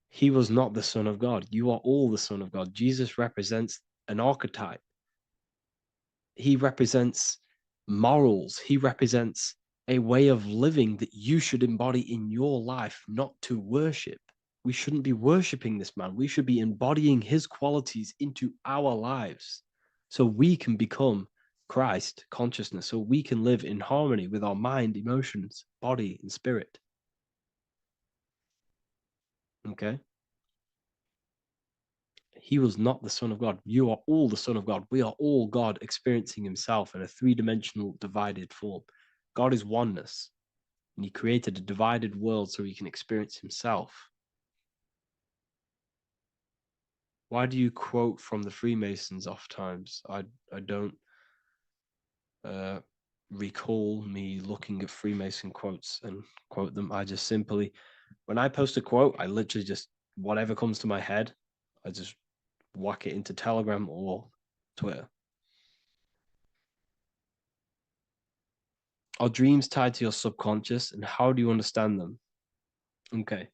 he was not the Son of God. You are all the Son of God. Jesus represents an archetype. He represents morals. He represents a way of living that you should embody in your life, not to worship. We shouldn't be worshiping this man. We should be embodying his qualities into our lives so we can become Christ consciousness, so we can live in harmony with our mind, emotions, body, and spirit. Okay? He was not the Son of God. You are all the Son of God. We are all God experiencing himself in a three-dimensional divided form. God is oneness, and he created a divided world so he can experience himself. Why do you quote from the Freemasons oft times? I don't recall me looking at Freemason quotes and quote them. I just simply, when I post a quote, I literally just, whatever comes to my head, I just whack it into Telegram or Twitter. Are dreams tied to your subconscious, and how do you understand them? Okay.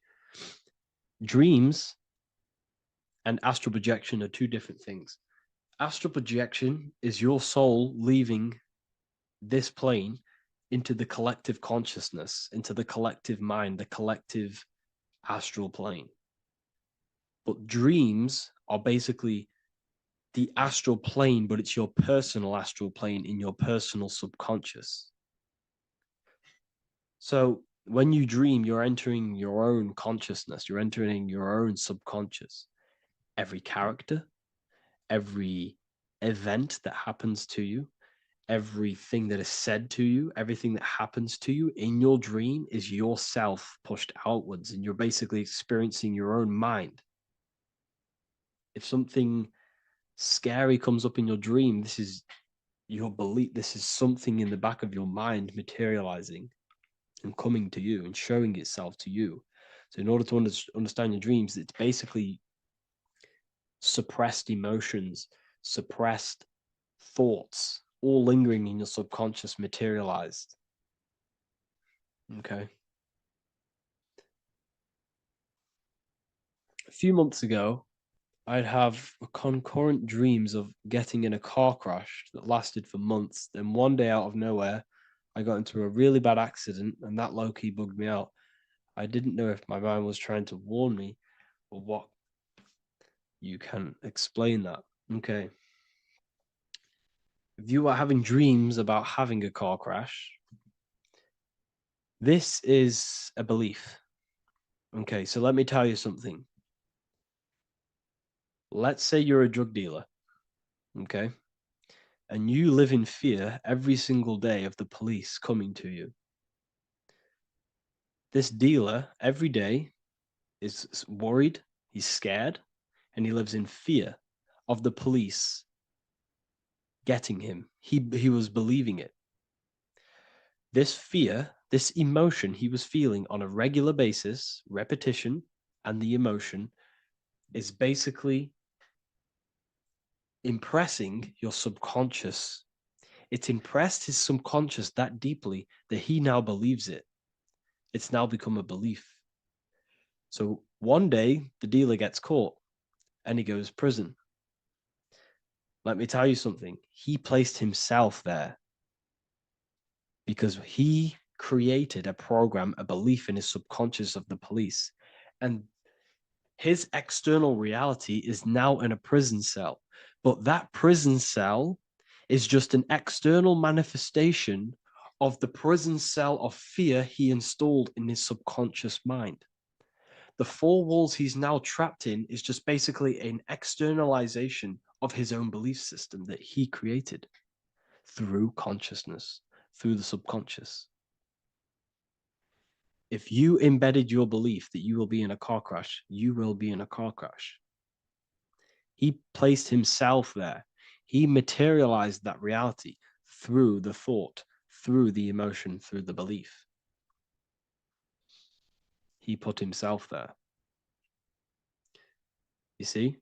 Dreams and astral projection are two different things. Astral projection is your soul leaving this plane into the collective consciousness, into the collective mind, the collective astral plane. But dreams are basically the astral plane, but it's your personal astral plane in your personal subconscious. So when you dream, you're entering your own consciousness, you're entering your own subconscious. Every character, every event that happens to you, everything that is said to you, everything that happens to you in your dream is yourself pushed outwards, and you're basically experiencing your own mind. If something scary comes up in your dream, this is your belief, this is something in the back of your mind materializing and coming to you and showing itself to you. So in order to understand your dreams, it's basically suppressed emotions, suppressed thoughts, all lingering in your subconscious materialized. Okay. A few months ago, I'd have concurrent dreams of getting in a car crash that lasted for months. Then one day out of nowhere, I got into a really bad accident, and that low-key bugged me out. I didn't know if my mind was trying to warn me or what. You can explain that. Okay. If you are having dreams about having a car crash, this is a belief. Okay, so let me tell you something. Let's say you're a drug dealer, okay? And you live in fear every single day of the police coming to you. This dealer every day is worried, he's scared, and he lives in fear of the police getting him. He was believing it. This fear, this emotion he was feeling on a regular basis, repetition, and the emotion is basically impressing your subconscious. It's impressed his subconscious that deeply that he now believes it. It's now become a belief. So one day the dealer gets caught and he goes to prison. Let me tell you something. He placed himself there because he created a program, a belief in his subconscious of the police. And his external reality is now in a prison cell. But that prison cell is just an external manifestation of the prison cell of fear he installed in his subconscious mind. The four walls he's now trapped in is just basically an externalization of his own belief system that he created through consciousness, through the subconscious. If you embedded your belief that you will be in a car crash, you will be in a car crash. He placed himself there. He materialized that reality through the thought, through the emotion, through the belief. He put himself there. You see?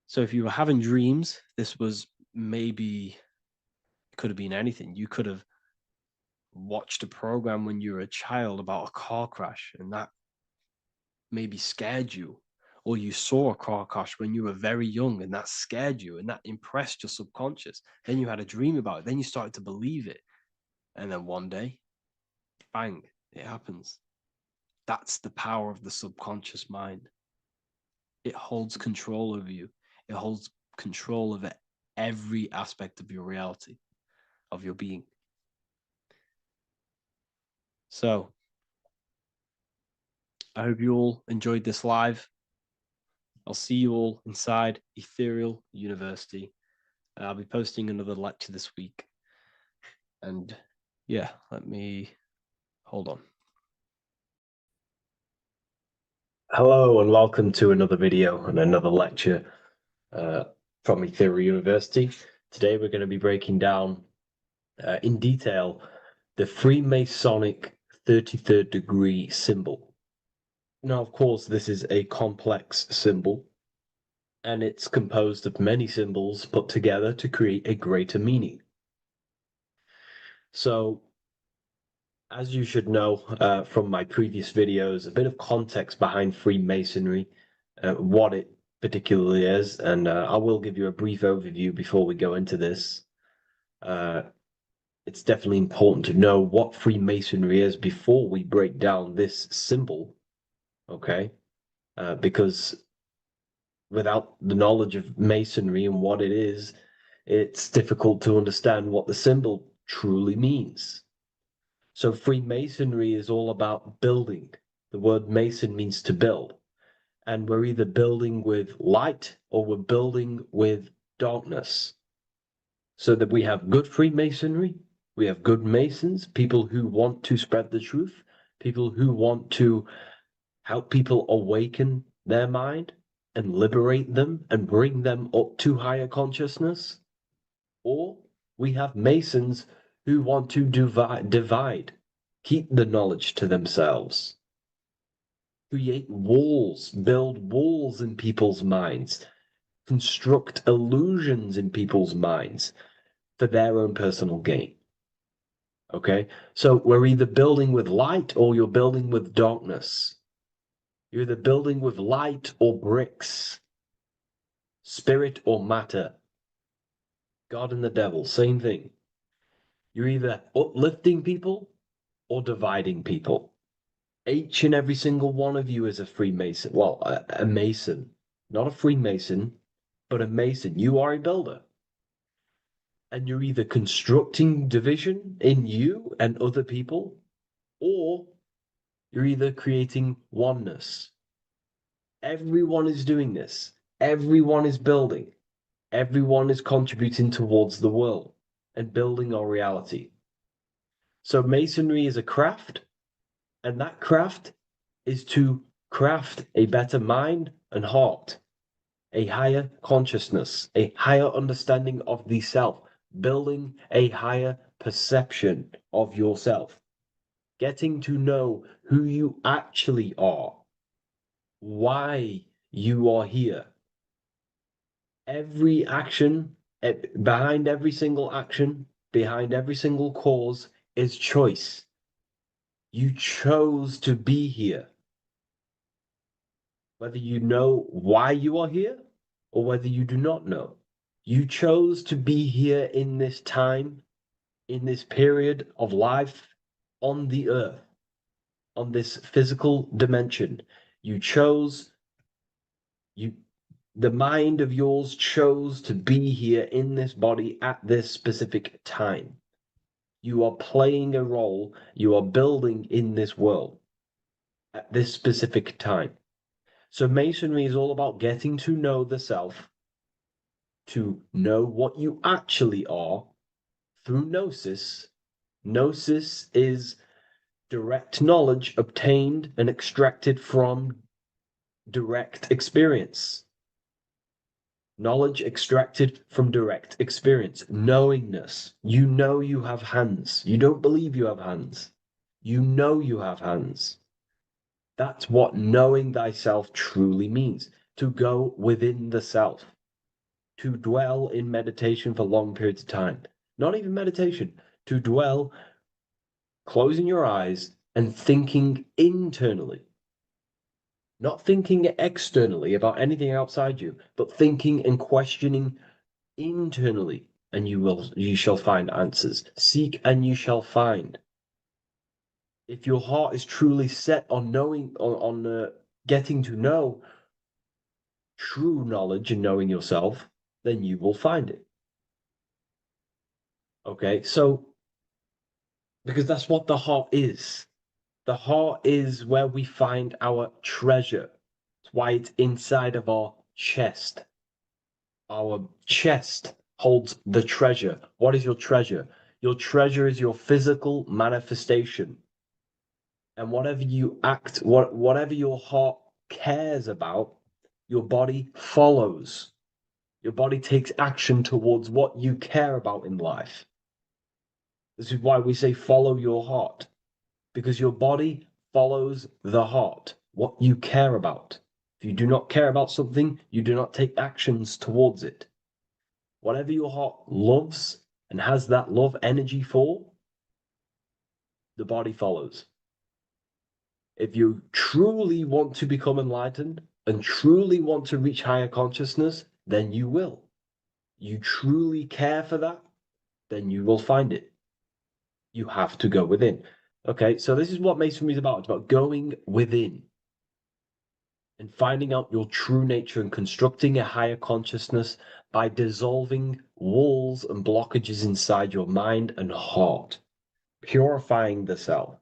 So if you were having dreams, this was maybe, it could have been anything. You could have watched a program when you were a child about a car crash and that maybe scared you. Or you saw a car crash when you were very young and that scared you and that impressed your subconscious. Then you had a dream about it. Then you started to believe it. And then one day, bang, it happens. That's the power of the subconscious mind. It holds control over you. It holds control over every aspect of your reality, of your being. So, I hope you all enjoyed this live. I'll see you all inside Ethereal University. I'll be posting another lecture this week. And yeah, let me hold on. Hello and welcome to another video and another lecture from Ethereal University. Today we're going to be breaking down in detail the Freemasonic 33rd degree symbol. Now, of course, this is a complex symbol and it's composed of many symbols put together to create a greater meaning. So, as you should know from my previous videos, a bit of context behind Freemasonry, what it particularly is, and I will give you a brief overview before we go into this. It's definitely important to know what Freemasonry is before we break down this symbol, okay? Because without the knowledge of Masonry and what it is, it's difficult to understand what the symbol truly means. So Freemasonry is all about building. The word Mason means to build. And we're either building with light or we're building with darkness. So that we have good Freemasonry, we have good Masons, people who want to spread the truth, people who want to help people awaken their mind and liberate them and bring them up to higher consciousness. Or we have Masons who want to divide, keep the knowledge to themselves, create walls, build walls in people's minds, construct illusions in people's minds for their own personal gain. Okay, so we're either building with light or you're building with darkness. You're either building with light or bricks, spirit or matter. God and the devil, same thing. You're either uplifting people or dividing people. Each and every single one of you is a Freemason. Well, a Mason. Not a Freemason, but a Mason. You are a builder. And you're either constructing division in you and other people, or you're either creating oneness. Everyone is doing this. Everyone is building. Everyone is contributing towards the world and building our reality. So Masonry is a craft, and that craft is to craft a better mind and heart, a higher consciousness, a higher understanding of the self, building a higher perception of yourself, getting to know who you actually are, why you are here. Every action, behind every single action, behind every single cause is choice. You chose to be here. Whether you know why you are here or whether you do not know. You chose to be here in this time, in this period of life on the earth, on this physical dimension. You chose, you, the mind of yours chose to be here in this body at this specific time. You are playing a role, you are building in this world at this specific time. So Masonry is all about getting to know the self, to know what you actually are through gnosis. Gnosis is direct knowledge obtained and extracted from direct experience. Knowledge extracted from direct experience. Knowingness. You know you have hands. You don't believe you have hands. You know you have hands. That's what knowing thyself truly means. To go within the self. To dwell in meditation for long periods of time. Not even meditation. To dwell, closing your eyes and thinking internally. Not thinking externally about anything outside you, but thinking and questioning internally, and you shall find answers. Seek and you shall find. If your heart is truly set on knowing, on getting to know true knowledge and knowing yourself, then you will find it. Okay, so because that's what the heart is. The heart is where we find our treasure. That's why it's inside of our chest. Our chest holds the treasure. What is your treasure? Your treasure is your physical manifestation. And whatever you act, whatever your heart cares about, your body follows. Your body takes action towards what you care about in life. This is why we say follow your heart, because your body follows the heart, what you care about. If you do not care about something, you do not take actions towards it. Whatever your heart loves and has that love energy for, the body follows. If you truly want to become enlightened and truly want to reach higher consciousness, then you will. You truly care for that, then you will find it. You have to go within. Okay, so this is what Masonry is about. It's about going within and finding out your true nature and constructing a higher consciousness by dissolving walls and blockages inside your mind and heart, purifying the self.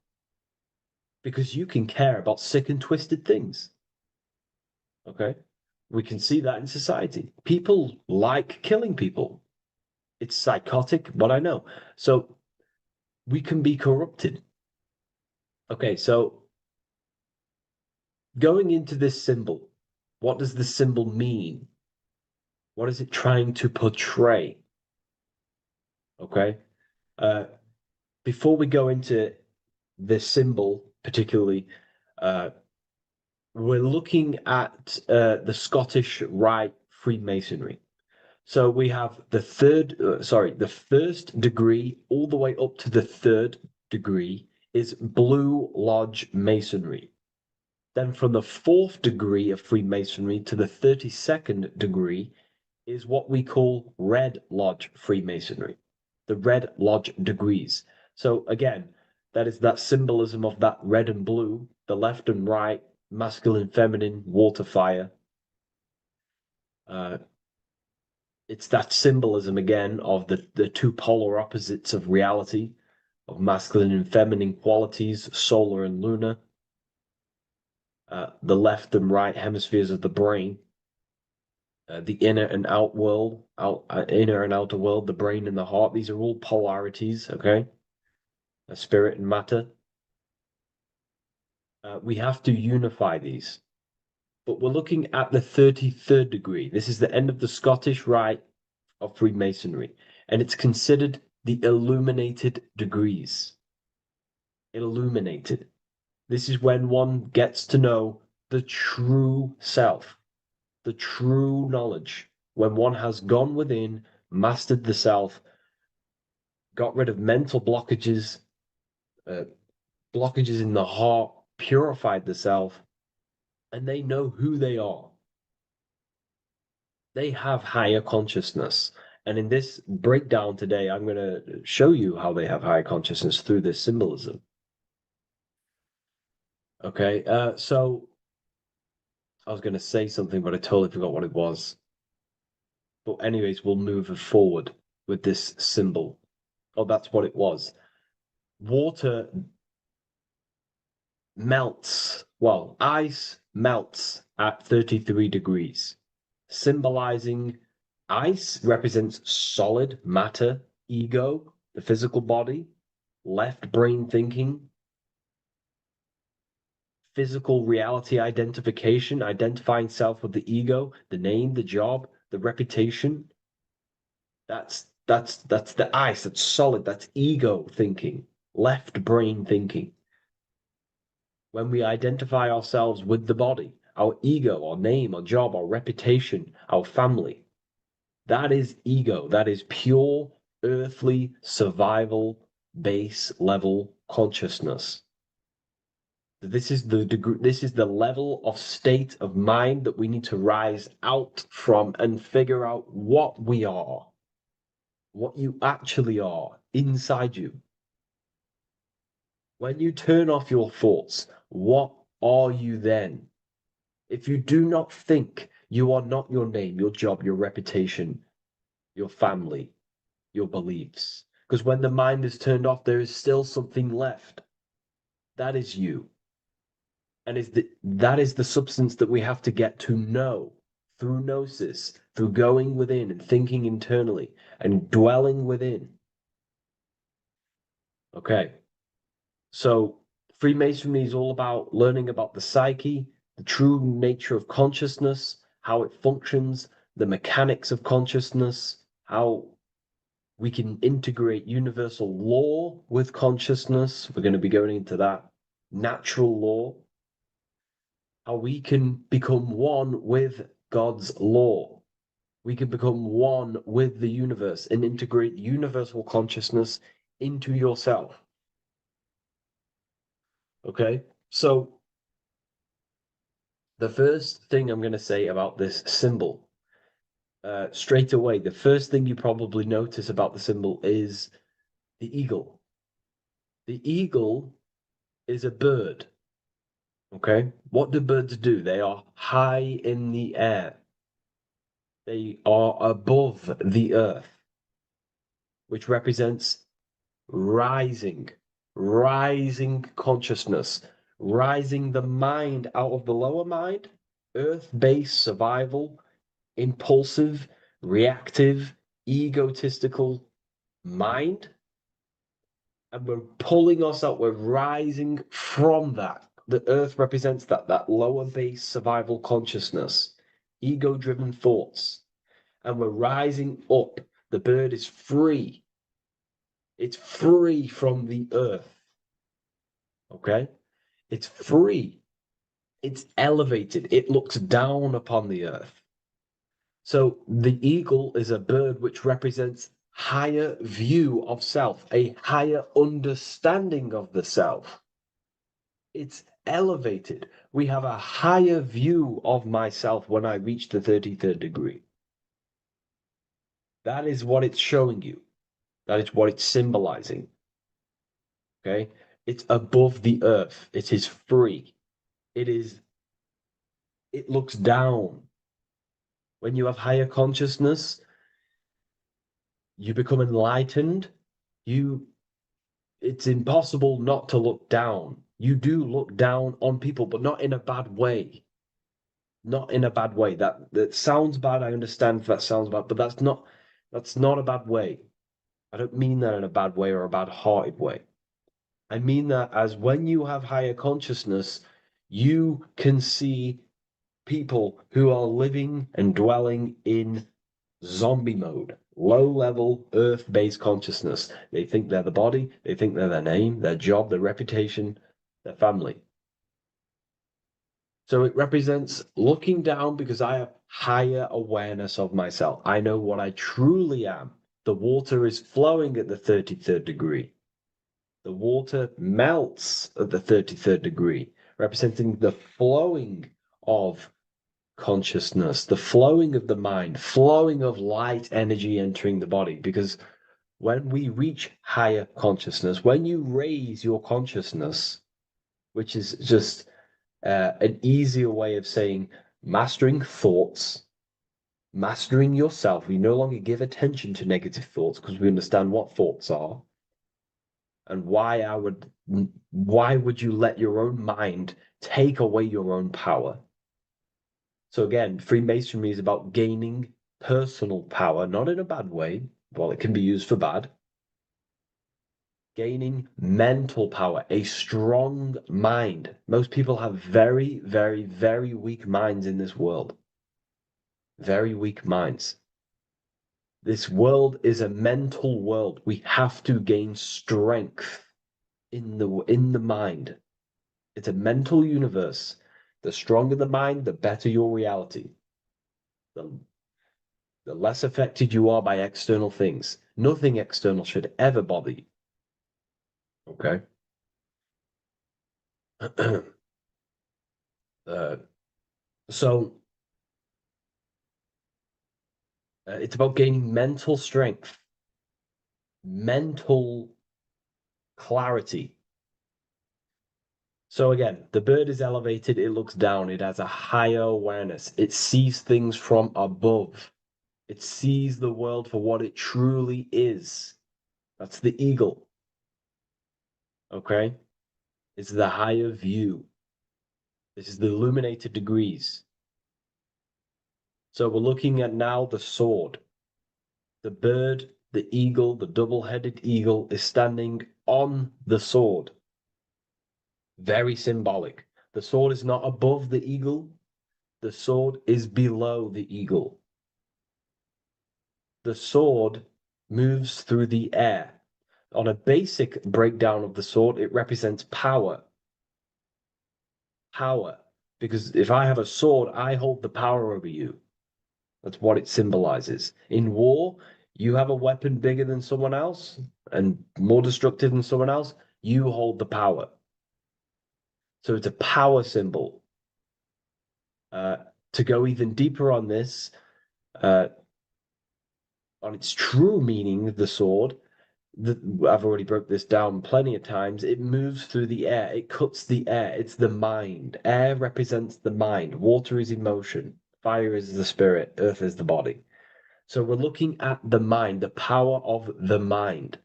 Because you can care about sick and twisted things. Okay? We can see that in society. People like killing people. It's psychotic, but I know. So we can be corrupted. Okay, so going into this symbol, what does this symbol mean? What is it trying to portray? Okay. Before we go into this symbol, particularly, we're looking at the Scottish Rite Freemasonry. So we have the the first degree all the way up to the third degree is Blue Lodge Masonry. Then from the fourth degree of Freemasonry to the 32nd degree is what we call Red Lodge Freemasonry, the Red Lodge degrees. So again, that is that symbolism of that red and blue, the left and right, masculine, feminine, water, fire. It's that symbolism again of the two polar opposites of reality, of masculine and feminine qualities, solar and lunar, the left and right hemispheres of the brain, the inner and out world, inner and outer world, the brain and the heart. These are all polarities, okay? Spirit and matter. We have to unify these. But we're looking at the 33rd degree. This is the end of the Scottish Rite of Freemasonry, and it's considered the illuminated degrees. Illuminated. This is when one gets to know the true self, the true knowledge, when one has gone within, mastered the self, got rid of mental blockages, blockages in the heart, purified the self, and they know who they are. They have higher consciousness. And in this breakdown today, I'm going to show you how they have higher consciousness through this symbolism. Okay, so I was going to say something, but I totally forgot what it was. But anyways, we'll move forward with this symbol. Oh, that's what it was. Water melts. Well, ice melts at 33 degrees, symbolizing ice represents solid matter, ego, the physical body, left brain thinking, physical reality identification, identifying self with the ego, the name, the job, the reputation. That's the ice, that's solid, that's ego thinking, left brain thinking. When we identify ourselves with the body, our ego, our name, our job, our reputation, our family, that is ego. That is pure earthly survival base level consciousness. This is the degree, this is the level of state of mind that we need to rise out from and figure out what we are, what you actually are inside you. When you turn off your thoughts, what are you then? If you do not think, you are not your name, your job, your reputation, your family, your beliefs. Because when the mind is turned off, there is still something left. That is you. And that is the substance that we have to get to know through gnosis, through going within and thinking internally and dwelling within. Okay. So Freemasonry is all about learning about the psyche, the true nature of consciousness, how it functions, the mechanics of consciousness, how we can integrate universal law with consciousness. We're going to be going into that. Natural law, how we can become one with God's law. We can become one with the universe and integrate universal consciousness into yourself. Okay, so the first thing I'm going to say about this symbol, straight away, the first thing you probably notice about the symbol is the eagle. The eagle is a bird. Okay, what do birds do? They are high in the air. They are above the earth, which represents rising, rising consciousness, rising the mind out of the lower mind, earth-based survival, impulsive, reactive, egotistical mind. And we're pulling us out, we're rising from that. The earth represents that lower base survival consciousness, ego-driven thoughts. And we're rising up. The bird is free. It's free from the earth. Okay? It's free. It's elevated. It looks down upon the earth. So the eagle is a bird which represents higher view of self, a higher understanding of the self. It's elevated. We have a higher view of myself when I reach the 33rd degree. That is what it's showing you. That is what it's symbolizing. Okay? It's above the earth. It is free. It looks down. When you have higher consciousness, you become enlightened. It's impossible not to look down. You do look down on people, but not in a bad way. Not in a bad way. That sounds bad. I understand if that sounds bad, but that's not a bad way. I don't mean that in a bad way or a bad-hearted way. I mean that as when you have higher consciousness, You can see people who are living and dwelling in zombie mode, low level earth based consciousness. They think they're the body, they think they're their name, their job, their reputation, their family. So it represents looking down because I have higher awareness of myself. I know what I truly am. The water is flowing at the 33rd degree. The water melts at the 33rd degree, representing the flowing of consciousness, the flowing of the mind, flowing of light energy entering the body. Because when we reach higher consciousness, when you raise your consciousness, which is just an easier way of saying mastering thoughts, mastering yourself. We no longer give attention to negative thoughts because we understand what thoughts are and why would you let your own mind take away your own power? So again, Freemasonry is about gaining personal power, not in a bad way. Well, it can be used for bad. Gaining mental power, a strong mind. Most people have very, very, very weak minds in this world. Very weak minds. This world is a mental world. We have to gain strength in the mind. It's a mental universe. The stronger the mind, the better your reality. The less affected you are by external things. Nothing external should ever bother you. Okay? So it's about gaining mental strength, mental clarity. So again, the bird is elevated, it looks down, it has a higher awareness, it sees things from above, it sees the world for what it truly is. That's the eagle. Okay? It's the higher view. This is the illuminated degrees. So we're looking at now the sword. The bird, the eagle, the double-headed eagle is standing on the sword. Very symbolic. The sword is not above the eagle. The sword is below the eagle. The sword moves through the air. On a basic breakdown of the sword, it represents power. Power. Because if I have a sword, I hold the power over you. That's what it symbolizes. In war, you have a weapon bigger than someone else and more destructive than someone else, you hold the power. So it's a power symbol. To go even deeper on this, on its true meaning, the sword, I've already broke this down plenty of times. It moves through the air. It cuts the air. It's the mind. Air represents the mind. Water is emotion. Fire is the spirit. Earth is the body. So we're looking at the mind, the power of the mind.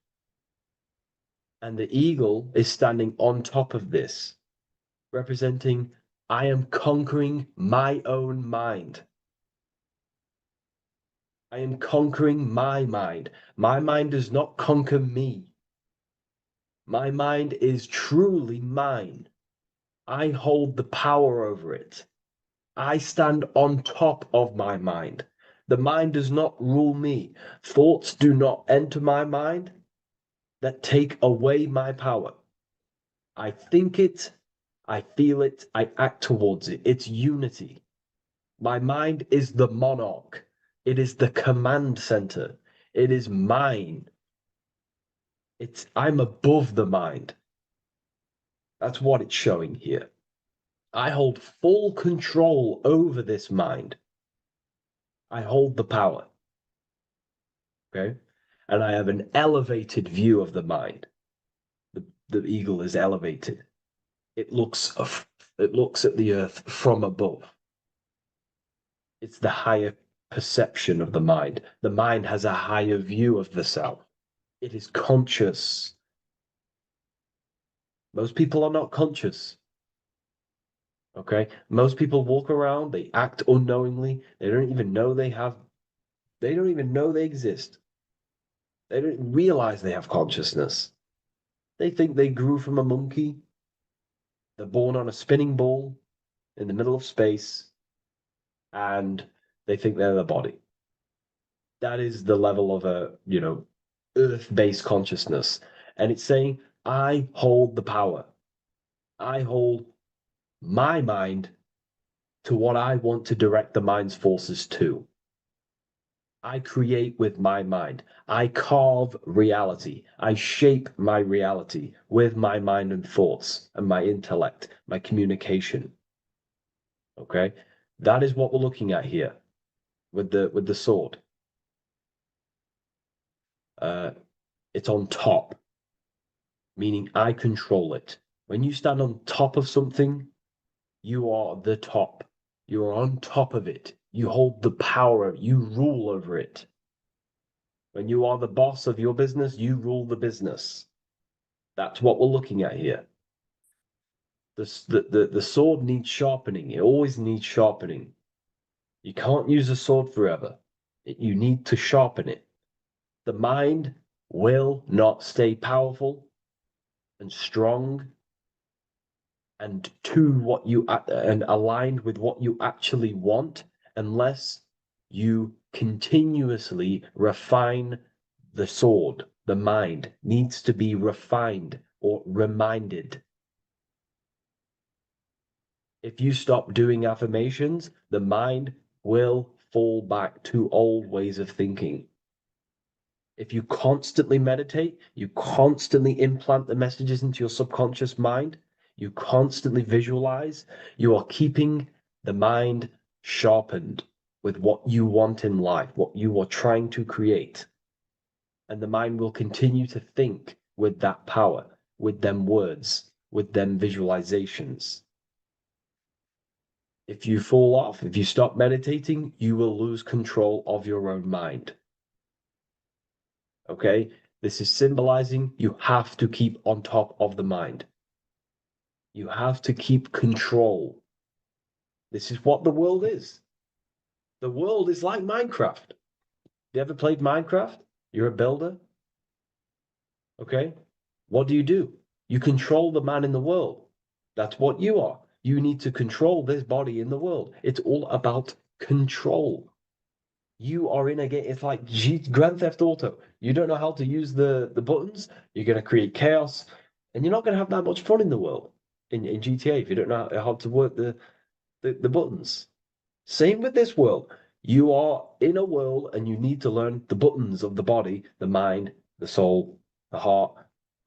And the eagle is standing on top of this, representing, I am conquering my own mind. I am conquering my mind. My mind does not conquer me. My mind is truly mine. I hold the power over it. I stand on top of my mind. The mind does not rule me. Thoughts do not enter my mind that take away my power. I think it, I feel it, I act towards it. It's unity. My mind is the monarch. It is the command center. It is mine. I'm above the mind. That's what it's showing here. I hold full control over this mind. I hold the power. Okay? And I have an elevated view of the mind. The eagle is elevated. It looks at the earth from above. It's the higher perception of the mind. The mind has a higher view of the self. It is conscious. Most people are not conscious. Okay? Most people walk around, they act unknowingly, they don't even know they exist. They don't realize they have consciousness. They think they grew from a monkey. They're born on a spinning ball in the middle of space, and they think they're the body. That is the level of a, earth-based consciousness. And it's saying, I hold the power. I hold my mind to what I want to direct the mind's forces to. I create with my mind. I carve reality. I shape my reality with my mind and thoughts and my intellect, my communication. Okay? That is what we're looking at here with the sword. It's on top, meaning I control it. When you stand on top of something, you are the top. You are on top of it. You hold the power. You rule over it. When you are the boss of your business, you rule the business. That's what we're looking at here. The sword needs sharpening. It always needs sharpening. You can't use a sword forever. You need to sharpen it. The mind will not stay powerful and strong and and aligned with what you actually want unless you continuously refine the sword. The mind needs to be refined or reminded. If you stop doing affirmations, the mind will fall back to old ways of thinking. If you constantly meditate, you constantly implant the messages into your subconscious mind, you constantly visualize, you are keeping the mind sharpened with what you want in life, what you are trying to create. And the mind will continue to think with that power, with them words, with them visualizations. If you fall off, if you stop meditating, you will lose control of your own mind. Okay? This is symbolizing you have to keep on top of the mind. You have to keep control. This is what the world is. The world is like Minecraft. You ever played Minecraft? You're a builder. Okay? What do? You control the man in the world. That's what you are. You need to control this body in the world. It's all about control. You are in a game. It's like Grand Theft Auto. You don't know how to use the buttons. You're going to create chaos, and you're not going to have that much fun in the world in GTA if you don't know how to work the buttons. Same with this world. You are in a world, and you need to learn the buttons of the body, the mind, the soul, the heart.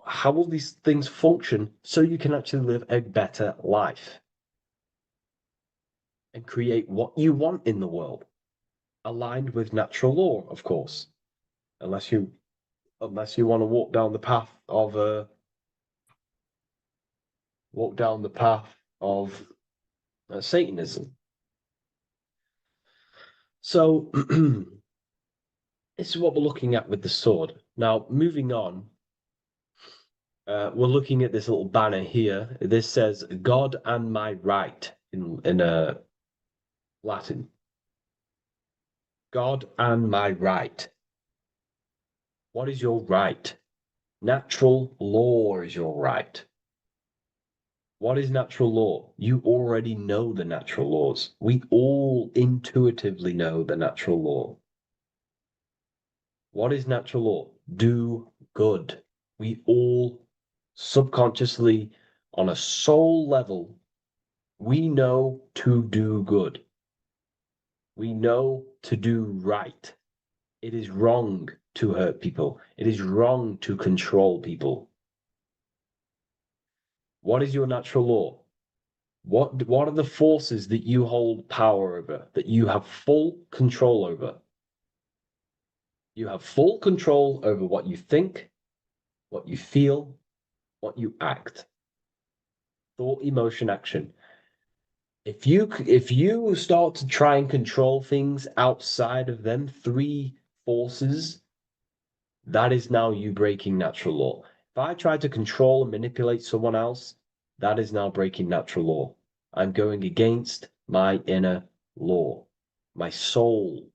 How will these things function so you can actually live a better life and create what you want in the world? Aligned with natural law, of course, unless you want to walk down the path of Satanism. So this is what we're looking at with the sword. Now, moving on, we're looking at this little banner here. This says "God and my right" in Latin. God and my right. What is your right? Natural law is your right. What is natural law? You already know the natural laws. We all intuitively know the natural law. What is natural law? Do good. We all subconsciously, on a soul level, we know to do good. We know to do right. It is wrong to hurt people. It is wrong to control people. What is your natural law? What are the forces that you hold power over, that you have full control over? You have full control over what you think, what you feel, what you act. Thought, emotion, action. If you start to try and control things outside of them three forces, that is now you breaking natural law. If I try to control and manipulate someone else, that is now breaking natural law. I'm going against my inner law. My soul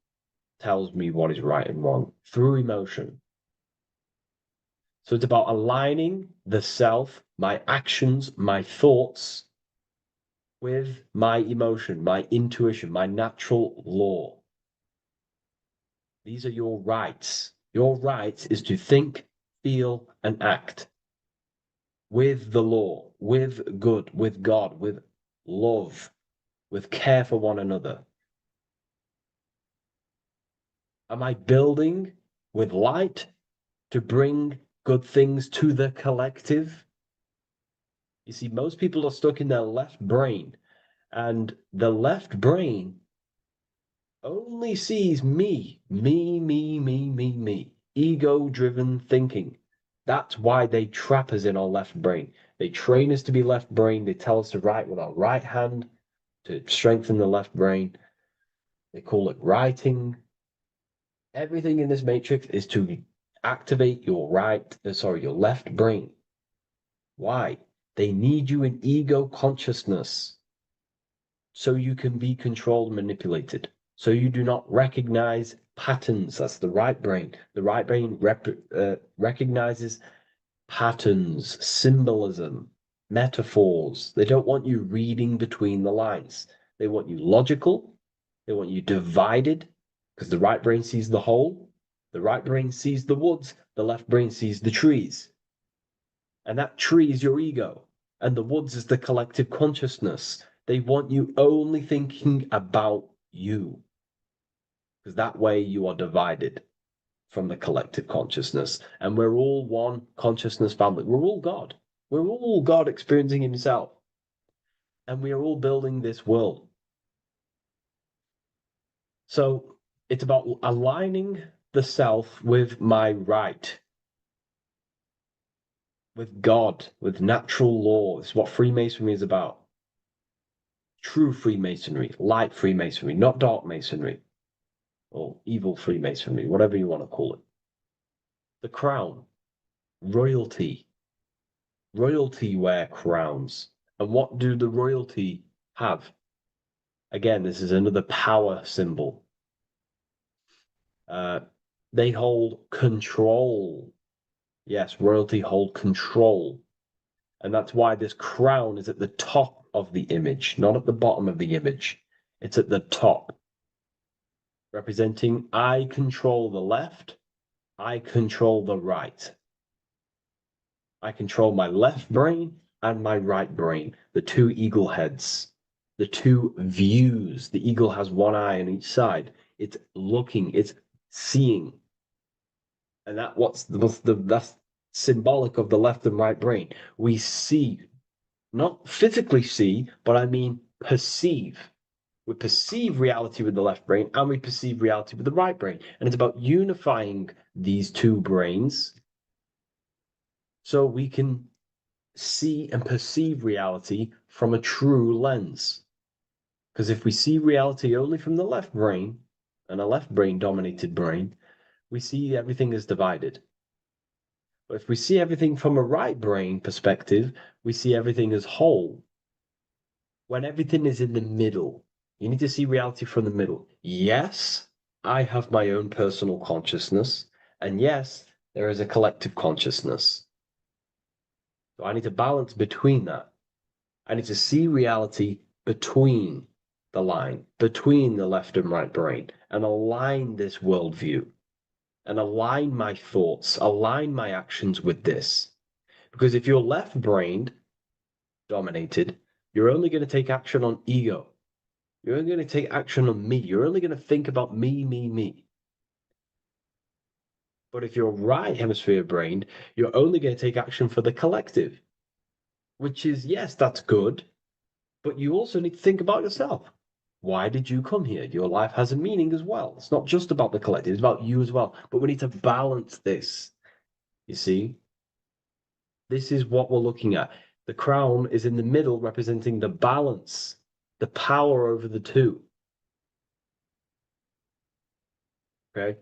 tells me what is right and wrong through emotion. So it's about aligning the self, my actions, my thoughts with my emotion, my intuition, my natural law. These are your rights. Your rights is to think, feel, and act with the law, with good, with God, with love, with care for one another. Am I building with light to bring good things to the collective? You see, most people are stuck in their left brain, and the left brain only sees me, me, ego-driven thinking. That's why they trap us in our left brain. They train us to be left brain. They tell us to write with our right hand to strengthen the left brain. They call it writing. Everything in this matrix is to activate your your left brain. Why? They need you in ego consciousness so you can be controlled and manipulated. So you do not recognize patterns. That's the right brain. The right brain recognizes patterns, symbolism, metaphors. They don't want you reading between the lines. They want you logical. They want you divided because the right brain sees the whole. The right brain sees the woods. The left brain sees the trees. And that tree is your ego. And the woods is the collective consciousness. They want you only thinking about you. Because that way you are divided from the collective consciousness. And we're all one consciousness family. We're all God. We're all God experiencing himself. And we are all building this world. So it's about aligning the self with my right, with God, with natural law. It's what Freemasonry is about. True Freemasonry, light Freemasonry, not dark Masonry, or evil Freemasonry, whatever you want to call it. The crown, royalty. Royalty wear crowns. And what do the royalty have? Again, this is another power symbol. They hold control. Yes, royalty hold control. And that's why this crown is at the top of the image, not at the bottom of the image. It's at the top, representing I control the left, I control the right. I control my left brain and my right brain, the two eagle heads, the two views. The eagle has one eye on each side. It's looking, it's seeing. And that's symbolic of the left and right brain. We see, not physically see, but I mean perceive. We perceive reality with the left brain and we perceive reality with the right brain. And it's about unifying these two brains so we can see and perceive reality from a true lens. Because if we see reality only from the left brain, and a left brain dominated brain, we see everything as divided. But if we see everything from a right brain perspective, we see everything as whole. When everything is in the middle, you need to see reality from the middle. Yes, I have my own personal consciousness, and yes, there is a collective consciousness. So I need to balance between that. I need to see reality between the line, between the left and right brain, and align this worldview, and align my thoughts, align my actions with this. Because if you're left-brained dominated, you're only going to take action on ego. You're only going to take action on me. You're only going to think about me. But if you're right hemisphere brained, you're only going to take action for the collective, which is, yes, that's good, but you also need to think about yourself. Why did you come here? Your life has a meaning as well. It's not just about the collective, it's about you as well. But we need to balance this. You see? This is what we're looking at. The crown is in the middle, representing the balance, the power over the two. Okay?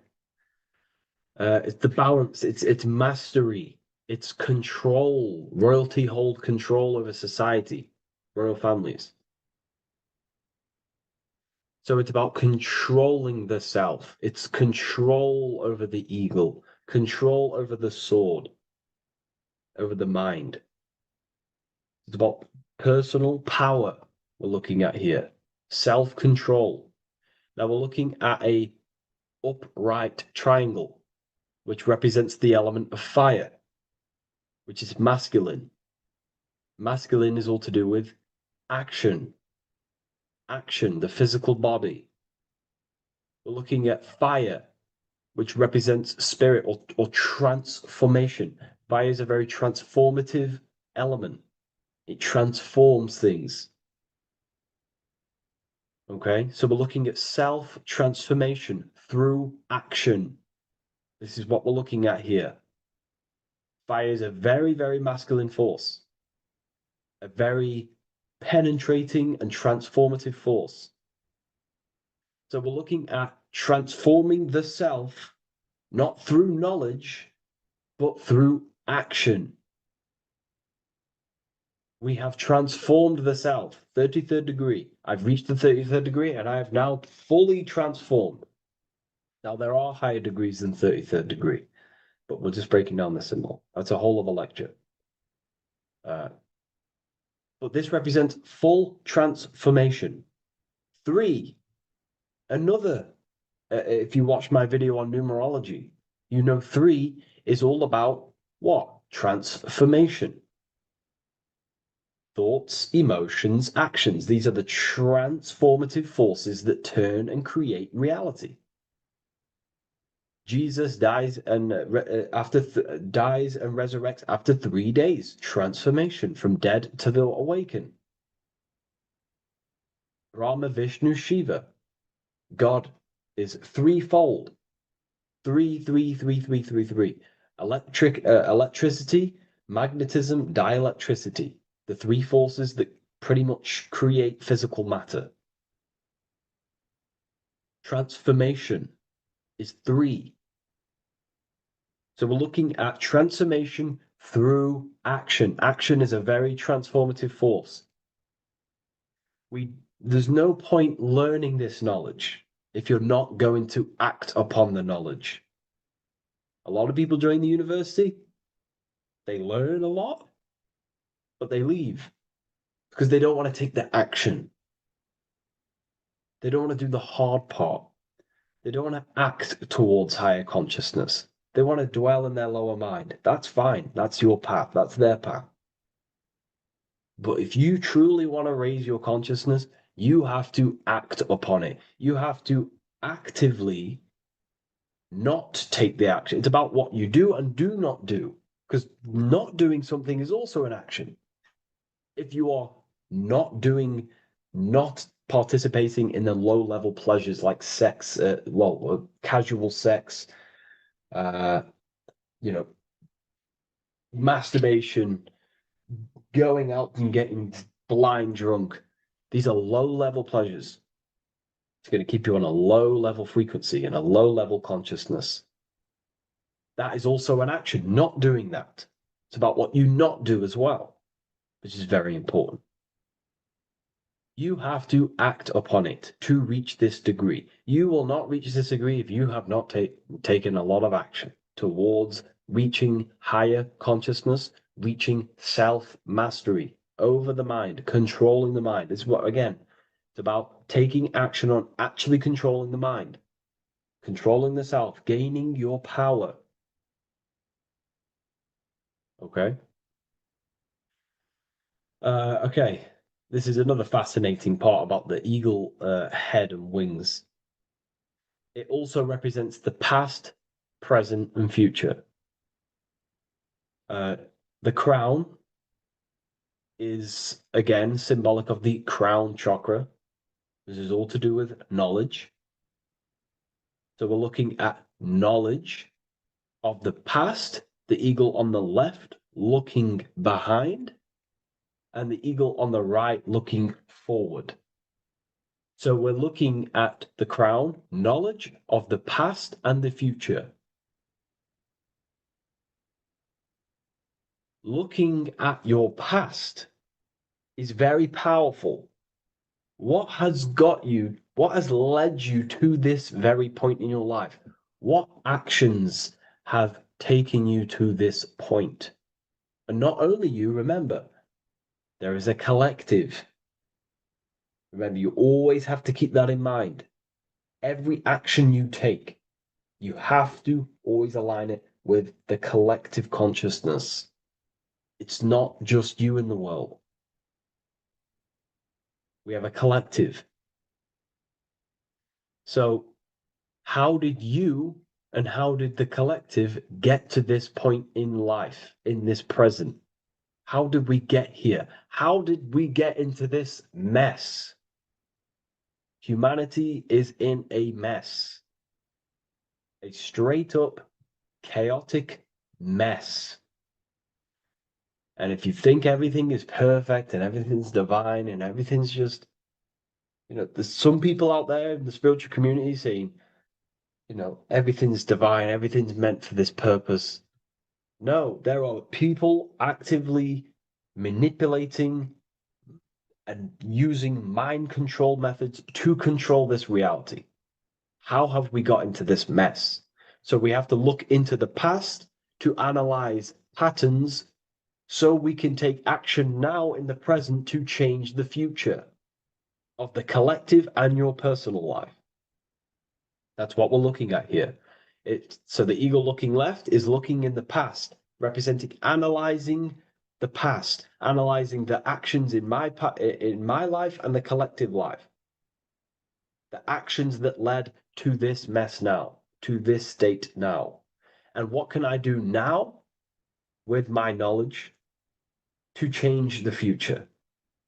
It's the balance, it's mastery, it's control. Royalty hold control over society, royal families. So it's about controlling the self. It's control over the eagle, control over the sword. over the mind. It's about personal power we're looking at here. Self-control. Now we're looking at a upright triangle, which represents the element of fire, which is masculine. Masculine is all to do with action. Action, the physical body. We're looking at fire, which represents spirit or transformation. Fire is a very transformative element. It transforms things. Okay, so we're looking at self-transformation through action. This is what we're looking at here. Fire is a very, very masculine force, a very penetrating and transformative force. So we're looking at transforming the self, not through knowledge, but through action. We have transformed the self, 33rd degree. I've reached the 33rd degree and I have now fully transformed. Now, there are higher degrees than 33rd degree, but we're just breaking down the symbol. That's a whole of a lecture. But this represents full transformation. 3, another, if you watch my video on numerology, you know 3 is all about what? Transformation. Thoughts, emotions, actions. These are the transformative forces that turn and create reality. Jesus dies and dies and resurrects after 3 days. Transformation from dead to the awakened. Brahma, Vishnu, Shiva. God is threefold. 3, 3, 3, 3, 3, 3. Electricity, magnetism, dielectricity. The 3 forces that pretty much create physical matter. Transformation is 3. So we're looking at transformation through action. Action is a very transformative force. There's no point learning this knowledge if you're not going to act upon the knowledge. A lot of people join the university, they learn a lot, but they leave because they don't want to take the action. They don't want to do the hard part. They don't want to act towards higher consciousness. They want to dwell in their lower mind. That's fine. That's your path. That's their path. But if you truly want to raise your consciousness, you have to act upon it. You have to actively not take the action. It's about what you do and do not do. Because not doing something is also an action. If you are not participating in the low-level pleasures like sex, casual sex, masturbation, going out and getting blind drunk. These are low-level pleasures. It's going to keep you on a low-level frequency and a low-level consciousness. That is also an action, not doing that. It's about what you not do as well, which is very important. You have to act upon it to reach this degree. You will not reach this degree if you have not taken a lot of action towards reaching higher consciousness, reaching self-mastery over the mind, controlling the mind. This is what, again, it's about taking action on actually controlling the mind, controlling the self, gaining your power. Okay? Okay. This is another fascinating part about the eagle head and wings. It also represents the past, present, and future. The crown is, again, symbolic of the crown chakra. This is all to do with knowledge. So we're looking at knowledge of the past, the eagle on the left looking behind, and the eagle on the right looking forward. So we're looking at the crown, knowledge of the past and the future. Looking at your past is very powerful. What has led you to this very point in your life? What actions have taken you to this point? And not only you, remember, there is a collective. Remember, you always have to keep that in mind. Every action you take, you have to always align it with the collective consciousness. It's not just you in the world. We have a collective. So, how did you and how did the collective get to this point in life, in this present? How did we get here? How did we get into this mess? Humanity is in a mess, a straight up chaotic mess. And if you think everything is perfect and everything's divine and everything's just, there's some people out there in the spiritual community saying, everything's divine, everything's meant for this purpose. No, there are people actively manipulating and using mind control methods to control this reality. How have we got into this mess? So we have to look into the past to analyze patterns so we can take action now in the present to change the future of the collective and your personal life. That's what we're looking at here. So the eagle looking left is looking in the past, representing analyzing the past, analyzing the actions in my life and the collective life. The actions that led to this mess now, to this state now. And what can I do now with my knowledge to change the future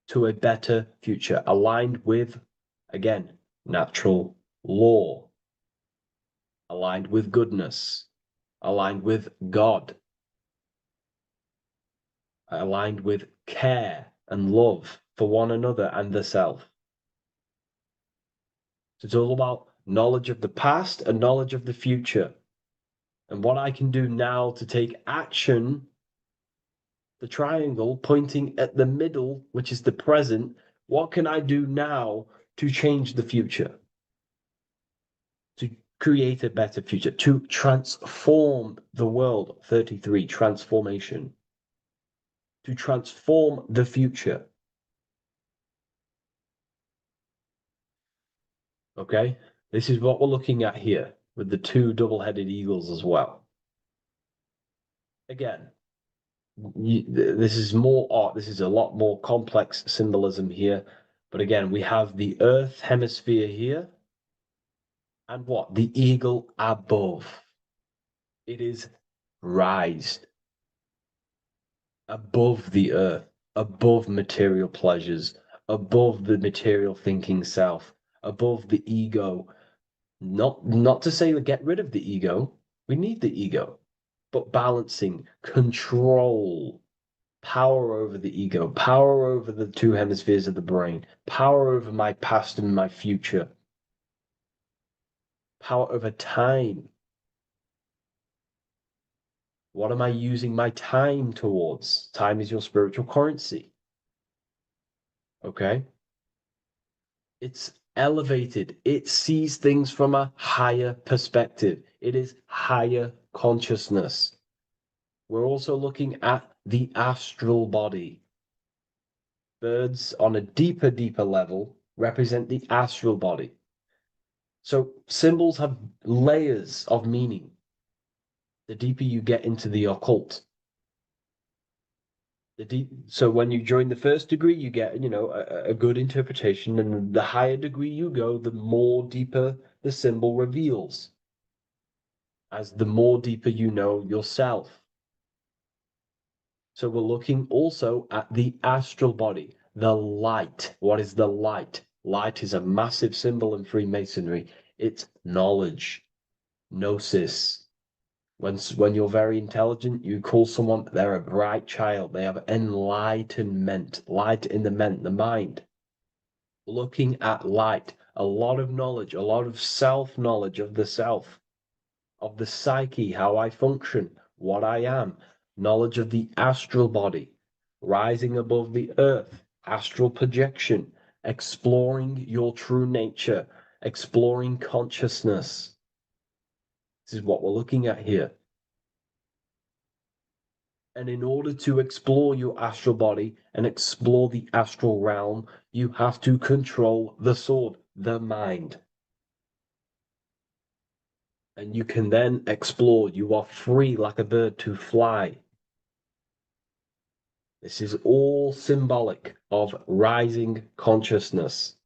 to a better future, aligned with, again, natural law, aligned with goodness, aligned with God, aligned with care and love for one another and the self. So it's all about knowledge of the past and knowledge of the future. And what I can do now to take action, the triangle pointing at the middle, which is the present, what can I do now to change the future? To create a better future, to transform the world. 33, transformation. To transform the future. Okay, this is what we're looking at here with the two double-headed eagles as well. Again, this is more art. This is a lot more complex symbolism here. But again, we have the Earth hemisphere here. And what? The eagle above. It is raised above the earth, above material pleasures, above the material thinking self, above the ego. Not to say to get rid of the ego. We need the ego, but balancing, control, power over the ego, power over the two hemispheres of the brain, power over my past and my future, power over time. What am I using my time towards? Time is your spiritual currency. Okay? It's elevated. It sees things from a higher perspective. It is higher consciousness. We're also looking at the astral body. Birds on a deeper level represent the astral body. So symbols have layers of meaning. The deeper you get into the occult. So when you join the first degree, you get, a good interpretation, and the higher degree you go, the more deeper the symbol reveals, as the more deeper you know yourself. So we're looking also at the astral body, the light. What is the light? Light is a massive symbol in Freemasonry. It's knowledge, gnosis. When you're very intelligent, you call someone, they're a bright child. They have enlightenment, light in the mind. Looking at light, a lot of knowledge, a lot of self-knowledge of the self, of the psyche, how I function, what I am, knowledge of the astral body, rising above the earth, astral projection, exploring your true nature, exploring consciousness. This is what we're looking at here. And in order to explore your astral body and explore the astral realm, you have to control the sword, the mind. And you can then explore. You are free like a bird to fly. This is all symbolic of rising consciousness.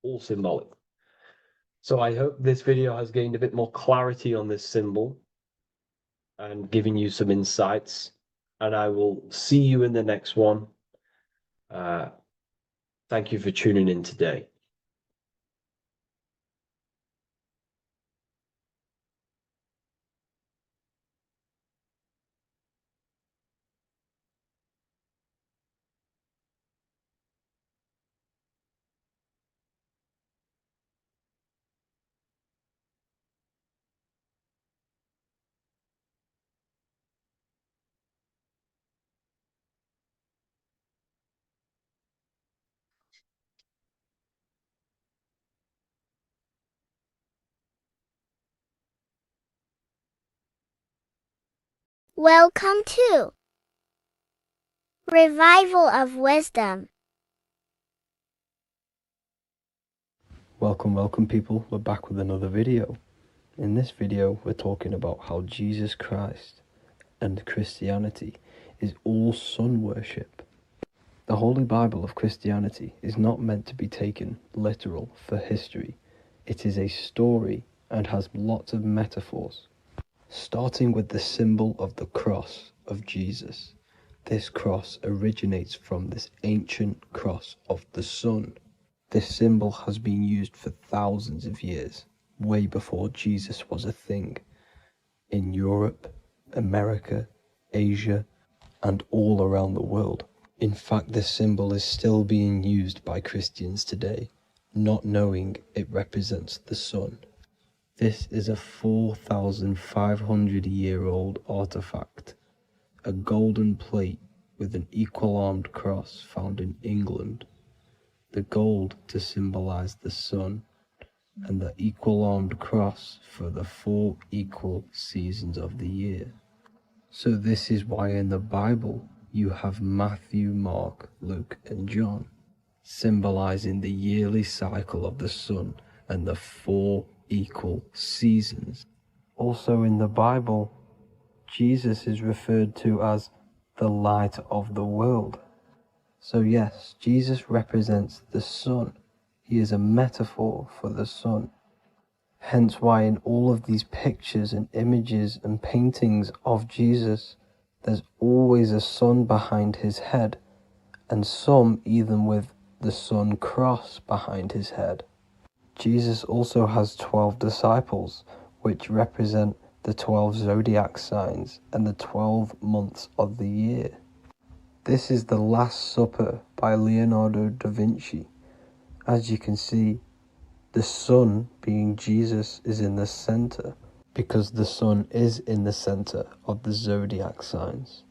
All symbolic. So I hope this video has gained a bit more clarity on this symbol and giving you some insights. And I will see you in the next one. Thank you for tuning in today. Welcome to Revival of Wisdom. Welcome people, we're back with another video. In this video we're talking about how Jesus Christ and Christianity is all sun worship. The Holy Bible of Christianity is not meant to be taken literal for history. It is a story and has lots of metaphors. Starting with the symbol of the cross of Jesus. This cross originates from this ancient cross of the sun. This symbol has been used for thousands of years, way before Jesus was a thing, in Europe, America, Asia, and all around the world. In fact, this symbol is still being used by Christians today, not knowing it represents the sun. This is a 4,500-year-old artifact, a golden plate with an equal-armed cross found in England. The gold to symbolize the sun, and the equal-armed cross for the 4 equal seasons of the year. So this is why in the Bible you have Matthew, Mark, Luke, and John, symbolizing the yearly cycle of the sun and the 4 equal seasons. Also in the Bible, Jesus is referred to as the light of the world. So yes, Jesus represents the sun. He is a metaphor for the sun. Hence why in all of these pictures and images and paintings of Jesus, there's always a sun behind his head, and some even with the sun cross behind his head. Jesus also has 12 disciples, which represent the 12 zodiac signs and the 12 months of the year. This is the Last Supper by Leonardo da Vinci. As you can see, the sun, being Jesus, is in the center, because the sun is in the center of the zodiac signs.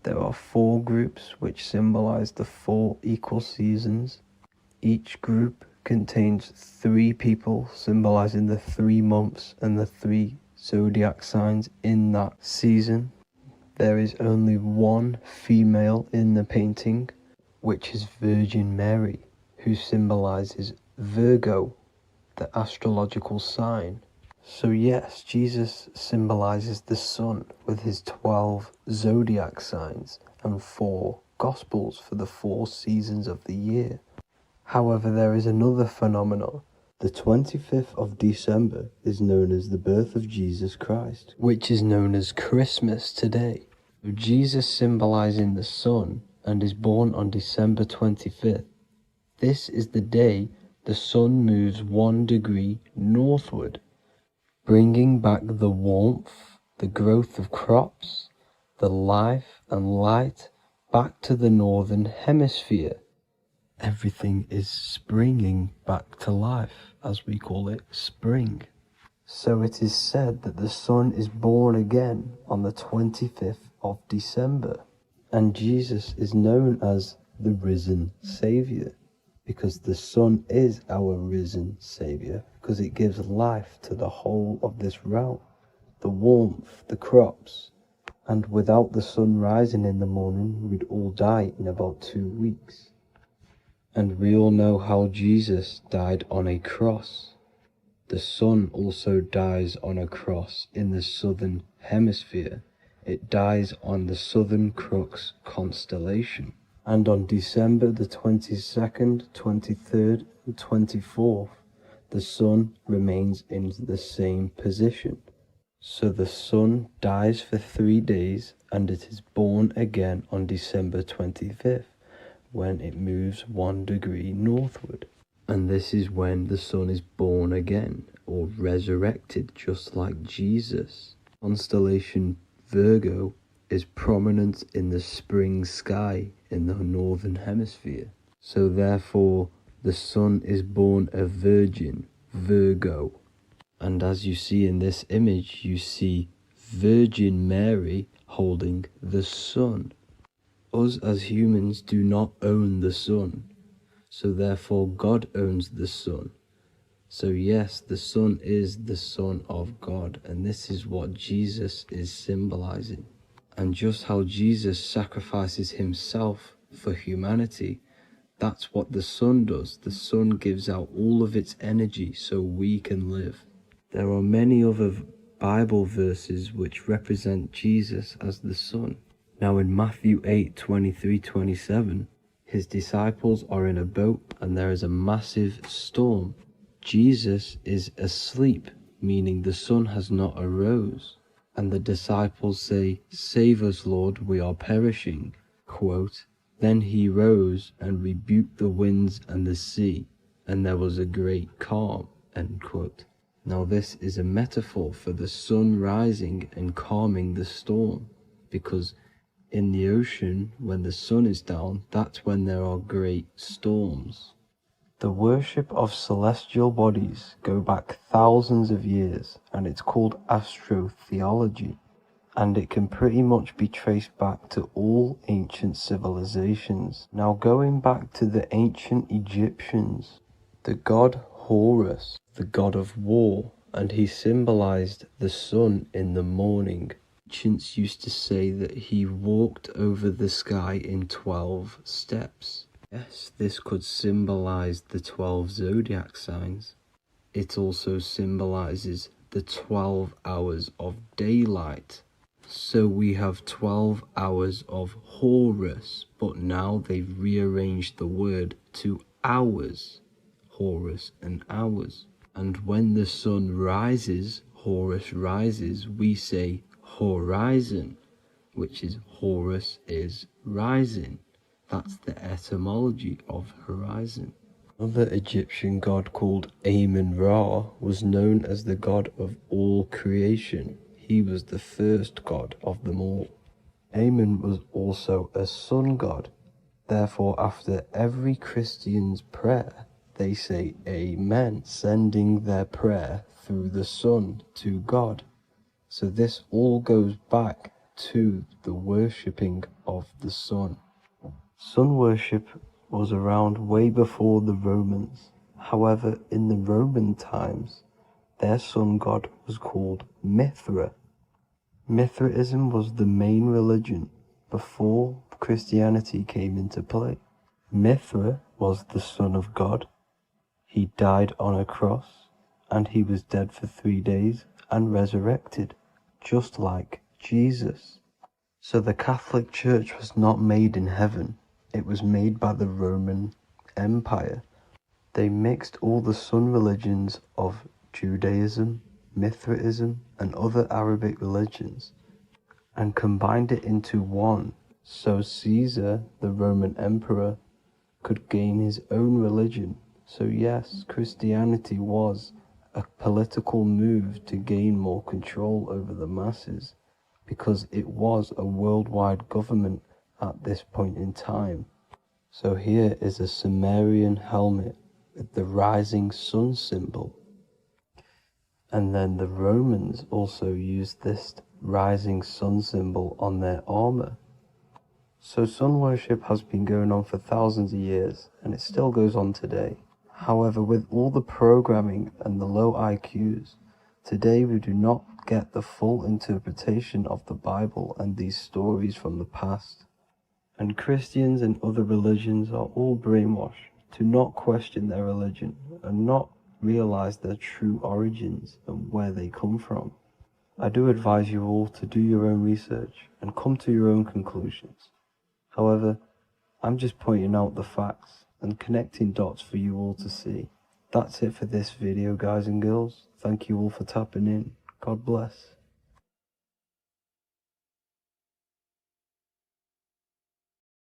There are 4 groups which symbolize the 4 equal seasons. Each group contains 3 people symbolizing the 3 months and the 3 zodiac signs in that season. There is only 1 female in the painting, which is Virgin Mary, who symbolizes Virgo, the astrological sign. So yes, Jesus symbolizes the sun with his 12 zodiac signs and 4 gospels for the 4 seasons of the year. However, there is another phenomenon. The 25th of December is known as the birth of Jesus Christ, which is known as Christmas today. Jesus symbolizing the sun and is born on December 25th. This is the day the sun moves 1 degree northward, bringing back the warmth, the growth of crops, the life and light back to the northern hemisphere. Everything is springing back to life, as we call it, spring. So it is said that the sun is born again on the 25th of December, and Jesus is known as the risen Saviour, because the sun is our risen Saviour, because it gives life to the whole of this realm, the warmth, the crops, And without the sun rising in the morning, we'd all die in about 2 weeks. And we all know how Jesus died on a cross. The sun also dies on a cross in the southern hemisphere. It dies on the Southern Crux constellation. And on December the 22nd, 23rd, and 24th, the sun remains in the same position. So the sun dies for 3 days and it is born again on December 25th, when it moves 1 degree northward. And this is when the sun is born again, or resurrected, just like Jesus. Constellation Virgo is prominent in the spring sky in the northern hemisphere. So therefore, the sun is born a virgin, Virgo. And as you see in this image, you see Virgin Mary holding the sun. Us as humans do not own the sun. So therefore God owns the sun. So yes, the sun is the Son of God, and this is what Jesus is symbolizing. And just how Jesus sacrifices himself for humanity, that's what the sun does. The sun gives out all of its energy so we can live. There are many other Bible verses which represent Jesus as the sun. Now in Matthew 8:23-27, his disciples are in a boat and there is a massive storm. Jesus is asleep, meaning the sun has not arose. And the disciples say, "Save us, Lord, we are perishing." Quote, "Then he rose and rebuked the winds and the sea, and there was a great calm." End quote. Now this is a metaphor for the sun rising and calming the storm, because in the ocean, when the sun is down, that's when there are great storms. The worship of celestial bodies go back thousands of years, and it's called astrotheology, and it can pretty much be traced back to all ancient civilizations. Now going back to the ancient Egyptians, the god Horus, the god of war, and he symbolized the sun in the morning. Ancients used to say that he walked over the sky in 12 steps. Yes, this could symbolize the 12 zodiac signs. It also symbolizes the 12 hours of daylight. So we have 12 hours of Horus, but now they've rearranged the word to hours. Horus and hours. And when the sun rises, Horus rises, we say horizon, which is Horus is rising. That's the etymology of horizon. Another Egyptian god called Amun-Ra was known as the god of all creation. He was the first god of them all. Amun was also a sun god. Therefore, after every Christian's prayer, they say Amen, sending their prayer through the sun to God. So this all goes back to the worshipping of the sun. Sun worship was around way before the Romans. However, in the Roman times, their sun god was called Mithra. Mithraism was the main religion before Christianity came into play. Mithra was the son of God. He died on a cross, and he was dead for 3 days and resurrected, just like Jesus. So the Catholic Church was not made in heaven. It was made by the Roman Empire. They mixed all the sun religions of Judaism, Mithraism, and other Arabic religions and combined it into one, so Caesar, the Roman emperor, could gain his own religion. So yes, Christianity was a political move to gain more control over the masses, because it was a worldwide government at this point in time. So here is a Sumerian helmet with the rising sun symbol. And then the Romans also used this rising sun symbol on their armor. So sun worship has been going on for thousands of years, and it still goes on today. However, with all the programming and the low IQs, Today we do not get the full interpretation of the Bible and these stories from the past. And Christians and other religions are all brainwashed to not question their religion and not realize their true origins and where they come from. I do advise you all to do your own research and come to your own conclusions. However, I'm just pointing out the facts and connecting dots for you all to see. That's it for this video, guys and girls. Thank you all for tapping in. God bless.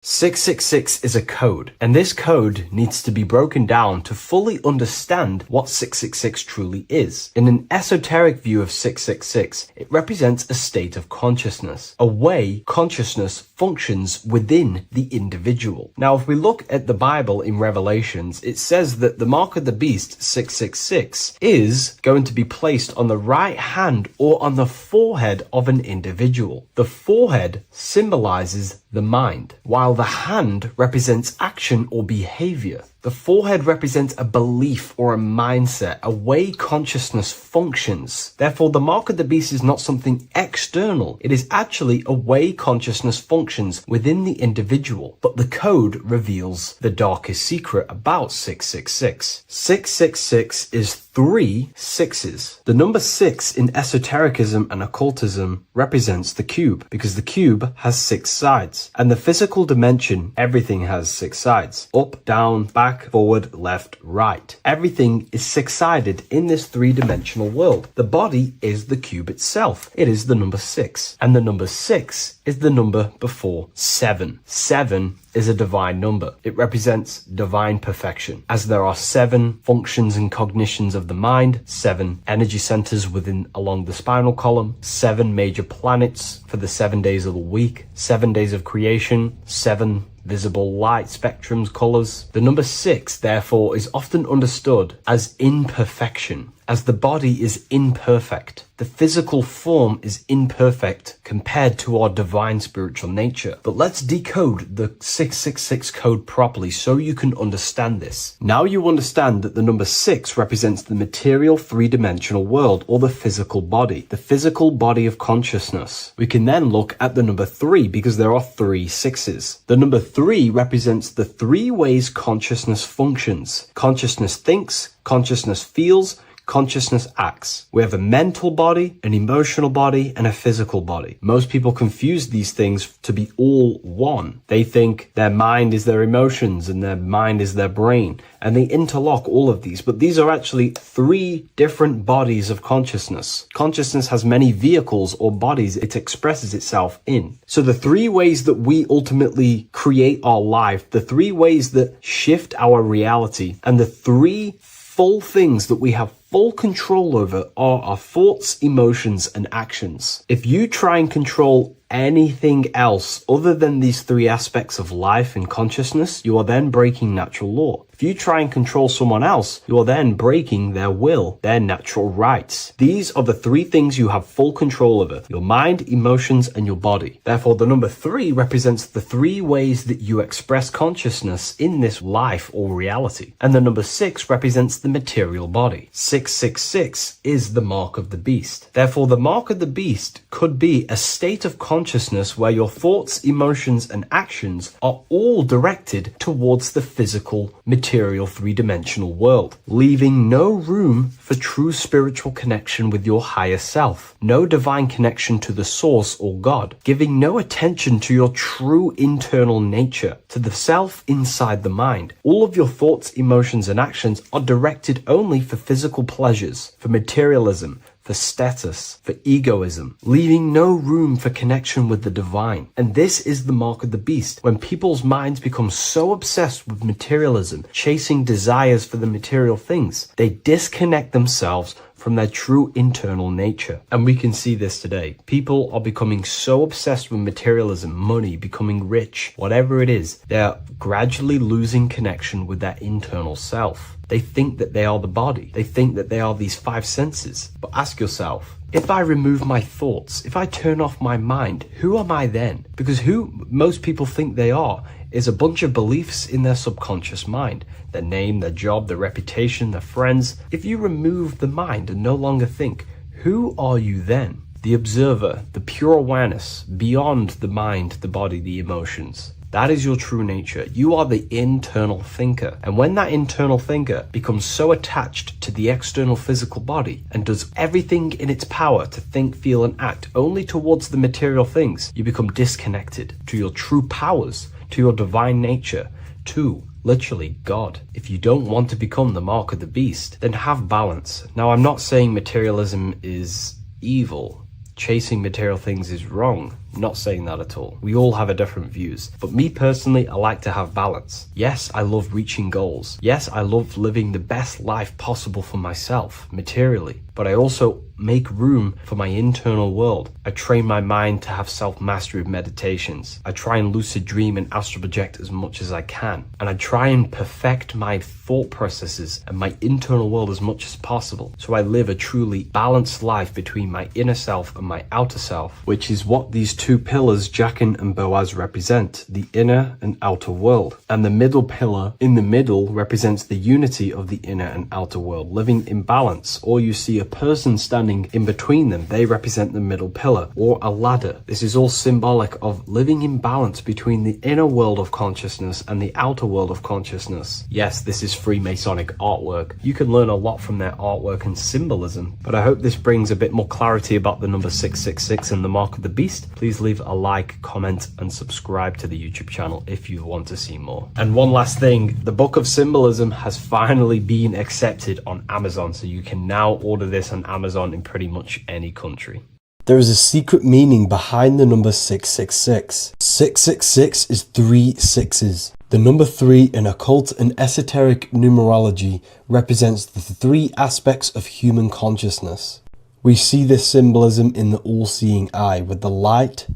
666 is a code, and this code needs to be broken down to fully understand what 666 truly is. In an esoteric view of 666, it represents a state of consciousness, a way consciousness functions within the individual. Now, if we look at the Bible in Revelations, it says that the mark of the beast, 666, is going to be placed on the right hand or on the forehead of an individual. The forehead symbolizes the mind, while the hand represents action or behavior. The forehead represents a belief or a mindset, a way consciousness functions. Therefore, the mark of the beast is not something external. It is actually a way consciousness functions within the individual. But the code reveals the darkest secret about 666. 666 is 3 sixes. The number 6 in esotericism and occultism represents the cube, because the cube has 6 sides. And the physical dimension, everything has 6 sides. Up, down, back, forward, left, right. Everything is 6-sided in this 3-dimensional world. The body is the cube itself. It is the number 6. And the number 6 is the number before 7. 7 is a divine number. It represents divine perfection, as there are 7 functions and cognitions of the mind, 7 energy centers along the spinal column, 7 major planets for the 7 days of the week, 7 days of creation, 7 visible light spectrums, colors. The number 6, therefore, is often understood as imperfection, as the body is imperfect. The physical form is imperfect compared to our divine spiritual nature. But let's decode the 666 code properly so you can understand this. Now you understand that the number 6 represents the material 3-dimensional world, or the physical body of consciousness. We can then look at the number 3 because there are 3 6s. The number 3 represents the 3 ways consciousness functions. Consciousness thinks, consciousness feels, consciousness acts. We have a mental body, an emotional body, and a physical body. Most people confuse these things to be all one. They think their mind is their emotions and their mind is their brain, and they interlock all of these, but these are actually 3 different bodies of consciousness. Consciousness has many vehicles or bodies it expresses itself in. So the 3 ways that we ultimately create our life, the 3 ways that shift our reality, and the 3 full things that we have full control over are our thoughts, emotions, and actions. If you try and control anything else other than these 3 aspects of life and consciousness, you are then breaking natural law. If you try and control someone else, you are then breaking their will, their natural rights. These are the 3 things you have full control over: your mind, emotions, and your body. Therefore, the number 3 represents the 3 ways that you express consciousness in this life or reality. And the number 6 represents the material body. 666 is the mark of the beast. Therefore, the mark of the beast could be a state of consciousness where your thoughts, emotions, and actions are all directed towards the physical, material 3-dimensional world, leaving no room for true spiritual connection with your higher self, no divine connection to the source or God, giving no attention to your true internal nature, to the self inside the mind. All of your thoughts, emotions, and actions are directed only for physical pleasures, for materialism, for status, for egoism, leaving no room for connection with the divine. And this is the mark of the beast. When people's minds become so obsessed with materialism, chasing desires for the material things, they disconnect themselves from their true internal nature. And we can see this today. People are becoming so obsessed with materialism, money, becoming rich, whatever it is, they're gradually losing connection with their internal self. They think that they are the body. They think that they are these 5 senses. But ask yourself, if I remove my thoughts, if I turn off my mind, who am I then? Because who most people think they are is a bunch of beliefs in their subconscious mind. Their name, their job, their reputation, their friends. If you remove the mind and no longer think, Who are you then? The observer, the pure awareness, beyond the mind, the body, the emotions. That is your true nature. You are the internal thinker. And when that internal thinker becomes so attached to the external physical body and does everything in its power to think, feel, and act only towards the material things, you become disconnected to your true powers, to your divine nature, to literally God. If you don't want to become the mark of the beast, then have balance. Now, I'm not saying materialism is evil. Chasing material things is wrong. Not saying that at all. We all have a different views. But me personally, I like to have balance. Yes, I love reaching goals. Yes, I love living the best life possible for myself, materially. But I also make room for my internal world. I train my mind to have self-mastery of meditations. I try and lucid dream and astral project as much as I can. And I try and perfect my thought processes and my internal world as much as possible. So I live a truly balanced life between my inner self and my outer self, which is what these two pillars, Jachin and Boaz, represent, the inner and outer world. And the middle pillar in the middle represents the unity of the inner and outer world, living in balance. Or you see a person standing in between them, they represent the middle pillar, or a ladder. This is all symbolic of living in balance between the inner world of consciousness and the outer world of consciousness. Yes, this is Freemasonic artwork. You can learn a lot from their artwork and symbolism, but I hope this brings a bit more clarity about the number 666 and the mark of the beast. Please leave a like, comment, and subscribe to the YouTube channel if you want to see more. And one last thing, the Book of Symbolism has finally been accepted on Amazon, so you can now order this on Amazon in pretty much any country. There is a secret meaning behind the number 666. 666 is 3 sixes. The number 3 in occult and esoteric numerology represents the 3 aspects of human consciousness. We see this symbolism in the all-seeing eye with the light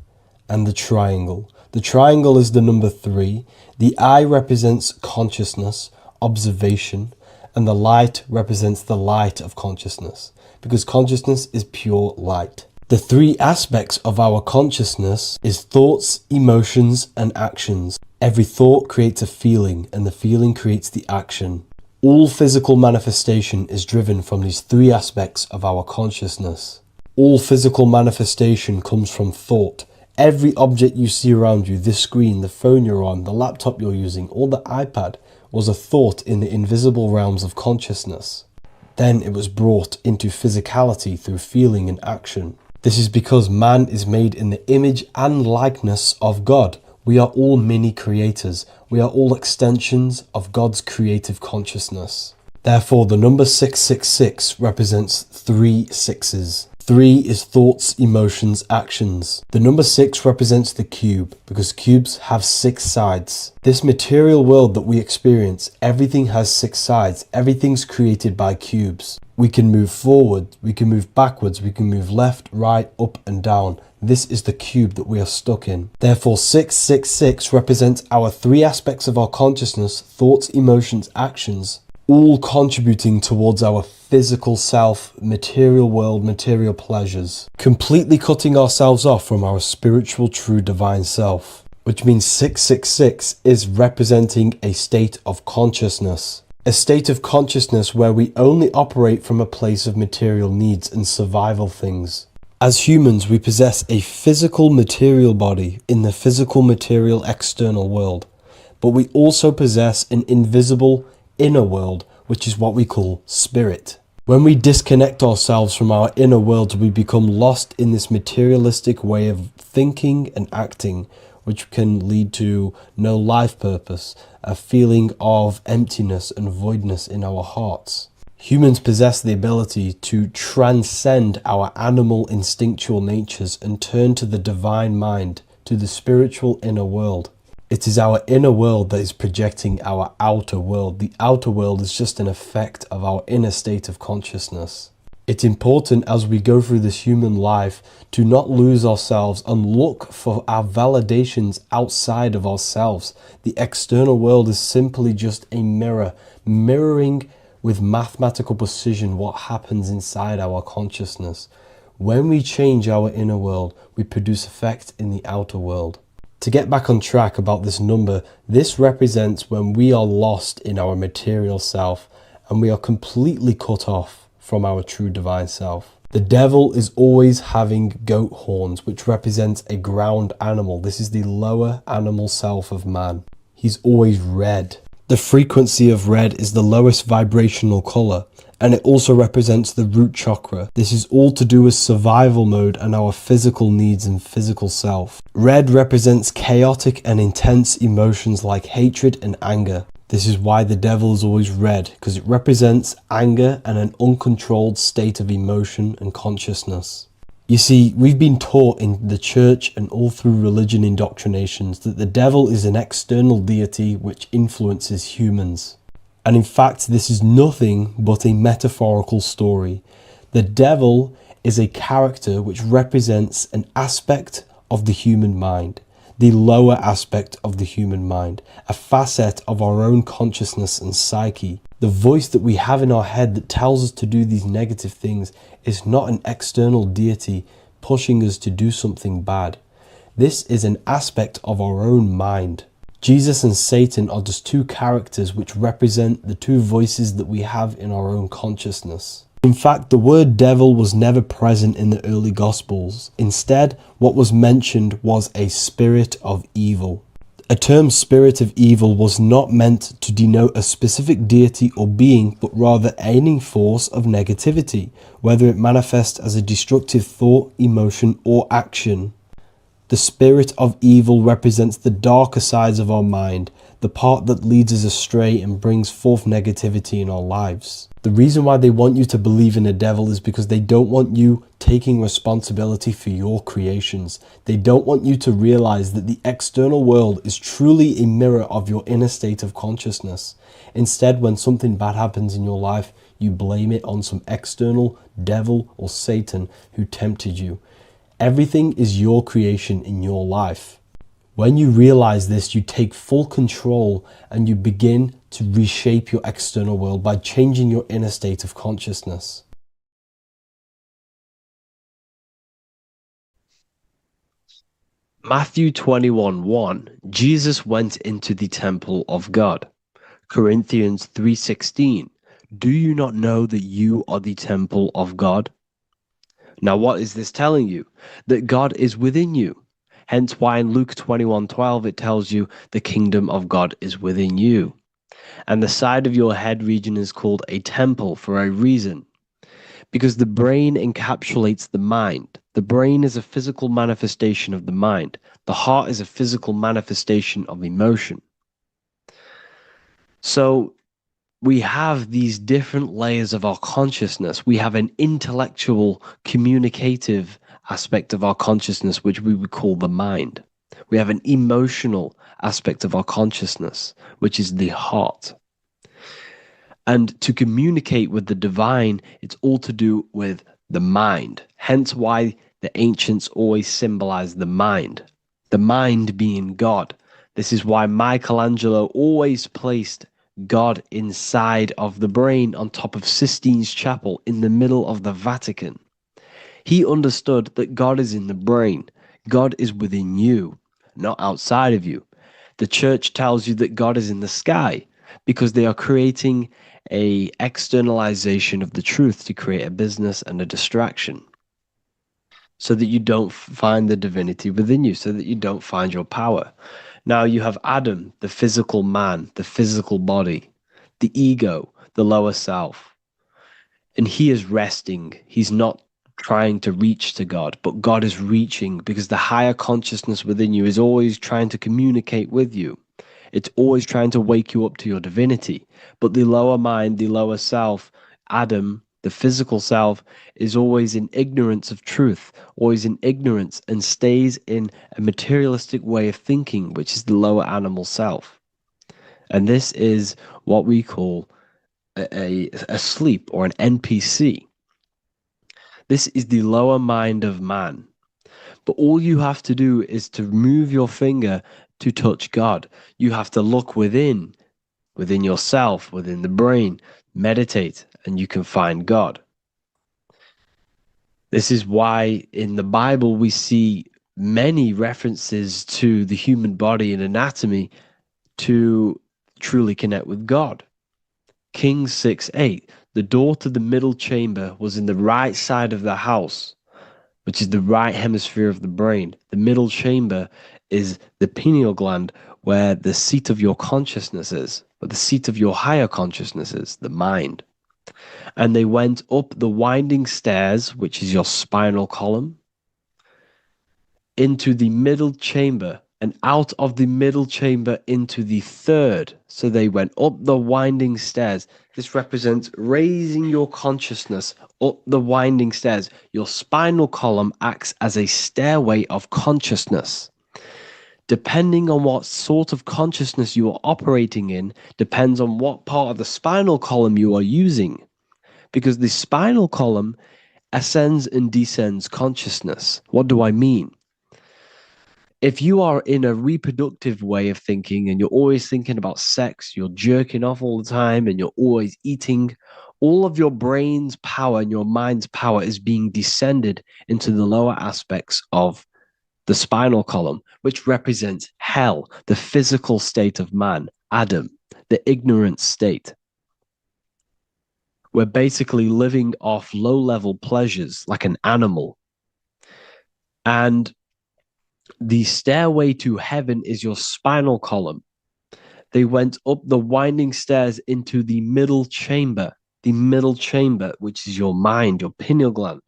and the triangle. The triangle is the number 3. The eye represents consciousness, observation, and the light represents the light of consciousness, because consciousness is pure light. The 3 aspects of our consciousness is thoughts, emotions, and actions. Every thought creates a feeling, and the feeling creates the action. All physical manifestation is driven from these 3 aspects of our consciousness. All physical manifestation comes from thought. Every object you see around you, this screen, the phone you're on, the laptop you're using, or the iPad, was a thought in the invisible realms of consciousness. Then it was brought into physicality through feeling and action. This is because man is made in the image and likeness of God. We are all mini creators. We are all extensions of God's creative consciousness. Therefore, the number 666 represents 3 sixes. 3 is thoughts, emotions, actions. The number 6 represents the cube, because cubes have 6 sides. This material world that we experience, everything has 6 sides. Everything's created by cubes. We can move forward, we can move backwards, we can move left, right, up and down. This is the cube that we are stuck in. Therefore, 666 represents our 3 aspects of our consciousness, thoughts, emotions, actions, all contributing towards our physical self, material world, material pleasures, completely cutting ourselves off from our spiritual, true, divine self, which means 666 is representing a state of consciousness. A state of consciousness where we only operate from a place of material needs and survival things. As humans, we possess a physical material body in the physical material external world, but we also possess an invisible inner world, which is what we call spirit. When we disconnect ourselves from our inner world, we become lost in this materialistic way of thinking and acting, which can lead to no life purpose, a feeling of emptiness and voidness in our hearts. Humans possess the ability to transcend our animal instinctual natures and turn to the divine mind, to the spiritual inner world. It is our inner world that is projecting our outer world. The outer world is just an effect of our inner state of consciousness. It's important as we go through this human life to not lose ourselves and look for our validations outside of ourselves. The external world is simply just a mirror, mirroring with mathematical precision what happens inside our consciousness. When we change our inner world, we produce effect in the outer world. To get back on track about this number, this represents when we are lost in our material self and we are completely cut off from our true divine self. The devil is always having goat horns, which represents a ground animal. This is the lower animal self of man. He's always red. The frequency of red is the lowest vibrational color, and it also represents the root chakra. This is all to do with survival mode and our physical needs and physical self. Red represents chaotic and intense emotions like hatred and anger. This is why the devil is always red, because it represents anger and an uncontrolled state of emotion and consciousness. You see, we've been taught in the church and all through religion indoctrinations that the devil is an external deity which influences humans. And in fact, this is nothing but a metaphorical story. The devil is a character which represents an aspect of the human mind, the lower aspect of the human mind, a facet of our own consciousness and psyche. The voice that we have in our head that tells us to do these negative things is not an external deity pushing us to do something bad. This is an aspect of our own mind. Jesus and Satan are just two characters which represent the two voices that we have in our own consciousness. In fact, the word devil was never present in the early Gospels. Instead, what was mentioned was a spirit of evil. A term spirit of evil was not meant to denote a specific deity or being, but rather any force of negativity, whether it manifests as a destructive thought, emotion, or action. The spirit of evil represents the darker sides of our mind, the part that leads us astray and brings forth negativity in our lives. The reason why they want you to believe in a devil is because they don't want you taking responsibility for your creations. They don't want you to realize that the external world is truly a mirror of your inner state of consciousness. Instead, when something bad happens in your life, you blame it on some external devil or Satan who tempted you. Everything is your creation in your life. When you realize this, you take full control and you begin to reshape your external world by changing your inner state of consciousness. Matthew 21:1, Jesus went into the temple of God. Corinthians 3:16, do you not know that you are the temple of God? Now what is this telling you? That God is within you. Hence why in Luke 21:12 it tells you the kingdom of God is within you. And the side of your head region is called a temple for a reason. Because the brain encapsulates the mind. The brain is a physical manifestation of the mind. The heart is a physical manifestation of emotion. So we have these different layers of our consciousness. We have an intellectual, communicative aspect of our consciousness, which we would call the mind. We have an emotional aspect of our consciousness, which is the heart. And to communicate with the divine, it's all to do with the mind. Hence why the ancients always symbolize the mind being God. This is why Michelangelo always placed God inside of the brain on top of Sistine Chapel in the middle of the Vatican. He understood that God is in the brain. God is within you, not outside of you. The church tells you that God is in the sky because they are creating a externalization of the truth to create a business and a distraction so that you don't find the divinity within you, so that you don't find your power. Now you have Adam, the physical man, the physical body, the ego, the lower self. And he is resting. He's not trying to reach to God, but God is reaching because the higher consciousness within you is always trying to communicate with you. It's always trying to wake you up to your divinity. But the lower mind, the lower self, Adam, the physical self, is always in ignorance of truth, always in ignorance, and stays in a materialistic way of thinking, which is the lower animal self. And this is what we call a sleep or an NPC. This is the lower mind of man. But all you have to do is to move your finger to touch God. You have to look within yourself, within the brain, meditate, and you can find God. This is why in the Bible we see many references to the human body and anatomy to truly connect with God. Kings 6:8, The door to the middle chamber was in the right side of the house, which is the right hemisphere of the brain. The middle chamber is the pineal gland, where the seat of your consciousness is, where the seat of your higher consciousness is, the mind. And they went up the winding stairs, which is your spinal column, into the middle chamber, and out of the middle chamber into the third. So they went up the winding stairs. This represents raising your consciousness up the winding stairs. Your spinal column acts as a stairway of consciousness. Depending on what sort of consciousness you are operating in, depends on what part of the spinal column you are using. Because the spinal column ascends and descends consciousness. What do I mean? If you are in a reproductive way of thinking and you're always thinking about sex, you're jerking off all the time and you're always eating, all of your brain's power and your mind's power is being descended into the lower aspects of the spinal column, which represents hell, the physical state of man, Adam, the ignorant state. We're basically living off low-level pleasures like an animal. And the stairway to heaven is your spinal column. They went up the winding stairs into the middle chamber, which is your mind, your pineal gland,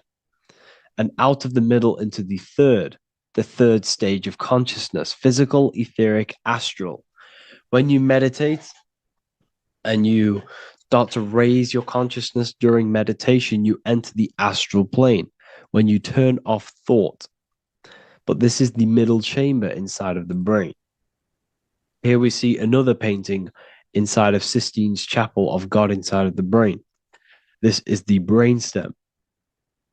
and out of the middle into the third stage of consciousness, physical, etheric, astral. When you meditate and you start to raise your consciousness during meditation, you enter the astral plane when you turn off thought. But this is the middle chamber inside of the brain. Here we see another painting inside of Sistine's chapel of God inside of the brain. This is the brainstem.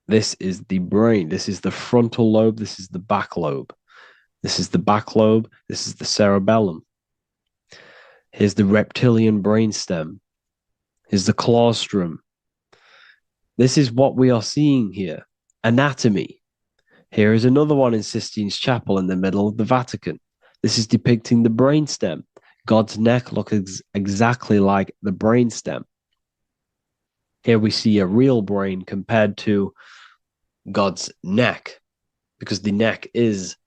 This is the brain. This is the frontal lobe. This is the back lobe. This is the back lobe. This is the cerebellum. Here's the reptilian brainstem. Here's the claustrum. This is what we are seeing here. Anatomy. Here is another one in Sistine's chapel in the middle of the Vatican. This is depicting the brainstem. God's neck looks exactly like the brainstem. Here we see a real brain compared to God's neck, because the neck is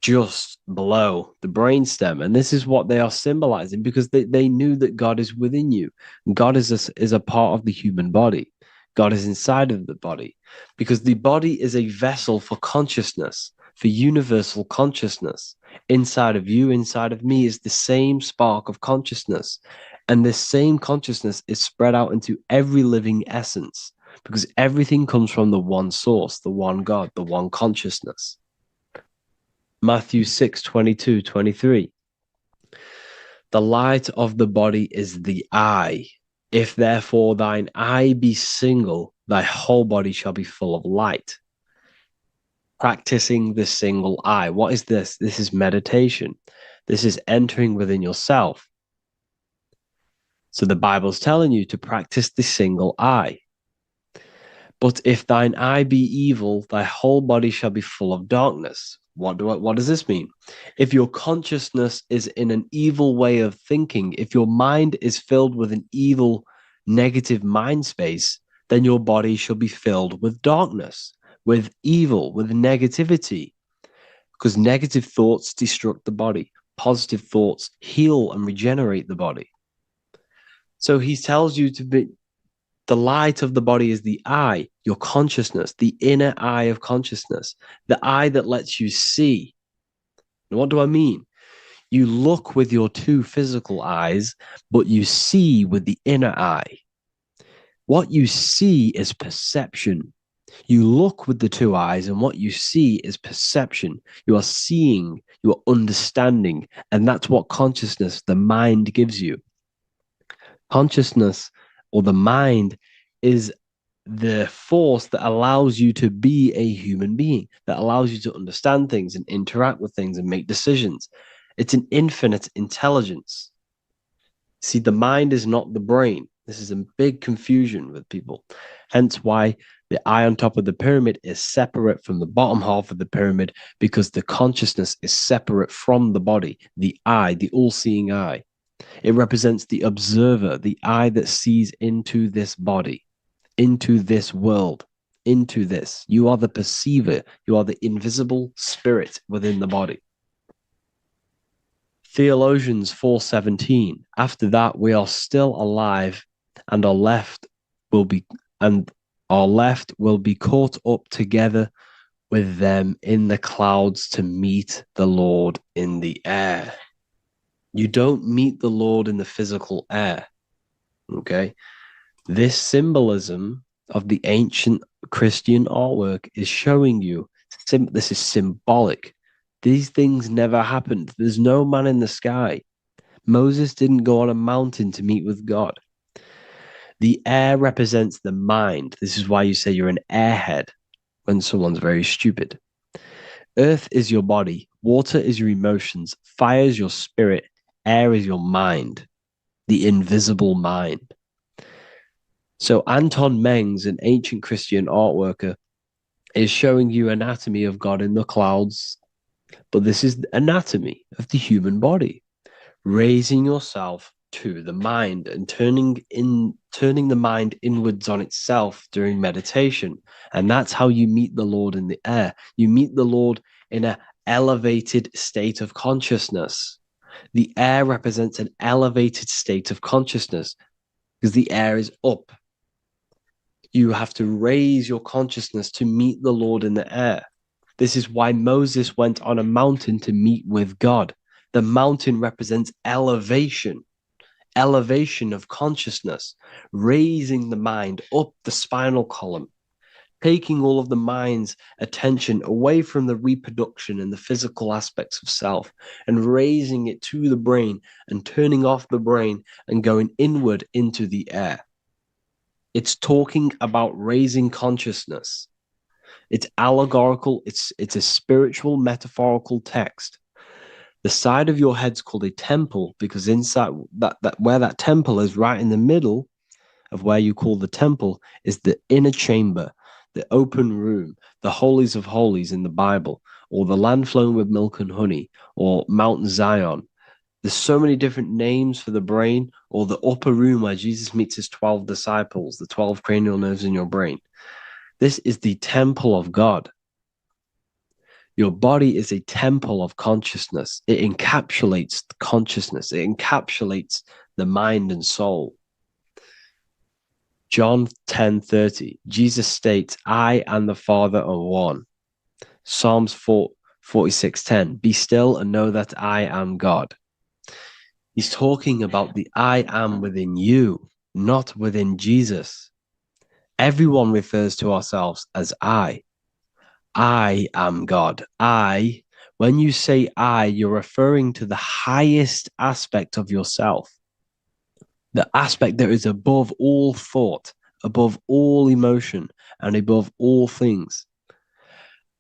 just below the brainstem. And this is what they are symbolizing, because they knew that God is within you. God is a part of the human body. God is inside of the body, because the body is a vessel for consciousness, for universal consciousness. Inside of you, inside of me is the same spark of consciousness. And this same consciousness is spread out into every living essence, because everything comes from the one source, the one God, the one consciousness. Matthew 6:22-23. The light of the body is the eye. If therefore thine eye be single, thy whole body shall be full of light. Practicing the single eye. What is this? This is meditation. This is entering within yourself. So the Bible's telling you to practice the single eye. But if thine eye be evil, thy whole body shall be full of darkness. What does this mean? If your consciousness is in an evil way of thinking, if your mind is filled with an evil, negative mind space, then your body shall be filled with darkness, with evil, with negativity. Because negative thoughts destruct the body. Positive thoughts heal and regenerate the body. So he tells you to be, the light of the body is the eye, your consciousness, the inner eye of consciousness, the eye that lets you see. And what do I mean? You look with your two physical eyes, but you see with the inner eye. What you see is perception. You look with the two eyes, and what you see is perception. You are seeing, you are understanding, and that's what consciousness, the mind, gives you. Consciousness, or the mind, is the force that allows you to be a human being, that allows you to understand things and interact with things and make decisions. It's an infinite intelligence. See, the mind is not the brain. This is a big confusion with people. Hence why the eye on top of the pyramid is separate from the bottom half of the pyramid, because the consciousness is separate from the body, the eye, the all-seeing eye. It represents the observer, the eye that sees into this body, into this world, into this. You are the perceiver. You are the invisible spirit within the body. Theologians 4:17. After that, we are still alive, and our left will be caught up together with them in the clouds to meet the Lord in the air. You don't meet the Lord in the physical air. Okay? This symbolism of the ancient Christian artwork is showing you this is symbolic. These things never happened. There's no man in the sky. Moses didn't go on a mountain to meet with God. The air represents the mind. This is why you say you're an airhead when someone's very stupid. Earth is your body. Water is your emotions. Fire is your spirit. Air is your mind, the invisible mind. So Anton Mengs, an ancient Christian art worker, is showing you anatomy of God in the clouds. But this is anatomy of the human body, raising yourself to the mind and turning the mind inwards on itself during meditation. And that's how you meet the Lord in the air. You meet the Lord in an elevated state of consciousness. The air represents an elevated state of consciousness because the air is up. You have to raise your consciousness to meet the Lord in the air. This is why Moses went on a mountain to meet with God. The mountain represents elevation of consciousness, raising the mind up the spinal column, taking all of the mind's attention away from the reproduction and the physical aspects of self and raising it to the brain and turning off the brain and going inward into the air. It's talking about raising consciousness. It's allegorical. It's a spiritual, metaphorical text. The side of your head's called a temple because inside that where that temple is, right in the middle of where you call the temple, is the inner chamber, the open room, the holies of holies in the Bible, or the land flowing with milk and honey, or Mount Zion. There's so many different names for the brain, or the upper room where Jesus meets his 12 disciples, the 12 cranial nerves in your brain. This is the temple of God. Your body is a temple of consciousness. It encapsulates the consciousness. It encapsulates the mind and soul. John 10:30, Jesus states, I and the Father are one. Psalms 46:10, be still and know that I am God. He's talking about the I am within you, not within Jesus. Everyone refers to ourselves as I. I am God. When you say I, you're referring to the highest aspect of yourself, the aspect that is above all thought, above all emotion, and above all things.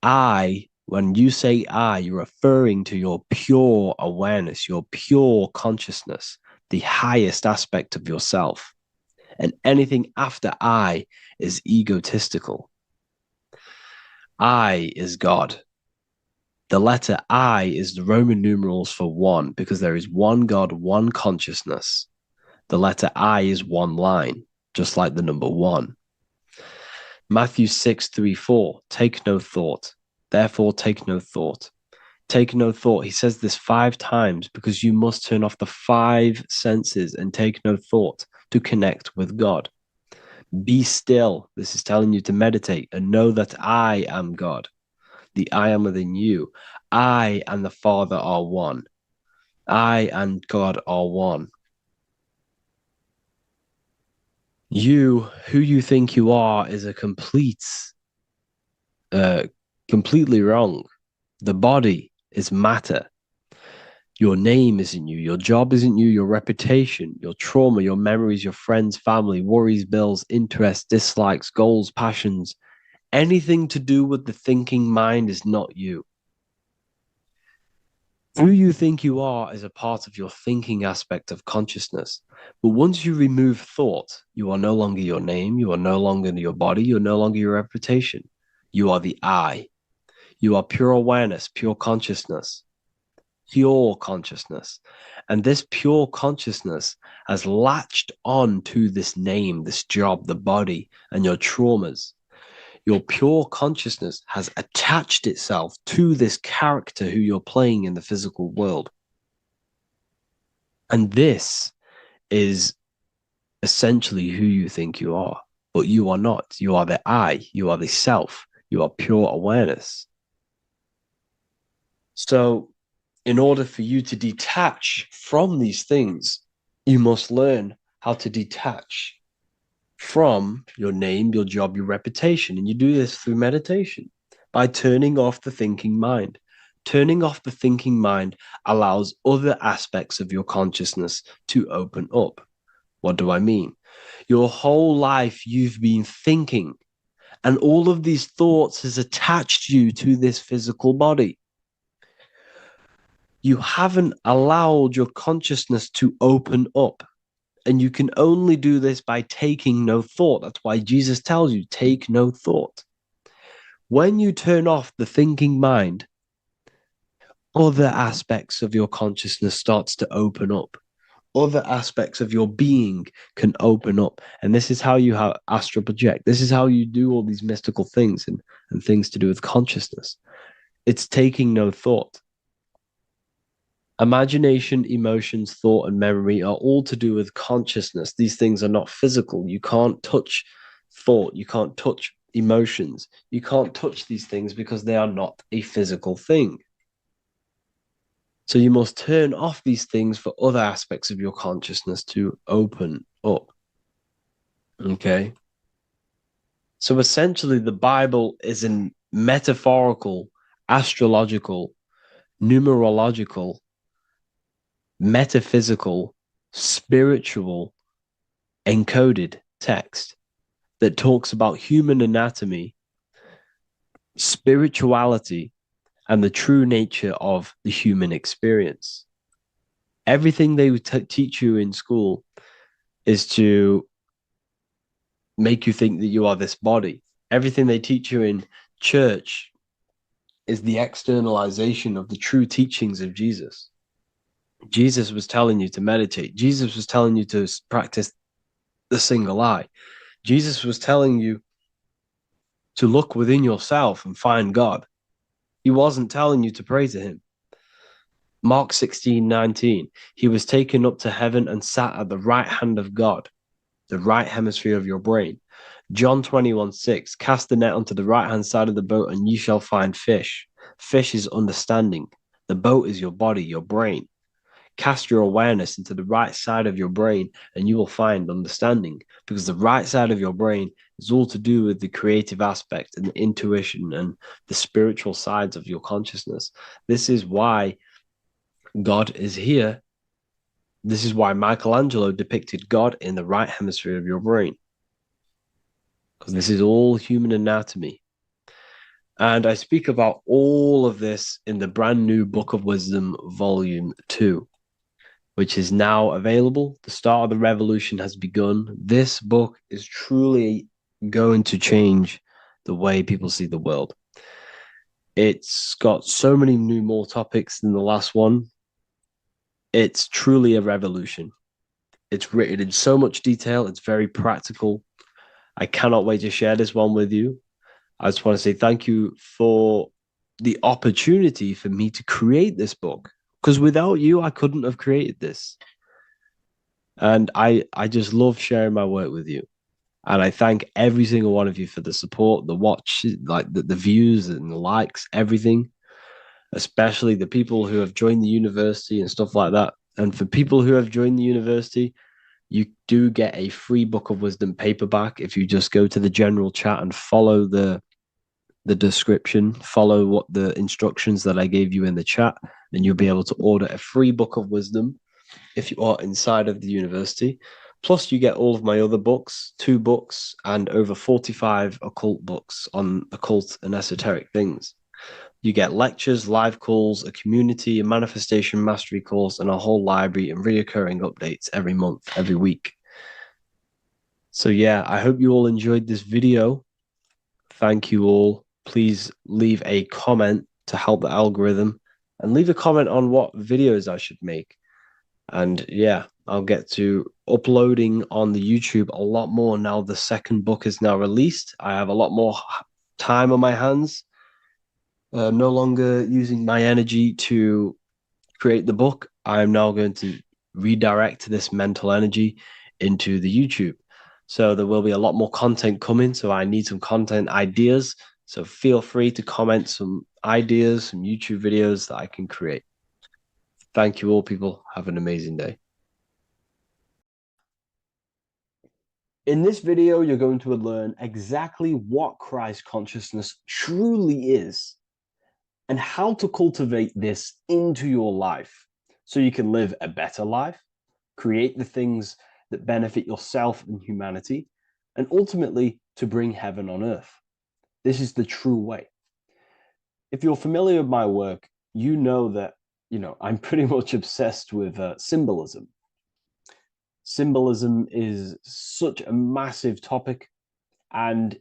When you say I, you're referring to your pure awareness, your pure consciousness, the highest aspect of yourself. And anything after I is egotistical. I is God. The letter I is the Roman numerals for one, because there is one God, one consciousness. The letter I is one line, just like the number one. Matthew 6:3-4, take no thought. Therefore, take no thought. Take no thought. He says this 5 times because you must turn off the 5 senses and take no thought to connect with God. Be still. This is telling you to meditate and know that I am God. The I am within you. I and the Father are one. I and God are one. You, who you think you are, is a completely wrong. The body is matter. Your name isn't you. Your job isn't you. Your reputation, your trauma, your memories, your friends, family, worries, bills, interests, dislikes, goals, passions. Anything to do with the thinking mind is not you. Who you think you are is a part of your thinking aspect of consciousness. But once you remove thought, you are no longer your name. You are no longer your body. You're no longer your reputation. You are the I. You are pure awareness, pure consciousness. pure consciousness. And this pure consciousness has latched on to this name, this job, the body, and your traumas. Your pure consciousness has attached itself to this character who you're playing in the physical world. And this is essentially who you think you are, but you are not. You are the I, you are the self, you are pure awareness. So, in order for you to detach from these things, you must learn how to detach from your name, your job, your reputation. And you do this through meditation by turning off the thinking mind. Turning off the thinking mind allows other aspects of your consciousness to open up. What do I mean? Your whole life you've been thinking, and all of these thoughts has attached you to this physical body. You haven't allowed your consciousness to open up. And you can only do this by taking no thought. That's why Jesus tells you, take no thought. When you turn off the thinking mind, other aspects of your consciousness starts to open up. Other aspects of your being can open up. And this is how you astral project. This is how you do all these mystical things and things to do with consciousness. It's taking no thought. Imagination, emotions, thought, and memory are all to do with consciousness. These things are not physical. You can't touch thought. You can't touch emotions. You can't touch these things because they are not a physical thing. So you must turn off these things for other aspects of your consciousness to open up. Okay? So essentially, the Bible is a metaphorical, astrological, numerological, metaphysical, spiritual, encoded text that talks about human anatomy, spirituality, and the true nature of the human experience. Everything they teach you in school is to make you think that you are this body. Everything they teach you in church is the externalization of the true teachings of Jesus. Jesus was telling you to meditate. Jesus was telling you to practice the single eye. Jesus was telling you to look within yourself and find God. He wasn't telling you to pray to him. Mark 16:19, he was taken up to heaven and sat at the right hand of God, the right hemisphere of your brain. John 21:6, cast the net onto the right hand side of the boat and ye shall find fish. Fish is understanding. The boat is your body, your brain. Cast your awareness into the right side of your brain and you will find understanding, because the right side of your brain is all to do with the creative aspect and the intuition and the spiritual sides of your consciousness. This is why God is here. This is why Michelangelo depicted God in the right hemisphere of your brain, because this is all human anatomy. And I speak about all of this in the brand new Book of Wisdom, Volume 2. Which is now available. The start of the revolution has begun. This book is truly going to change the way people see the world. It's got so many more topics than the last one. It's truly a revolution. It's written in so much detail. It's very practical. I cannot wait to share this one with you. I just want to say thank you for the opportunity for me to create this book. Because without you, I couldn't have created this. And I just love sharing my work with you. And I thank every single one of you for the support, the watch, like the views and the likes, everything. Especially the people who have joined the university and stuff like that. And for people who have joined the university, you do get a free Book of Wisdom paperback if you just go to the general chat and follow the description, follow what the instructions that I gave you in the chat, and you'll be able to order a free Book of Wisdom if you are inside of the university. Plus, you get all of my other books, 2 books, and over 45 occult books on occult and esoteric things. You get lectures, live calls, a community, a manifestation mastery course, and a whole library and reoccurring updates every month, every week. So yeah, I hope you all enjoyed this video. Thank you all. Please leave a comment to help the algorithm and leave a comment on what videos I should make. And yeah, I'll get to uploading on the YouTube a lot more now the second book is now released. I have a lot more time on my hands. No longer using my energy to create the book. I am now going to redirect this mental energy into the YouTube. So there will be a lot more content coming. So I need some content ideas. So feel free to comment some ideas, some YouTube videos that I can create. Thank you all, people. Have an amazing day. In this video, you're going to learn exactly what Christ consciousness truly is and how to cultivate this into your life so you can live a better life, create the things that benefit yourself and humanity, and ultimately to bring heaven on earth. This is the true way. If you're familiar with my work, you know that, I'm pretty much obsessed with symbolism. Symbolism is such a massive topic, and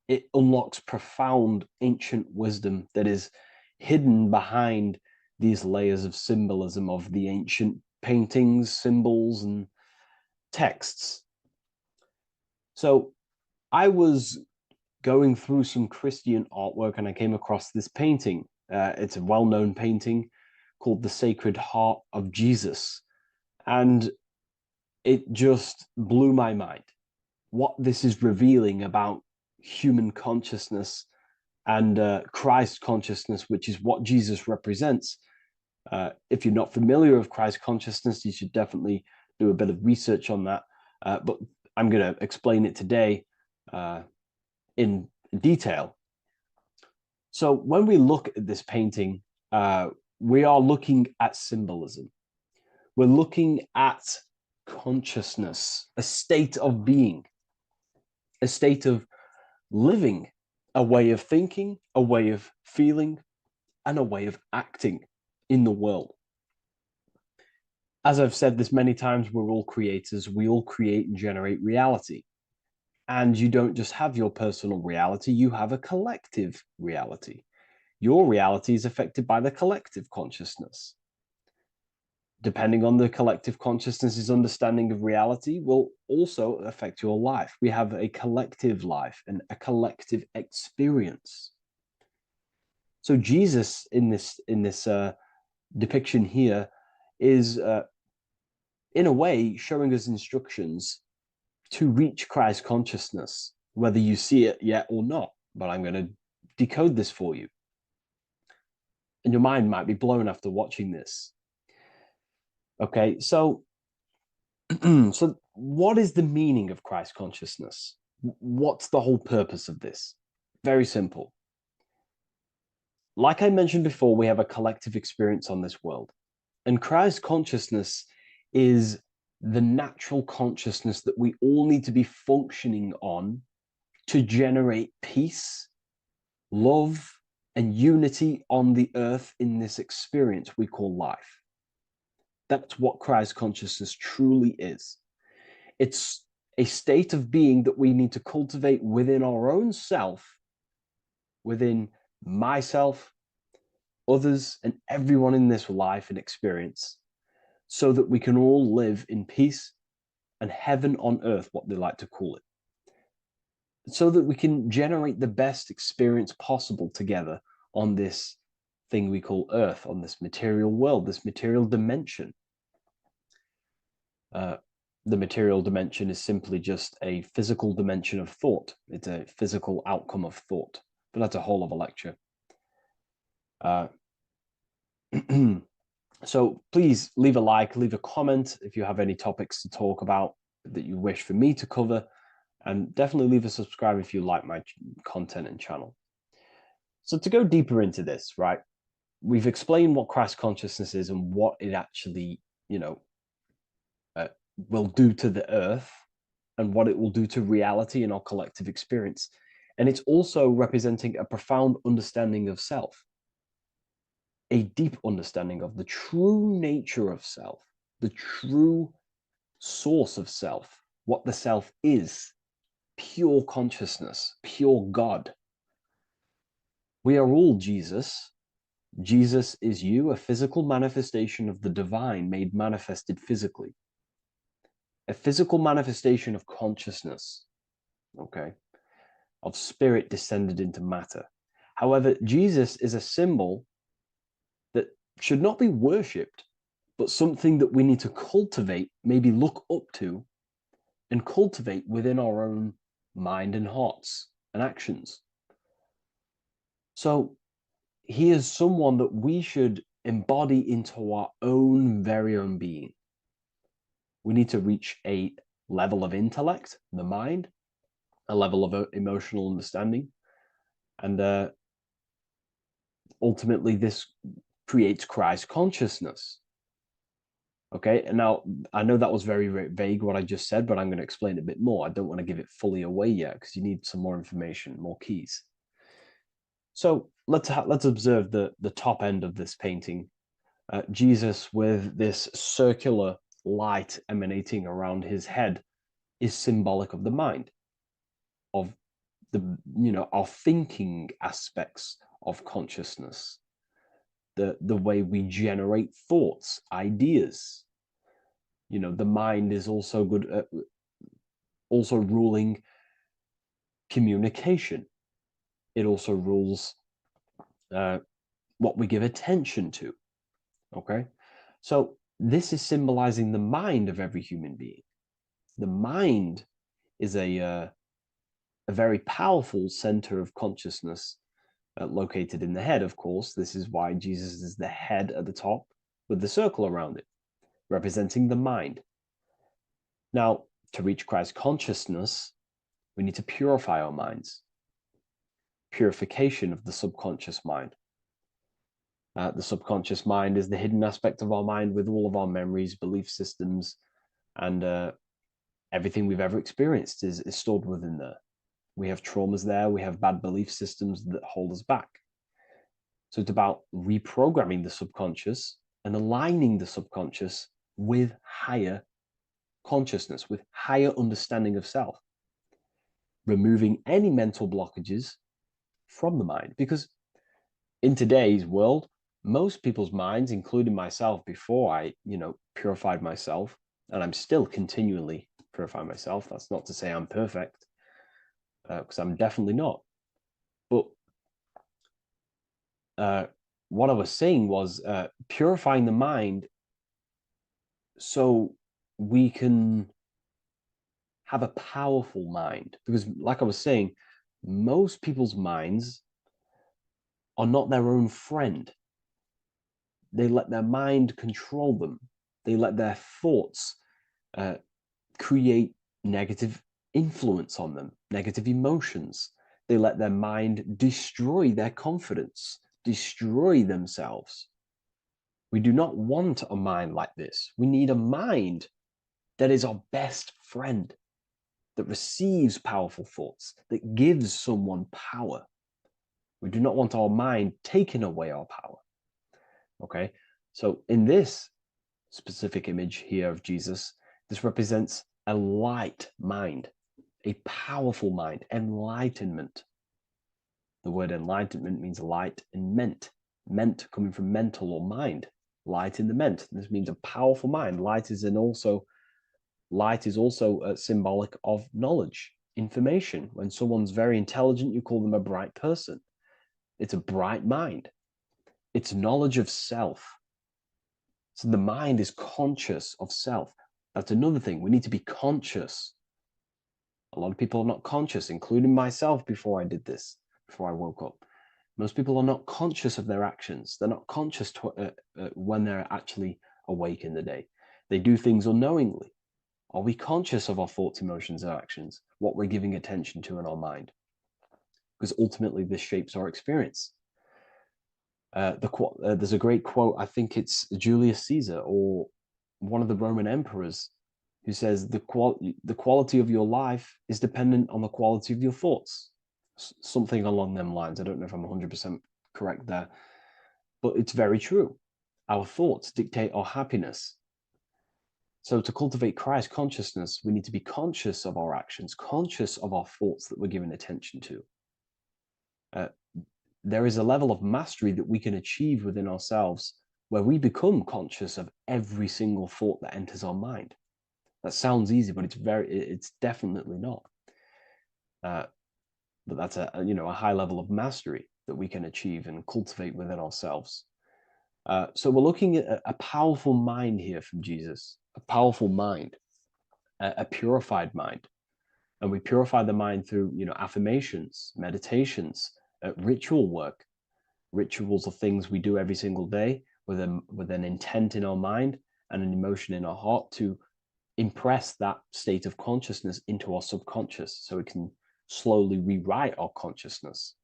it unlocks profound ancient wisdom that is hidden behind these layers of symbolism of the ancient paintings, symbols, and texts. So I was going through some Christian artwork and I came across this painting. It's a well-known painting called The Sacred Heart of Jesus. And it just blew my mind. What this is revealing about human consciousness and Christ consciousness, which is what Jesus represents. If you're not familiar with Christ consciousness, you should definitely do a bit of research on that. But I'm going to explain it today in detail. So when we look at this painting, we are looking at symbolism. We're looking at consciousness, a state of being, a state of living, a way of thinking, a way of feeling, and a way of acting in the world. As I've said this many times, we're all creators. We all create and generate reality. And you don't just have your personal reality, you have a collective reality. Your reality is affected by the collective consciousness. Depending on the collective consciousness's understanding of reality will also affect your life. We have a collective life and a collective experience. So Jesus in this depiction here is in a way showing us instructions to reach Christ consciousness, whether you see it yet or not. But I'm going to decode this for you. And your mind might be blown after watching this. Okay, so so what is the meaning of Christ consciousness? What's the whole purpose of this? Very simple. Like I mentioned before, we have a collective experience on this world. And Christ consciousness is the natural consciousness that we all need to be functioning on to generate peace, love, and unity on the earth in this experience we call life. That's what Christ consciousness truly is. It's a state of being that we need to cultivate within our own self, within myself, others, and everyone in this life and experience, so that we can all live in peace and heaven on earth, what they like to call it, so that we can generate the best experience possible together on this thing we call earth, on this material world, this material dimension. The material dimension is simply just a physical dimension of thought. It's a physical outcome of thought, but that's a whole other lecture. So please leave a like, leave a comment if you have any topics to talk about that you wish for me to cover, and definitely leave a subscribe if you like my content and channel. So to go deeper into this, right, we've explained what Christ consciousness is and what it actually, will do to the earth and what it will do to reality and our collective experience. And it's also representing a profound understanding of self, a deep understanding of the true nature of self, the true source of self, what the self is, pure consciousness, pure God. We are all Jesus. Jesus is you, a physical manifestation of the divine made manifested physically. A physical manifestation of consciousness, okay, of spirit descended into matter. However, Jesus is a symbol that should not be worshipped, but something that we need to cultivate, maybe look up to, and cultivate within our own mind and hearts and actions. So he is someone that we should embody into our own very own being. We need to reach a level of intellect, the mind, a level of emotional understanding, and ultimately this creates Christ consciousness. Okay, and now I know that was very, very vague what I just said, but I'm going to explain it a bit more. I don't want to give it fully away yet because you need some more information, more keys. So let's observe the top end of this painting. Jesus with this circular light emanating around his head is symbolic of the mind, of our thinking aspects of consciousness, the way we generate thoughts, ideas. The mind is also good at also ruling communication. It also rules what we give attention to. Okay, so this is symbolizing the mind of every human being. The mind is a very powerful center of consciousness located in the head, of course. This is why Jesus is the head at the top with the circle around it, representing the mind. Now, to reach Christ consciousness, we need to purify our minds. Purification of the subconscious mind. The subconscious mind is the hidden aspect of our mind with all of our memories, belief systems, and everything we've ever experienced is stored within there. We have traumas there, we have bad belief systems that hold us back. So it's about reprogramming the subconscious and aligning the subconscious with higher consciousness, with higher understanding of self. Removing any mental blockages from the mind. Because in today's world, most people's minds, including myself before I, purified myself, and I'm still continually purifying myself. That's not to say I'm perfect, because I'm definitely not. But what I was saying was purifying the mind so we can have a powerful mind. Because like I was saying, most people's minds are not their own friend. They let their mind control them. They let their thoughts create negative influence on them, negative emotions. They let their mind destroy their confidence, destroy themselves. We do not want a mind like this. We need a mind that is our best friend, that receives powerful thoughts, that gives someone power. We do not want our mind taking away our power. Okay, so in this specific image here of Jesus, this represents a light mind, a powerful mind, enlightenment. The word enlightenment means light and ment coming from mental or mind, light in the ment. This means a powerful mind. Light is also symbolic of knowledge, information. When someone's very intelligent, you call them a bright person. It's a bright mind. It's knowledge of self. So the mind is conscious of self. That's another thing. We need to be conscious. A lot of people are not conscious, including myself before I did this, before I woke up. Most people are not conscious of their actions. They're not conscious when they're actually awake in the day. They do things unknowingly. Are we conscious of our thoughts, emotions, and actions, what we're giving attention to in our mind? Because ultimately this shapes our experience. There's a great quote, I think it's Julius Caesar or one of the Roman emperors, who says the quality of your life is dependent on the quality of your thoughts. Something along them lines. I don't know if I'm 100% correct there, but it's very true. Our thoughts dictate our happiness. So to cultivate Christ consciousness, we need to be conscious of our actions, conscious of our thoughts that we're giving attention to. there is a level of mastery that we can achieve within ourselves where we become conscious of every single thought that enters our mind. That sounds easy, but it's definitely not. But that's a high level of mastery that we can achieve and cultivate within ourselves. So we're looking at a powerful mind here from Jesus, a powerful mind, a purified mind. And we purify the mind through, affirmations, meditations, ritual work. Rituals are things we do every single day with an intent in our mind and an emotion in our heart to impress that state of consciousness into our subconscious, so it can slowly rewrite our consciousness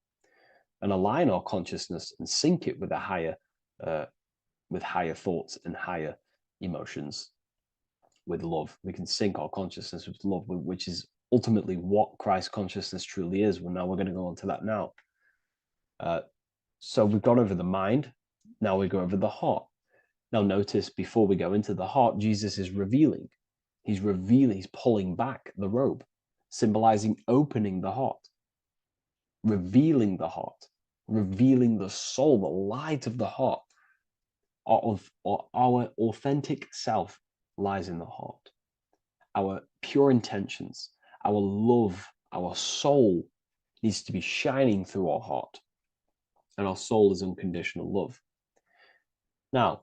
and align our consciousness and sync it with higher thoughts and higher emotions with love. We can sync our consciousness with love, which is ultimately what Christ consciousness truly is. Well, now we're going to go on to that now. So we've gone over the mind. Now we go over the heart. Now notice, before we go into the heart, Jesus is revealing. He's pulling back the robe, symbolizing opening the heart, revealing the heart, revealing the soul, the light of the heart. Our authentic self lies in the heart. Our pure intentions, our love, our soul needs to be shining through our heart. And our soul is unconditional love. Now,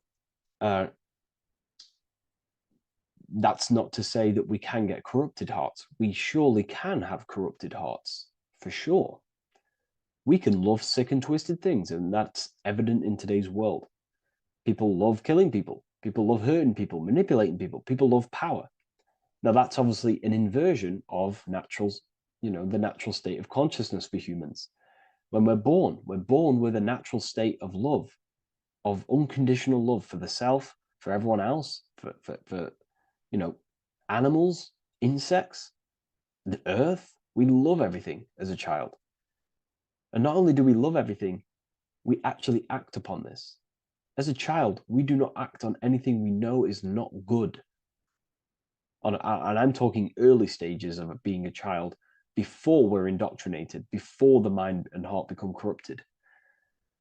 that's not to say that we can get corrupted hearts. We surely can have corrupted hearts, for sure. We can love sick and twisted things, and that's evident in today's world. People love killing people. People love hurting people, manipulating people. People love power. Now, that's obviously an inversion of the natural state of consciousness for humans. When we're born with a natural state of love, of unconditional love for the self, for everyone else, for animals, insects, the earth. We love everything as a child. And not only do we love everything, we actually act upon this. As a child, we do not act on anything we know is not good. And I'm talking early stages of being a child, before we're indoctrinated, before the mind and heart become corrupted.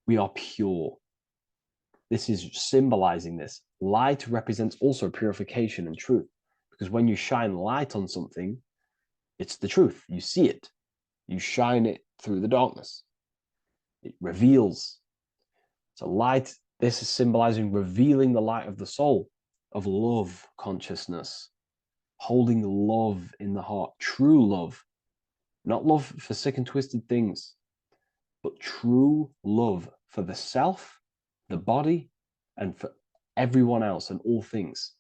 We are pure. This is symbolizing this. Light represents also purification and truth, because when you shine light on something, it's the truth. You see it. You shine it through the darkness. It reveals. So light, this is symbolizing revealing the light of the soul, of love consciousness, holding love in the heart, true love, not love for sick and twisted things, but true love for the self, the body, and for everyone else and all things.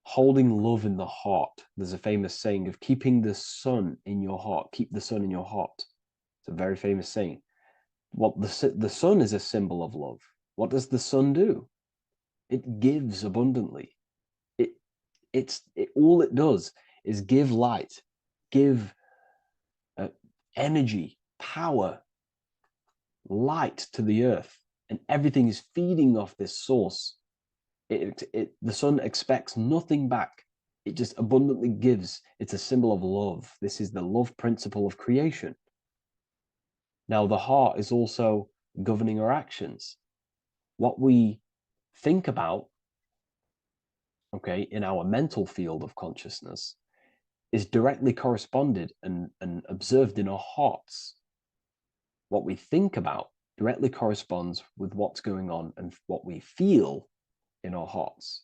Holding love in the heart. There's a famous saying of keeping the sun in your heart. Keep the sun in your heart. It's a very famous saying. What the sun is a symbol of love. What does the sun do? It gives abundantly. All it does is give light, give energy, power, light to the earth, and everything is feeding off this source. The sun expects nothing back. It just abundantly gives. It's a symbol of love. This is the love principle of creation. Now, the heart is also governing our actions. What we think about, in our mental field of consciousness, is directly corresponded and observed in our hearts. What we think about directly corresponds with what's going on and what we feel in our hearts.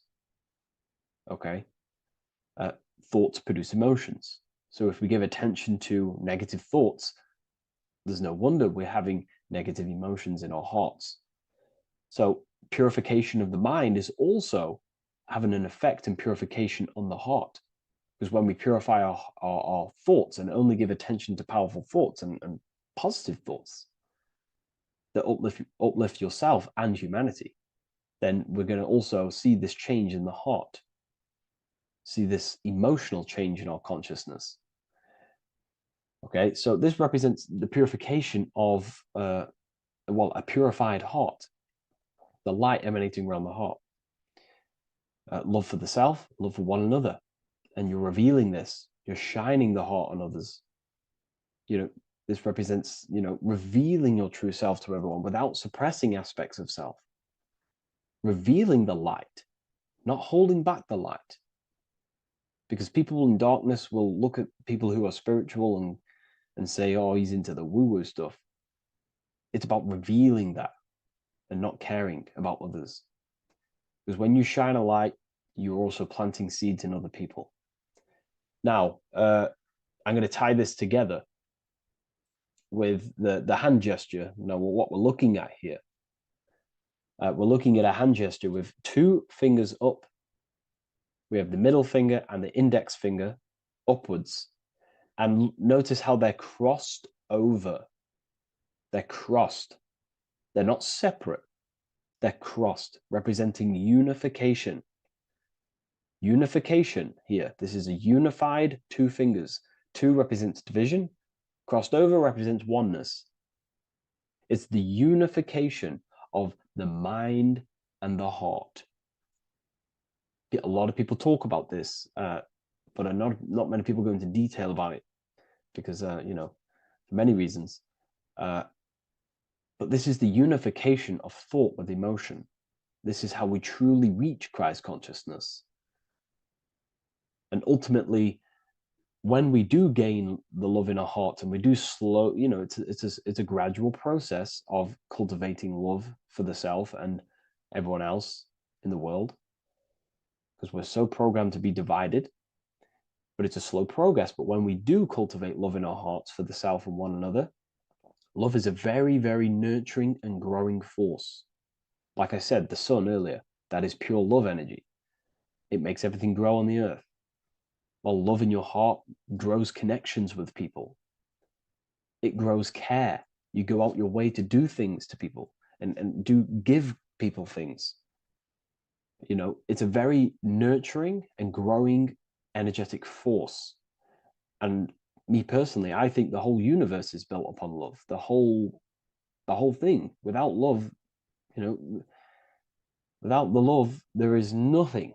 Thoughts produce emotions. So if we give attention to negative thoughts, there's no wonder we're having negative emotions in our hearts. So purification of the mind is also having an effect in purification on the heart. Because when we purify our thoughts and only give attention to powerful thoughts and positive thoughts that uplift yourself and humanity, then we're going to also see this change in the heart, see this emotional change in our consciousness. So this represents the purification of a purified heart, the light emanating around the heart. Love for the self, love for one another. And you're revealing this, you're shining the heart on others. This represents, revealing your true self to everyone without suppressing aspects of self. Revealing the light, not holding back the light. Because people in darkness will look at people who are spiritual and say, oh, he's into the woo-woo stuff. It's about revealing that and not caring about others. Because when you shine a light, you're also planting seeds in other people. Now, I'm going to tie this together with the hand gesture. Now, what we're looking at here, we're looking at a hand gesture with 2 fingers up. We have the middle finger and the index finger upwards. And notice how they're crossed over. They're crossed. They're not separate. They're crossed, representing unification. Unification here. This is a unified 2 fingers. 2 represents division. Crossed over represents oneness. It's the unification of the mind and the heart. A lot of people talk about this, but not many people go into detail about it because, for many reasons. But this is the unification of thought with emotion. This is how we truly reach Christ consciousness. And ultimately, when we do gain the love in our hearts and we do slow, it's a gradual process of cultivating love for the self and everyone else in the world, because we're so programmed to be divided, but it's a slow progress. But when we do cultivate love in our hearts for the self and one another, love is a very, very nurturing and growing force. Like I said, the sun earlier, that is pure love energy. It makes everything grow on the earth. While love in your heart grows connections with people. It grows care. You go out your way to do things to people and do give people things. It's a very nurturing and growing energetic force. And me personally, I think the whole universe is built upon love. The whole thing. Without love, without the love, there is nothing.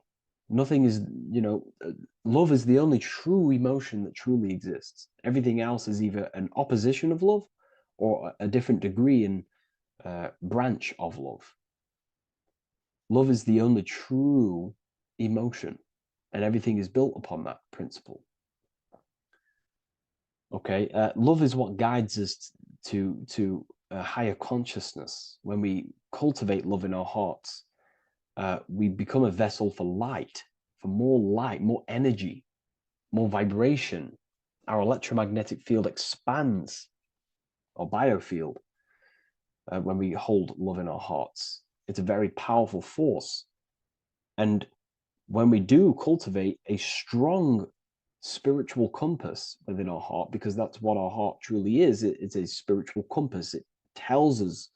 Nothing is, love is the only true emotion that truly exists. Everything else is either an opposition of love or a different degree and branch of love. Love is the only true emotion, and everything is built upon that principle. Okay, love is what guides us to a higher consciousness. When we cultivate love in our hearts, we become a vessel for light, more energy, more vibration. Our electromagnetic field expands, or biofield, when we hold love in our hearts. It's a very powerful force. And when we do cultivate a strong spiritual compass within our heart, because that's what our heart truly is, it's a spiritual compass. It tells us,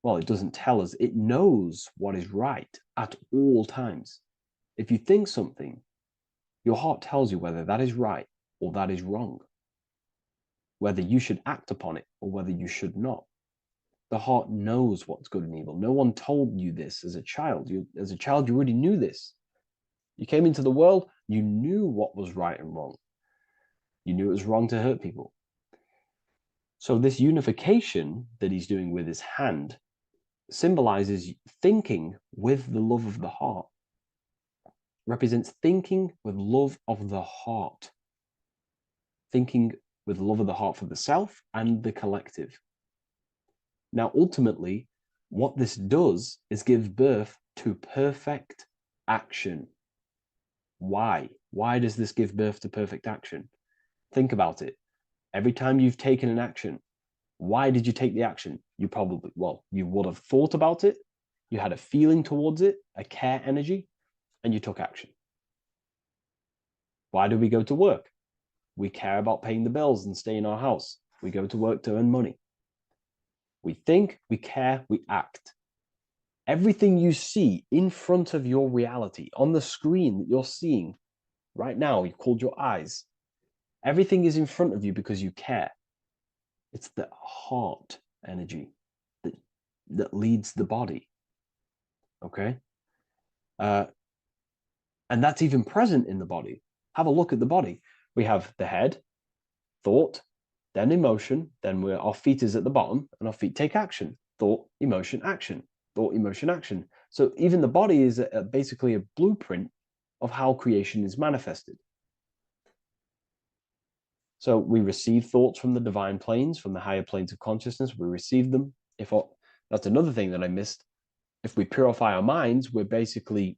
well, it doesn't tell us, it knows what is right at all times. If you think something, your heart tells you whether that is right or that is wrong, whether you should act upon it or whether you should not. The heart knows what's good and evil. No one told you this as a child. As a child, you already knew this. You came into the world, you knew what was right and wrong. You knew it was wrong to hurt people. So this unification that he's doing with his hand symbolizes thinking with the love of the heart. Represents thinking with love of the heart. Thinking with love of the heart for the self and the collective. Now, ultimately, what this does is give birth to perfect action. Why? Why does this give birth to perfect action? Think about it. Every time you've taken an action, why did you take the action? You would have thought about it, you had a feeling towards it, a care energy, and you took action. Why do we go to work? We care about paying the bills and stay in our house. We go to work to earn money. We think, we care, we act. Everything you see in front of your reality, on the screen that you're seeing right now, you called your eyes. Everything is in front of you because you care. It's the heart energy that leads the body. Okay? And that's even present in the body. Have a look at the body. We have the head, thought, then emotion, then our feet is at the bottom, and our feet take action. Thought, emotion, action. Thought, emotion, action. So even the body is basically a blueprint of how creation is manifested. So we receive thoughts from the divine planes, from the higher planes of consciousness. We receive them. That's another thing that I missed. If we purify our minds, we're basically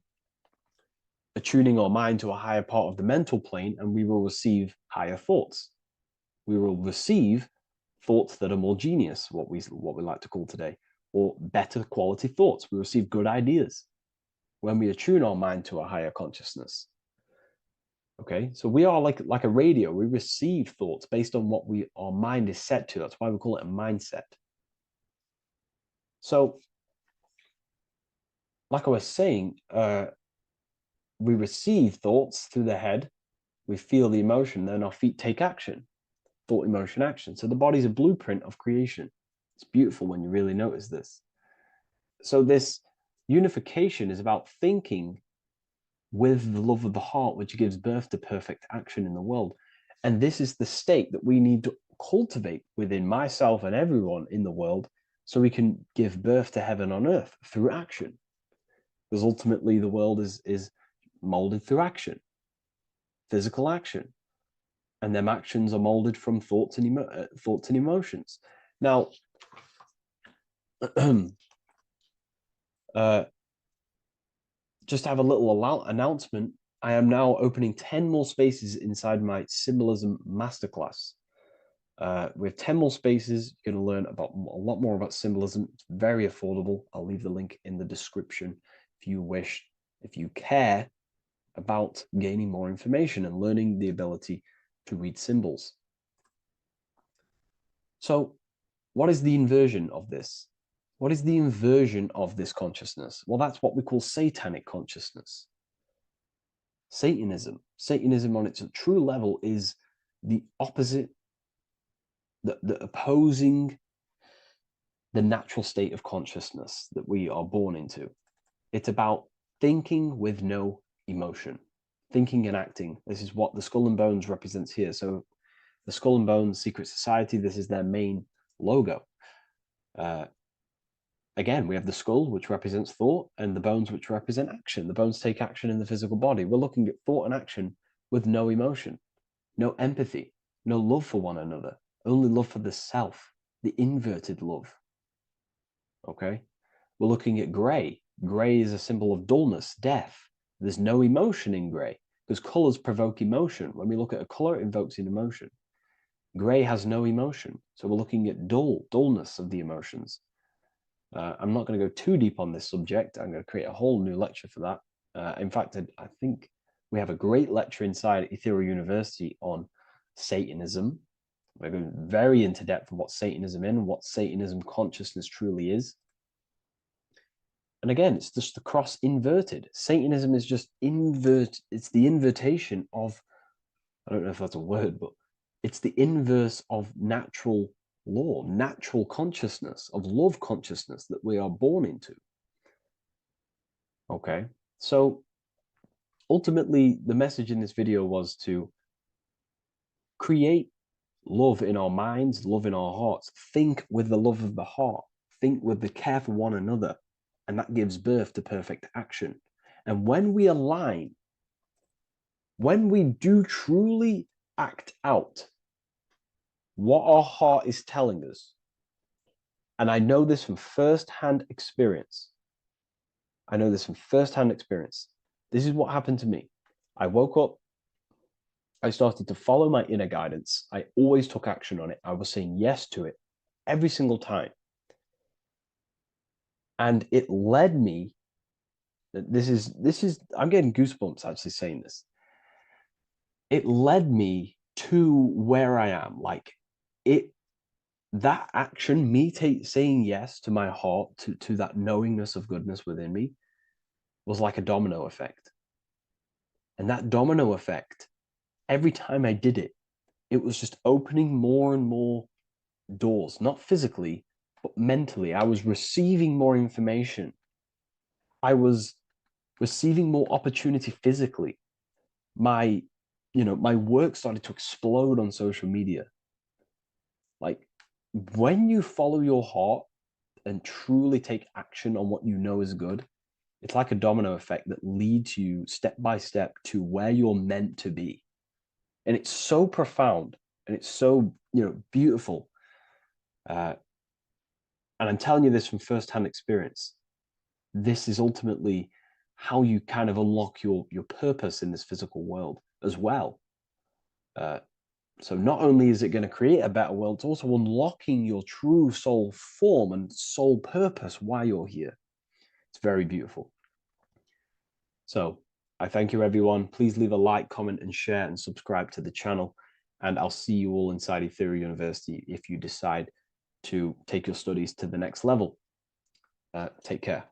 attuning our mind to a higher part of the mental plane, and we will receive higher thoughts. We will receive thoughts that are more genius, what we like to call today, or better quality thoughts. We receive good ideas when we attune our mind to a higher consciousness. Okay, so we are like a radio. We receive thoughts based on what our mind is set to. That's why we call it a mindset. So, like I was saying, we receive thoughts through the head. We feel the emotion, then our feet take action. Thought, emotion, action. So the body's a blueprint of creation. It's beautiful when you really notice this. So this unification is about thinking with the love of the heart, which gives birth to perfect action in the world. And this is the state that we need to cultivate within myself and everyone in the world, so we can give birth to heaven on earth through action. Because ultimately the world is molded through action, physical action. And them actions are molded from thoughts and emotions. Now, just to have a little announcement, I am now opening 10 more spaces inside my symbolism masterclass. We have 10 more spaces. You're going to learn about a lot more about symbolism. It's very affordable. I'll leave the link in the description if you wish, if you care about gaining more information and learning the ability to read symbols. So what is the inversion of this? What is the inversion of this consciousness? Well, that's what we call satanic consciousness. Satanism. Satanism on its true level is the opposite, the opposing the natural state of consciousness that we are born into. It's about thinking with no emotion, thinking and acting. This is what the Skull and Bones represents here. So the Skull and Bones Secret Society, this is their main logo. Again, we have the skull, which represents thought, and the bones, which represent action. The bones take action in the physical body. We're looking at thought and action with no emotion, no empathy, no love for one another, only love for the self, the inverted love. Okay? We're looking at gray. Gray is a symbol of dullness, death. There's no emotion in gray, because colors provoke emotion. When we look at a color, it invokes an emotion. Gray has no emotion. So we're looking at dullness of the emotions. I'm not going to go too deep on this subject. I'm going to create a whole new lecture for that. In fact, I think we have a great lecture inside Ethereal University on Satanism. We're going very into depth of what Satanism is and what Satanism consciousness truly is. And again, it's just the cross inverted. Satanism is just it's the invertation of, I don't know if that's a word, but it's the inverse of natural law, natural consciousness, of love consciousness that we are born into. Okay, so ultimately the message in this video was to create love in our minds, love in our hearts, think with the love of the heart, think with the care for one another, and that gives birth to perfect action. And when we align, when we do truly act out what our heart is telling us, and I know this from first-hand experience. This is what happened to me. I woke up, I started to follow my inner guidance. I always took action on it. I was saying yes to it every single time. And it led me, this is, I'm getting goosebumps actually saying this. It led me to where I am. That action, me saying yes to my heart, to that knowingness of goodness within me, was like a domino effect. And that domino effect, every time I did it, it was just opening more and more doors, not physically, but mentally. I was receiving more information. I was receiving more opportunity physically. My work started to explode on social media. Like, when you follow your heart and truly take action on what you know is good, it's like a domino effect that leads you step by step to where you're meant to be. And it's so profound and it's so, beautiful. And I'm telling you this from firsthand experience. This is ultimately how you kind of unlock your purpose in this physical world as well. So not only is it going to create a better world, it's also unlocking your true soul form and soul purpose while you're here. It's very beautiful. So I thank you, everyone. Please leave a like, comment, and share, and subscribe to the channel. And I'll see you all inside Ethereal University if you decide to take your studies to the next level. Take care.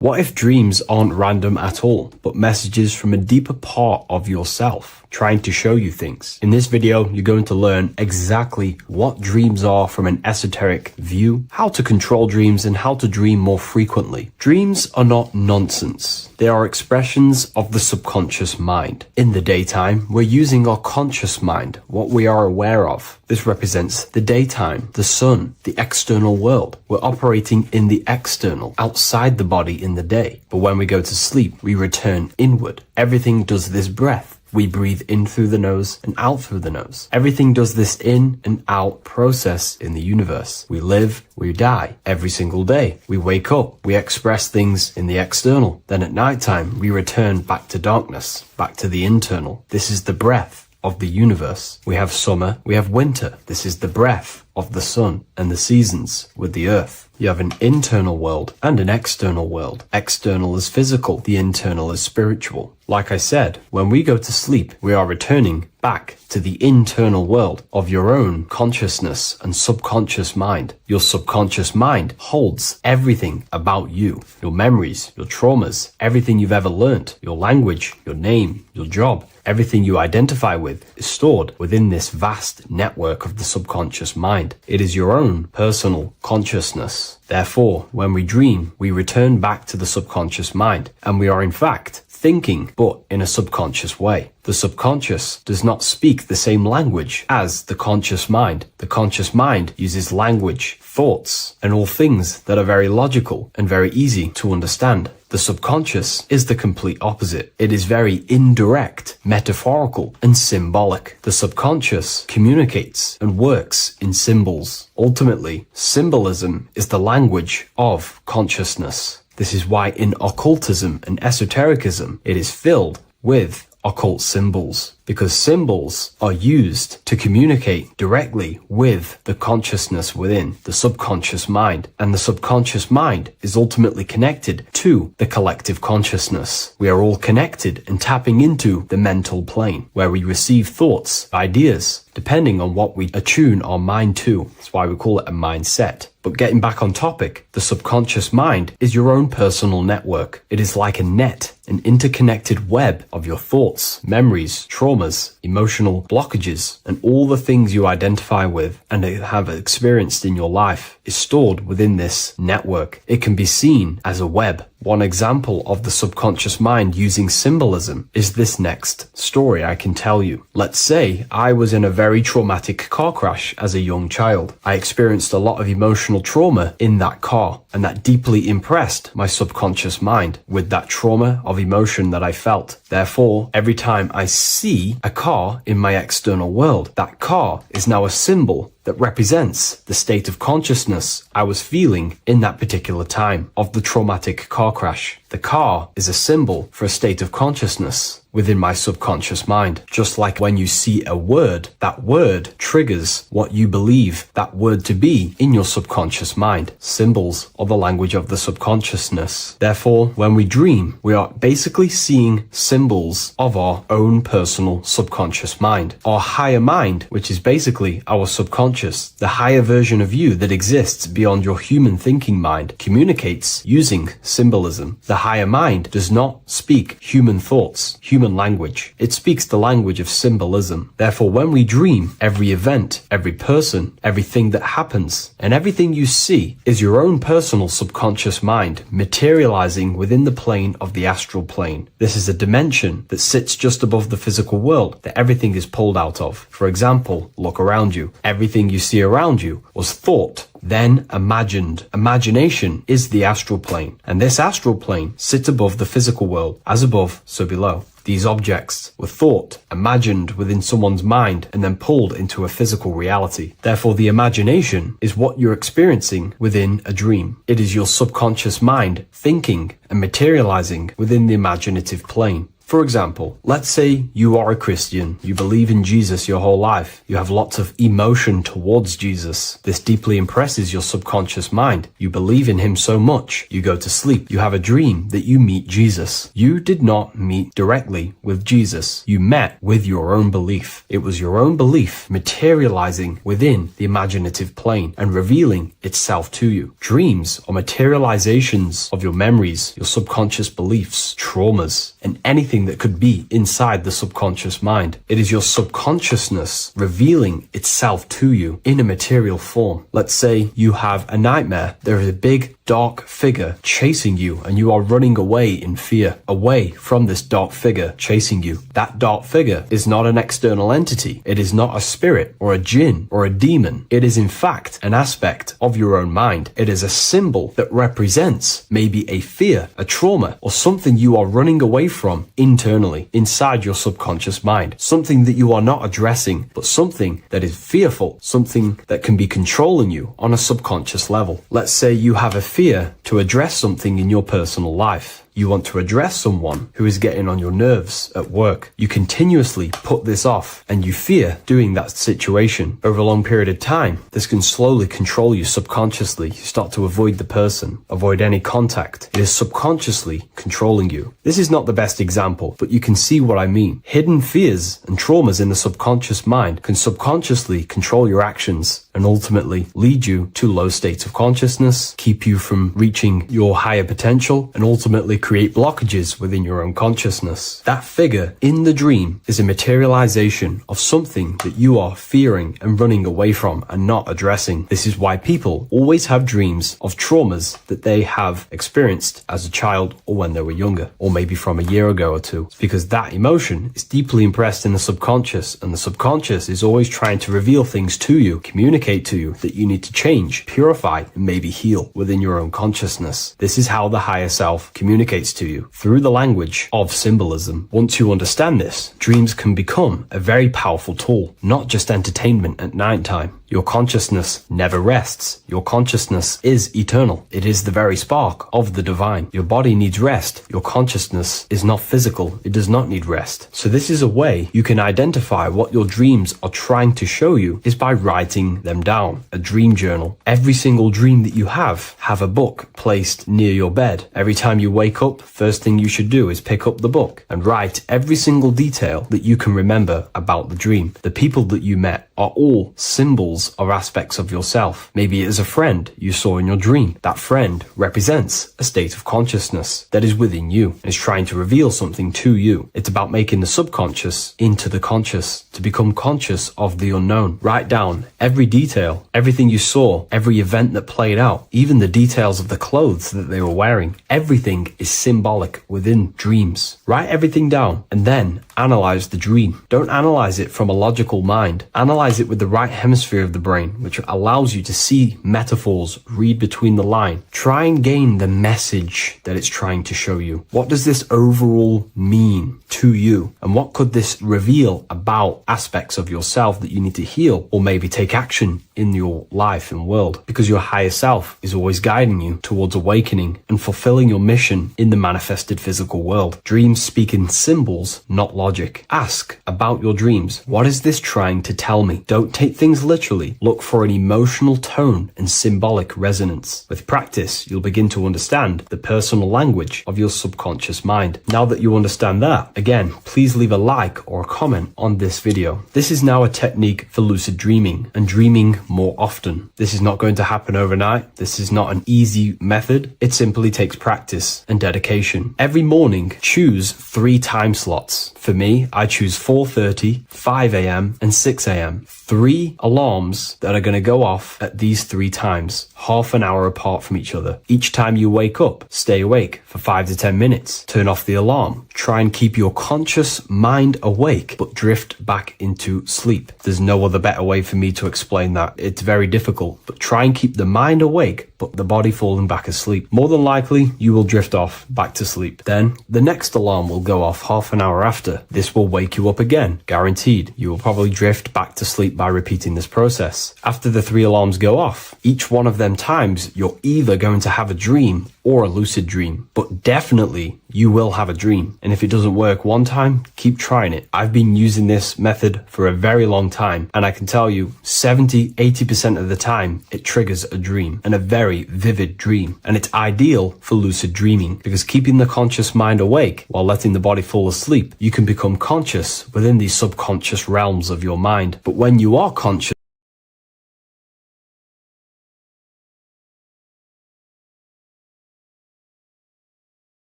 What if dreams aren't random at all, but messages from a deeper part of yourself, trying to show you things? In this video, you're going to learn exactly what dreams are from an esoteric view, how to control dreams, and how to dream more frequently. Dreams are not nonsense. They are expressions of the subconscious mind. In the daytime, we're using our conscious mind, what we are aware of. This represents the daytime, the sun, the external world. We're operating in the external, outside the body in the day. But when we go to sleep, we return inward. Everything does this breath. We breathe in through the nose and out through the nose. Everything does this in and out process in the universe. We live, we die every single day. We wake up, we express things in the external. Then at nighttime, we return back to darkness, back to the internal. This is the breath of the universe. We have summer, we have winter. This is the breath of the sun and the seasons with the earth. You have an internal world and an external world. External is physical, the internal is spiritual. Like I said, when we go to sleep, we are returning back to the internal world of your own consciousness and subconscious mind. Your subconscious mind holds everything about you, your memories, your traumas, everything you've ever learnt, your language, your name, your job, everything you identify with is stored within this vast network of the subconscious mind. It is your own personal consciousness. Therefore, when we dream, we return back to the subconscious mind, and we are in fact thinking, but in a subconscious way. The subconscious does not speak the same language as the conscious mind. The conscious mind uses language, thoughts, and all things that are very logical and very easy to understand. The subconscious is the complete opposite. It is very indirect, metaphorical, and symbolic. The subconscious communicates and works in symbols. Ultimately, symbolism is the language of consciousness. This is why in occultism and esotericism, it is filled with occult symbols, because symbols are used to communicate directly with the consciousness within the subconscious mind, and the subconscious mind is ultimately connected to the collective consciousness. We are all connected and tapping into the mental plane, where we receive thoughts, ideas, depending on what we attune our mind to. That's why we call it a mindset. But getting back on topic, the subconscious mind is your own personal network. It is like a net, an interconnected web of your thoughts, memories, traumas, emotional blockages, and all the things you identify with and have experienced in your life is stored within this network. It can be seen as a web. One example of the subconscious mind using symbolism is this next story I can tell you. Let's say I was in a very traumatic car crash as a young child. I experienced a lot of emotional trauma in that car, and that deeply impressed my subconscious mind with that trauma of emotion that I felt. Therefore, every time I see a car in my external world, that car is now a symbol that represents the state of consciousness I was feeling in that particular time of the traumatic car crash. The car is a symbol for a state of consciousness within my subconscious mind. Just like when you see a word, that word triggers what you believe that word to be in your subconscious mind. Symbols are the language of the subconsciousness. Therefore, when we dream, we are basically seeing symbols of our own personal subconscious mind. Our higher mind, which is basically our subconscious, the higher version of you that exists beyond your human thinking mind, communicates using symbolism. The The higher mind does not speak human thoughts, human language. It speaks the language of symbolism. Therefore, when we dream, every event, every person, everything that happens, and everything you see is your own personal subconscious mind materializing within the plane of the astral plane. This is a dimension that sits just above the physical world that everything is pulled out of. For example, look around you. Everything you see around you was thought, then imagined. Imagination is the astral plane, and this astral plane sits above the physical world. As above, so below. These objects were thought, imagined within someone's mind, and then pulled into a physical reality. Therefore, the imagination is what you're experiencing within a dream. It is your subconscious mind thinking and materializing within the imaginative plane. For example, let's say you are a Christian, you believe in Jesus your whole life, you have lots of emotion towards Jesus. This deeply impresses your subconscious mind. You believe in him so much, you go to sleep, you have a dream that you meet Jesus. You did not meet directly with Jesus. You met with your own belief. It was your own belief materializing within the imaginative plane and revealing itself to you. Dreams are materializations of your memories, your subconscious beliefs, traumas, and anything that could be inside the subconscious mind. It is your subconsciousness revealing itself to you in a material form. Let's say you have a nightmare. There is a big dark figure chasing you and you are running away in fear, away from this dark figure chasing you. That dark figure is not an external entity. It is not a spirit or a jinn or a demon. It is in fact an aspect of your own mind. It is a symbol that represents maybe a fear, a trauma, or something you are running away from internally, inside your subconscious mind. Something that you are not addressing, but something that is fearful, something that can be controlling you on a subconscious level. Let's say you have a fear to address something in your personal life. You want to address someone who is getting on your nerves at work. You continuously put this off and you fear doing that situation. Over a long period of time, this can slowly control you subconsciously. You start to avoid the person, avoid any contact. It is subconsciously controlling you. This is not the best example, but you can see what I mean. Hidden fears and traumas in the subconscious mind can subconsciously control your actions and ultimately lead you to low states of consciousness, keep you from reaching your higher potential, and ultimately create blockages within your own consciousness. That figure in the dream is a materialization of something that you are fearing and running away from and not addressing. This is why people always have dreams of traumas that they have experienced as a child or when they were younger, or maybe from a year ago or two. It's because that emotion is deeply impressed in the subconscious, and the subconscious is always trying to reveal things to you, communicate to you that you need to change, purify, and maybe heal within your own consciousness. This is how the higher self communicates to you, through the language of symbolism. Once you understand this, dreams can become a very powerful tool, not just entertainment at night time. Your consciousness never rests. Your consciousness is eternal. It is the very spark of the divine. Your body needs rest. Your consciousness is not physical. It does not need rest. So this is a way you can identify what your dreams are trying to show you is by writing them down. A dream journal. Every single dream that you have a book placed near your bed. Every time you wake up, first thing you should do is pick up the book and write every single detail that you can remember about the dream. The people that you met are all symbols or aspects of yourself. Maybe it is a friend you saw in your dream. That friend represents a state of consciousness that is within you and is trying to reveal something to you. It's about making the subconscious into the conscious, to become conscious of the unknown. Write down every detail, everything you saw, every event that played out, even the details of the clothes that they were wearing. Everything is symbolic within dreams. Write everything down and then analyze the dream. Don't analyze it from a logical mind. Analyze it with the right hemisphere of the brain, which allows you to see metaphors, read between the line. Try and gain the message that it's trying to show you. What does this overall mean to you? And what could this reveal about aspects of yourself that you need to heal or maybe take action in your life and world? Because your higher self is always guiding you towards awakening and fulfilling your mission in the manifested physical world. Dreams speak in symbols, not logic. logic. Ask about your dreams. What is this trying to tell me? Don't take things literally. Look for an emotional tone and symbolic resonance. With practice, you'll begin to understand the personal language of your subconscious mind. Now that you understand that, again, please leave a like or a comment on this video. This is now a technique for lucid dreaming and dreaming more often. This is not going to happen overnight. This is not an easy method. It simply takes practice and dedication. Every morning, choose 3 time slots. For me, I choose 4:30, 5 a.m. and 6 a.m. 3 alarms that are going to go off at these 3 times, half an hour apart from each other. Each time you wake up, stay awake for 5 to 10 minutes. Turn off the alarm. Try and keep your conscious mind awake, but drift back into sleep. There's no other better way for me to explain that. It's very difficult, but try and keep the mind awake, but the body falling back asleep. More than likely, you will drift off back to sleep. Then the next alarm will go off half an hour after. This will wake you up again, guaranteed. You will probably drift back to sleep by repeating this process. After the 3 alarms go off, each one of them times, you're either going to have a dream or a lucid dream, but definitely you will have a dream. And if it doesn't work one time, keep trying it. I've been using this method for a very long time, and I can tell you 70-80% of the time it triggers a dream, and a very vivid dream. And it's ideal for lucid dreaming because keeping the conscious mind awake while letting the body fall asleep, you can become conscious within these subconscious realms of your mind. But when you are conscious,